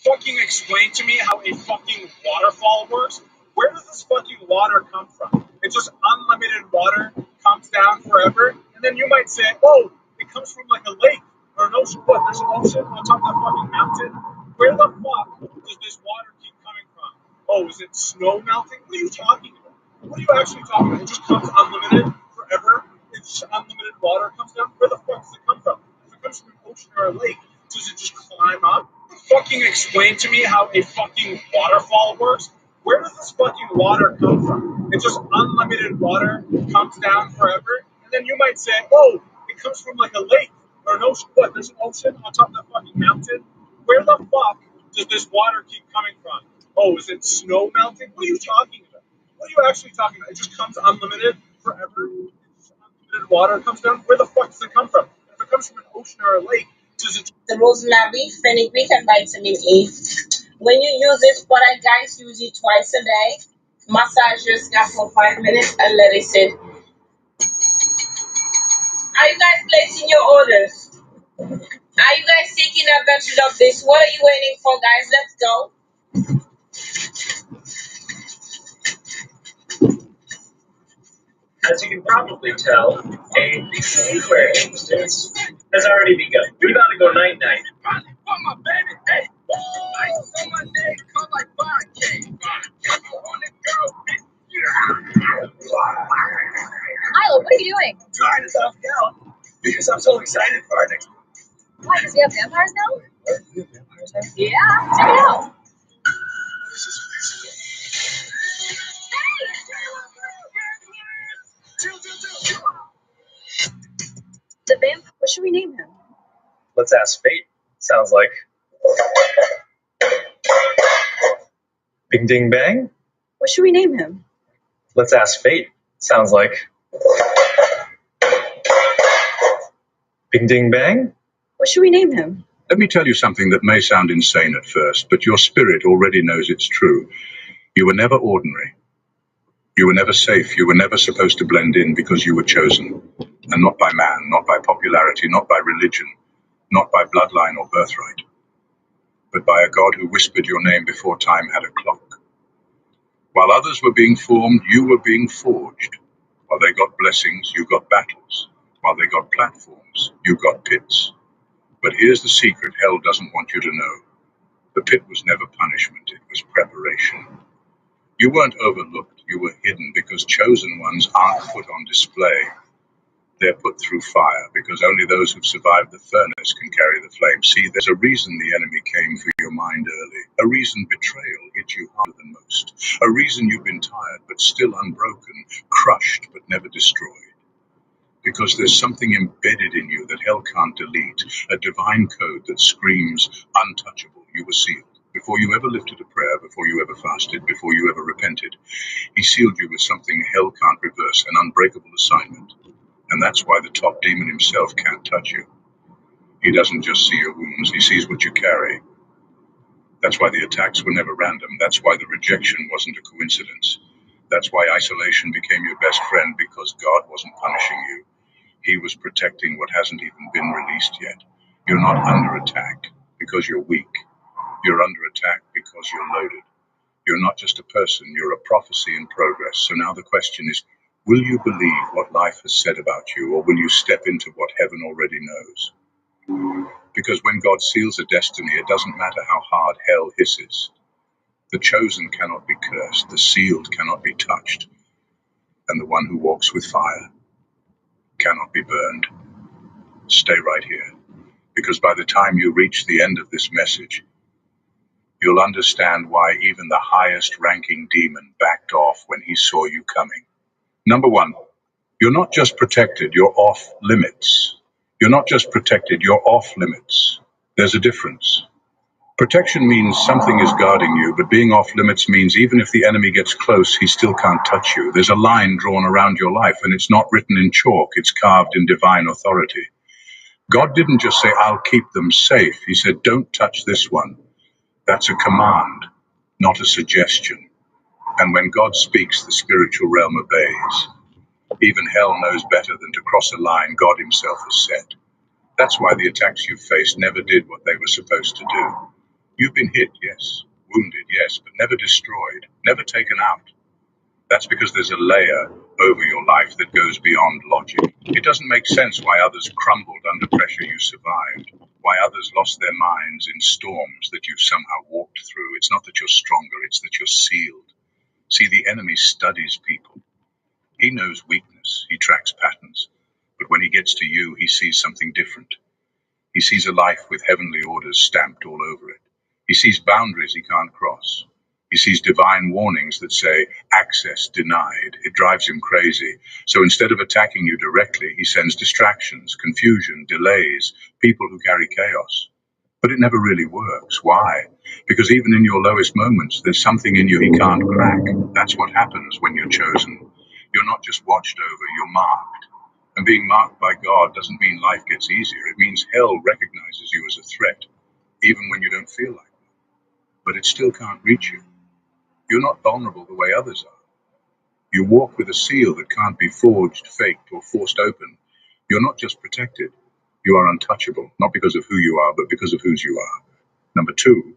Fucking explain to me how a fucking waterfall works? Where does this fucking water come from? It's just unlimited water, comes down forever, and then you might say, oh, it comes from like a lake or an ocean. What? There's an ocean on top of that fucking mountain? Where the fuck does this water keep coming from? Oh, is it snow melting? What are you talking about? What are you actually talking about? It just comes unlimited forever. It's just unlimited water comes down. Where the fuck does it come from? If it comes from an ocean or a lake, does it just climb up? Fucking explain to me how a fucking waterfall works? Where does this fucking water come from? It's just unlimited water, comes down forever, and then you might say, oh, it comes from like a lake or an ocean. What? There's an ocean on top of that fucking mountain? Where the fuck does this water keep coming from? Oh, is it snow melting? What are you talking about? What are you actually talking about? It just comes unlimited forever. It's just unlimited water comes down. Where the fuck does it come from? If it comes from an ocean or a lake, does it? The rosemary, fenugreek, and vitamin E. When you use it, what I guys use it twice a day. Massage your scalp for 5 minutes and let it sit. Are you guys placing your orders? Are you guys taking advantage of this? What are you waiting for, guys? Let's go. As you can probably tell, a square instance has already begun. We about to go night night. Oh my baby, hey, ice on my neck, come like 5K. On the girl, Milo, what are you doing? trying to talk out because I'm so excited for our next. Why, because we have vampires now? Yeah, check it out. The vampire, what should we name him? Let's ask fate. Sounds like. Bing ding bang? What should we name him? Let's ask fate. Sounds like. Bing ding bang? What should we name him? Let me tell you something that may sound insane at first, but your spirit already knows it's true. You were never ordinary. You were never safe. You were never supposed to blend in because you were chosen. And not by man, not by popularity, not by religion, not by bloodline or birthright, but by a God who whispered your name before time had a clock. While others were being formed, you were being forged. While they got blessings, you got battles. While they got platforms, you got pits. But here's the secret hell doesn't want you to know. The pit was never punishment, it was preparation. You weren't overlooked, you were hidden because chosen ones aren't put on display. They're put through fire because only those who've survived the furnace can carry the flame. See, there's a reason the enemy came for your mind early. A reason betrayal hit you harder than most. A reason you've been tired but still unbroken, crushed but never destroyed. Because there's something embedded in you that hell can't delete, a divine code that screams untouchable. You were sealed. Before you ever lifted a prayer, before you ever fasted, before you ever repented, he sealed you with something hell can't reverse, an unbreakable assignment. And that's why the top demon himself can't touch you. He doesn't just see your wounds, he sees what you carry. That's why the attacks were never random. That's why the rejection wasn't a coincidence. That's why isolation became your best friend, because God wasn't punishing you. He was protecting what hasn't even been released yet. You're not under attack because you're weak. You're under attack because you're loaded. You're not just a person, you're a prophecy in progress. So now the question is, will you believe what life has said about you, or will you step into what heaven already knows? Because when God seals a destiny, it doesn't matter how hard hell hisses. The chosen cannot be cursed, the sealed cannot be touched, and the one who walks with fire cannot be burned. Stay right here, because by the time you reach the end of this message, you'll understand why even the highest ranking demon backed off when he saw you coming. Number one, you're not just protected, you're off limits. You're not just protected, you're off limits. There's a difference. Protection means something is guarding you, but being off limits means even if the enemy gets close, he still can't touch you. There's a line drawn around your life, and it's not written in chalk, it's carved in divine authority. God didn't just say, I'll keep them safe. He said, don't touch this one. That's a command, not a suggestion. And when God speaks, the spiritual realm obeys. Even hell knows better than to cross a line God himself has set. That's why the attacks you've faced never did what they were supposed to do. You've been hit, yes. Wounded, yes, but never destroyed, never taken out. That's because there's a layer over your life that goes beyond logic. It doesn't make sense why others crumbled under pressure you survived, why others lost their minds in storms that you somehow walked through. It's not that you're stronger, it's that you're sealed. See, the enemy studies people. He knows weakness, he tracks patterns, but when he gets to you, he sees something different. He sees a life with heavenly orders stamped all over it. He sees boundaries he can't cross. He sees divine warnings that say, access denied. It drives him crazy. So instead of attacking you directly, he sends distractions, confusion, delays, people who carry chaos. But it never really works. Why? Because even in your lowest moments, there's something in you he can't crack. That's what happens when you're chosen. You're not just watched over, you're marked. And being marked by God doesn't mean life gets easier. It means hell recognizes you as a threat, even when you don't feel like it. But it still can't reach you. You're not vulnerable the way others are. You walk with a seal that can't be forged, faked, or forced open. You're not just protected. You are untouchable, not because of who you are, but because of whose you are. Number two,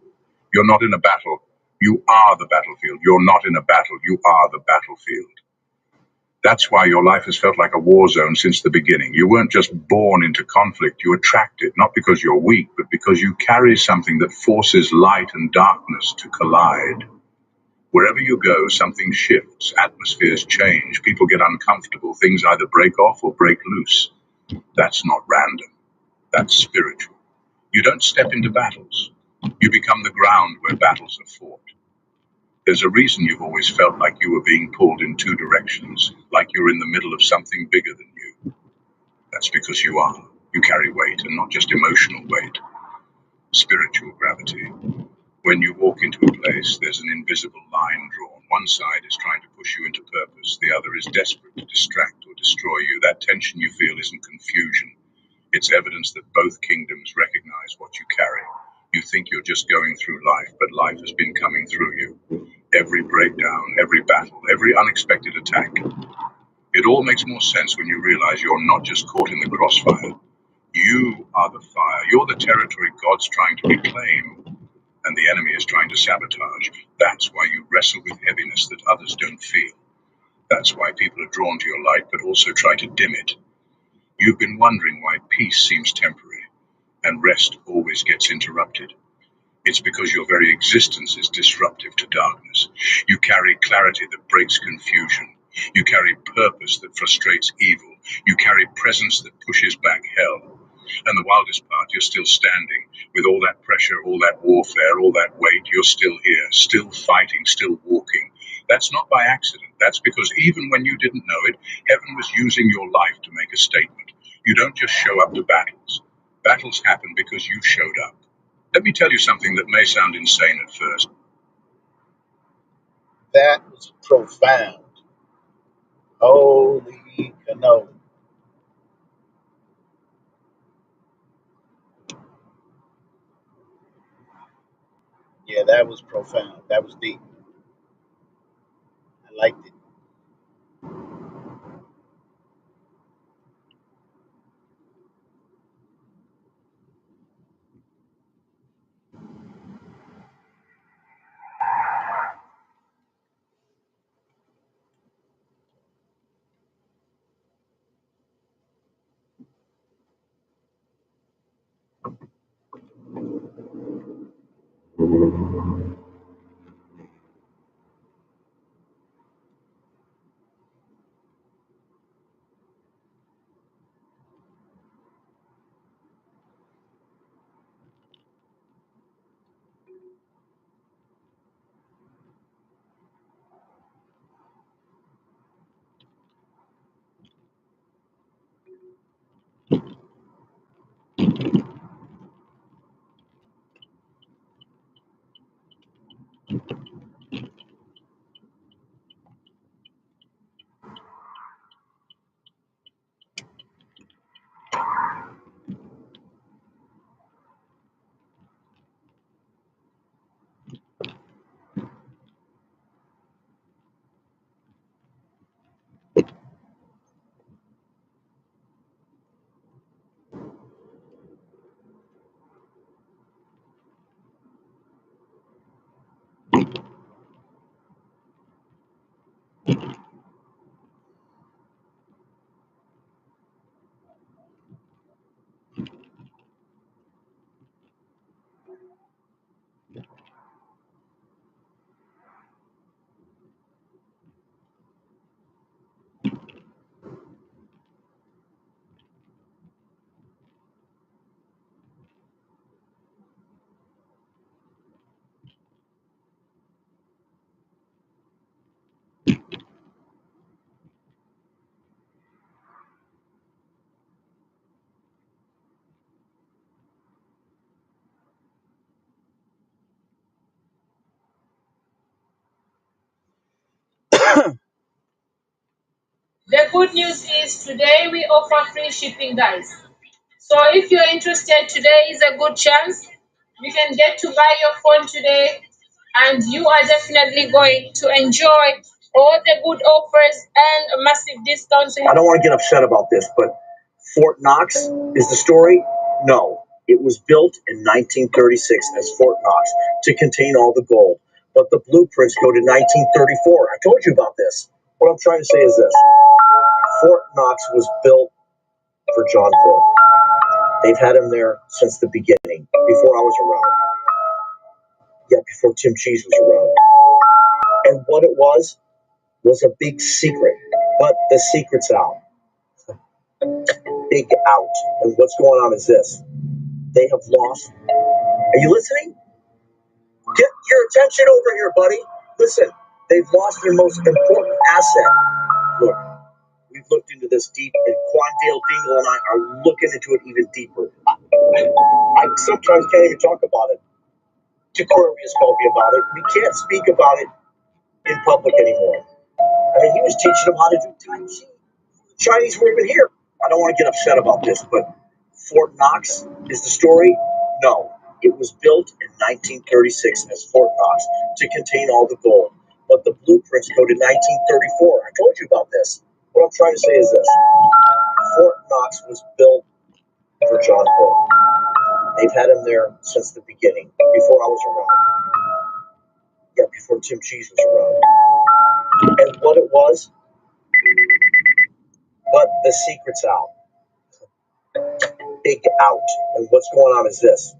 you're not in a battle. You are the battlefield. You're not in a battle. You are the battlefield. That's why your life has felt like a war zone since the beginning. You weren't just born into conflict. You attract it, not because you're weak, but because you carry something that forces light and darkness to collide. Wherever you go, something shifts, atmospheres change, people get uncomfortable, things either break off or break loose. That's not random. That's spiritual. You don't step into battles. You become the ground where battles are fought. There's a reason you've always felt like you were being pulled in two directions, like you're in the middle of something bigger than you. That's because you are. You carry weight, and not just emotional weight, spiritual gravity. When you walk into a place, there's an invisible line drawn. One side is trying to push you into purpose, the other is desperate to distract or destroy you. That tension you feel isn't confusion. It's evidence that both kingdoms recognize what you carry. You think you're just going through life, but life has been coming through you. Every breakdown, every battle, every unexpected attack. It all makes more sense when you realize you're not just caught in the crossfire. You are the fire. You're the territory God's trying to reclaim, and the enemy is trying to sabotage. That's why you wrestle with heaviness that others don't feel. That's why people are drawn to your light, but also try to dim it. You've been wondering why peace seems temporary, and rest always gets interrupted. It's because your very existence is disruptive to darkness. You carry clarity that breaks confusion. You carry purpose that frustrates evil. You carry presence that pushes back hell. And the wildest part, you're still standing. With all that pressure, all that warfare, all that weight, you're still here, still fighting, still walking. That's not by accident. That's because even when you didn't know it, heaven was using your life to make a statement. You don't just show up to battles. Battles happen because you showed up. Let me tell you something that may sound insane at first. That was profound. Holy cannoli. Yeah, that was profound. That was deep. I liked it. The good news is today we offer free shipping, guys. So if you're interested, today is a good chance. You can get to buy your phone today, and you are definitely going to enjoy all the good offers and massive discounts. I don't want to get upset about this, but Fort Knox is the story? No. It was built in 1936 as Fort Knox to contain all the gold. But the blueprints go to 1934. I told you about this. What I'm trying to say is this. Fort Knox was built for John Paul. They've had him there since the beginning, before I was around. Yeah, before Tim Cheese was around. And what it was a big secret. But the secret's out. Big out. And what's going on is this. They have lost. Are you listening? Get your attention over here, buddy. Listen, they've lost their most important asset. Look, we've looked into this deep, and Quandale Dingle and I are looking into it even deeper. I sometimes can't even talk about it. Decorius called me about it. We can't speak about it in public anymore. I mean, he was teaching them how to do Tai Chi. The Chinese were even here. I don't want to get upset about this, but Fort Knox is the story? No. It was built in 1936 as Fort Knox to contain all the gold. But the blueprints go to 1934. I told you about this. What I'm trying to say is this. Fort Knox was built for John Paul. They've had him there since the beginning, before I was around. Yeah, before Tim Cheese was around. And what it was, but the secret's out. Big out. And what's going on is this.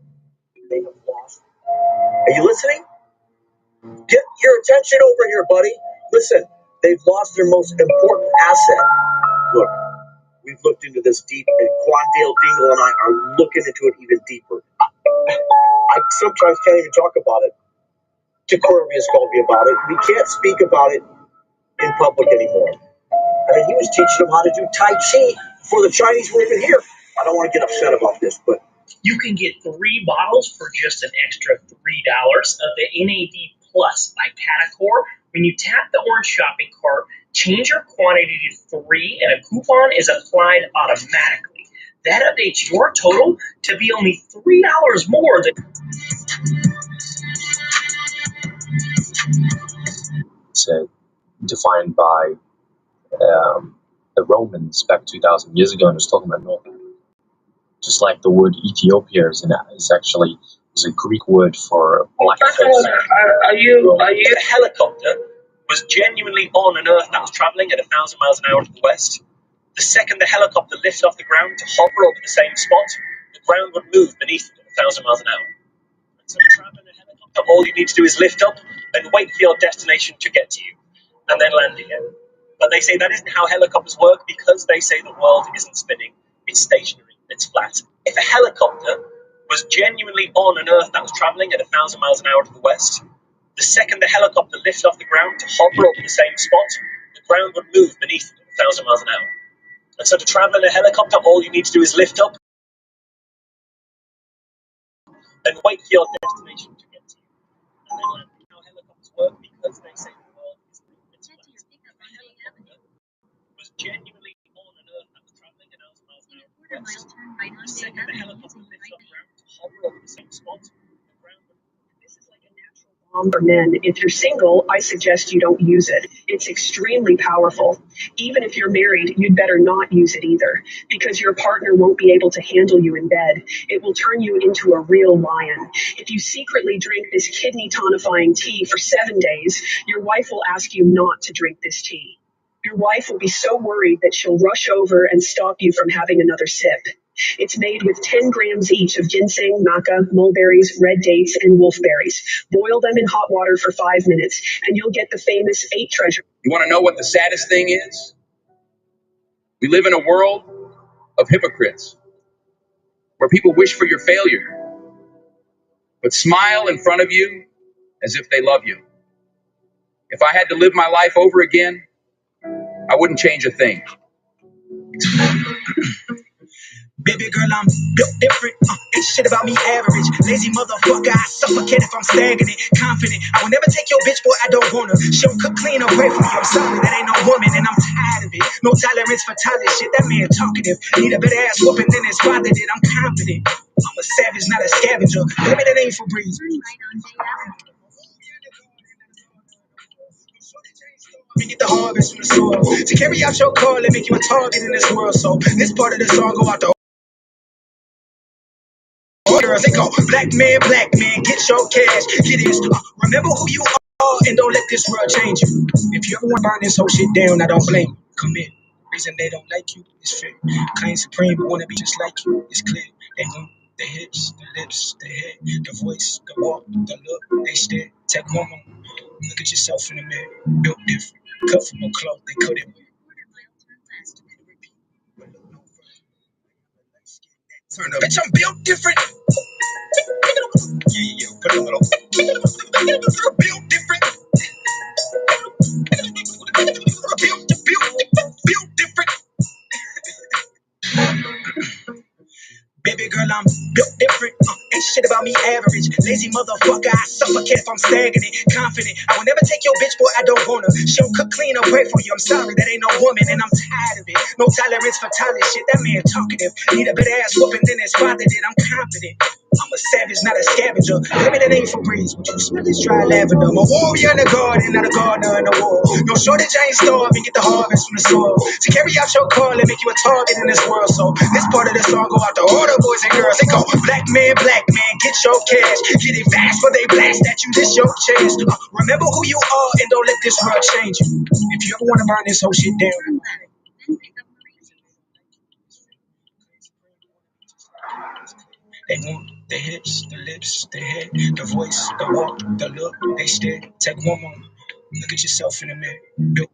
They have lost. Are you listening? Get your attention over here, buddy. Listen, they've lost their most important asset. Look, We've looked into this deep, and Quandale Dingle and I are looking into it even deeper. I sometimes can't even talk about it. Jacoby has called me about it. We can't speak about it in public anymore. I mean, he was teaching them how to do Tai Chi before the Chinese were even here. I don't want to get upset about this, but You can get 3 bottles for just an extra $3 of the NAD Plus by Patacore. When you tap the orange shopping cart, change your quantity to 3, and a coupon is applied automatically. That updates your total to be only $3 more than. It's defined by the Romans back 2,000 years ago, and it's talking about North. Just like the word Ethiopia is actually a Greek word for black face. The helicopter was genuinely on an Earth that was traveling at 1,000 miles an hour to the west. The second the helicopter lifted off the ground to hover over the same spot, the ground would move beneath it at 1,000 miles an hour. So to travel in a helicopter, all you need to do is lift up and wait for your destination to get to you, and then land again. But they say that isn't how helicopters work because they say the world isn't spinning, it's stationary, it's flat. If a helicopter was genuinely on an Earth that was traveling at 1,000 miles an hour to the west, the second the helicopter lifted off the ground to hover over the same spot, the ground would move beneath it at 1,000 miles an hour. And so to travel in a helicopter, all you need to do is lift up and wait for your destination to get to you. And then land. How helicopters work because they say the world is its flat. A helicopter was genuinely on an Earth that was traveling at 1,000 miles an hour. The second the helicopter lifted off the ground to hover over the same spot, the ground would. This is like a natural bomb for men. If you're single, I suggest you don't use it. It's extremely powerful. Even if you're married, you'd better not use it either, because your partner won't be able to handle you in bed. It will turn you into a real lion. If you secretly drink this kidney tonifying tea for 7 days, your wife will ask you not to drink this tea. Your wife will be so worried that she'll rush over and stop you from having another sip. It's made with 10 grams each of ginseng, maca, mulberries, red dates, and wolfberries. Boil them in hot water for 5 minutes, and you'll get the famous 8 treasures. You want to know what the saddest thing is? We live in a world of hypocrites where people wish for your failure, but smile in front of you as if they love you. If I had to live my life over again, I wouldn't change a thing. Baby girl, I'm built different. Ain't shit about me average. Lazy motherfucker, I suffocate if I'm stagnant. Confident, I will never take your bitch, boy, I don't wanna. She'll cook clean away from you. I'm sorry, that ain't no woman, and I'm tired of it. No tolerance for toilet shit. That man talkative. Need a better ass whooping than his father did. I'm confident. I'm a savage, not a scavenger. Baby, that ain't for breeze. Get the harvest from the soil. To carry out your call and make you a target in this world. So this part of the song go out to girls, they go black man, get your cash, get this. Remember who you are and don't let this world change you. If you ever want to burn this whole shit down, I don't blame you. Come in. Reason they don't like you is fair. Claim supreme, but wanna be just like you. It's clear. They want the hips, the lips, the head, the voice, the walk, the look. They stare. Take one moment. Look at yourself in the mirror. Built different. Cut from a cloth they couldn't wear. Turn up. Bitch, I'm built different. Yeah. Put a little. Built different. Built different. Baby girl, I'm built different. Ain't shit about me average. Lazy motherfucker, I suffocate if I'm stagnant. Confident, I will never take your bitch, boy, I don't wanna. She'll cook clean or pray for you. I'm sorry, that ain't no woman, and I'm tired of it. No tolerance for toilet shit. That man talkative. Need a better ass whooping than his father did. I'm confident. I'm a savage, not a scavenger. Baby, that ain't for breeze. Would you smell this dry lavender? I'm a warrior in the garden, not a gardener in the war. No shortage, I ain't starving. Get the harvest from the soil. To carry out your call and make you a target in this world. So this part of the song go out to all the boys and girls. They go black man, get your cash. Get it fast for they blast at you. This your chance. Remember who you are and don't let this world change you. If you ever want to burn this whole shit down. They want the hips, the lips, the head, the voice, the walk, the look. They stare. Take one moment. Look at yourself in the mirror.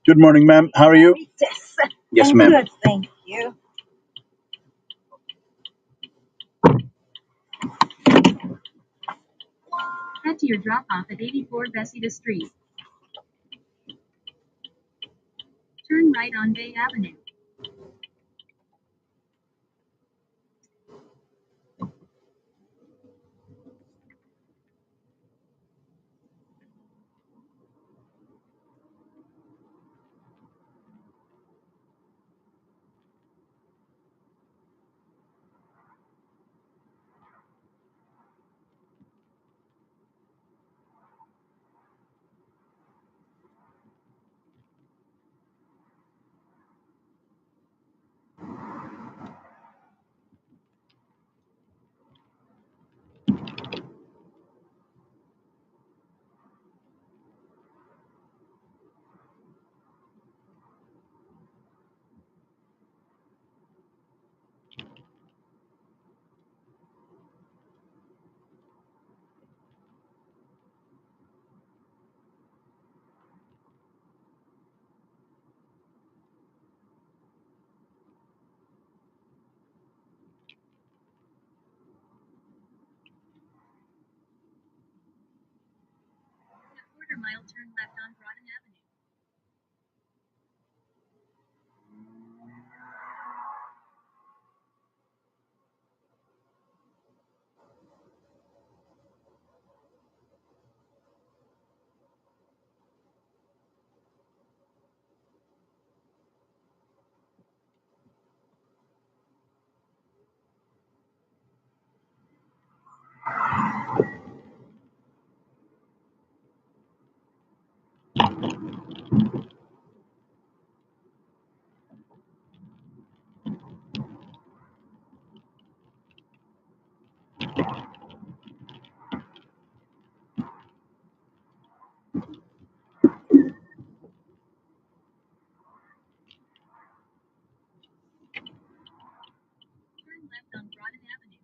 Good morning, ma'am. How are you? Yes. Yes, I'm ma'am. good, thank you. Head to your drop off at 84 Bessida Street. Turn right on Bay Avenue. In a quarter mile, turn left on Broaden Avenue. Turn left on Broaden Avenue.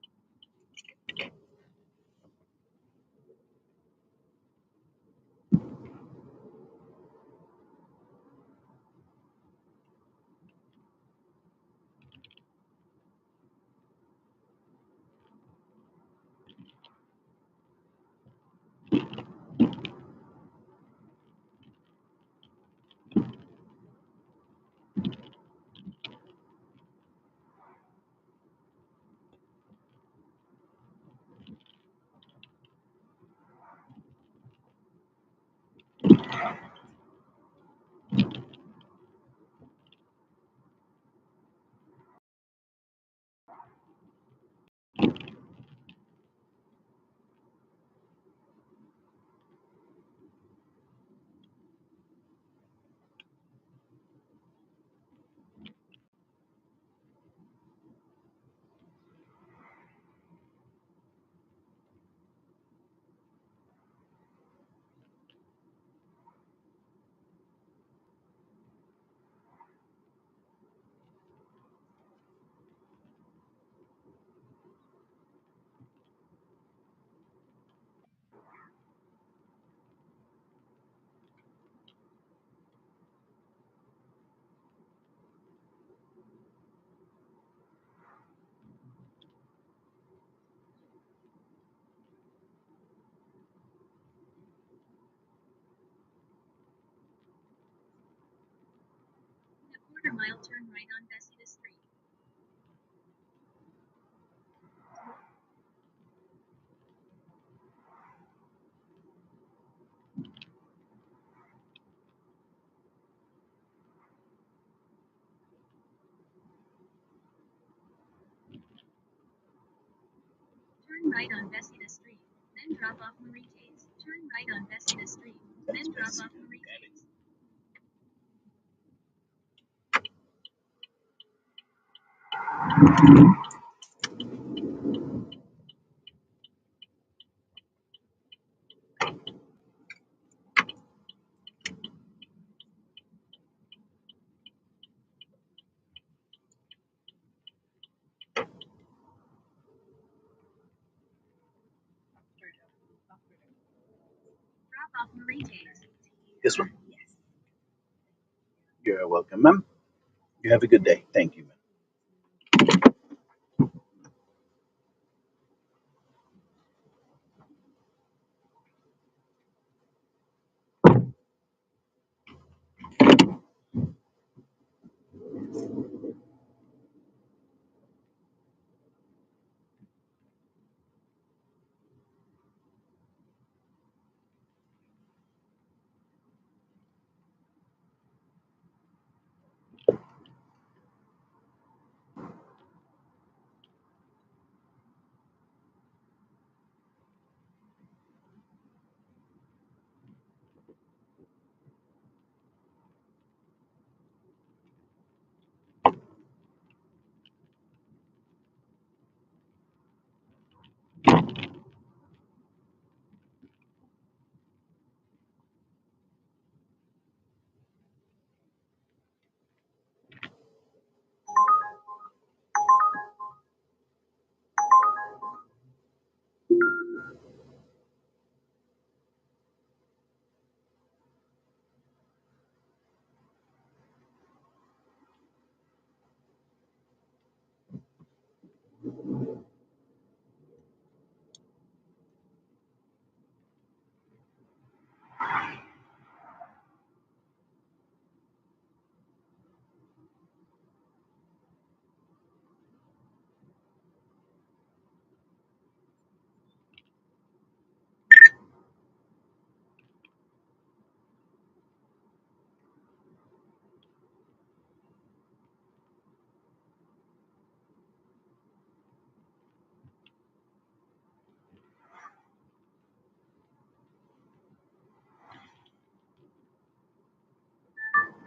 In a quarter mile, turn right on Bessida Street. Turn right on Bessida Street. Then drop off Marites. Turn right on Bessida Street. Then drop off Marites. Drop off Marites. This one? welcome, ma'am. You have a good day. Thank you, ma'am.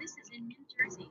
This is in New Jersey.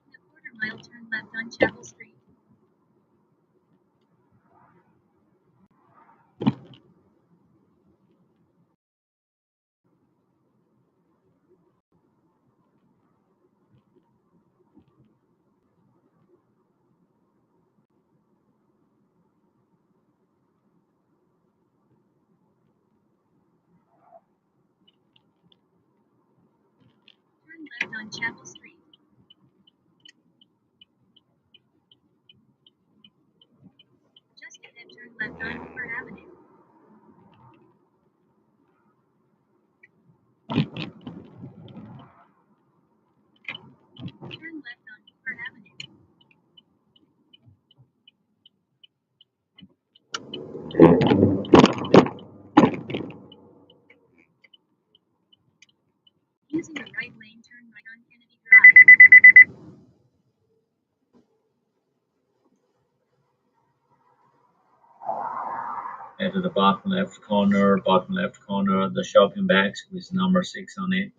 In a quarter mile, turn left on Chapel Street. Turn left on Chapel Street. Just ahead, turn left on Hoover Avenue. Turn left on Hoover Avenue. Using the right lane, turn right on Kennedy Drive. And to the bottom left corner, the shopping bags with number 6 on it.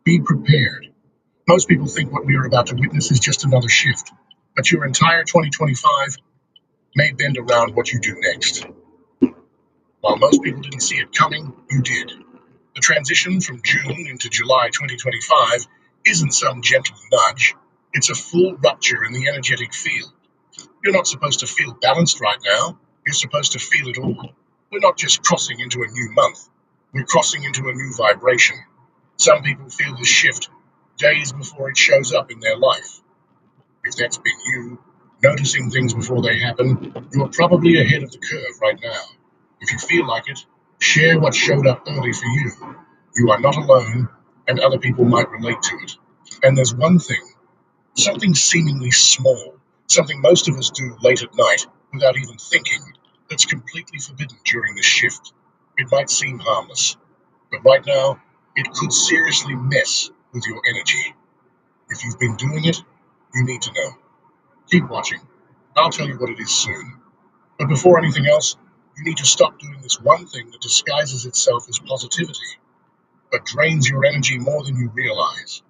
Be prepared. Most people think what we are about to witness is just another shift, but your entire 2025 may bend around what you do next. While most people didn't see it coming, you did. The transition from June into July 2025 isn't some gentle nudge. It's a full rupture in the energetic field. You're not supposed to feel balanced right now. You're supposed to feel it all. We're not just crossing into a new month. We're crossing into a new vibration. Some people feel this shift days before it shows up in their life. If that's been you, noticing things before they happen, you're probably ahead of the curve right now. If you feel like it, share what showed up early for you. You are not alone, and other people might relate to it. And there's one thing, something seemingly small, something most of us do late at night without even thinking, that's completely forbidden during this shift. It might seem harmless, but right now, it could seriously mess with your energy. If you've been doing it, you need to know. Keep watching. I'll tell you what it is soon. But before anything else, you need to stop doing this one thing that disguises itself as positivity, but drains your energy more than you realize.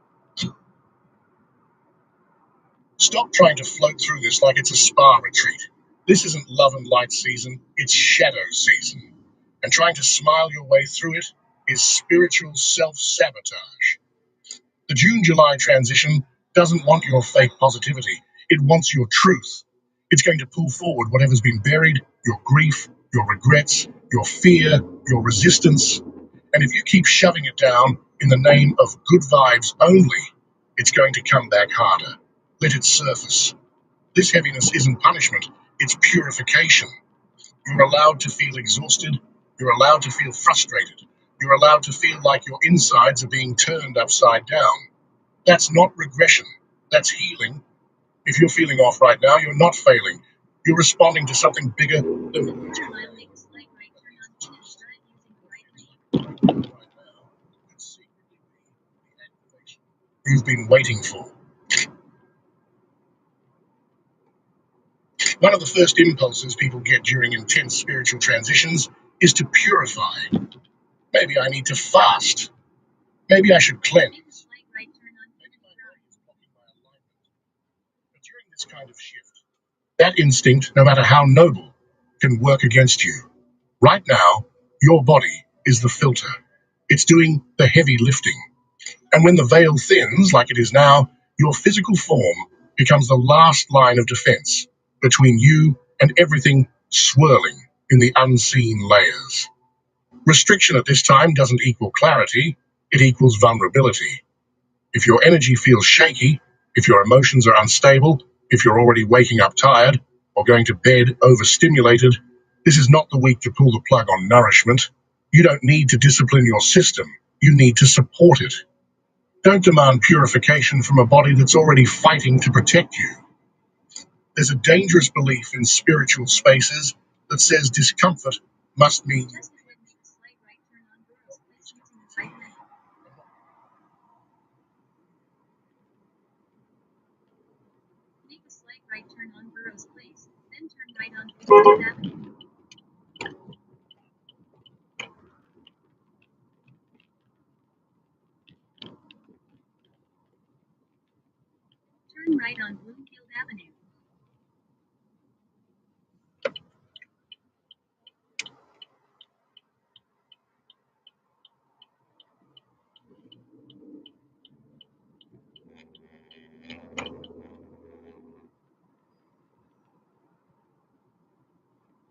Stop trying to float through this like it's a spa retreat. This isn't love and light season, it's shadow season. And trying to smile your way through it is spiritual self-sabotage. The June-July transition doesn't want your fake positivity. It wants your truth. It's going to pull forward whatever's been buried, your grief, your regrets, your fear, your resistance. And if you keep shoving it down in the name of good vibes only, it's going to come back harder. Let it surface. This heaviness isn't punishment, it's purification. You're allowed to feel exhausted. You're allowed to feel frustrated. You're allowed to feel like your insides are being turned upside down. That's not regression. That's healing. If you're feeling off right now, you're not failing. You're responding to something bigger than the words you you've been waiting for. One of the first impulses people get during intense spiritual transitions is to purify. Maybe I need to fast. Maybe I should cleanse. But during this kind of shift, that instinct, no matter how noble, can work against you. Right now, your body is the filter. It's doing the heavy lifting. And when the veil thins, like it is now, your physical form becomes the last line of defense between you and everything swirling in the unseen layers. Restriction at this time doesn't equal clarity, it equals vulnerability. If your energy feels shaky, if your emotions are unstable, if you're already waking up tired or going to bed overstimulated, this is not the week to pull the plug on nourishment. You don't need to discipline your system. You need to support it. Don't demand purification from a body that's already fighting to protect you. There's a dangerous belief in spiritual spaces that says discomfort must mean you. Make a slight right turn on Burroughs Place, then turn right on Bloomfield Avenue. Turn right on Bloomfield Avenue.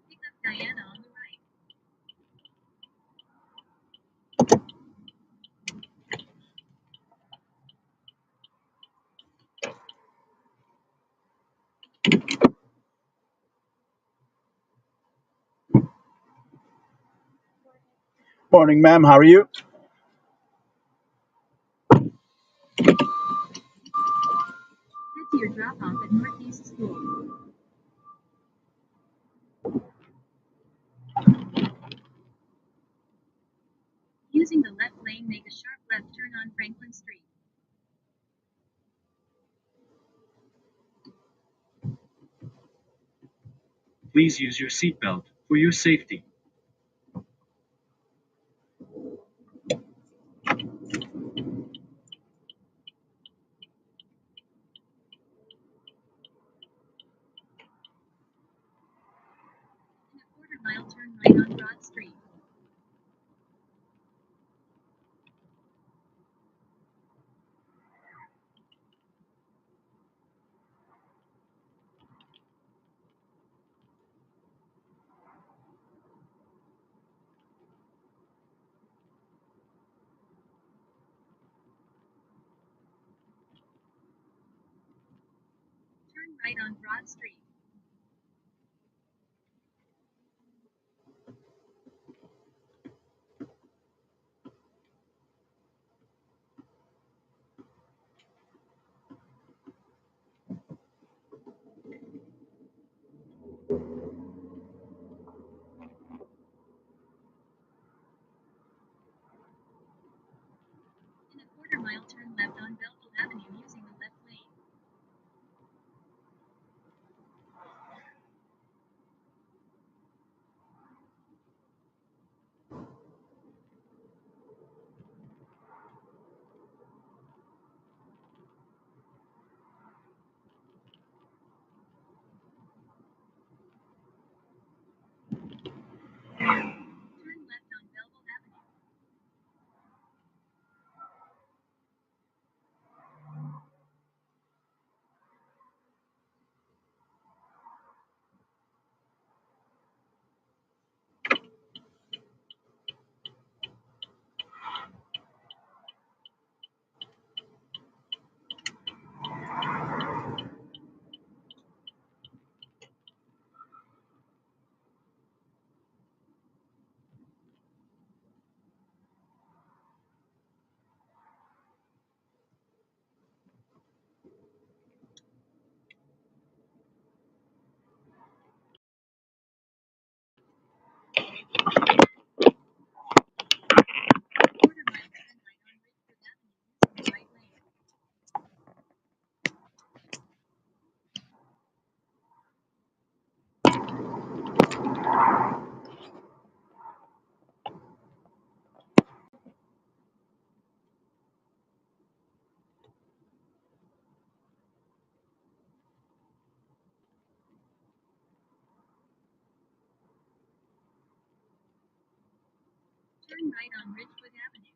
Pick up Diana on the right. Morning, ma'am. How are you? Head to your drop off at Northeast School. Using the left lane, make a sharp left turn on Franklin Street. Please use your seatbelt for your safety. In a quarter mile, turn right on Broad Street. right on Broad Street. In a quarter mile, turn left on Belleville Avenue using the left lane. Turn left on Belleville Avenue. Quarter mile, turn right on Ridgewood Avenue using the right lane. Turn right on Ridgewood Avenue.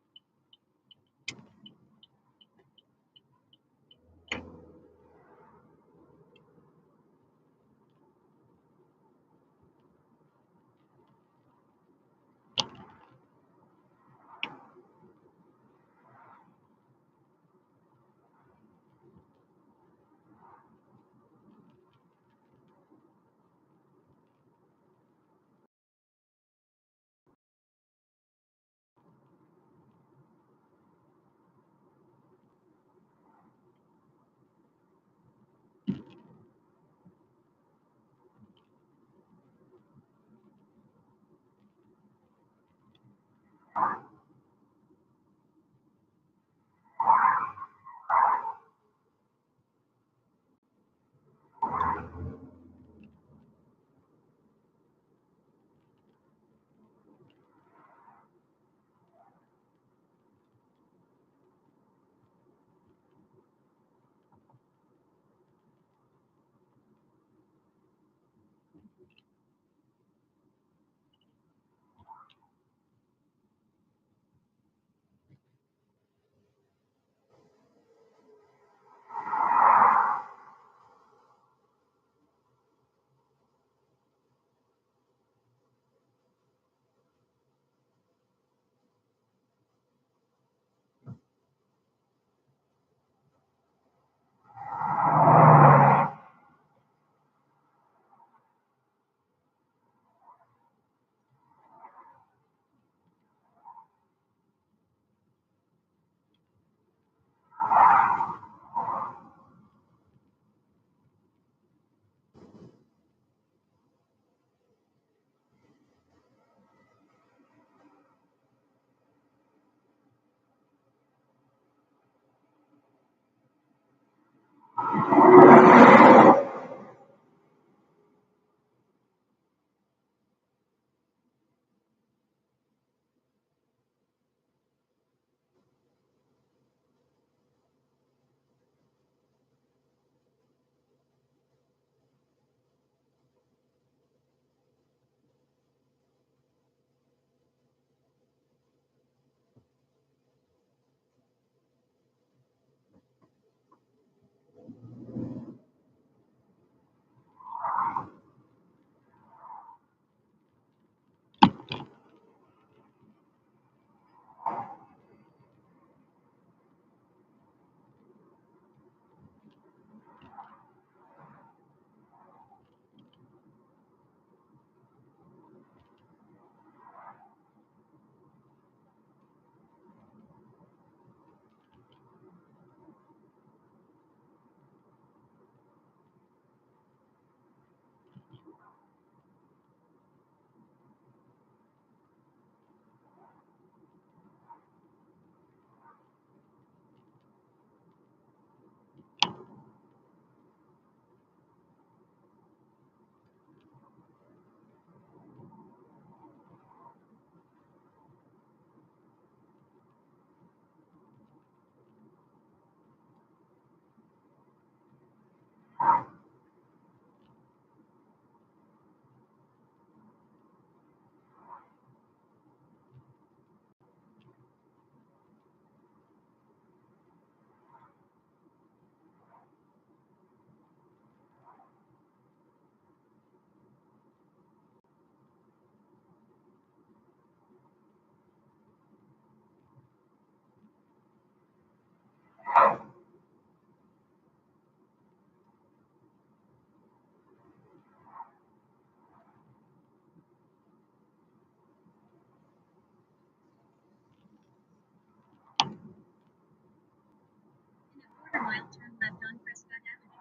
mile, turn left on Prescott Avenue.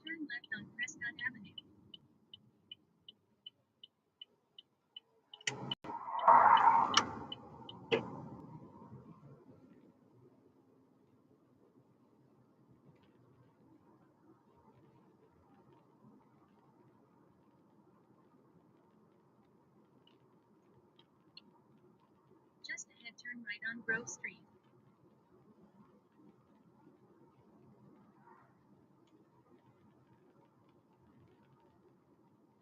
Turn left on Prescott Avenue. Just ahead, turn right on Grove Street.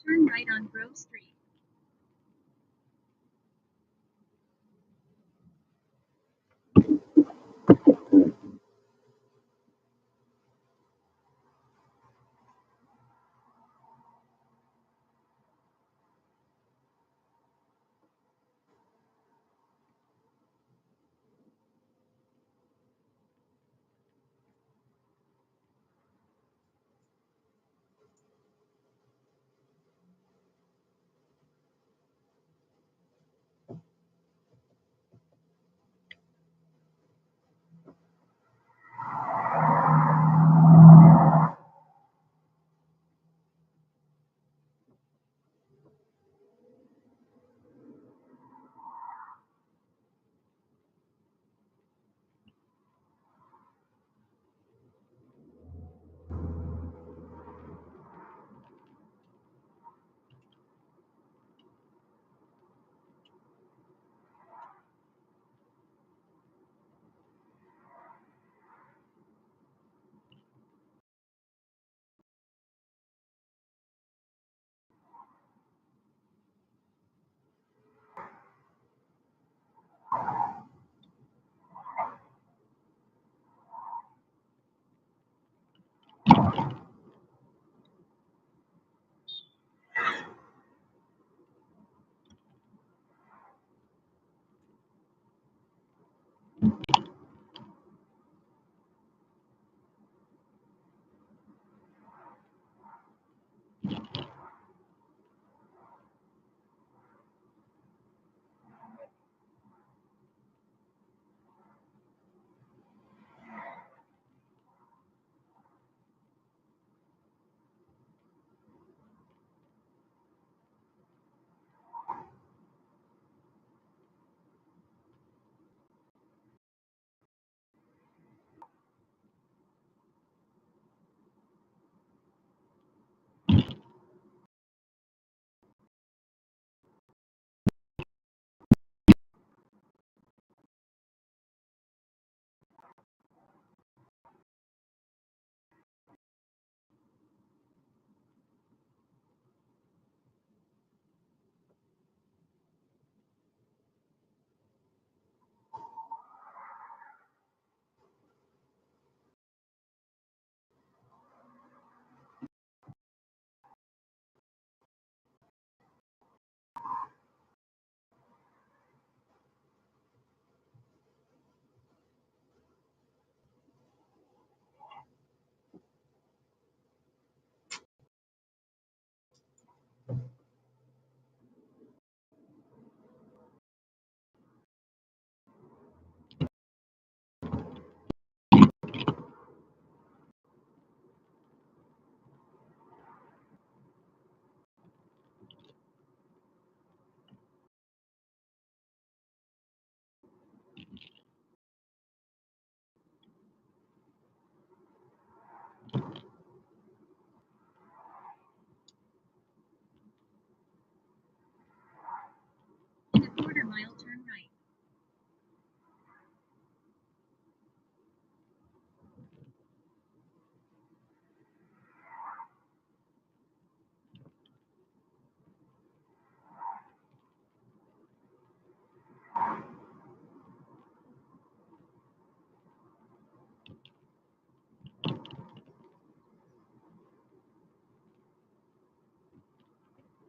Turn right on Grove Street.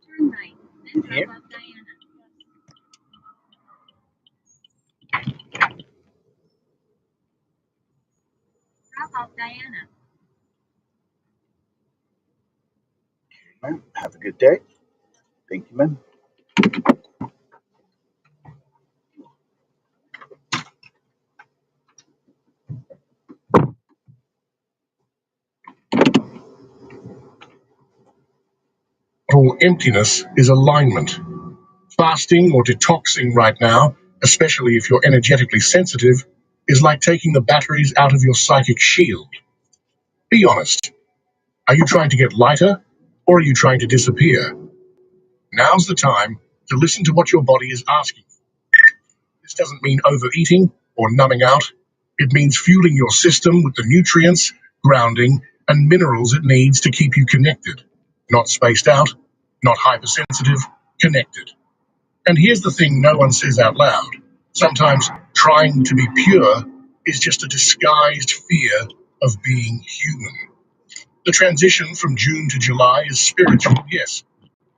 Turn right, then drop off Diana. Drop off Diana. Man, have a good day. Thank you, man. All emptiness is alignment. Fasting or detoxing right now, especially if you're energetically sensitive, is like taking the batteries out of your psychic shield. Be honest. Are you trying to get lighter, or are you trying to disappear? Now's the time to listen to what your body is asking. This doesn't mean overeating or numbing out. It means fueling your system with the nutrients, grounding, and minerals it needs to keep you connected. Not spaced out, not hypersensitive, connected. And here's the thing no one says out loud. Sometimes trying to be pure is just a disguised fear of being human. The transition from June to July is spiritual, yes,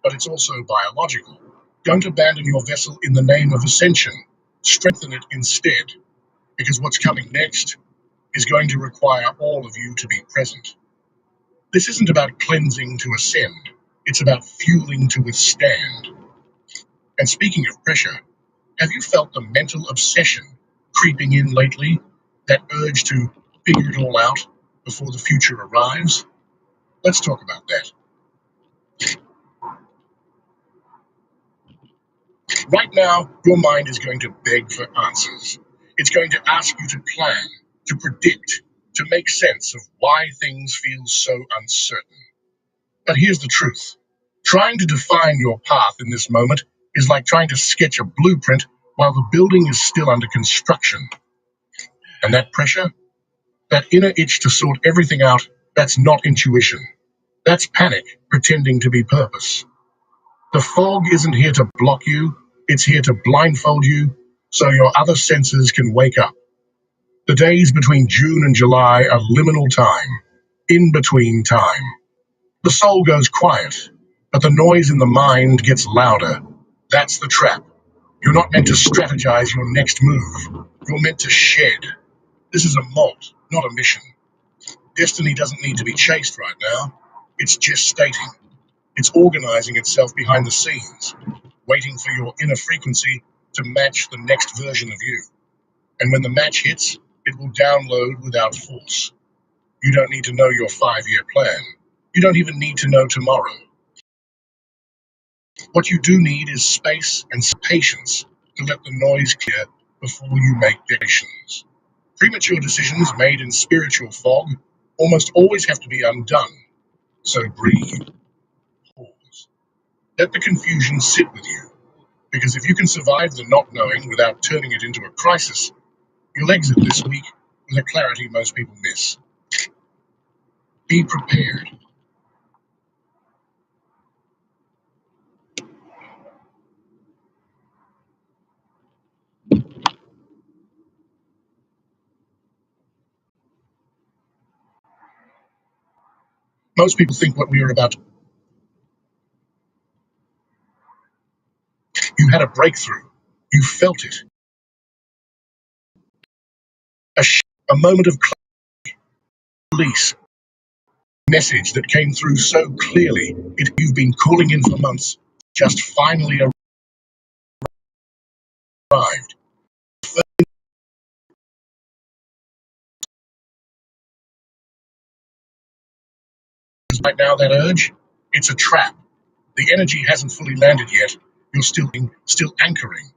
but it's also biological. Don't abandon your vessel in the name of ascension. Strengthen it instead, because what's coming next is going to require all of you to be present. This isn't about cleansing to ascend, it's about fueling to withstand. And speaking of pressure, have you felt the mental obsession creeping in lately? That urge to figure it all out before the future arrives? Let's talk about that. Right now, your mind is going to beg for answers. It's going to ask you to plan, to predict, to make sense of why things feel so uncertain. But here's the truth. Trying to define your path in this moment is like trying to sketch a blueprint while the building is still under construction. And that pressure, that inner itch to sort everything out, that's not intuition. That's panic pretending to be purpose. The fog isn't here to block you, it's here to blindfold you so your other senses can wake up. The days between June and July are liminal time, in between time. The soul goes quiet, but the noise in the mind gets louder. That's the trap. You're not meant to strategize your next move. You're meant to shed. This is a molt, not a mission. Destiny doesn't need to be chased right now. It's gestating. It's organizing itself behind the scenes, waiting for your inner frequency to match the next version of you. And when the match hits, it will download without force. You don't need to know your 5-year plan. You don't even need to know tomorrow. What you do need is space and patience to let the noise clear before you make decisions. Premature decisions made in spiritual fog almost always have to be undone. So breathe, pause. Let the confusion sit with you, because if you can survive the not knowing without turning it into a crisis, you'll exit this week with a clarity most people miss. Be prepared. Most people think what we are about. You had a breakthrough. You felt it. A moment of release. Message that came through so clearly. You've been calling in for months. Just finally arrived. Right now, that urge, it's a trap. The energy hasn't fully landed yet. You're still anchoring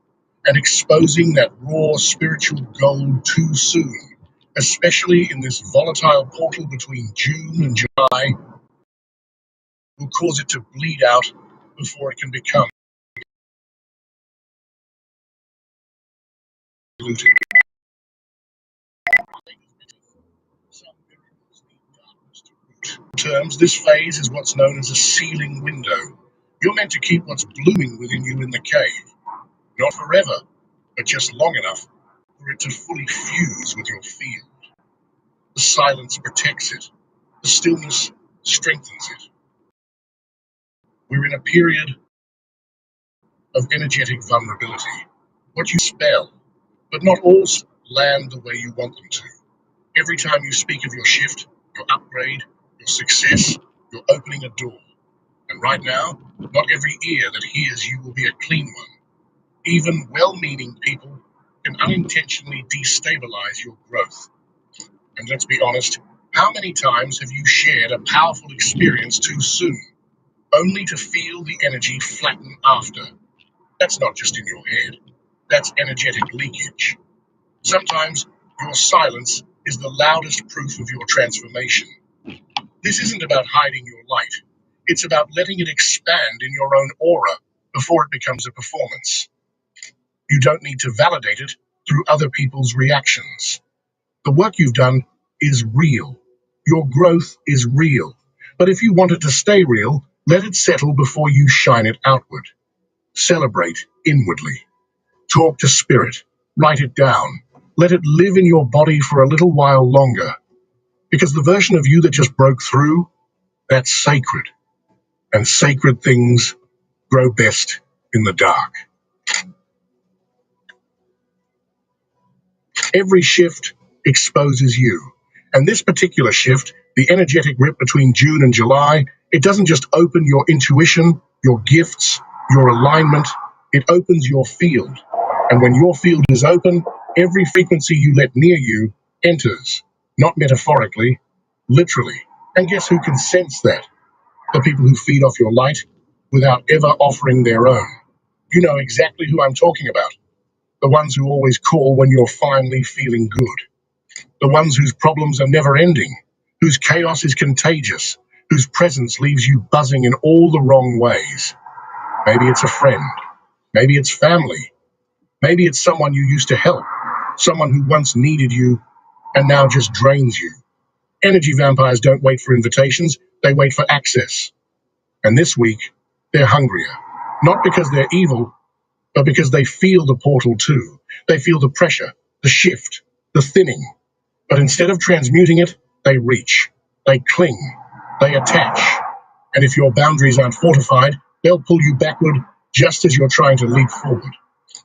and exposing that raw spiritual gold too soon, especially in this volatile portal between June and July, will cause it to bleed out before it can become diluted. Terms, this phase is what's known as a sealing window. You're meant to keep what's blooming within you in the cave, not forever, but just long enough for it to fully fuse with your field. The silence protects it. The stillness strengthens it. We're in a period of energetic vulnerability. What you spell, but not all land the way you want them to. Every time you speak of your shift, your upgrade, your success, you're opening a door. And right now, not every ear that hears you will be a clean one. Even well-meaning people can unintentionally destabilize your growth. And let's be honest, how many times have you shared a powerful experience too soon, only to feel the energy flatten after? That's not just in your head. That's energetic leakage. Sometimes your silence is the loudest proof of your transformation. This isn't about hiding your light. It's about letting it expand in your own aura before it becomes a performance. You don't need to validate it through other people's reactions. The work you've done is real. Your growth is real. But if you want it to stay real, let it settle before you shine it outward. Celebrate inwardly. Talk to spirit. Write it down. Let it live in your body for a little while longer. Because the version of you that just broke through, that's sacred. And sacred things grow best in the dark. Every shift exposes you. And this particular shift, the energetic rip between June and July, it doesn't just open your intuition, your gifts, your alignment, it opens your field. And when your field is open, every frequency you let near you enters, not metaphorically, literally. And guess who can sense that? The people who feed off your light without ever offering their own. You know exactly who I'm talking about. The ones who always call when you're finally feeling good. The ones whose problems are never ending, whose chaos is contagious, whose presence leaves you buzzing in all the wrong ways. Maybe it's a friend. Maybe it's family. Maybe it's someone you used to help, someone who once needed you and now just drains you. Energy vampires don't wait for invitations, they wait for access. And this week, they're hungrier. Not because they're evil, but because they feel the portal too. They feel the pressure, the shift, the thinning. But instead of transmuting it, they reach, they cling, they attach. And if your boundaries aren't fortified, they'll pull you backward just as you're trying to leap forward.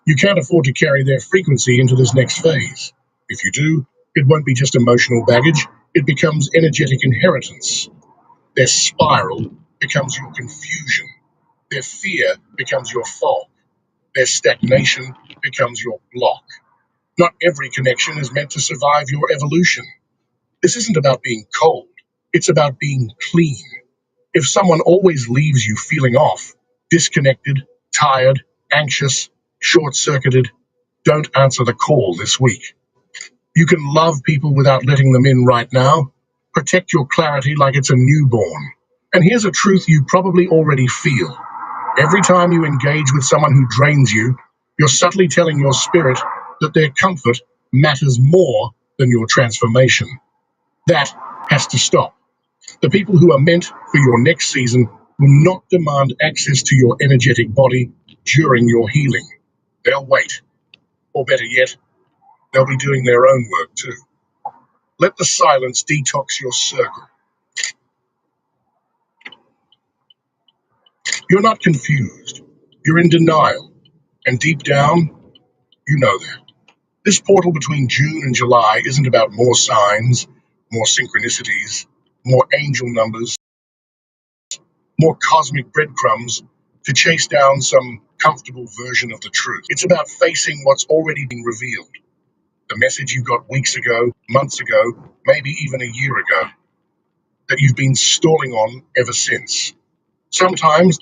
You can't afford to carry their frequency into this next phase. If you do, it won't be just emotional baggage, it becomes energetic inheritance. Their spiral becomes your confusion. Their fear becomes your fog. Their stagnation becomes your block. Not every connection is meant to survive your evolution. This isn't about being cold. It's about being clean. If someone always leaves you feeling off, disconnected, tired, anxious, short-circuited, don't answer the call this week. You can love people without letting them in right now. Protect your clarity like it's a newborn. And here's a truth you probably already feel. Every time you engage with someone who drains you, you're subtly telling your spirit that their comfort matters more than your transformation. That has to stop. The people who are meant for your next season will not demand access to your energetic body during your healing. They'll wait. Or better yet, they'll be doing their own work too. Let the silence detox your circle. You're not confused. You're in denial. And deep down, you know that. This portal between June and July isn't about more signs, more synchronicities, more angel numbers, more cosmic breadcrumbs to chase down some comfortable version of the truth. It's about facing what's already been revealed. The message you got weeks ago, months ago, maybe even a year ago, that you've been stalling on ever since. Sometimes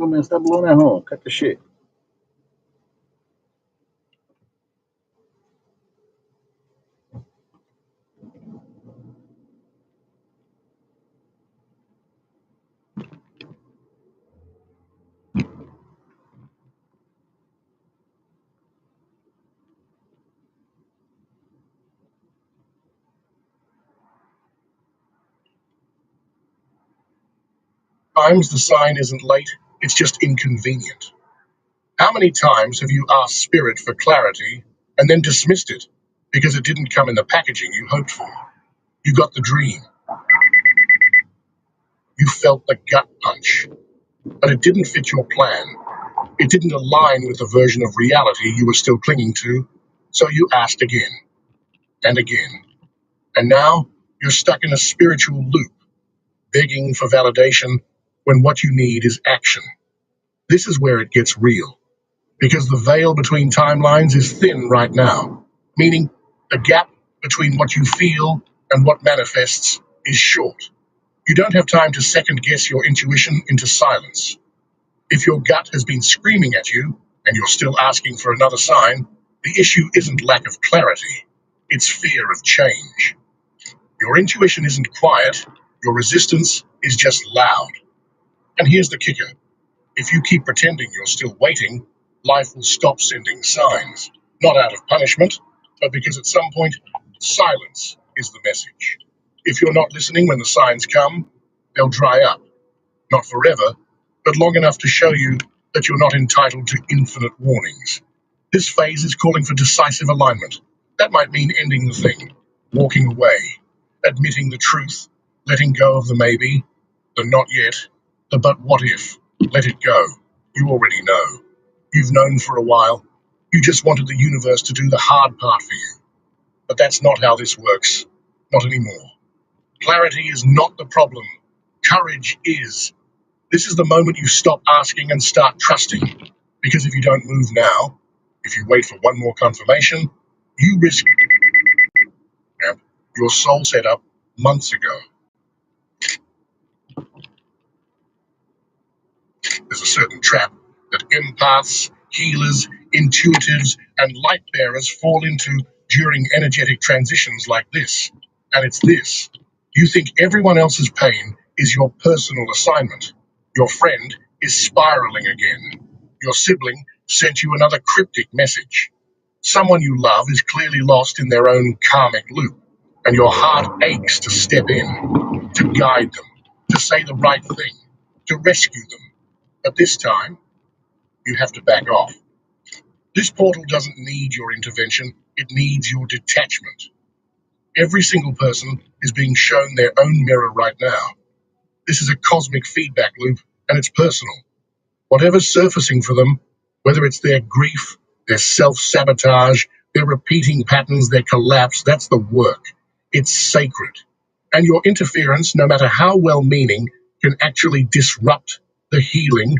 Come on, man, stop blowing that horn. Cut the shit. Sometimes the sign isn't late, it's just inconvenient. How many times have you asked Spirit for clarity and then dismissed it because it didn't come in the packaging you hoped for? You got the dream, you felt the gut punch, but it didn't fit your plan. It didn't align with the version of reality you were still clinging to, so you asked again and again. And now you're stuck in a spiritual loop, begging for validation when what you need is action. This is where it gets real, because the veil between timelines is thin right now, meaning the gap between what you feel and what manifests is short. You don't have time to second guess your intuition into silence. If your gut has been screaming at you and you're still asking for another sign, the issue isn't lack of clarity, it's fear of change. Your intuition isn't quiet, your resistance is just loud. And here's the kicker. If you keep pretending you're still waiting, life will stop sending signs. Not out of punishment, but because at some point, silence is the message. If you're not listening when the signs come, they'll dry up. Not forever, but long enough to show you that you're not entitled to infinite warnings. This phase is calling for decisive alignment. That might mean ending the thing, walking away, admitting the truth, letting go of the maybe, the not yet, the but what if. Let it go. You already know. You've known for a while. You just wanted the universe to do the hard part for you. But that's not how this works. Not anymore. Clarity is not the problem. Courage is. This is the moment you stop asking and start trusting. Because if you don't move now, if you wait for one more confirmation, you risk your soul set up months ago. There's a certain trap that empaths, healers, intuitives, and light bearers fall into during energetic transitions like this. And it's this. You think everyone else's pain is your personal assignment. Your friend is spiraling again. Your sibling sent you another cryptic message. Someone you love is clearly lost in their own karmic loop, and your heart aches to step in, to guide them, to say the right thing, to rescue them. But this time, you have to back off. This portal doesn't need your intervention, it needs your detachment. Every single person is being shown their own mirror right now. This is a cosmic feedback loop, and it's personal. Whatever's surfacing for them, whether it's their grief, their self-sabotage, their repeating patterns, their collapse, that's the work. It's sacred. And your interference, no matter how well-meaning, can actually disrupt the healing.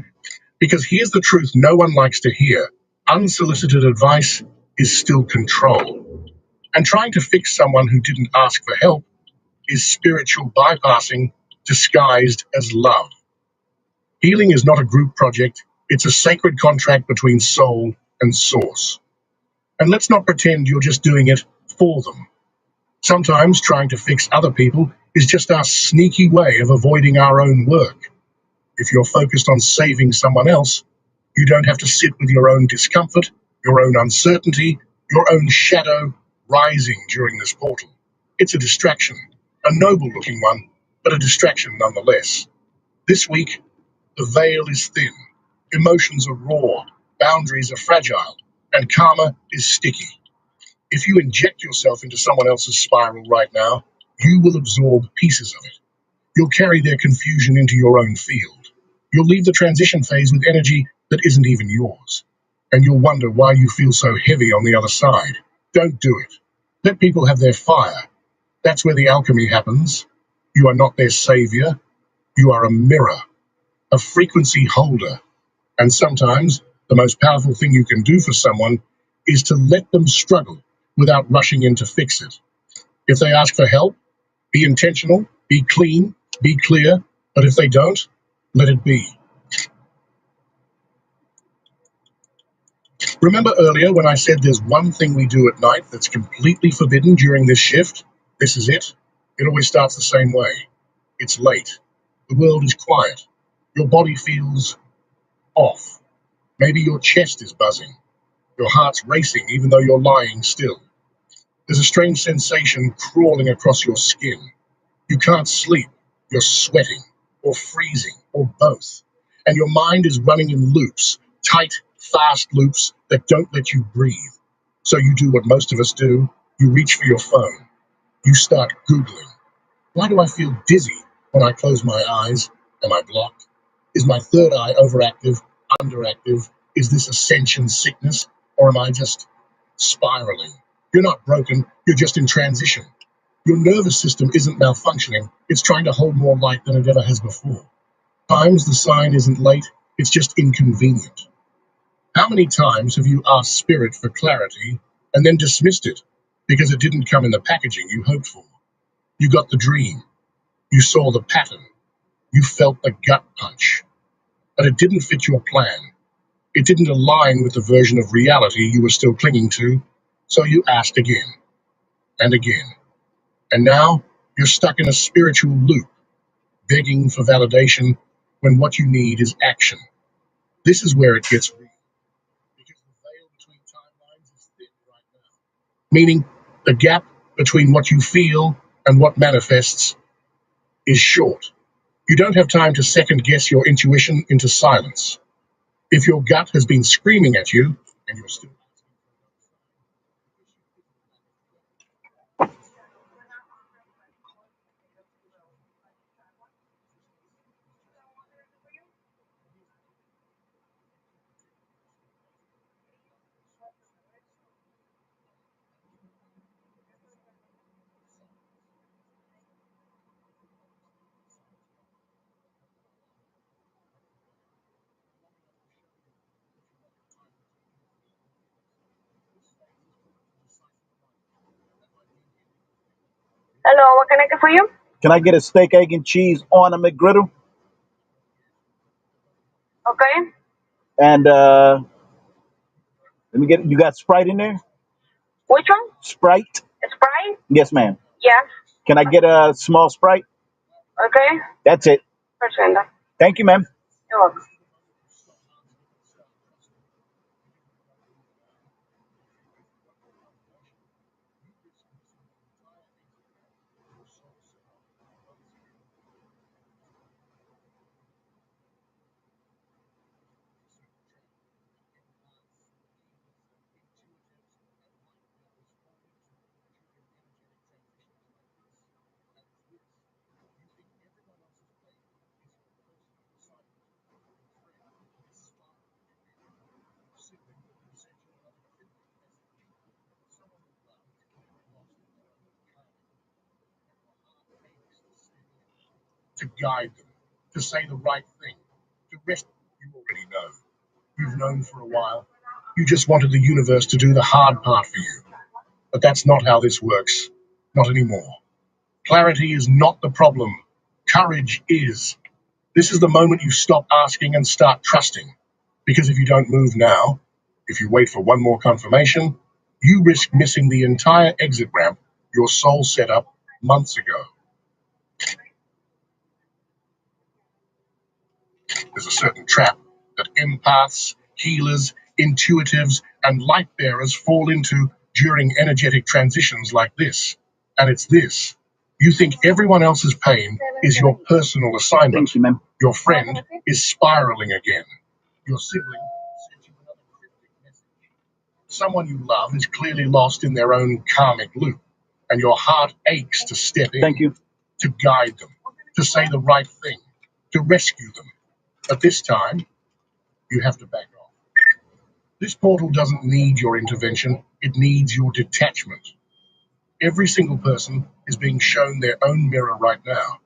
Because here's the truth no one likes to hear. Unsolicited advice is still control. And trying to fix someone who didn't ask for help is spiritual bypassing disguised as love. Healing is not a group project, it's a sacred contract between soul and source. And let's not pretend you're just doing it for them. Sometimes trying to fix other people is just our sneaky way of avoiding our own work. If you're focused on saving someone else, you don't have to sit with your own discomfort, your own uncertainty, your own shadow rising during this portal. It's a distraction, a noble-looking one, but a distraction nonetheless. This week, the veil is thin, emotions are raw, boundaries are fragile, and karma is sticky. If you inject yourself into someone else's spiral right now, you will absorb pieces of it. You'll carry their confusion into your own field. You'll leave the transition phase with energy that isn't even yours. And you'll wonder why you feel so heavy on the other side. Don't do it. Let people have their fire. That's where the alchemy happens. You are not their savior. You are a mirror, a frequency holder. And sometimes the most powerful thing you can do for someone is to let them struggle without rushing in to fix it. If they ask for help, be intentional, be clean, be clear, but if they don't, let it be. Remember earlier when I said there's one thing we do at night that's completely forbidden during this shift? This is it. It always starts the same way. It's late. The world is quiet. Your body feels off. Maybe your chest is buzzing. Your heart's racing even though you're lying still. There's a strange sensation crawling across your skin. You can't sleep. You're sweating, or freezing, or both. And your mind is running in loops, tight, fast loops that don't let you breathe. So you do what most of us do. You reach for your phone. You start Googling. Why do I feel dizzy when I close my eyes? Am I blocked? Is my third eye overactive, underactive? Is this ascension sickness? Or am I just spiraling? You're not broken. You're just in transition. Your nervous system isn't malfunctioning. It's trying to hold more light than it ever has before. Times the sign isn't late. It's just inconvenient. How many times have you asked Spirit for clarity and then dismissed it because it didn't come in the packaging you hoped for? You got the dream. You saw the pattern. You felt the gut punch. But it didn't fit your plan. It didn't align with the version of reality you were still clinging to. So you asked again and again. And now you're stuck in a spiritual loop, begging for validation when what you need is action. This is where it gets real, because the veil between timelines is thin right now. Meaning, the gap between what you feel and what manifests is short. You don't have time to second guess your intuition into silence. If your gut has been screaming at you, and you're still Hello, what can I get for you? Can I get a steak, egg, and cheese on a McGriddle? Okay. And let me get. You got Sprite in there? Which one? Sprite? Sprite? Yes, ma'am. Yeah. Can I get a small Sprite? Okay. That's it. Perfect. Thank you, ma'am. You're welcome. to guide them, to say the right thing. The rest you already know. You've known for a while. You just wanted the universe to do the hard part for you. But that's not how this works. Not anymore. Clarity is not the problem. Courage is. This is the moment you stop asking and start trusting. Because if you don't move now, if you wait for one more confirmation, you risk missing the entire exit ramp your soul set up months ago. There's a certain trap that empaths, healers, intuitives, and light bearers fall into during energetic transitions like this. And it's this. You think everyone else's pain is your personal assignment. Thank you, ma'am. Your friend is spiraling again. Your sibling sent you another cryptic message. Someone you love is clearly lost in their own karmic loop, and your heart aches to step in, Thank you. to guide them, to say the right thing, to rescue them. But this time, you have to back off. This portal doesn't need your intervention, it needs your detachment. Every single person is being shown their own mirror right now.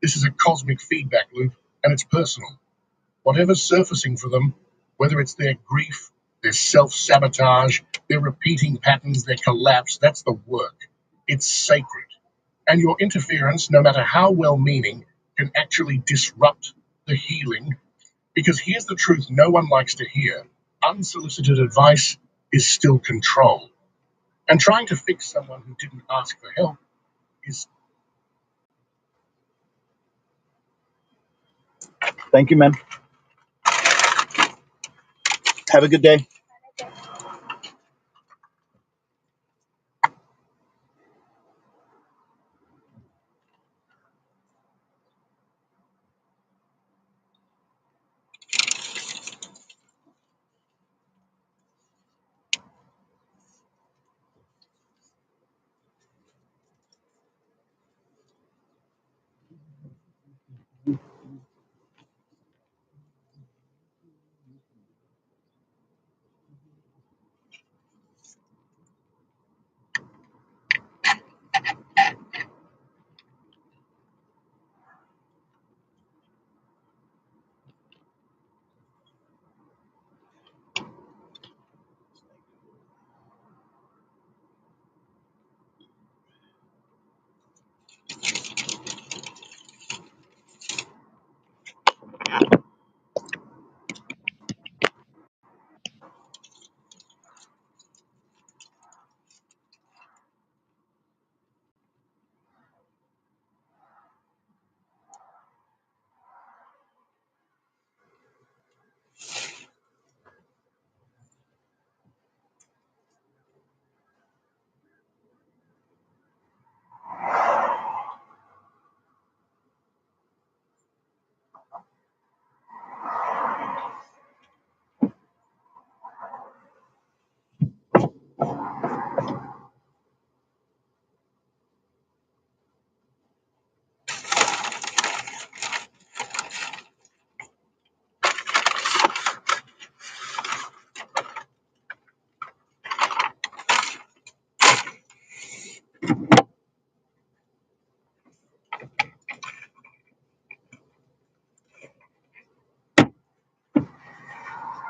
This is a cosmic feedback loop, and it's personal. Whatever's surfacing for them, whether it's their grief, their self-sabotage, their repeating patterns, their collapse, that's the work. It's sacred. And your interference, no matter how well-meaning, can actually disrupt the healing. Because here's the truth no one likes to hear. unsolicited advice is still control. And trying to fix someone who didn't ask for help is. Thank you, man. Have a good day.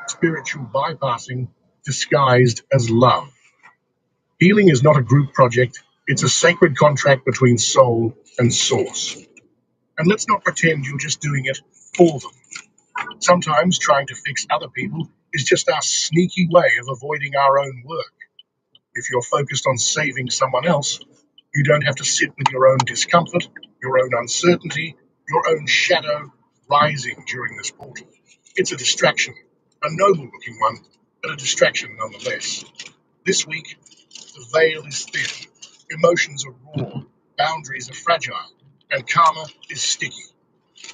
Spiritual bypassing disguised as love. Healing is not a group project, it's a sacred contract between soul and source. And let's not pretend you're just doing it for them. Sometimes trying to fix other people is just our sneaky way of avoiding our own work. If you're focused on saving someone else, you don't have to sit with your own discomfort, your own uncertainty, your own shadow rising during this portal. It's a distraction, a noble looking one, but a distraction nonetheless. This week, the veil is thin, emotions are raw, boundaries are fragile, and karma is sticky.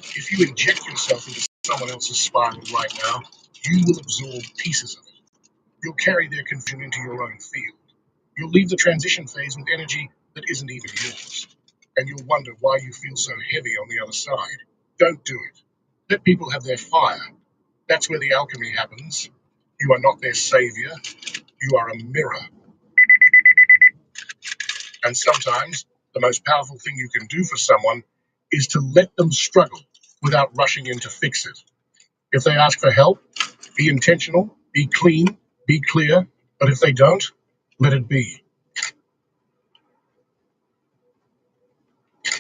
If you inject yourself into someone else's spiral right now, you will absorb pieces of it. You'll carry their confusion into your own field. You'll leave the transition phase with energy that isn't even yours. And you'll wonder why you feel so heavy on the other side. Don't do it. Let people have their fire. That's where the alchemy happens. You are not their savior. You are a mirror. And sometimes the most powerful thing you can do for someone is to let them struggle without rushing in to fix it. If they ask for help, be intentional, be clean, be clear. But if they don't, let it be.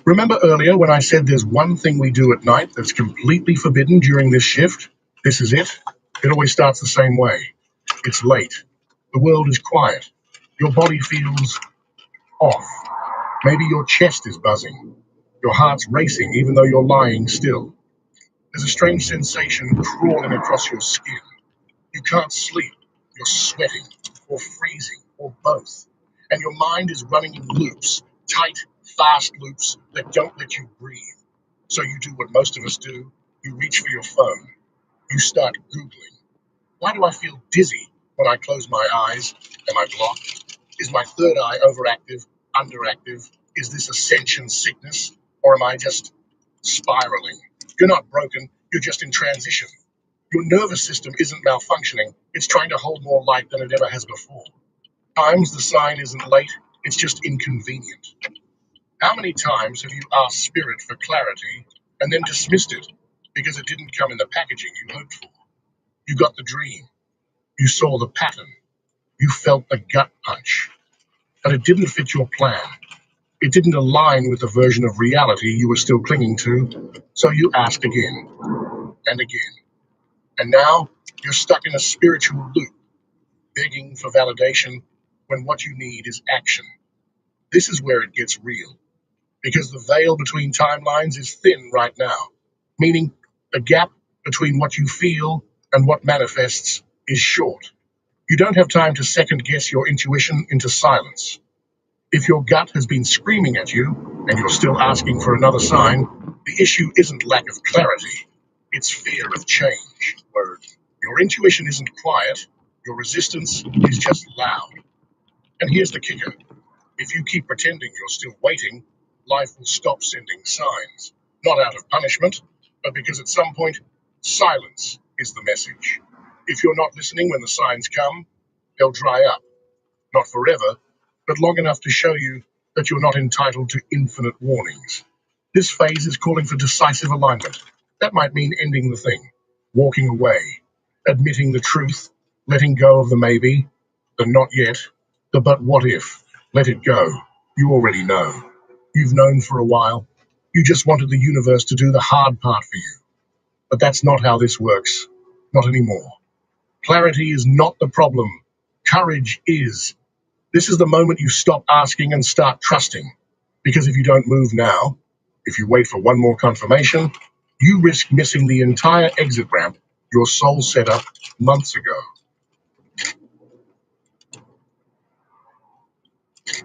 Remember earlier when I said there's one thing we do at night that's completely forbidden during this shift? This is it. It always starts the same way. It's late. The world is quiet. Your body feels off. Maybe your chest is buzzing. Your heart's racing even though you're lying still. There's a strange sensation crawling across your skin. You can't sleep. You're sweating or freezing or both. And your mind is running in loops, tight, fast loops that don't let you breathe. So you do what most of us do. You reach for your phone. You start Googling. Why do I feel dizzy when I close my eyes? Am I blocked? Is my third eye overactive, underactive? Is this ascension sickness? Or am I just spiraling? You're not broken. You're just in transition. Your nervous system isn't malfunctioning. It's trying to hold more light than it ever has before. Times the sign isn't late. It's just inconvenient. How many times have you asked Spirit for clarity and then dismissed it because it didn't come in the packaging you hoped for? You got the dream. You saw the pattern. You felt the gut punch. But it didn't fit your plan. It didn't align with the version of reality you were still clinging to. So you asked again and again. And now You're stuck in a spiritual loop, begging for validation when what you need is action. This is where it gets real, because the veil between timelines is thin right now, meaning the gap between what you feel and what manifests is short. You don't have time to second guess your intuition into silence. If your gut has been screaming at you and you're still asking for another sign, the issue isn't lack of clarity, it's fear of change. Word. Your intuition isn't quiet, your resistance is just loud. And here's the kicker. If you keep pretending you're still waiting, life will stop sending signs. Not out of punishment, but because at some point, silence is the message. If you're not listening when the signs come, they'll dry up. Not forever, but long enough to show you that you're not entitled to infinite warnings. This phase is calling for decisive alignment. That might mean ending the thing, walking away, admitting the truth, letting go of the maybe, the not yet, the but what if. Let it go. You already know. You've known for a while. You just wanted the universe to do the hard part for you. But that's not how this works. Not anymore. Clarity is not the problem. Courage is. This is the moment you stop asking and start trusting. Because if you don't move now, if you wait for one more confirmation, you risk missing the entire exit ramp your soul set up months ago.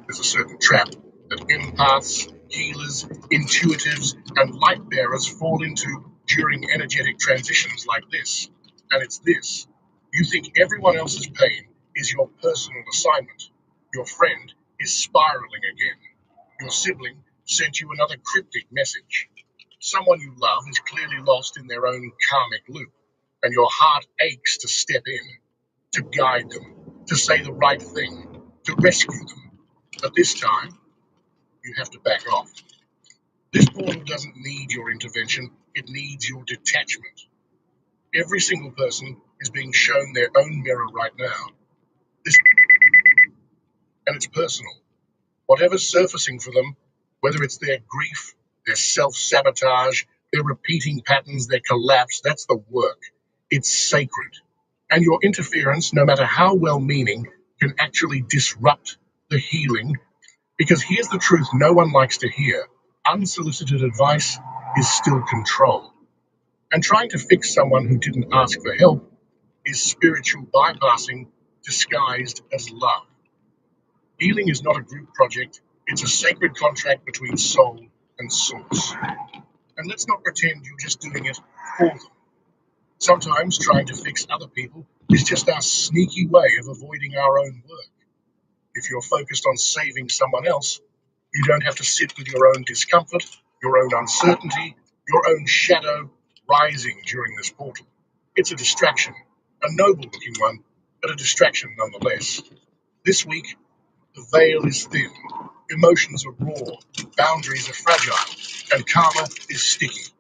There's a certain trap that empaths, healers, intuitives, and light bearers fall into during energetic transitions like this. And it's this. You think everyone else's pain is your personal assignment. Your friend is spiraling again. Your sibling sent you another cryptic message. Someone you love is clearly lost in their own karmic loop, and your heart aches to step in, to guide them, to say the right thing, to rescue them. But this time, you have to back off. This portal doesn't need your intervention, it needs your detachment. Every single person is being shown their own mirror right now. This, and it's personal. Whatever's surfacing for them, whether it's their grief, their self-sabotage, their repeating patterns, their collapse, that's the work. It's sacred. And your interference, no matter how well-meaning, can actually disrupt the healing. Because here's the truth no one likes to hear. Unsolicited advice is still control. And trying to fix someone who didn't ask for help is spiritual bypassing disguised as love. Healing is not a group project, it's a sacred contract between soul and source. And let's not pretend you're just doing it for them. Sometimes trying to fix other people is just our sneaky way of avoiding our own work. If you're focused on saving someone else, you don't have to sit with your own discomfort, your own uncertainty, your own shadow rising during this portal. It's a distraction, a noble looking one, but a distraction nonetheless. This week, the veil is thin, emotions are raw, boundaries are fragile, and karma is sticky.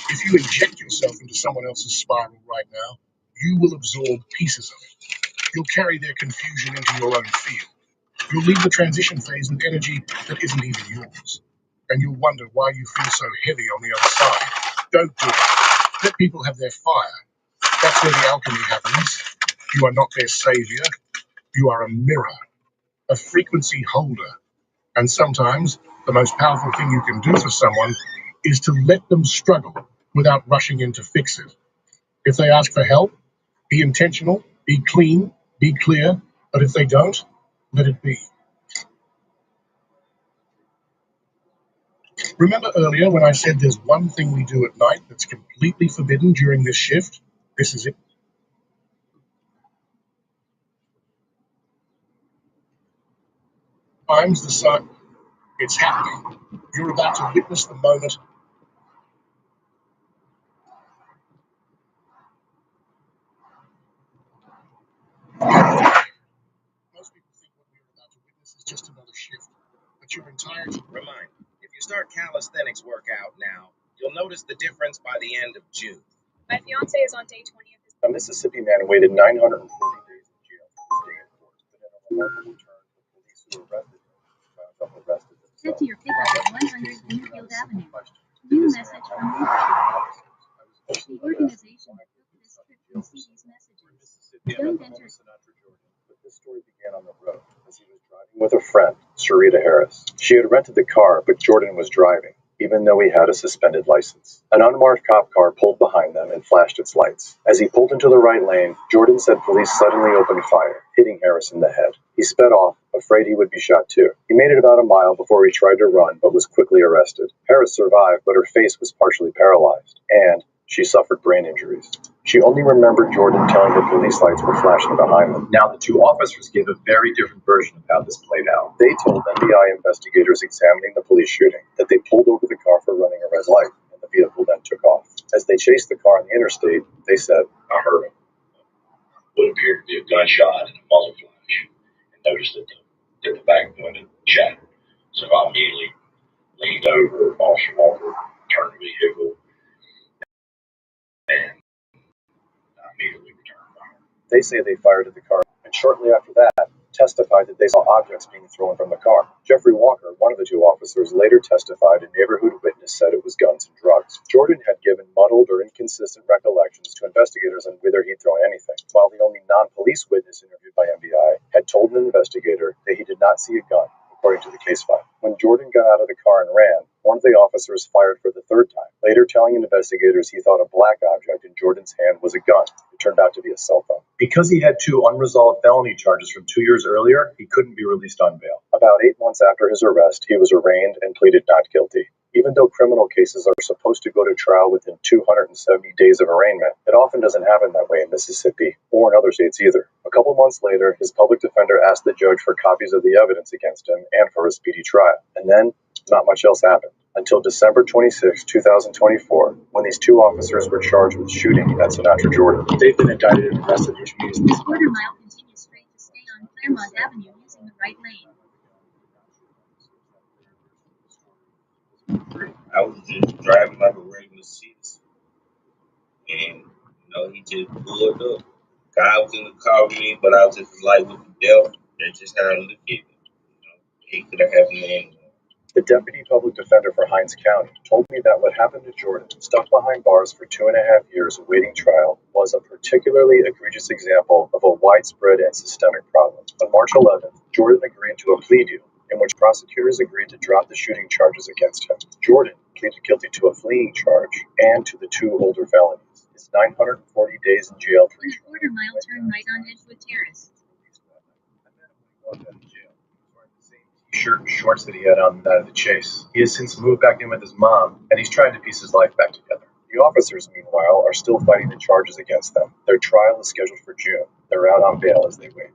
If you inject yourself into someone else's spiral right now, you will absorb pieces of it. You'll carry their confusion into your own field. You'll leave the transition phase with energy that isn't even yours. And you'll wonder why you feel so heavy on the other side. Don't do it. Let people have their fire. That's where the alchemy happens. You are not their savior. You are a mirror, a frequency holder. And sometimes the most powerful thing you can do for someone is to let them struggle without rushing in to fix it. If they ask for help, be intentional, be clean, be clear. But if they don't, let it be. Remember earlier when I said there's one thing we do at night that's completely forbidden during this shift? This is it. Times the sun. It's happening. You're about to witness the moment. Most people think what we're about to witness is just another shift. But your entire Reminder, if you start calisthenics workout now, you'll notice the difference by the end of June. My fiance is on day 20 of his. A Mississippi man waited 940 days in jail for his day in court, but in a remarkable turn, the police who arrested him wound up arrested themselves. Sent to your pickup at 100 Winfield Avenue. New message from the organization that booked this trip can see these messages. Don't enter. But this story began on the road as he was driving with a friend, Sharita Harris. She had rented the car, but Jordan was driving, even though he had a suspended license. An unmarked cop car pulled behind them and flashed its lights. As he pulled into the right lane, Jordan said police suddenly opened fire, hitting Harris in the head. He sped off, afraid he would be shot too. He made it about a mile before he tried to run, but was quickly arrested. Harris survived, but her face was partially paralyzed, and she suffered brain injuries. She only remembered Jordan telling the police lights were flashing behind them. Now, the two officers gave a very different version of how this played out. They told FBI investigators examining the police shooting that they pulled over the car for running a red light, and the vehicle then took off. As they chased the car on the interstate, they said, I heard what appeared to be a gunshot and a muzzle flash, and noticed that the back window shattered. So I immediately leaned over, Officer Walker turned the vehicle, and I immediately returned fire. They say they fired at the car, and shortly after that, testified that they saw objects being thrown from the car. Jeffrey Walker, one of the two officers, later testified a neighborhood witness said it was guns and drugs. Jordan had given muddled or inconsistent recollections to investigators on whether he'd thrown anything, while the only non-police witness interviewed by FBI had told an investigator that he did not see a gun, according to the case file. When Jordan got out of the car and ran, one of the officers fired for the third time, later telling investigators he thought a black object in Jordan's hand was a gun. It turned out to be a cell phone. Because he had two unresolved felony charges from 2 years earlier, he couldn't be released on bail. About 8 months after his arrest, he was arraigned and pleaded not guilty. Even though criminal cases are supposed to go to trial within 270 days of arraignment, it often doesn't happen that way in Mississippi, or in other states either. A couple months later, his public defender asked the judge for copies of the evidence against him and for a speedy trial. And then, not much else happened. Until December 26, 2024, when these two officers were charged with shooting at Sinatra, Jordan. They've been indicted and arrested, which means these Quarter mile continue straight to stay on Claremont Avenue using the right lane. I was just driving like a regular citizen, and he just pulled up. Guy was in the car with me, but I was just like with the devil. That's just how I look at it. It could have happened to anyone. The deputy public defender for Hinds County told me that what happened to Jordan, stuck behind bars for 2.5 years awaiting trial, was a particularly egregious example of a widespread and systemic problem. On March 11th, Jordan agreed to a plea deal in which prosecutors agreed to drop the shooting charges against him. Jordan pleaded guilty to a fleeing charge and to the 2 older felonies. His 940 days in jail for In a quarter mile, turn right on Edgewood Terrace. Shirt and shorts that he had on the night of the chase. He has since moved back in with his mom, and he's trying to piece his life back together. The officers, meanwhile, are still fighting the charges against them. Their trial is scheduled for June. They're out on bail as they wait.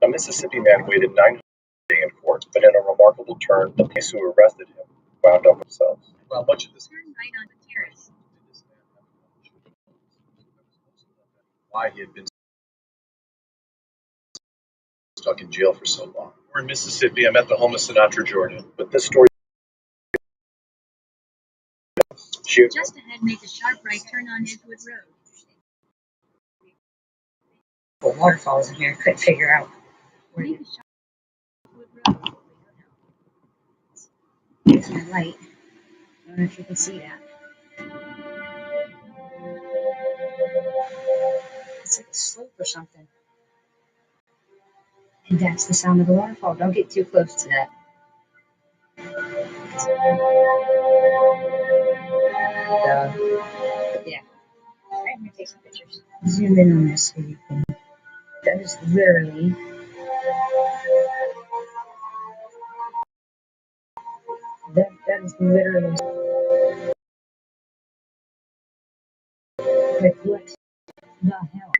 A Mississippi man waited 900 days in court, but in a remarkable turn, the police who arrested him wound up themselves. Well, much of this Turn right on the terrace. why he had been stuck in jail for so long. We're in Mississippi. I'm at the home of Sinatra, Jordan. But this story. Just ahead, make a sharp right turn on Edgewood Road. Well, waterfalls in here. Couldn't figure out where Make to a sharp Edgewood Road. use my light. I don't know if you can see that. It's like a slope or something. And that's the sound of the waterfall. Don't get too close to that. Yeah. I'm going to take some pictures. Zoom in on this so you can. That is literally. That is literally. Like, what the hell?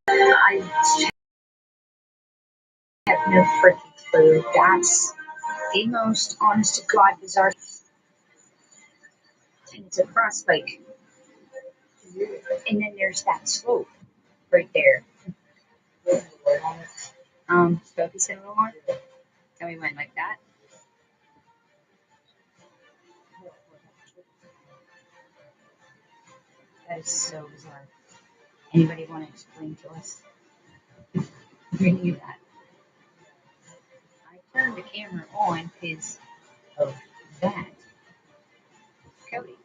I have no freaking clue. That's the most honest to God bizarre. And it's across like. And then there's that slope right there. Focus in a little more. And we went like that. That is so bizarre. Anybody want to explain to us? We knew that. I turned the camera on because of that. Cody,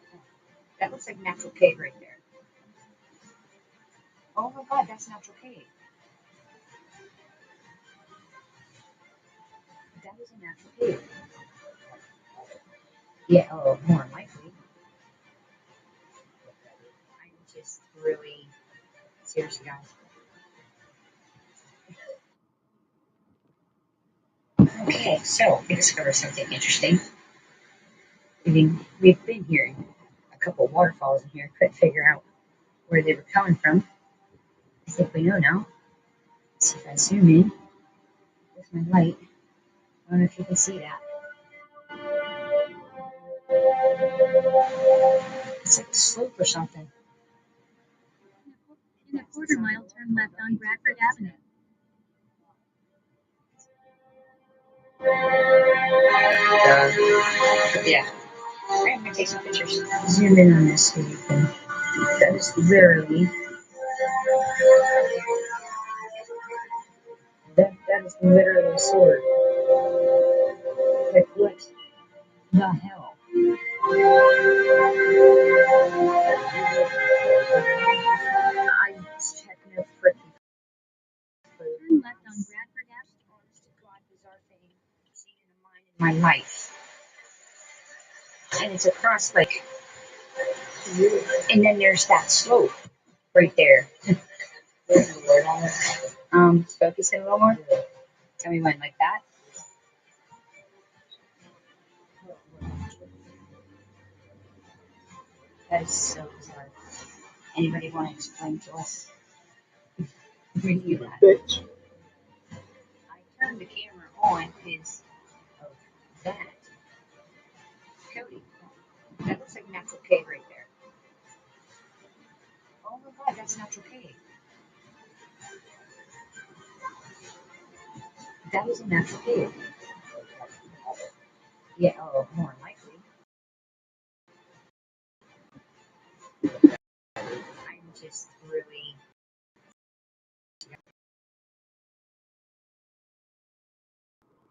That looks like natural cave right there. Oh my God, that's natural cave. That is a natural cave. Yeah, oh, more likely. I'm just really, seriously, guys. Okay, so we discovered something interesting. We've been hearing a couple of waterfalls in here, couldn't figure out where they were coming from. I think we know now. Let's see if I zoom in with my light. I don't know if you can see that. It's like a slope or something. In a quarter mile, turn left on Bradford Avenue. Yeah. I'm gonna take some pictures. Zoom in on this so you can. That is literally. That is literally a sword. Like what the hell? I just had no freaking clue. Turn left on Bradford Avenue. Honest to God, bizarre thing I've seen in my life. And it's across like, and then there's that slope right there. Focus in a little more. Tell me when, like that. That is so bizarre. Anybody want to explain to us? Review that. I turned the camera on because of that. Cody, that looks like natural cave right there. Oh my God, that's natural cave. That is a natural cave. Yeah, oh, more likely. I'm just really.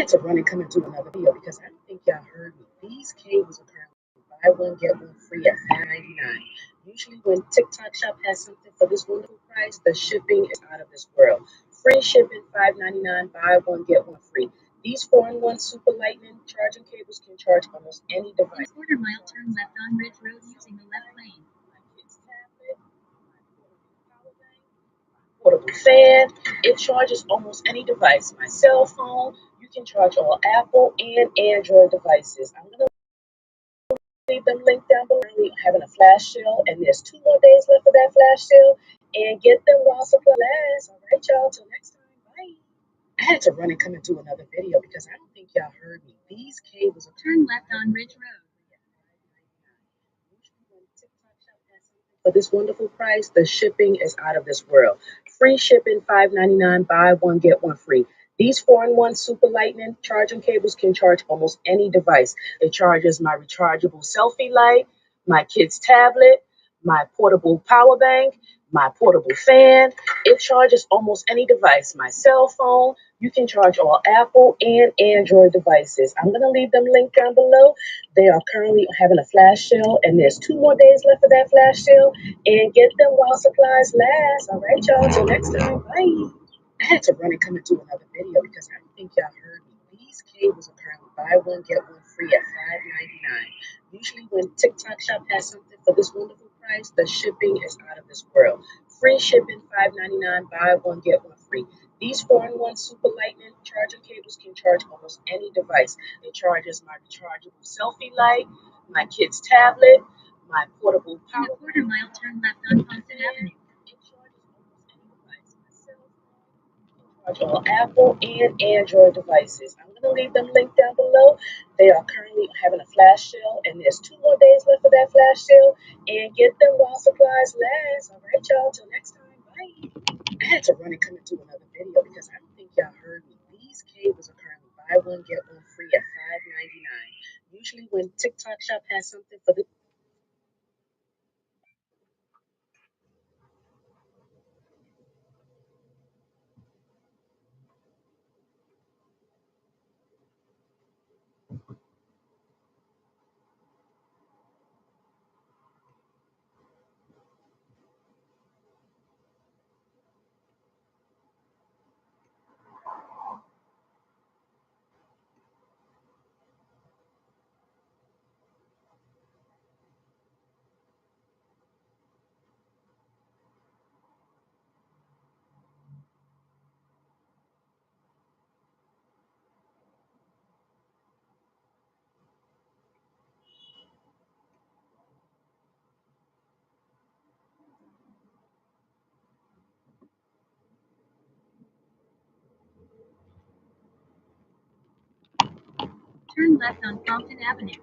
To run and come into another video because I don't think y'all heard me. These cables apparently buy one get one free at $5.99. Usually when TikTok Shop has something for this wonderful price, the shipping is out of this world. Free shipping, $5.99. Buy one get one free. These 4-in-1 Super Lightning charging cables can charge almost any device. In quarter mile, turn left on Ridge Road using the left lane. Portable fan, it charges almost any device. My cell phone, you can charge all Apple and Android devices. I'm gonna leave them linked down below. We're having a flash sale, and there's 2 more days left of that flash sale. And get them while supply lasts. All right, y'all. Till next time. Bye. I had to run and come into another video because I don't think y'all heard me. These cables are turn left on Ridge Road. For this wonderful price, the shipping is out of this world. Free shipping, $5.99. Buy one get one free. These 4-in-1 Super Lightning charging cables can charge almost any device. It charges my rechargeable selfie light, my kid's tablet, my portable power bank, my portable fan. It charges almost any device. My cell phone. You can charge all Apple and Android devices. I'm going to leave them linked down below. They are currently having a flash sale, and there's 2 more days left of that flash sale. And get them while supplies last. All right, y'all. Till next time. Bye. I had to run and come into another video because I don't think y'all heard me. These cables apparently buy one get one free at $5.99. Usually when TikTok Shop has something for this wonderful price, the shipping is out of this world. Free shipping, $5.99. Buy one get one free. These 4-in-1 Super Lightning charging cables can charge almost any device. It charges my rechargeable selfie light, my kid's tablet, my portable power. In a quarter mile, turn left on Ponson Avenue. All Apple and Android devices. I'm going to leave them linked down below. They are currently having a flash sale, and there's 2 more days left of that flash sale. And get them while supplies last. All right, y'all. Till next time. Bye. I had to run and come into another video because I don't think y'all heard me. These cables are currently buy one get one free at $5.99. Usually when TikTok Shop has something for the Turn left on Compton Avenue.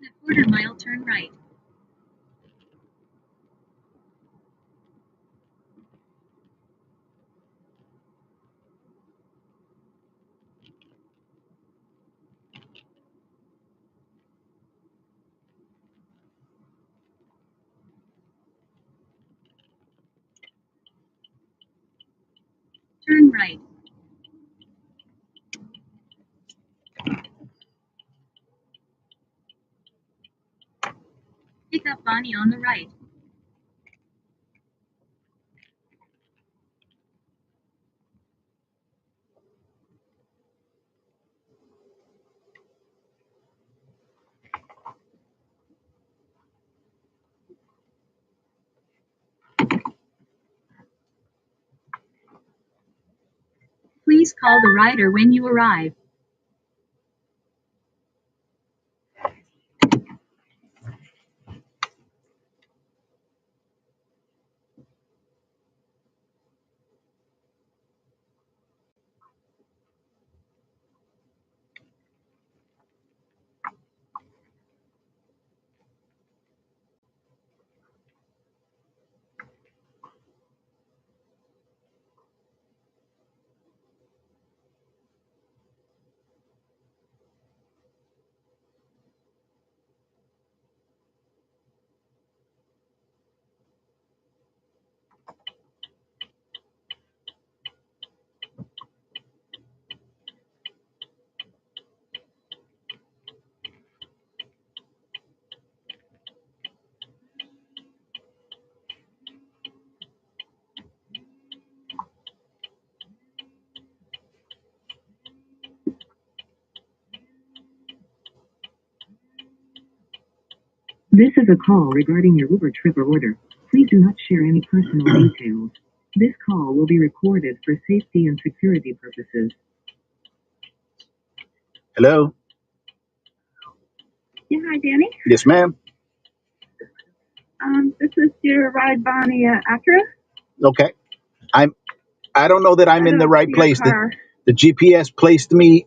In a quarter mile, turn right. Turn right. Pick up Bonnie on the right. Please call the rider when you arrive. This is a call regarding your Uber trip or order. Please do not share any personal details. This call will be recorded for safety and security purposes. Hello? Yeah, hi, Danny. Yes, ma'am. This is your ride, Bonnie Acura. Okay. I don't know that I'm I in the don't right see your place. car. The GPS placed me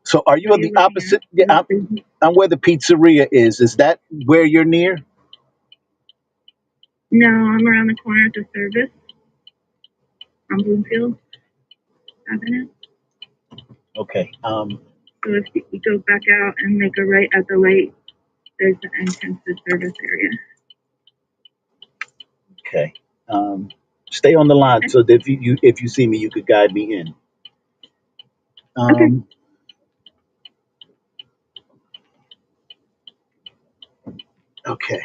so are you Are on you the looking at opposite? Yeah, I'm where the pizzeria is. Is that where you're near? No, I'm around the corner at the service on Bloomfield Avenue. Okay. So if you go back out and make a right at the light, there's the entrance to the service area. Okay. Stay on the line so that if you see me, you could guide me in. Okay. Okay.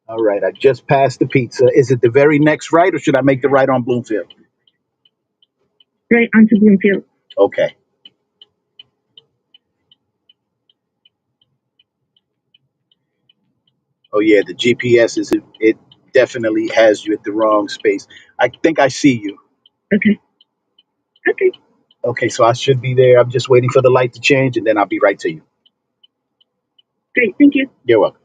All right. I just passed the pizza. Is it the very next right, or should I make the right on Bloomfield? Right onto Bloomfield. Okay. Oh yeah, the GPS it definitely has you at the wrong space. I think I see you. Okay. Okay. Okay, so I should be there. I'm just waiting for the light to change, and then I'll be right to you. Great. Thank you. You're welcome.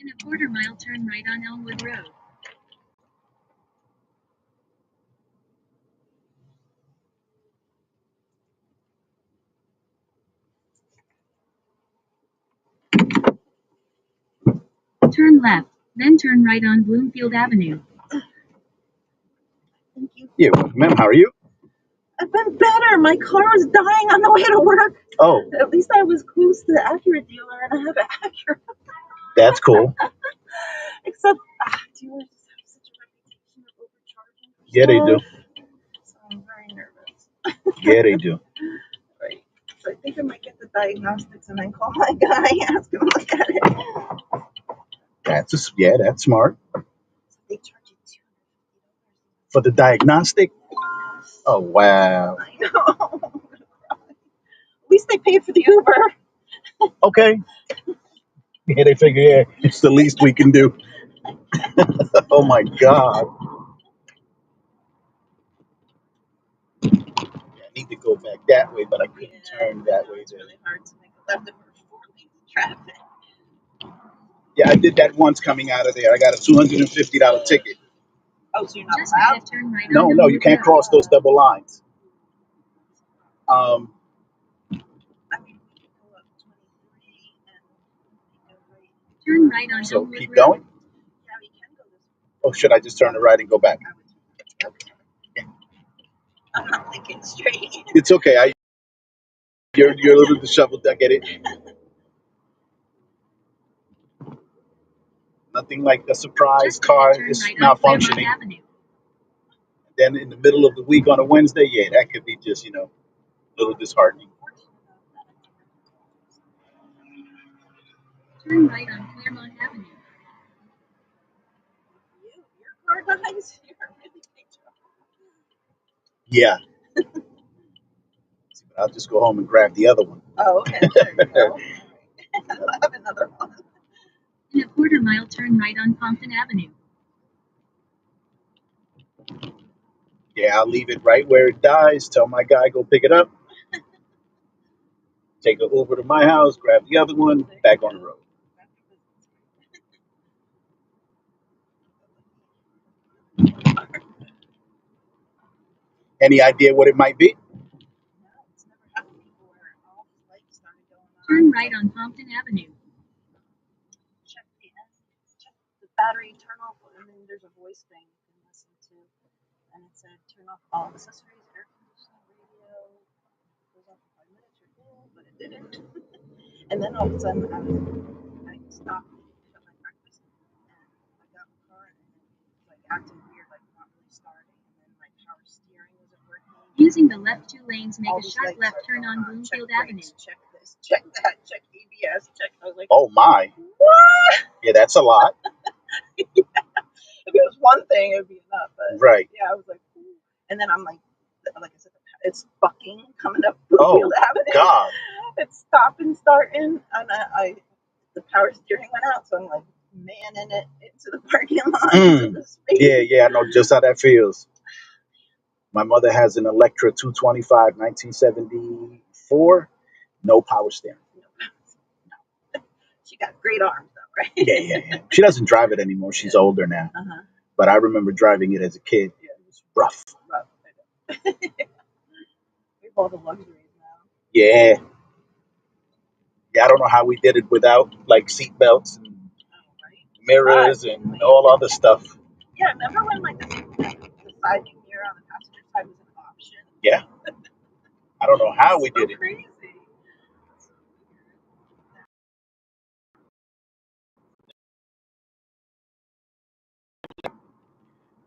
In a quarter-mile, turn right on Elmwood Road. Turn left, then turn right on Bloomfield Avenue. Thank you. Yeah, ma'am, how are you? I've been better. My car was dying on the way to work. Oh, At least I was close to the Acura dealer, and I have an Acura. that's cool. Except dealers just have such a reputation of overcharging for Yeah, they do. stuff. So I'm very nervous. Yeah, they do. Right. So I think I might get the diagnostics and then call my guy and ask him to look at it. That's smart. They charge you $250 For the diagnostic? Oh, wow. I know. At least they paid for the Uber. Okay. Yeah, they figure, yeah, it's the least we can do. Oh, my God. I need to go back that way, but I couldn't turn that way. It's really hard to make a left over 4 lanes of traffic. Yeah, I did that once coming out of there. I got a $250 ticket. Oh, so you're not Just allowed? ahead, turn right on No, you Elmwood can't Road. cross those double lines. I mean, we could go up 23 and go right. Turn right on So Elmwood keep Road. going? Yeah, we can go this way. Or should I just turn it right and go back? I'm not thinking straight. It's okay. You're a little disheveled. I get it. Nothing like a surprise Just car ahead, turn is right on Claremont malfunctioning. Avenue. Then in the middle of the week on a Wednesday, yeah, that could be just, a little disheartening. Turn right on Claremont Avenue. Your car dies. You're really big trouble. Yeah. I'll just go home and grab the other one. Oh, okay. There you go. I have another one. In a quarter-mile, turn right on Compton Avenue. Yeah, I'll leave it right where it dies. Tell my guy, go pick it up. Take an Uber to my house, grab the other one, back on the road. Any idea what it might be? No, it's never happened before. All these lights started going on. Turn right on Compton Avenue. Check the battery, turn off, and then there's a voice thing you can listen to. And it said, turn off all accessories, air conditioning, radio. It goes off in 5 minutes, you're full, but it didn't. And then all of a sudden, I stopped and got my breakfast, and I got in the car, and it was like acting weird, like not really starting. And then my power steering wasn't working. Using the left 2 lanes, make All a these sharp lights left are turn going on Bloomfield check Avenue. brakes, check this, check that, check ABS, check. I was like, Oh, my. what? Yeah, that's a lot. Yeah. If it was one thing, it would be enough. But Right. yeah, I was like, ooh. And then I'm like I said, it's bucking coming up Bloomfield Avenue. God. It's stopping, starting, and the power steering went out, so I'm like manning it into the parking lot. Into the space. Yeah, I know just how that feels. My mother has an Electra 225 1974, no power steering. No. She got great arms though, right? Yeah. She doesn't drive it anymore. She's older now. Uh-huh. But I remember driving it as a kid. Yeah, it was rough. We have all the luxuries now. Yeah. Yeah, I don't know how we did it without like seat belts and mirrors and all other stuff. Yeah, remember when like the side mirror on the passenger side was an option? Yeah. I don't know how we did it. Crazy.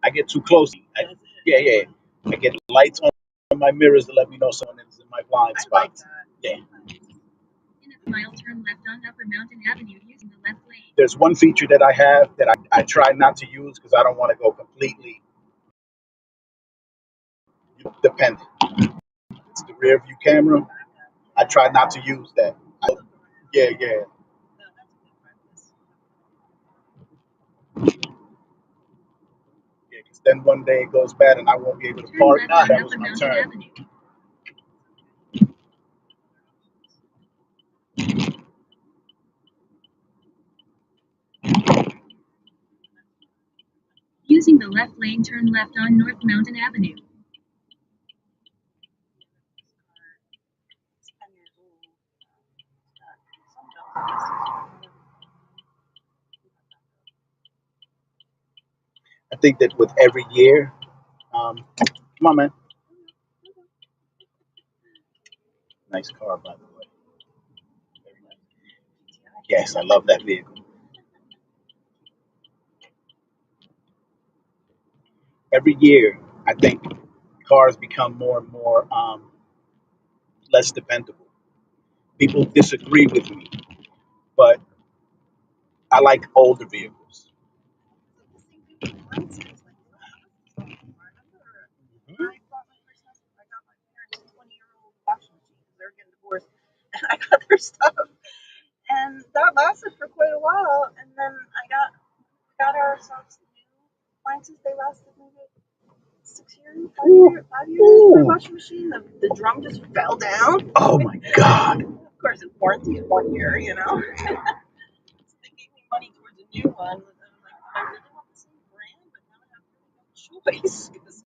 I get too close. Yeah. I get lights on my mirrors to let me know someone is in my blind spot. Like that. Yeah. In a mile, turn left on Upper Mountain Avenue using the left lane. There's one feature that I have that I try not to use because I don't want to go completely dependent. It's the rear view camera. I try not to use that. Yeah. Because then one day it goes bad and I won't be able to park. Turn left on That was Upper my Mountain turn. Avenue. Using the left lane, turn left on North Mountain Avenue. I think that with every year, come on, man. Nice car, by the way. Very nice. Yes, I love that vehicle. Every year, I think cars become more and more less dependable. People disagree with me, but I like older vehicles. I got their stuff, and that lasted for quite a while. And then I got ourselves new appliances. They lasted maybe 6 years, 5 years, 5 years. My washing machine, the drum just fell down. Oh my God. Of course, it's warranty is 1 year, you know. So they gave me money towards a new one. And I'm like, I really want the same brand, but now I have really no choice. 'Cause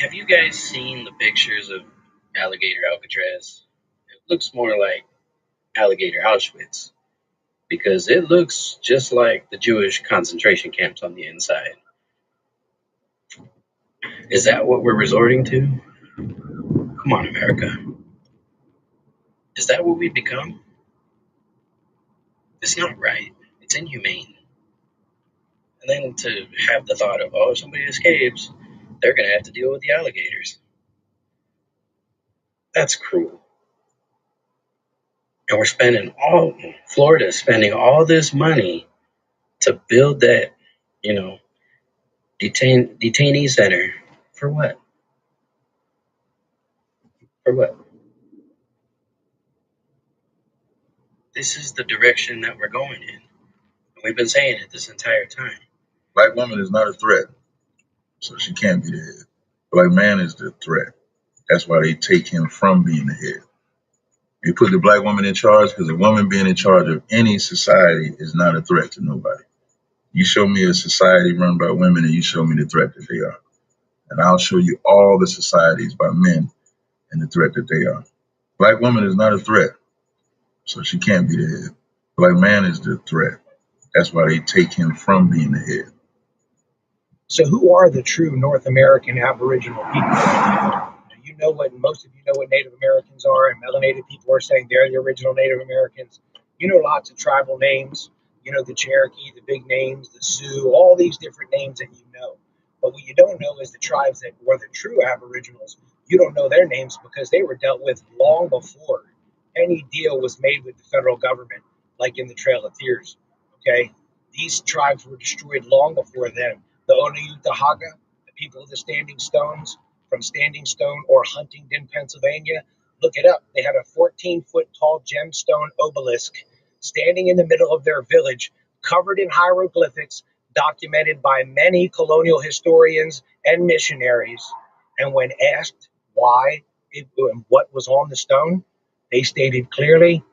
Have you guys seen the pictures of Alligator Alcatraz? It looks more like Alligator Auschwitz because it looks just like the Jewish concentration camps on the inside. Is that what we're resorting to? Come on, America. Is that what we become? It's not right. It's inhumane. And then to have the thought of, oh, if somebody escapes, they're going to have to deal with the alligators. That's cruel. And we're spending Florida is spending all this money to build that, detainee center. For what? For what? This is the direction that we're going in. We've been saying it this entire time. Black woman is not a threat, so she can't be the head. Black man is the threat. That's why they take him from being the head. You put the black woman in charge because a woman being in charge of any society is not a threat to nobody. You show me a society run by women and you show me the threat that they are. And I'll show you all the societies by men and the threat that they are. Black woman is not a threat, so she can't be the head. Black man is the threat. That's why they take him from being the head. So who are the true North American Aboriginal people? Most of you know what Native Americans are, and melanated people are saying they're the original Native Americans. You know lots of tribal names. You know the Cherokee, the big names, the Sioux, all these different names that you know. But what you don't know is the tribes that were the true Aboriginals. You don't know their names because they were dealt with long before any deal was made with the federal government, like in the Trail of Tears. Okay? These tribes were destroyed long before them. The Onayutahaga, the people of the Standing Stones, from Standing Stone or Huntington, Pennsylvania. Look it up. They had a 14-foot tall gemstone obelisk standing in the middle of their village, covered in hieroglyphics, documented by many colonial historians and missionaries. And when asked why and what was on the stone, they stated clearly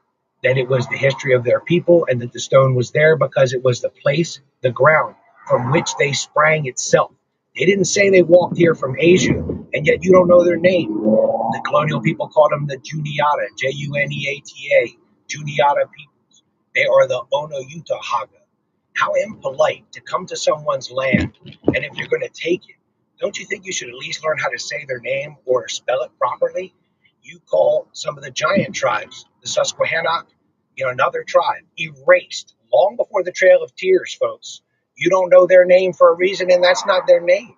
that it was the history of their people and that the stone was there because it was the place, the ground from which they sprang itself. They didn't say they walked here from Asia, and yet you don't know their name. The colonial people called them the Juniata, Juneata, Juniata peoples. They are the Onayutahaga. How impolite to come to someone's land, and if you're going to take it, don't you think you should at least learn how to say their name or spell it properly? You call some of the giant tribes, the Susquehannock, another tribe, erased long before the Trail of Tears, folks. You don't know their name for a reason, and that's not their name.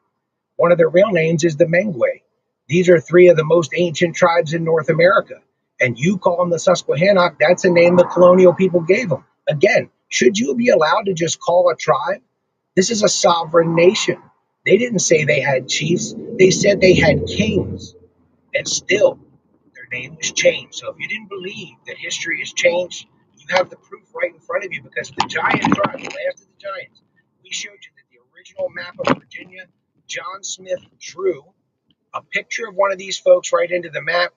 One of their real names is the Mengwe. These are three of the most ancient tribes in North America. And you call them the Susquehannock, that's a name the colonial people gave them. Again, should you be allowed to just call a tribe? This is a sovereign nation. They didn't say they had chiefs. They said they had kings. And still, their name was changed. So if you didn't believe that history has changed, you have the proof right in front of you because the giant tribe, the last of the giants, we showed you that the original map of Virginia, John Smith drew a picture of one of these folks right into the map,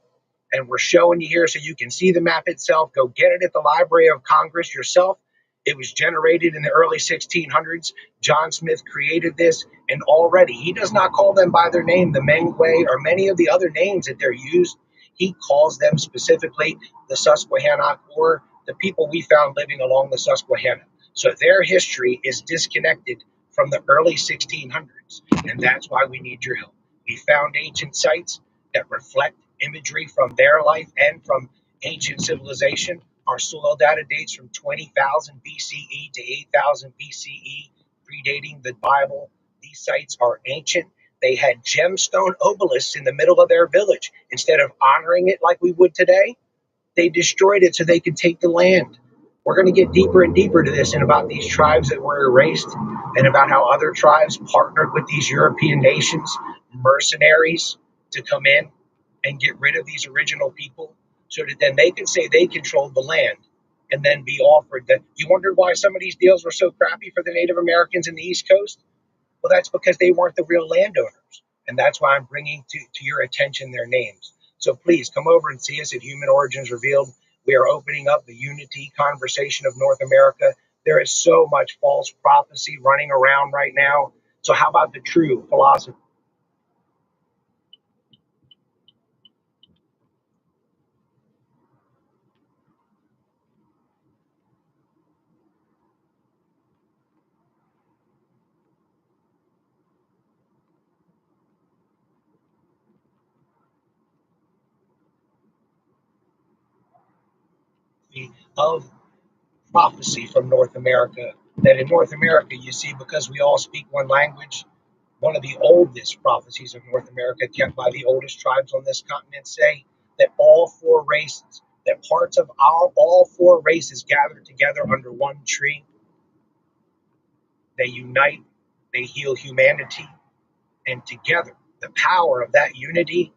and we're showing you here so you can see the map itself. Go get it at the Library of Congress yourself. It was generated in the early 1600s. John Smith created this, and already he does not call them by their name, the Mengwe, or many of the other names that they're used. He calls them specifically the Susquehannock, or the people we found living along the Susquehanna. So their history is disconnected from the early 1600s, and that's why we need your help. We found ancient sites that reflect imagery from their life and from ancient civilization. Our soil data dates from 20,000 BCE to 8,000 BCE, predating the Bible. These sites are ancient. They had gemstone obelisks in the middle of their village. Instead of honoring it like we would today, they destroyed it so they could take the land. We're going to get deeper and deeper to this and about these tribes that were erased and about how other tribes partnered with these European nations, mercenaries, to come in and get rid of these original people so that then they can say they controlled the land and then be offered that. You wondered why some of these deals were so crappy for the Native Americans in the East Coast? Well, that's because they weren't the real landowners. And that's why I'm bringing to your attention their names. So please come over and see us at Human Origins Revealed. We are opening up the unity conversation of North America. There is so much false prophecy running around right now. So how about the true philosophy? copy of prophecy from North America. That in North America, you see, because we all speak one language, one of the oldest prophecies of North America, kept by the oldest tribes on this continent, say that all four races, that parts of our all four races gathered together under one tree, they unite, they heal humanity, and together, the power of that unity,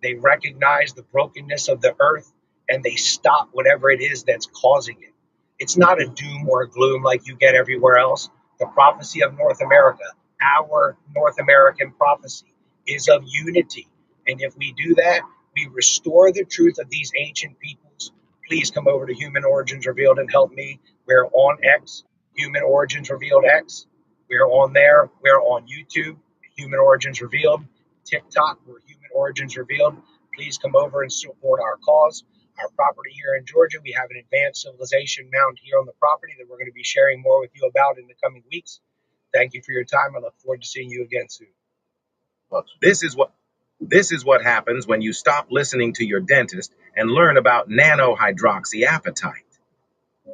they recognize the brokenness of the earth and they stop whatever it is that's causing it. It's not a doom or a gloom like you get everywhere else. The prophecy of North America, our North American prophecy, is of unity. And if we do that, we restore the truth of these ancient peoples. Please come over to Human Origins Revealed and help me. We're on X, Human Origins Revealed X. We're on there. We're on YouTube, Human Origins Revealed. TikTok, we're Human Origins Revealed. Please come over and support our cause. Our property here in Georgia, we have an advanced civilization mound here on the property that we're going to be sharing more with you about in the coming weeks. Thank you for your time. I look forward to seeing you again soon. This is what happens when you stop listening to your dentist and learn about nanohydroxyapatite.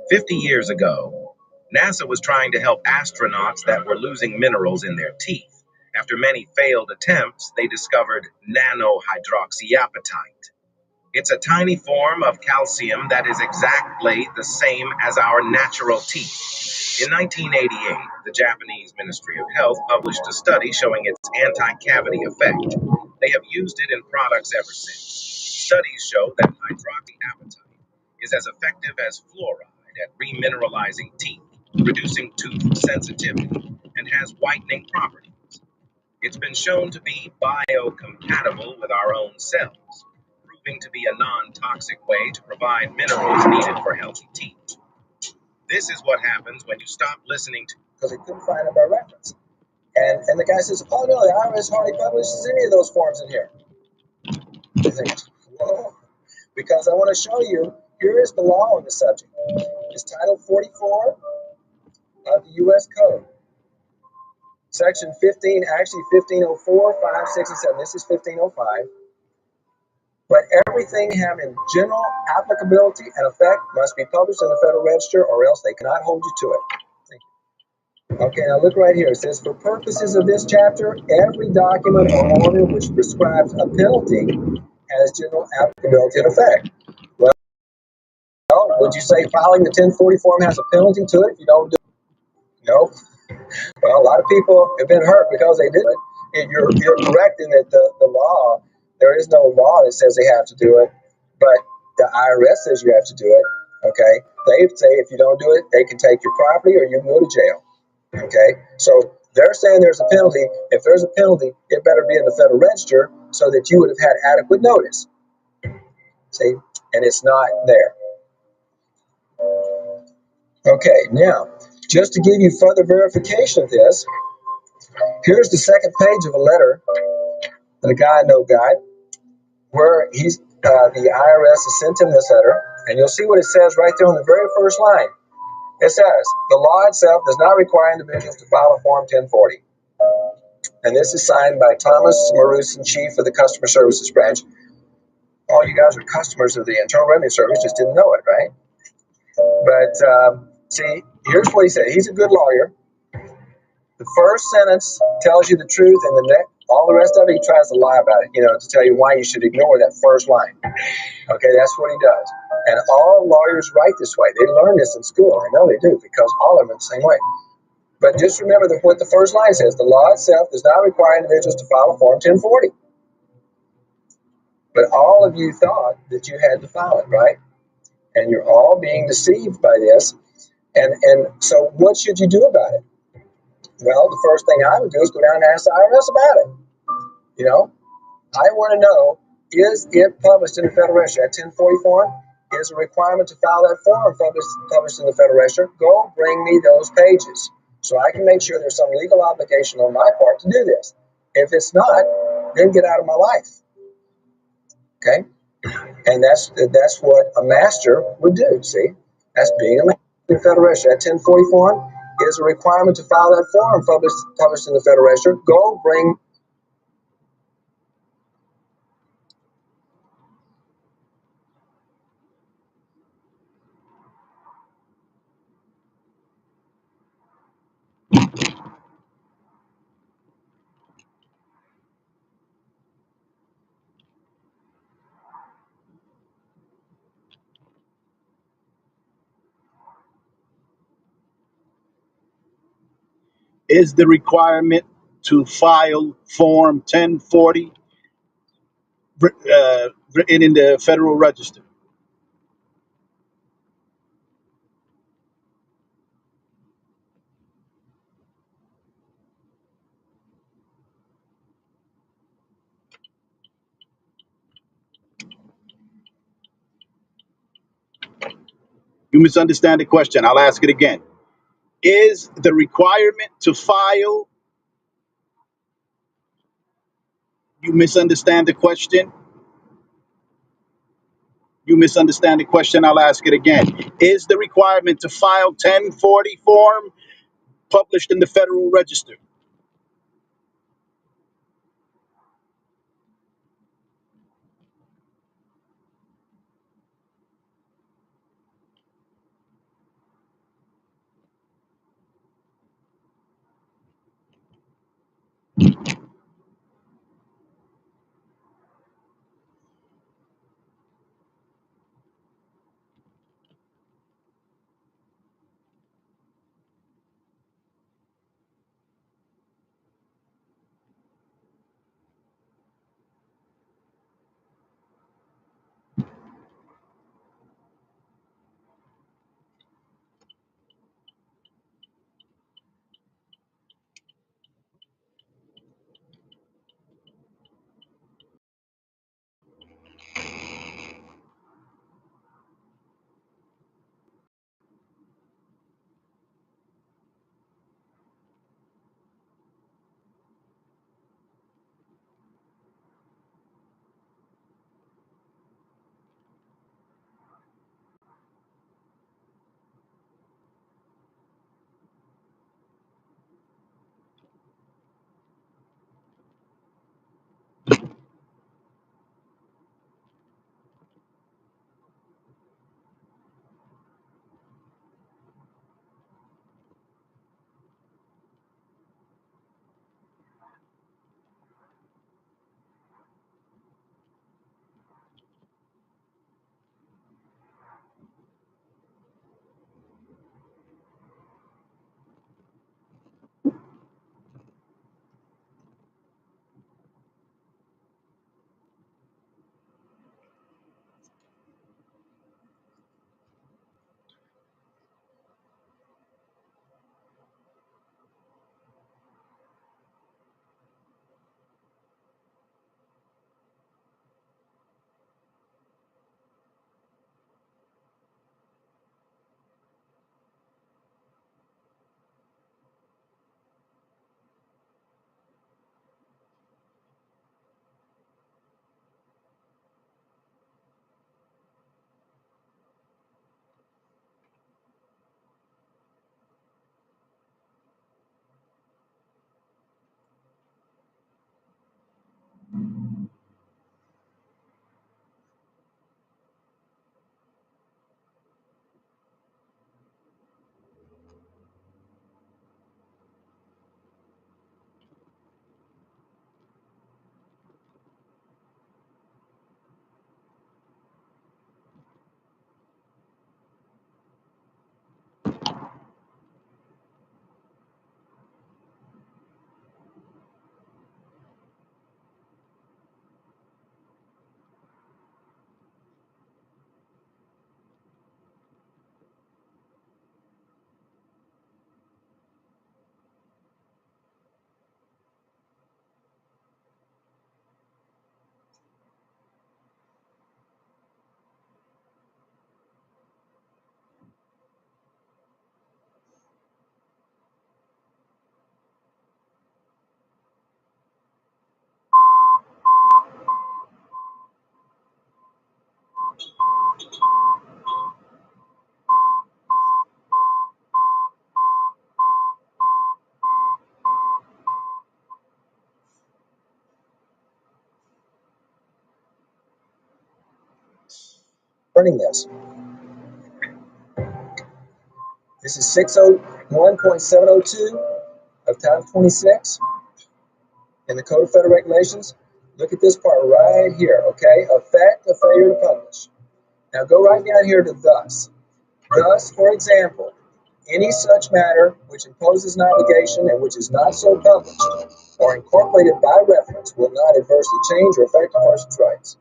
50 years ago, NASA was trying to help astronauts that were losing minerals in their teeth. After many failed attempts, they discovered nanohydroxyapatite. It's a tiny form of calcium that is exactly the same as our natural teeth. In 1988, the Japanese Ministry of Health published a study showing its anti-cavity effect. They have used it in products ever since. Studies show that hydroxyapatite is as effective as fluoride at remineralizing teeth, reducing tooth sensitivity, and has whitening properties. It's been shown to be biocompatible with our own cells, proving to be a non-toxic way to provide minerals needed for healthy teeth. This is what happens when you stop listening to. Because they couldn't find it by reference. And the guy says, oh no, the IRS hardly publishes any of those forms in here. I think, whoa, because I want to show you, here is the law on the subject. It's Title 44 of the U.S. Code. Section 15, actually 1504, 5, 6, and 7. This is 1505. But everything having general applicability and effect must be published in the Federal Register, or else they cannot hold you to it. Okay, now look right here. It says, for purposes of this chapter, every document or order which prescribes a penalty has general applicability and effect. Well, would you say filing the 1040 form has a penalty to it if you don't do it? No. Well, a lot of people have been hurt because they did it. And you're correct in that the law, there is no law that says they have to do it, but the IRS says you have to do it. Okay, they say if you don't do it, they can take your property or you can go to jail. Okay, so they're saying there's a penalty. If there's a penalty, it better be in the Federal Register so that you would have had adequate notice. See, and it's not there. Okay, now, just to give you further verification of this, here's the second page of a letter that a guy I know got, where the IRS has sent him this letter, and you'll see what it says right there on the very first line. It says, the law itself does not require individuals to file a Form 1040. And this is signed by Thomas Marusin, Chief of the Customer Services Branch. All you guys are customers of the Internal Revenue Service, just didn't know it, right? But see, here's what he said. He's a good lawyer. The first sentence tells you the truth, and all the rest of it, he tries to lie about it, to tell you why you should ignore that first line. Okay, that's what he does. And all lawyers write this way. They learn this in school. I know they do, because all of them are the same way. But just remember what the first line says. The law itself does not require individuals to file a Form 1040. But all of you thought that you had to file it, right? And you're all being deceived by this. And so what should you do about it? Well, the first thing I would do is go down and ask the IRS about it. I want to know, is it published in the Federal Register? That 1040 form is a requirement to file that form published in the Federal Register. Go bring me those pages so I can make sure there's some legal obligation on my part to do this. If it's not, then get out of my life. Okay? And that's what a master would do, see? That's being a master in the Federal Register. That 1040 form is a requirement to file that form published in the Federal Register. Go bring Is the requirement to file Form 1040 written in the Federal Register? You misunderstand the question. I'll ask it again. Is the requirement to file, you misunderstand the question? You misunderstand the question. I'll ask it again. Is the requirement to file 1040 form published in the Federal Register? Running this. This is 601.702 of Title 26 in the Code of Federal Regulations. Look at this part right here, okay? Effect of failure to publish. Now go right down here to thus. Thus, for example, Any such matter which imposes an obligation and which is not so published or incorporated by reference will not adversely change or affect a person's rights.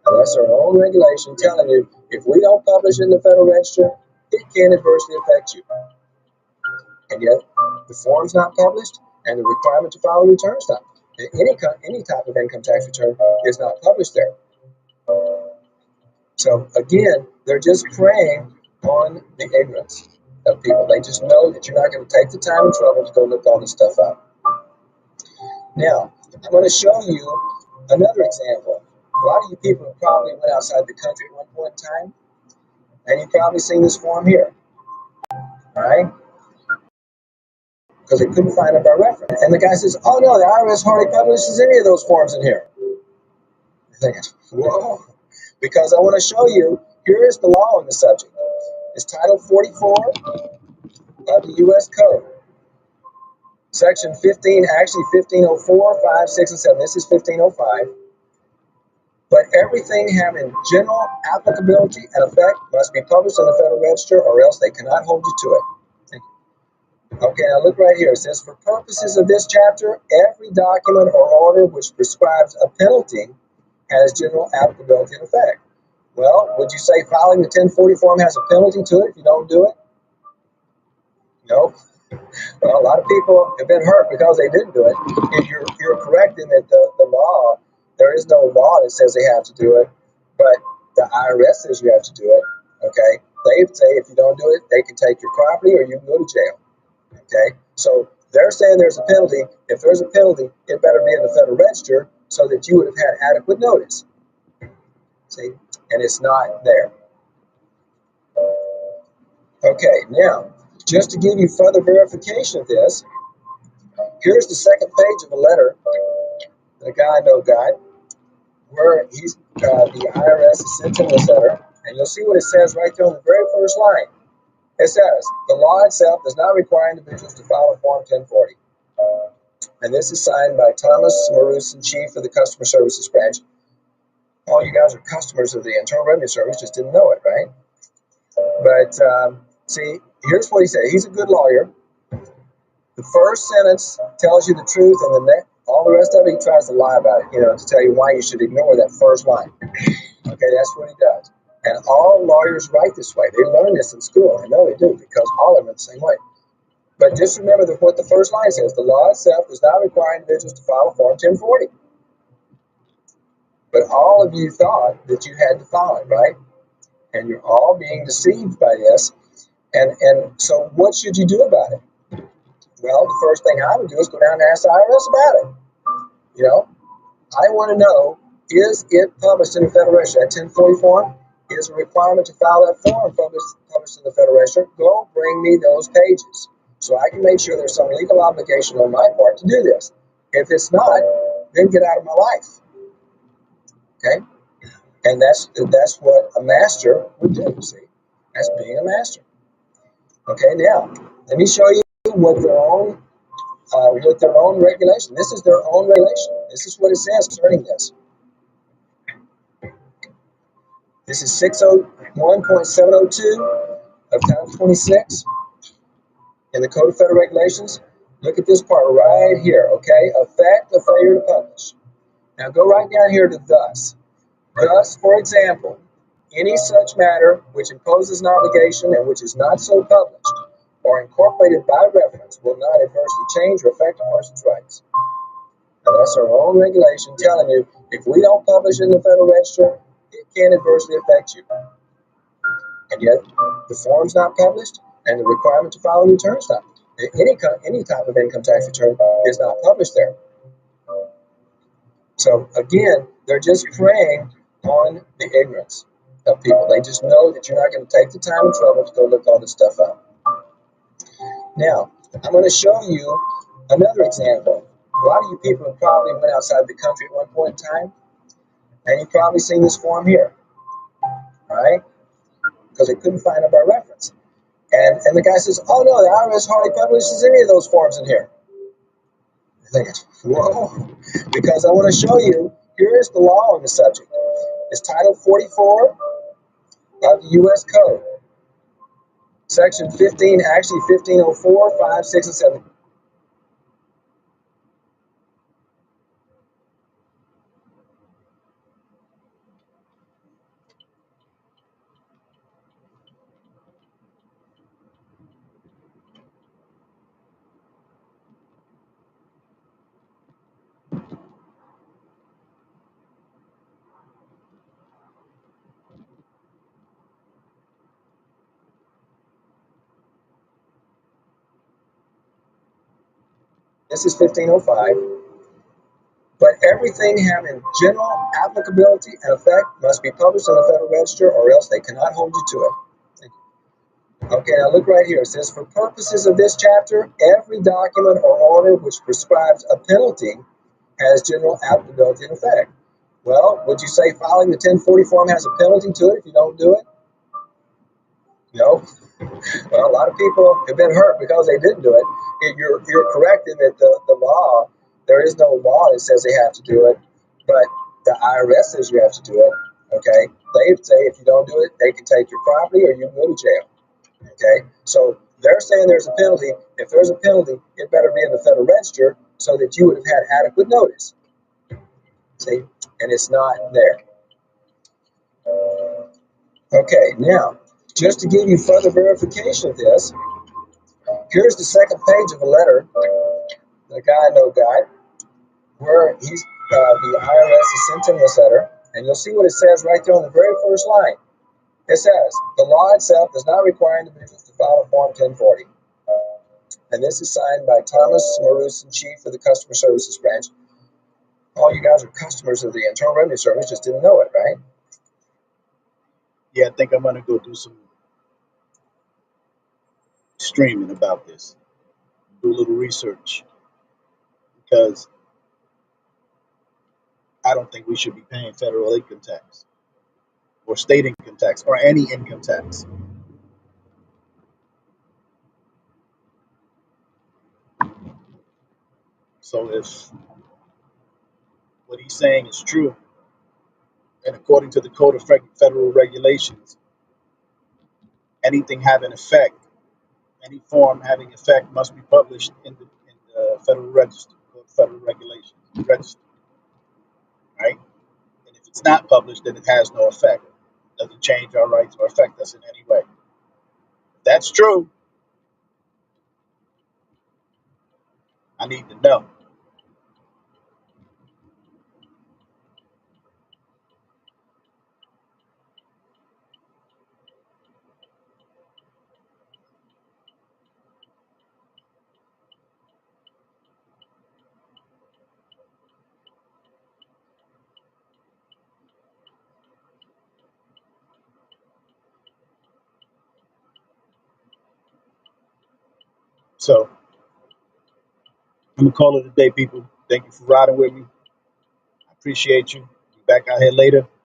Now, that's our own regulation telling you if we don't publish in the Federal Register, it can adversely affect you. And yet, the form's not published, and the requirement to file a return is not. Any type of income tax return is not published there. So again, they're just preying on the ignorance of people. They just know that you're not going to take the time and trouble to go look all this stuff up. Now, I'm going to show you another example. A lot of you people have probably went outside the country at one point in time, and you've probably seen this form here, all right? Because they couldn't find it by reference. And the guy says, oh no, the IRS hardly publishes any of those forms in here. You're thinking, whoa, because I want to show you, here is the law on the subject. It's Title 44 of the U.S. Code. Section 15, actually 1504, 5, 6, and 7. This is 1505. But everything having general applicability and effect must be published in the Federal Register, or else they cannot hold you to it. Okay, now look right here. It says, for purposes of this chapter, every document or order which prescribes a penalty has general applicability and effect. Well, would you say filing the 1040 form has a penalty to it if you don't do it? No. Well, a lot of people have been hurt because they didn't do it. If you're correct in that the law, there is no law that says they have to do it, but the IRS says you have to do it. Okay, they say if you don't do it, they can take your property or you can go to jail. Okay, so they're saying there's a penalty. If there's a penalty, it better be in the Federal Register so that you would have had adequate notice. See, and it's not there. Okay, now, just to give you further verification of this, here's the second page of a letter that a guy I know got, where the IRS has sent him this letter, and you'll see what it says right there on the very first line. It says, the law itself does not require individuals to file a Form 1040. And this is signed by Thomas Maruson, Chief of the Customer Services Branch. All you guys are customers of the Internal Revenue Service, just didn't know it, right? But see, here's what he said. He's a good lawyer. The first sentence tells you the truth, and all the rest of it, he tries to lie about it, to tell you why you should ignore that first line. Okay, that's what he does. And all lawyers write this way. They learn this in school. I know they do, because all of them are the same way. But just remember what the first line says. The law itself does not require individuals to file a Form 1040. But all of you thought that you had to file it, right? And you're all being deceived by this. And so what should you do about it? Well, the first thing I would do is go down and ask the IRS about it. I want to know, is it published in the Federal Register? That 1040 form is a requirement to file that form published in the Federal Register. Go bring me those pages so I can make sure there's some legal obligation on my part to do this. If it's not, then get out of my life. Okay? And that's what a master would do, see? That's being a master. Okay, now, let me show you what their own regulation. This is their own regulation. This is what it says concerning this. This is 601.702 of Title 26 in the Code of Federal Regulations. Look at this part right here, okay? Effect of failure to publish. Now go right down here to thus. Thus, for example, any such matter which imposes an obligation and which is not so published or incorporated by reference will not adversely change or affect a person's rights. Now that's our own regulation telling you if we don't publish in the Federal Register, it can adversely affect you. And yet, the form's not published, and the requirement to file a return is not. Any type of income tax return is not published there. So again, they're just preying on the ignorance of people. They just know that you're not going to take the time and trouble to go look all this stuff up. Now, I'm going to show you another example. A lot of you people have probably went outside the country at one point in time, and you've probably seen this form here, all right? Because they couldn't find it by reference. And the guy says, oh no, the IRS hardly publishes any of those forms in here. You're thinking, whoa, because I want to show you, here is the law on the subject. It's Title 44 of the U.S. Code. Section 15, actually 1504, 5, 6, and 7. This is 1505. But everything having general applicability and effect must be published in the Federal Register, or else they cannot hold you to it. Okay, now look right here. It says, for purposes of this chapter, every document or order which prescribes a penalty has general applicability and effect. Well, would you say filing the 1040 form has a penalty to it if you don't do it? No. Well, a lot of people have been hurt because they didn't do it. You're correct in that the law, there is no law that says they have to do it, but the IRS says you have to do it. Okay, they say if you don't do it, they can take your property or you can go to jail. Okay, so they're saying there's a penalty. If there's a penalty, it better be in the Federal Register so that you would have had adequate notice. See, and it's not there. Okay, now just to give you further verification of this, here's the second page of a letter, the guy, no guy, where the IRS has sent him this letter, and you'll see what it says right there on the very first line. It says, the law itself does not require individuals to file a Form 1040. And this is signed by Thomas Maruson, Chief of the Customer Services Branch. All you guys are customers of the Internal Revenue Service, just didn't know it, right? Yeah, I think I'm gonna go do some streaming about this, do a little research, because I don't think we should be paying federal income tax or state income tax or any income tax. So if what he's saying is true, and according to the Code of Federal Regulations, anything having effect, any form having effect must be published in the Federal Register, Code of Federal Regulations, register, right? And if it's not published, then it has no effect. It doesn't change our rights or affect us in any way. If that's true, I need to know. So I'm gonna call it a day, people. Thank you for riding with me. I appreciate you. Be back out here later.